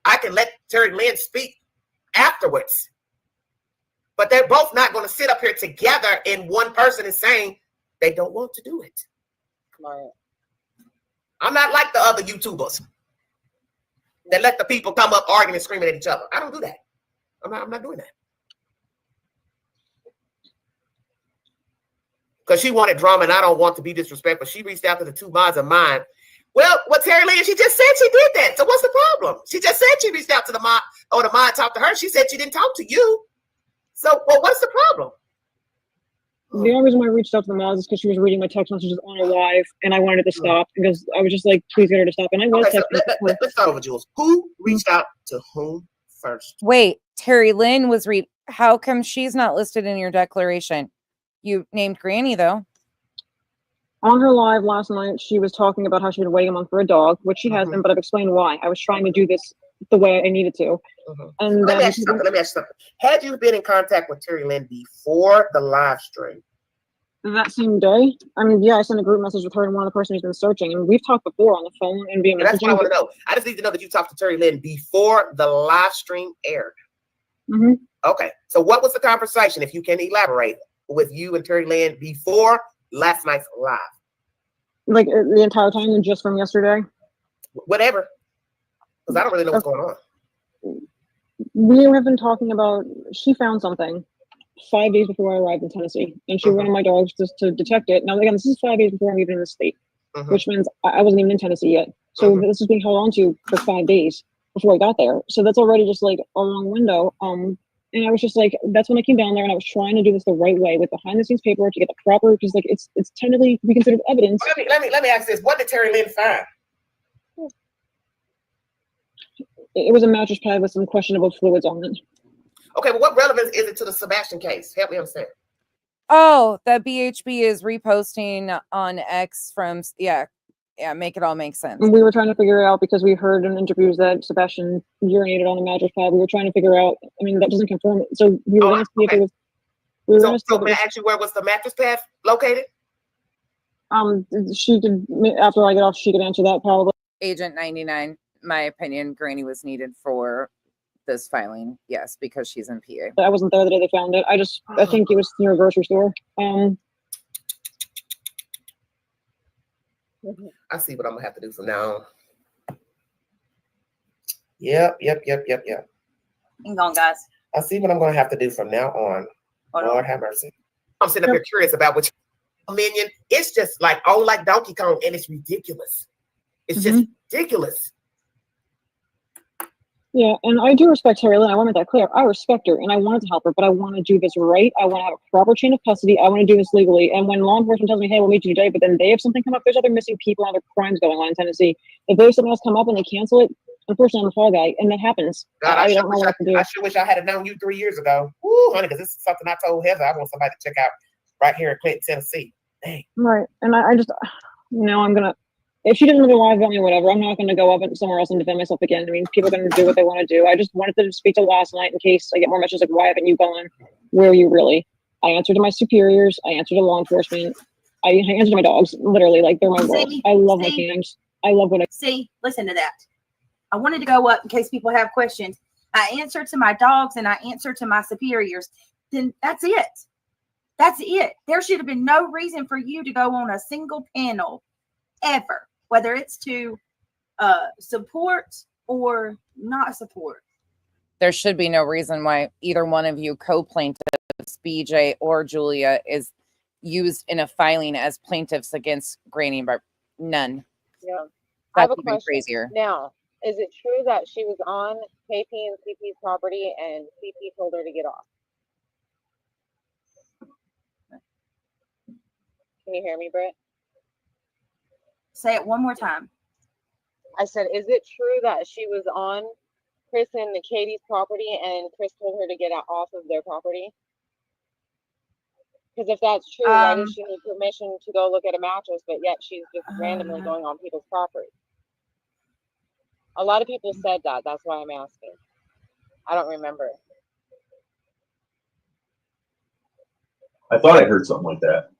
I can let Terry Lynn speak afterwards. But they're both not going to sit up here together and one person is saying they don't want to do it. I'm not like the other YouTubers that let the people come up arguing and screaming at each other. I don't do that. I'm not doing that. Because she wanted drama and I don't want to be disrespectful. She reached out to the two mods of mine. Well, Terry Lynn, she just said she did that. So what's the problem? She just said she reached out to the mod, or the mod talked to her. She said she didn't talk to you. So, well, what's the problem? The only reason why I reached out to the mods is because she was reading my text messages on her live, and I wanted it to stop because I was just like, please get her to stop. And I was Okay, so texting. let's start over, Jules. Who reached out to whom first? Wait, Terry Lynn was how come she's not listed in your declaration? You named Granny though. On her live last night, she was talking about how she'd been waiting a month for a dog, which she has been, but I've explained why. I was trying to do this the way I needed to. And Let me ask you something. Had you been in contact with Terry Lynn before the live stream? That same day, I mean, yeah, I sent a group message with her and one of the person who's been searching, and we've talked before on the phone and via And that's what I messaging. want to know. I just need to know that you talked to Terry Lynn before the live stream aired. Okay, so what was the conversation, if you can elaborate, with you and Terry Lynn before last night's live? Like the entire time, and just from yesterday. Whatever, because I don't really know what's going on. We have been talking about. She found something 5 days before I arrived in Tennessee, and she wanted my dogs just to detect it. Now again, this is 5 days before I'm even in the state, which means I wasn't even in Tennessee yet. So this is being held on to for 5 days before I got there. So that's already just like a long window. And I was just like, that's when I came down there, and I was trying to do this the right way with behind the scenes paperwork to get the proper, because like it's technically to be considered evidence. Let me ask this: what did Terry Lynn find? It was a mattress pad with some questionable fluids on it. Okay, but what relevance is it to the Sebastian case? Help me understand. Oh, that BHB is reposting on X from make it all make sense. And we were trying to figure it out because we heard in interviews that Sebastian urinated on the mattress pad. We were trying to figure out. I mean, that doesn't confirm it. So we were going to see if it was. So may I ask you, where was the mattress pad located? She could, after I get off, she could answer that probably. Agent 99, my opinion, Granny was needed for this filing. Yes, because she's in PA. I wasn't there the day they found it. I think it was near a grocery store. I see what I'm gonna have to do from now on. Yep. Hang on, guys. I see what I'm gonna have to do from now on. Lord have mercy. I'm sitting up here curious about which minion. It's just like like Donkey Kong, and it's ridiculous. It's just ridiculous. Yeah, and I do respect Terry Lynn. I want to make that clear. I respect her, and I wanted to help her, but I want to do this right. I want to have a proper chain of custody. I want to do this legally. And when law enforcement tells me, hey, we'll meet you today, but then they have something come up, there's other missing people and other crimes going on in Tennessee. If there's something else come up and they cancel it, unfortunately, I'm the fall guy, and that happens. God, I don't know what to do. I sure wish I had known you 3 years ago. Woo, honey, because this is something I told Heather I want somebody to check out right here in Clinton, Tennessee. Dang. Right, and I just, I'm going to, if she doesn't live about me, whatever, I'm not going to go up somewhere else and defend myself again. I mean, people are going to do what they want to do. I just wanted to speak to last night in case I get more messages like, why haven't you gone? Where are you really? I answered to my superiors. I answered to law enforcement. I answered to my dogs. Literally, like, they're my world. I love my canines. I love what I see. Listen to that. I wanted to go up in case people have questions. I answered to my dogs and I answered to my superiors. Then that's it. That's it. There should have been no reason for you to go on a single panel ever, whether it's to support or not support. There should be no reason why either one of you co-plaintiffs, BJ or Julia, is used in a filing as plaintiffs against Granny, but none. Yeah. I have That's a even question. crazier. Now, is it true that she was on KP and CP's property and CP told her to get off? Can you hear me, Britt? Say it one more time. I said, is it true that she was on Chris and Katie's property and Chris told her to get off of their property? Because if that's true, why does she need permission to go look at a mattress, but yet she's just randomly going on people's property? A lot of people said that. That's why I'm asking. I don't remember. I thought I heard something like that.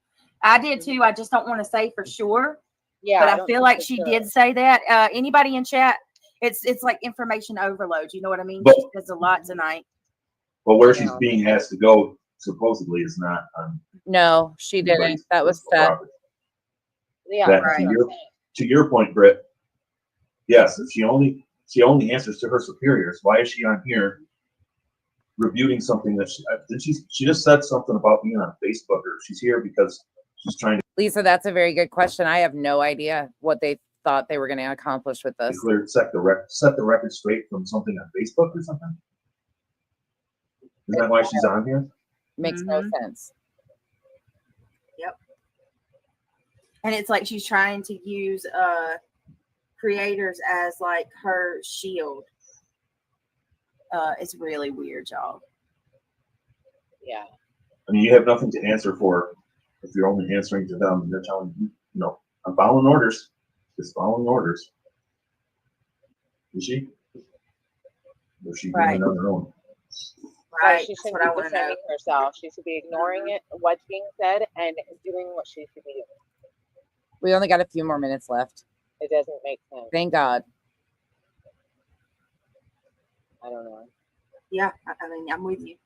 I did too. I just don't want to say for sure. Yeah, but I feel like she did say that. Anybody in chat? It's like information overload. You know what I mean? She says a lot tonight. But where she's being asked to go supposedly is not on. No, she didn't. That was set. Yeah, That, right. to your point, Britt. Yes, if she only answers to her superiors, why is she on here reviewing something that she just said something about being on Facebook, or she's here because she's trying to. Lisa, that's a very good question. I have no idea what they thought they were going to accomplish with this. Set the record straight from something on Facebook or something. Isn't that why she's on here? Makes no sense. And it's like she's trying to use creators as like her shield. It's really weird, y'all. Yeah. I mean, you have nothing to answer for if you're only answering to them and they're telling you, no, I'm following orders. Just following orders. Is she? Or is she doing it on her own? Right. She That's shouldn't what I be want to know. defending herself. She should be ignoring it, what's being said, and doing what she should be doing. We only got a few more minutes left. It doesn't make sense. Thank God. I don't know. Yeah, I mean, I'm with you.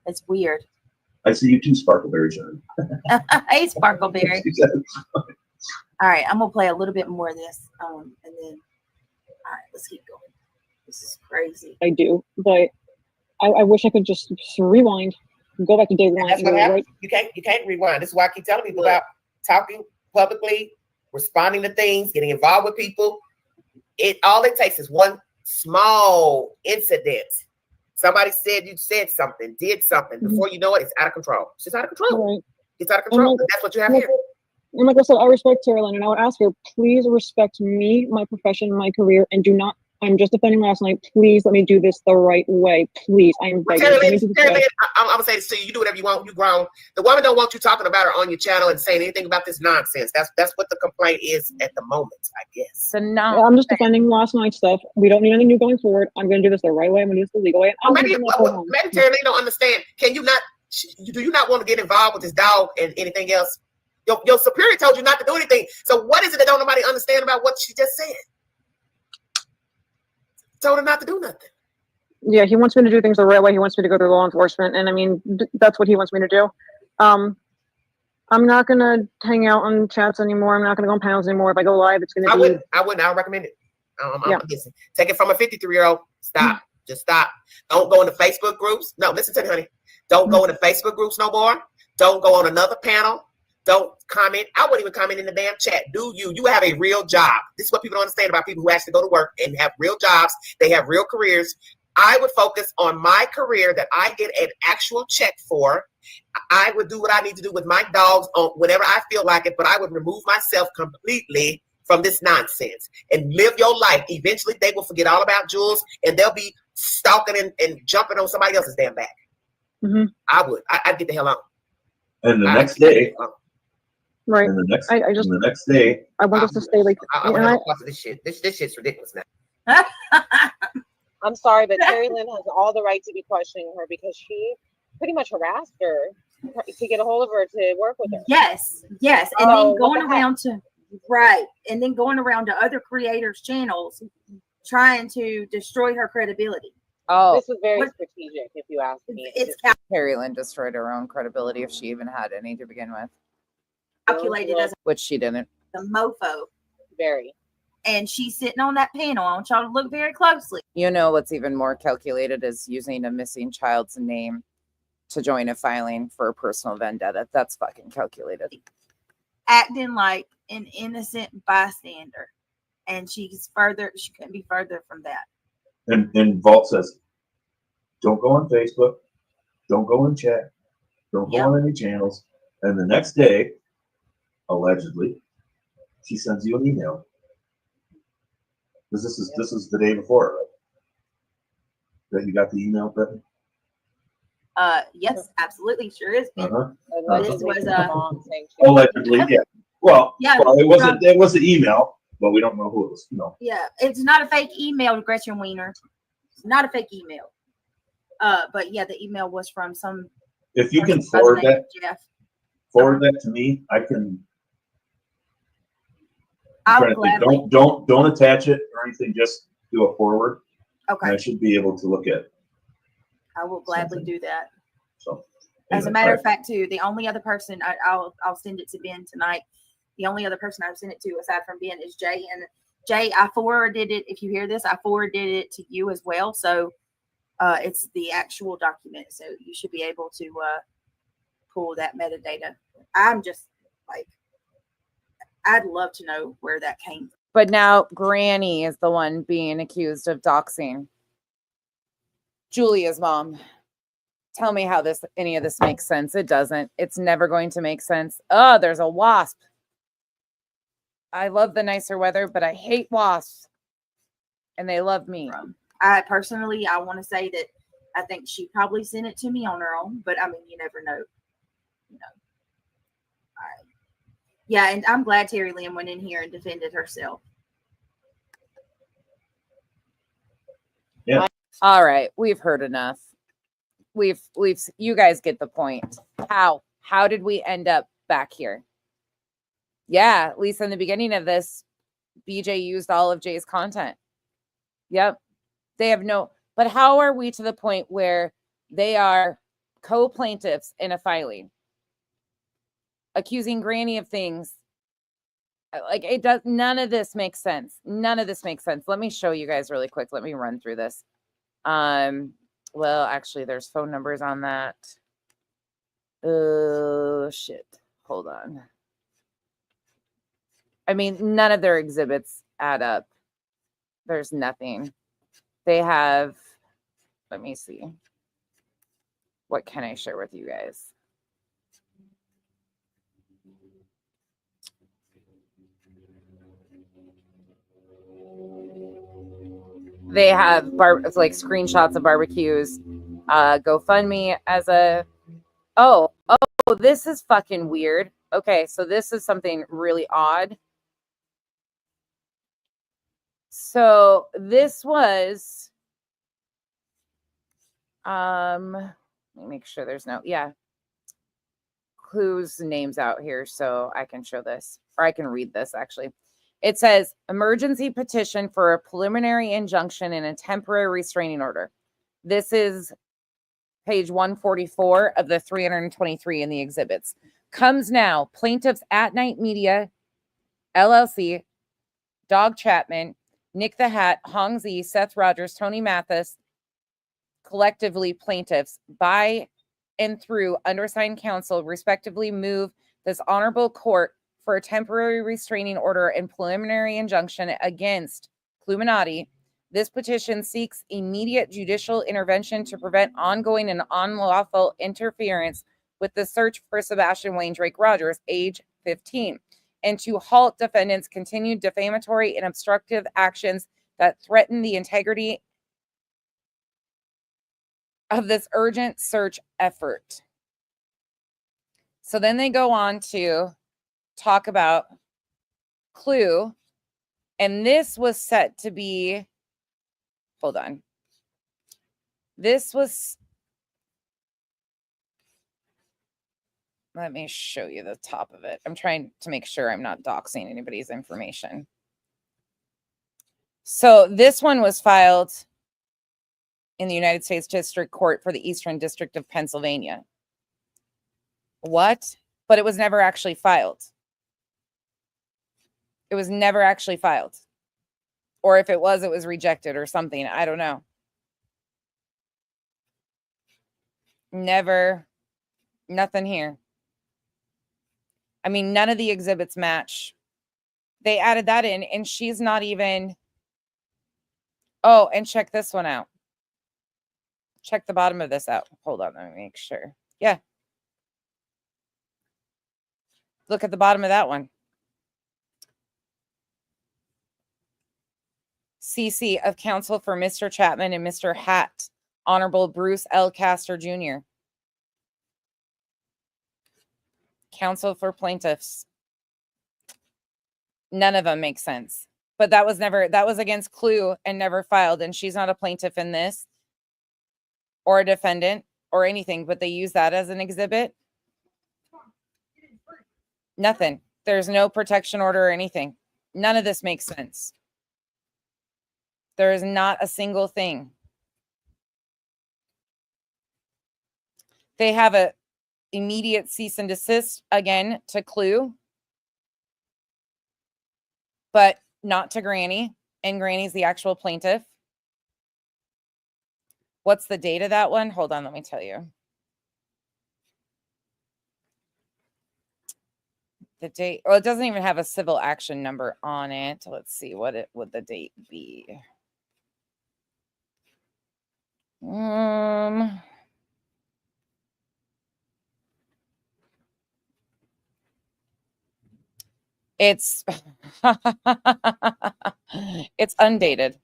It's weird. I see you too, Sparkleberry John. Hey, Sparkleberry. All right, I'm gonna play a little bit more of this, and then, all right, let's keep going. This is crazy. I do, but I wish I could just rewind, go back to day one. And that's and what go happens. right. You can't rewind. This is why I keep telling people about talking publicly, responding to things, getting involved with people. All it takes is one small incident. Somebody said you said something, did something. Before you know it, it's out of control. It's just out of control. Right. It's out of control. And like- That's what you have and here. And like I said, I respect Carolyn, and I would ask her, please respect me, my profession, my career, and do not. I'm just defending last night. Please let me do this the right way. Please, I'm begging. Let me do this right. I'm gonna say this to you. You do whatever you want. You grown. The woman don't want you talking about her on your channel and saying anything about this nonsense. That's what the complaint is at the moment, I guess. So now I'm just defending last night's stuff. We don't need anything new going forward. I'm going to do this the right way. I'm going to do this the legal way. Maybe Terry don't understand. Can you not? Do you not want to get involved with this dog and anything else? Your superior told you not to do anything. So what is it that don't nobody understand about what she just said? Told her not to do nothing. Yeah, he wants me to do things the right way. He wants me to go to law enforcement, and I mean that's what he wants me to do. I'm not gonna hang out on chats anymore. I'm not gonna go on panels anymore. If I go live, it's gonna be. I wouldn't. I recommend it. Yeah. Listen, take it from a 53-year-old. Stop. Just stop. Don't go into Facebook groups. No, listen to me, honey. Don't go into Facebook groups no more. Don't go on another panel. Don't comment. I wouldn't even comment in the damn chat. Do you? You have a real job. This is what people don't understand about people who actually go to work and have real jobs. They have real careers. I would focus on my career that I get an actual check for. I would do what I need to do with my dogs on whenever I feel like it, but I would remove myself completely from this nonsense and live your life. Eventually, they will forget all about Jules and they'll be stalking and jumping on somebody else's damn back. Mm-hmm. I would. I'd get the hell out. And the next day, right? And the next, I just the next day, I want us to stay like. This shit. This shit's ridiculous now. I'm sorry, but Terry Lynn has all the right to be questioning her because she pretty much harassed her to get a hold of her to work with her. Yes, yes, and Oh, then going what the around to and then going around to other creators' channels, trying to destroy her credibility. Oh, This was very strategic, if you ask me. It's Carrie Lynn destroyed her own credibility if she even had any to begin with, calculated as which she didn't. a mofo. Very. And she's sitting on that panel. I want y'all to look very closely. You know what's even more calculated is using a missing child's name to join a filing for a personal vendetta. That's fucking calculated. Acting like an innocent bystander. And she couldn't be further from that. and Vault says, don't go on Facebook, don't go in chat, don't go on any channels. And the next day, allegedly, she sends you an email. Because this is the day before, right? That you got the email, Bethany? Yes, absolutely, sure is. Uh-huh. This was Allegedly, yeah. Well, Yeah, well, it was an email, but we don't know who it was. No. yeah, it's not a fake email, Gretchen Wiener. It's not a fake email. But yeah, the email was from some. If you can person by the forward name that, of Jeff. forward that to me, I can. I I'm would trying to think. gladly. Don't attach it or anything. Just do a forward. Okay. And I should be able to look at it. I will gladly do that. So. As a anyway, matter all of fact, too, the only other person I'll send it to Ben tonight. The only other person I've sent it to aside from Ben is Jay. And Jay, I forwarded it. If you hear this, I forwarded it to you as well. So it's the actual document. So you should be able to pull that metadata. I'm just like, I'd love to know where that came from. But now Granny is the one being accused of doxing Julia's mom. Tell me how any of this makes sense. It doesn't. It's never going to make sense. Oh, there's a wasp. I love the nicer weather, but I hate wasps, and they love me. I personally, I want to say that I think she probably sent it to me on her own, but I mean, you never know. You know. Yeah, and I'm glad Terry Lynn went in here and defended herself. Yeah. All right, we've heard enough. We've you guys get the point. How did we end up back here? Yeah, at least in the beginning of this, BJ used all of Jay's content. Yep. They have no, but how are we to the point where they are co-plaintiffs in a filing, accusing Granny of things? Like, it does, none of this makes sense. None of this makes sense. Let me show you guys really quick. Let me run through this. Well, actually, there's phone numbers on that. Oh, shit. Hold on. I mean, none of their exhibits add up. There's nothing. They have, let me see. What can I share with you guys? They have like screenshots of barbecues, GoFundMe as a, oh, this is fucking weird. Okay, so this is something really odd. So this was, let me make sure there's no, yeah. Clues names out here so I can show this, or I can read this actually. It says emergency petition for a preliminary injunction and a temporary restraining order. This is page 144 of the 323 in the exhibits. Comes now, plaintiffs At Night Media, LLC, Dog Chapman, Nick the Hat, Hong Z, Seth Rogers, Tony Mathis, collectively plaintiffs by and through undersigned counsel, respectively, move this honorable court for a temporary restraining order and preliminary injunction against Cluminati. This petition seeks immediate judicial intervention to prevent ongoing and unlawful interference with the search for Sebastian Wayne Drake Rogers, age 15, and to halt defendants' continued defamatory and obstructive actions that threaten the integrity of this urgent search effort. So then they go on to talk about Clue, and this was set to be, hold on. This was, let me show you the top of it. I'm trying to make sure I'm not doxing anybody's information. So this one was filed in the United States District Court for the Eastern District of Pennsylvania. What? But it was never actually filed. It was never actually filed. Or if it was rejected or something. I don't know. Never. Nothing here. I mean, none of the exhibits match. They added that in, and she's not even. Oh, and check this one out. Check the bottom of this out. Hold on, let me make sure. Yeah. Look at the bottom of that one. CC of counsel for Mr. Chapman and Mr. Hatt, Honorable Bruce L. Castor Jr. Counsel for plaintiffs. None of them make sense. But that was against Clue and never filed. And she's not a plaintiff in this or a defendant or anything, but they use that as an exhibit. Nothing. There's no protection order or anything. None of this makes sense. There is not a single thing. They have a immediate cease and desist again to Clue, but not to Granny. And Granny's the actual plaintiff. What's the date of that one? Hold on, let me tell you. The date, well, it doesn't even have a civil action number on it. Let's see what it would the date be. It's it's undated.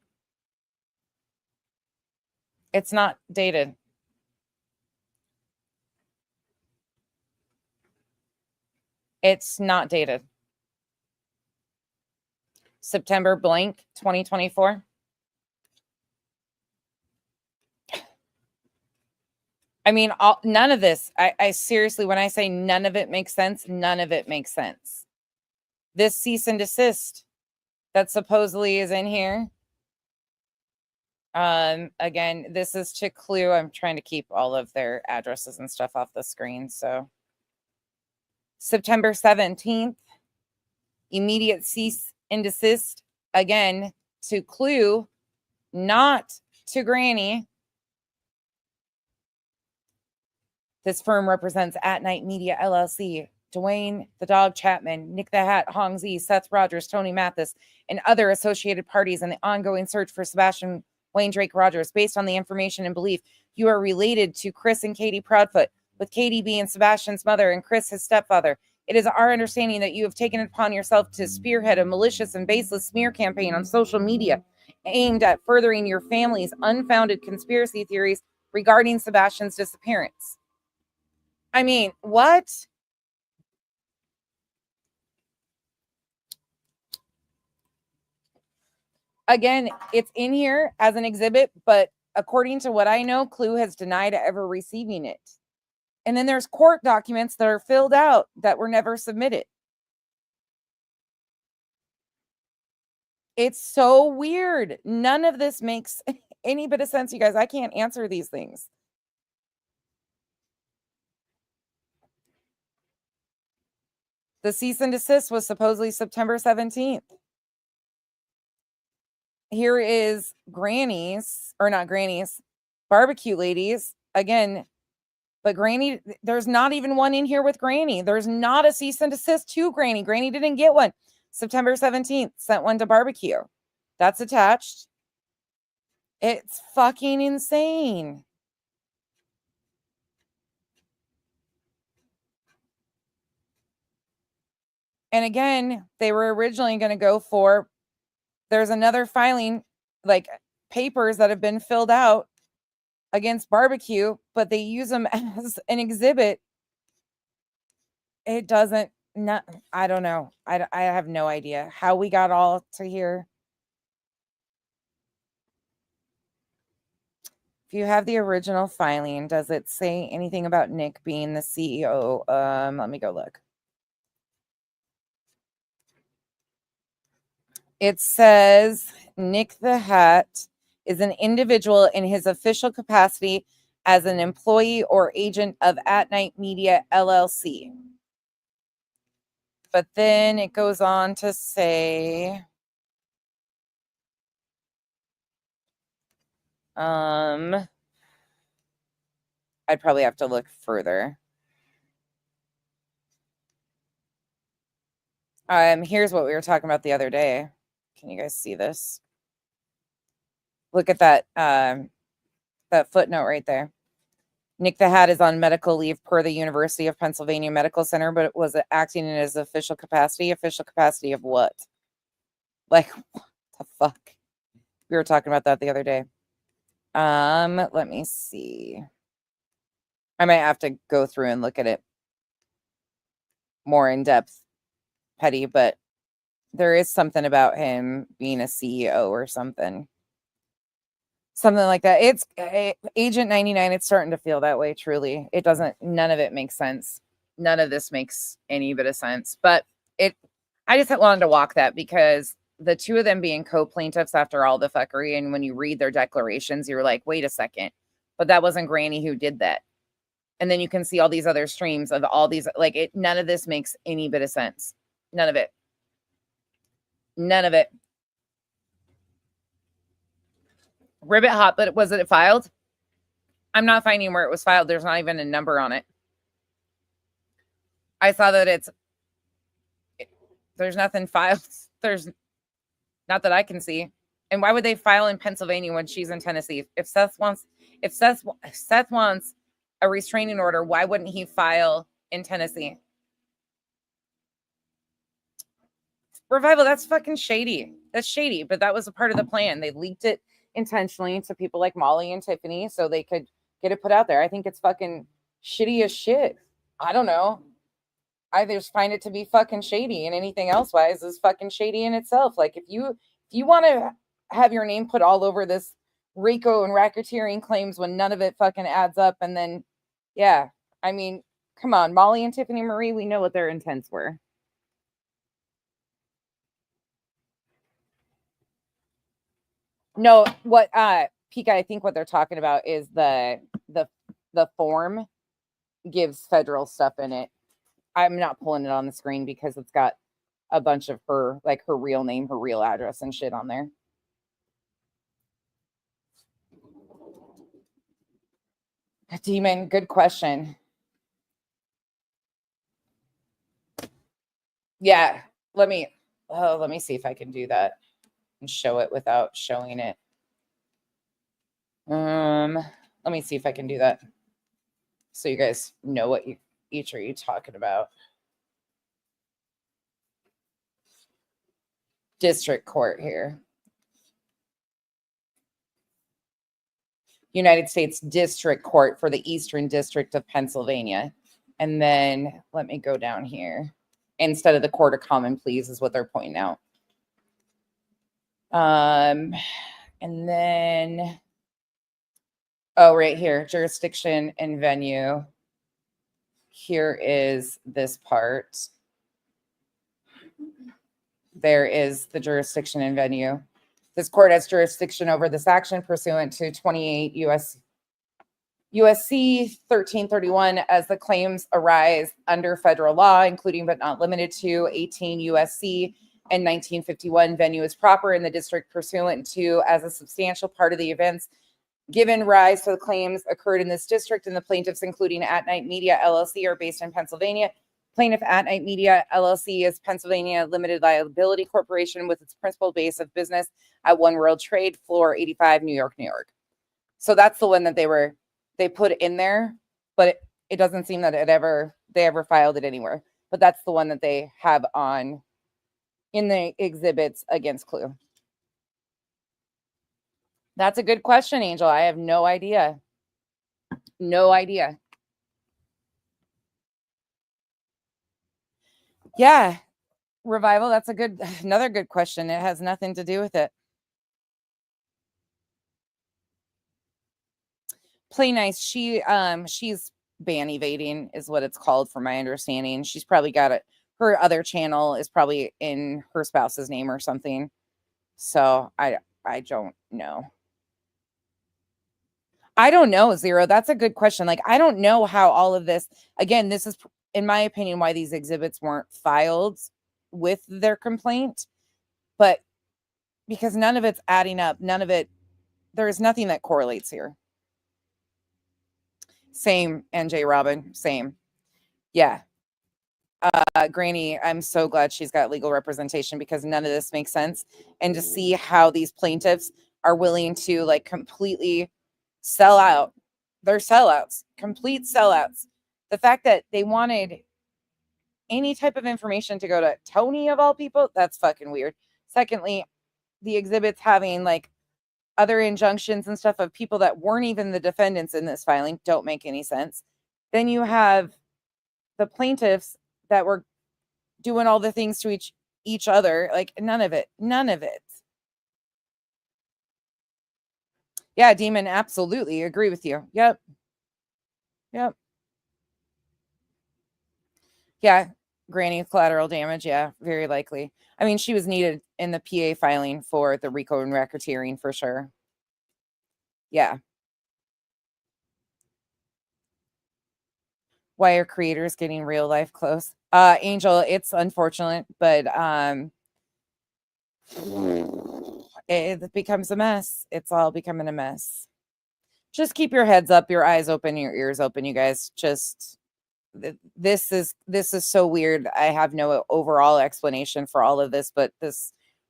It's not dated. It's not dated. September blank 2024. I mean, none of this, I seriously, when I say none of it makes sense, none of it makes sense. This cease and desist that supposedly is in here. Again, this is to Clue. I'm trying to keep all of their addresses and stuff off the screen. So September 17th, immediate cease and desist, again, to Clue, not to Granny. This firm represents At Night Media LLC, Dwayne the Dog Chapman, Nick the Hat, Hong Z, Seth Rogers, Tony Mathis, and other associated parties in the ongoing search for Sebastian Wayne Drake Rogers. Based on the information and belief, you are related to Chris and Katie Proudfoot, with Katie being Sebastian's mother and Chris his stepfather. It is our understanding that you have taken it upon yourself to spearhead a malicious and baseless smear campaign on social media aimed at furthering your family's unfounded conspiracy theories regarding Sebastian's disappearance. I mean, what? Again, it's in here as an exhibit, but according to what I know, Clue has denied ever receiving it. And then there's court documents that are filled out that were never submitted. It's so weird. None of this makes any bit of sense, you guys. I can't answer these things. The cease and desist was supposedly September 17th. Here is Granny's, or not Granny's, Barbecue Ladies. Again, but Granny, there's not even one in here with Granny. There's not a cease and desist to Granny. Granny didn't get one. September 17th, sent one to Barbecue. That's attached. It's fucking insane. And again, they were originally going to go for, there's another filing, like papers that have been filled out against Barbecue, but they use them as an exhibit. It doesn't, not, I don't know. I have no idea how we got all to here. If you have the original filing, does it say anything about Nick being the CEO? Let me go look. It says Nick the Hat is an individual in his official capacity as an employee or agent of At Night Media LLC. But then it goes on to say, I'd probably have to look further. Here's what we were talking about the other day. Can you guys see this? Look at that that footnote right there. Nick the Hat is on medical leave per the University of Pennsylvania Medical Center, but it was acting in his official capacity. Official capacity of what? Like, what the fuck? We were talking about that the other day. Let me see. I might have to go through and look at it more in depth, Petty, but there is something about him being a CEO or something. Something like that. It's Agent 99. It's starting to feel that way, truly. It doesn't, none of it makes sense. None of this makes any bit of sense. But I just wanted to walk that because the two of them being co-plaintiffs after all the fuckery, and when you read their declarations, you're like, wait a second. But that wasn't Granny who did that. And then you can see all these other streams of all these, like, none of this makes any bit of sense. None of it. None of it. Ribbit Hop, but was it filed? I'm not finding where it was filed. There's not even a number on it. I saw that there's nothing filed. There's not that I can see. And why would they file in Pennsylvania when she's in Tennessee? If Seth wants a restraining order, why wouldn't he file in Tennessee? Revival, that's fucking shady. That's shady, but that was a part of the plan. They leaked it intentionally to people like Molly and Tiffany so they could get it put out there. I think it's fucking shitty as shit. I don't know. I just find it to be fucking shady, and anything else wise is fucking shady in itself. Like if you want to have your name put all over this RICO and racketeering claims when none of it fucking adds up, and then yeah, I mean, come on, Molly and Tiffany Marie, we know what their intents were. No, what Pika, I think what they're talking about is the form gives federal stuff in it. I'm not pulling it on the screen because it's got a bunch of her, like her real name, her real address and shit on there. Demon, good question. Yeah, let me see if I can do that and show it without showing it. Let me see if I can do that so you guys know what each are you talking about. District Court here. United States District Court for the Eastern District of Pennsylvania. And then let me go down here. Instead of the Court of Common Pleas is what they're pointing out. And then, oh, right here, jurisdiction and venue. Here is this part. There is the jurisdiction and venue. This court has jurisdiction over this action pursuant to 28 USC 1331 as the claims arise under federal law, including but not limited to 18 USC and 1951. Venue is proper in the district pursuant to as a substantial part of the events given rise to the claims occurred in this district, and the plaintiffs, including At Night Media LLC, are based in Pennsylvania. Plaintiff At Night Media LLC is Pennsylvania Limited Liability Corporation with its principal base of business at One World Trade, floor 85, New York, New York. So that's the one that they put in there, but it doesn't seem that they ever filed it anywhere. But that's the one that they have on in the exhibits against Clue. That's a good question, Angel. I have no idea. No idea. Yeah, Revival, that's another good question. It has nothing to do with it. Play Nice, she's ban evading is what it's called from my understanding. She's probably got it. Her other channel is probably in her spouse's name or something. So I don't know. I don't know, Zero. That's a good question. Like, I don't know how all of this, again, this is, in my opinion, why these exhibits weren't filed with their complaint, but because none of it's adding up. None of it, there's nothing that correlates here. Same, NJ Robin, same. Yeah. Granny, I'm so glad she's got legal representation because none of this makes sense. And to see how these plaintiffs are willing to like completely sell out. They're sellouts, complete sellouts. The fact that they wanted any type of information to go to Tony of all people, that's fucking weird. Secondly, the exhibits having like other injunctions and stuff of people that weren't even the defendants in this filing don't make any sense. Then you have the plaintiffs that were doing all the things to each other. Like none of it. Yeah, Demon, absolutely agree with you. Yep. Yeah, Granny, collateral damage. Yeah, very likely. I mean, she was needed in the PA filing for the RICO and racketeering for sure. Yeah. Why are creators getting real life close? Angel, it's unfortunate, but it becomes a mess. It's all becoming a mess. Just keep your heads up, your eyes open, your ears open, you guys. Just this is so weird. I have no overall explanation for all of this, but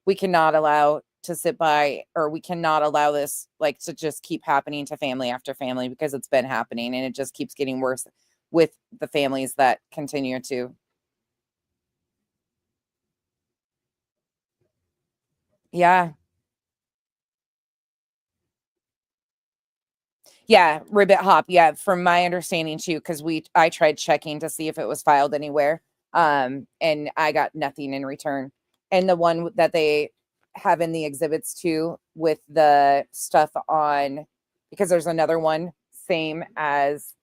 we cannot allow to sit by, or we cannot allow this like to just keep happening to family after family, because it's been happening and it just keeps getting worse with the families that continue to. Yeah. Yeah, Ribbit Hop. Yeah, from my understanding too, because I tried checking to see if it was filed anywhere. And I got nothing in return. And the one that they have in the exhibits too, with the stuff on, because there's another one, same as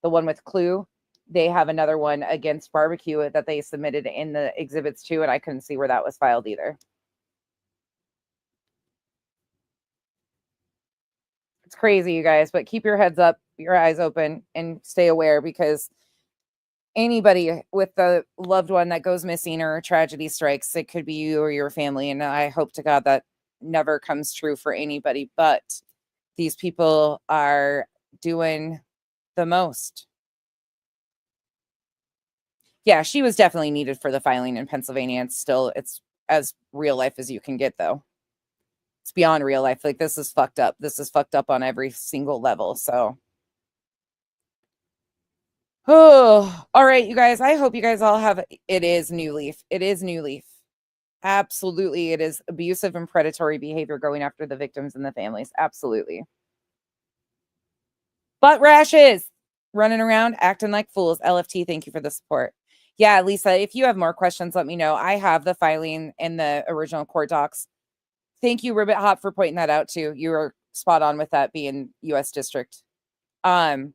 the one with Clue. They have another one against barbecue that they submitted in the exhibits too, and I couldn't see where that was filed either. It's crazy, you guys, but keep your heads up, your eyes open, and stay aware, because anybody with a loved one that goes missing or a tragedy strikes, it could be you or your family. And I hope to God that never comes true for anybody, but these people are doing the most. Yeah, she was definitely needed for the filing in Pennsylvania. It's as real life as you can get, though. It's beyond real life. Like, this is fucked up. This is fucked up on every single level. So, oh, all right, you guys. I hope you guys all have, it is New Leaf. It is New Leaf. Absolutely. It is abusive and predatory behavior going after the victims and the families. Absolutely. Butt rashes running around acting like fools. LFT, thank you for the support. Yeah, Lisa, if you have more questions, let me know. I have the filing and the original court docs. Thank you, Ribbit Hop, for pointing that out too. You were spot on with that being U.S. District. But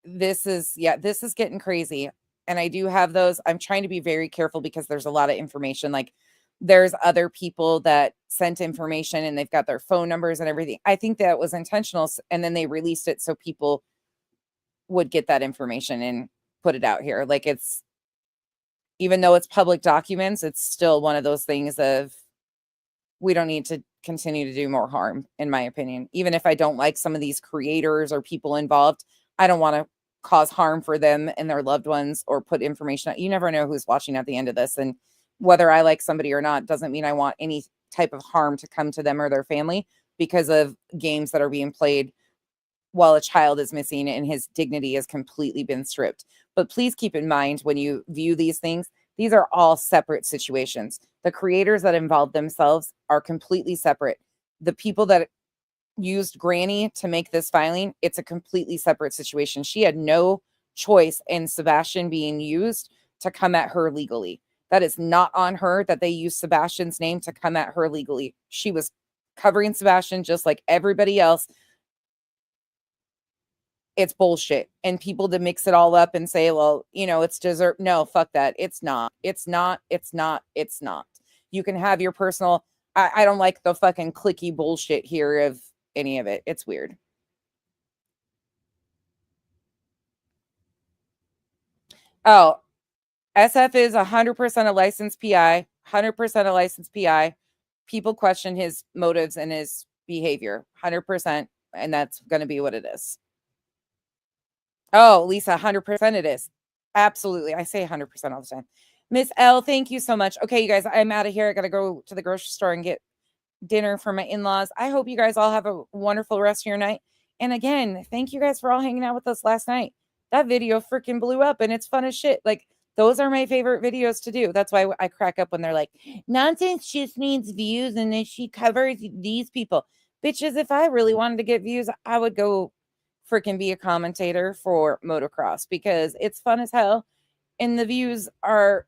this is getting crazy. And I do have those. I'm trying to be very careful because there's a lot of information. Like, there's other people that sent information and they've got their phone numbers and everything. I think that was intentional. And then they released it so people would get that information and put it out here. Like, it's, even though it's public documents, it's still one of those things of, we don't need to continue to do more harm, in my opinion. Even if I don't like some of these creators or people involved, I don't want to cause harm for them and their loved ones or put information out. You never know who's watching at the end of this. And whether I like somebody or not doesn't mean I want any type of harm to come to them or their family because of games that are being played while a child is missing and his dignity has completely been stripped. But please keep in mind, when you view these things, these are all separate situations. The creators that involved themselves are completely separate. The people that used Granny to make this filing, it's a completely separate situation. She had no choice in Sebastian being used to come at her legally. That is not on her that they used Sebastian's name to come at her legally. She was covering Sebastian just like everybody else. It's bullshit. And people to mix it all up and say, well, it's dessert. No, fuck that. It's not. It's not. It's not. It's not. You can have your personal, I don't like the fucking clicky bullshit here of any of it. It's weird. Oh, SF is 100% a licensed PI, 100% a licensed PI. People question his motives and his behavior, 100%. And that's going to be what it is. Oh, Lisa, 100% it is. Absolutely. I say 100% all the time. Miss L, thank you so much. Okay, you guys, I'm out of here. I got to go to the grocery store and get dinner for my in-laws. I hope you guys all have a wonderful rest of your night. And again, thank you guys for all hanging out with us last night. That video freaking blew up and it's fun as shit. Like, those are my favorite videos to do. That's why I crack up when they're like, nonsense just needs views and then she covers these people. Bitches, if I really wanted to get views, I would go freaking be a commentator for motocross because it's fun as hell. And the views are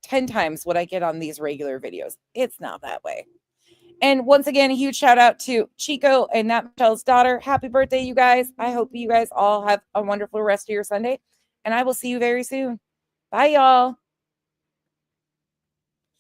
10 times what I get on these regular videos. It's not that way. And once again, a huge shout out to Chico and Nat Michelle's daughter. Happy birthday, you guys. I hope you guys all have a wonderful rest of your Sunday. And I will see you very soon. Bye, y'all.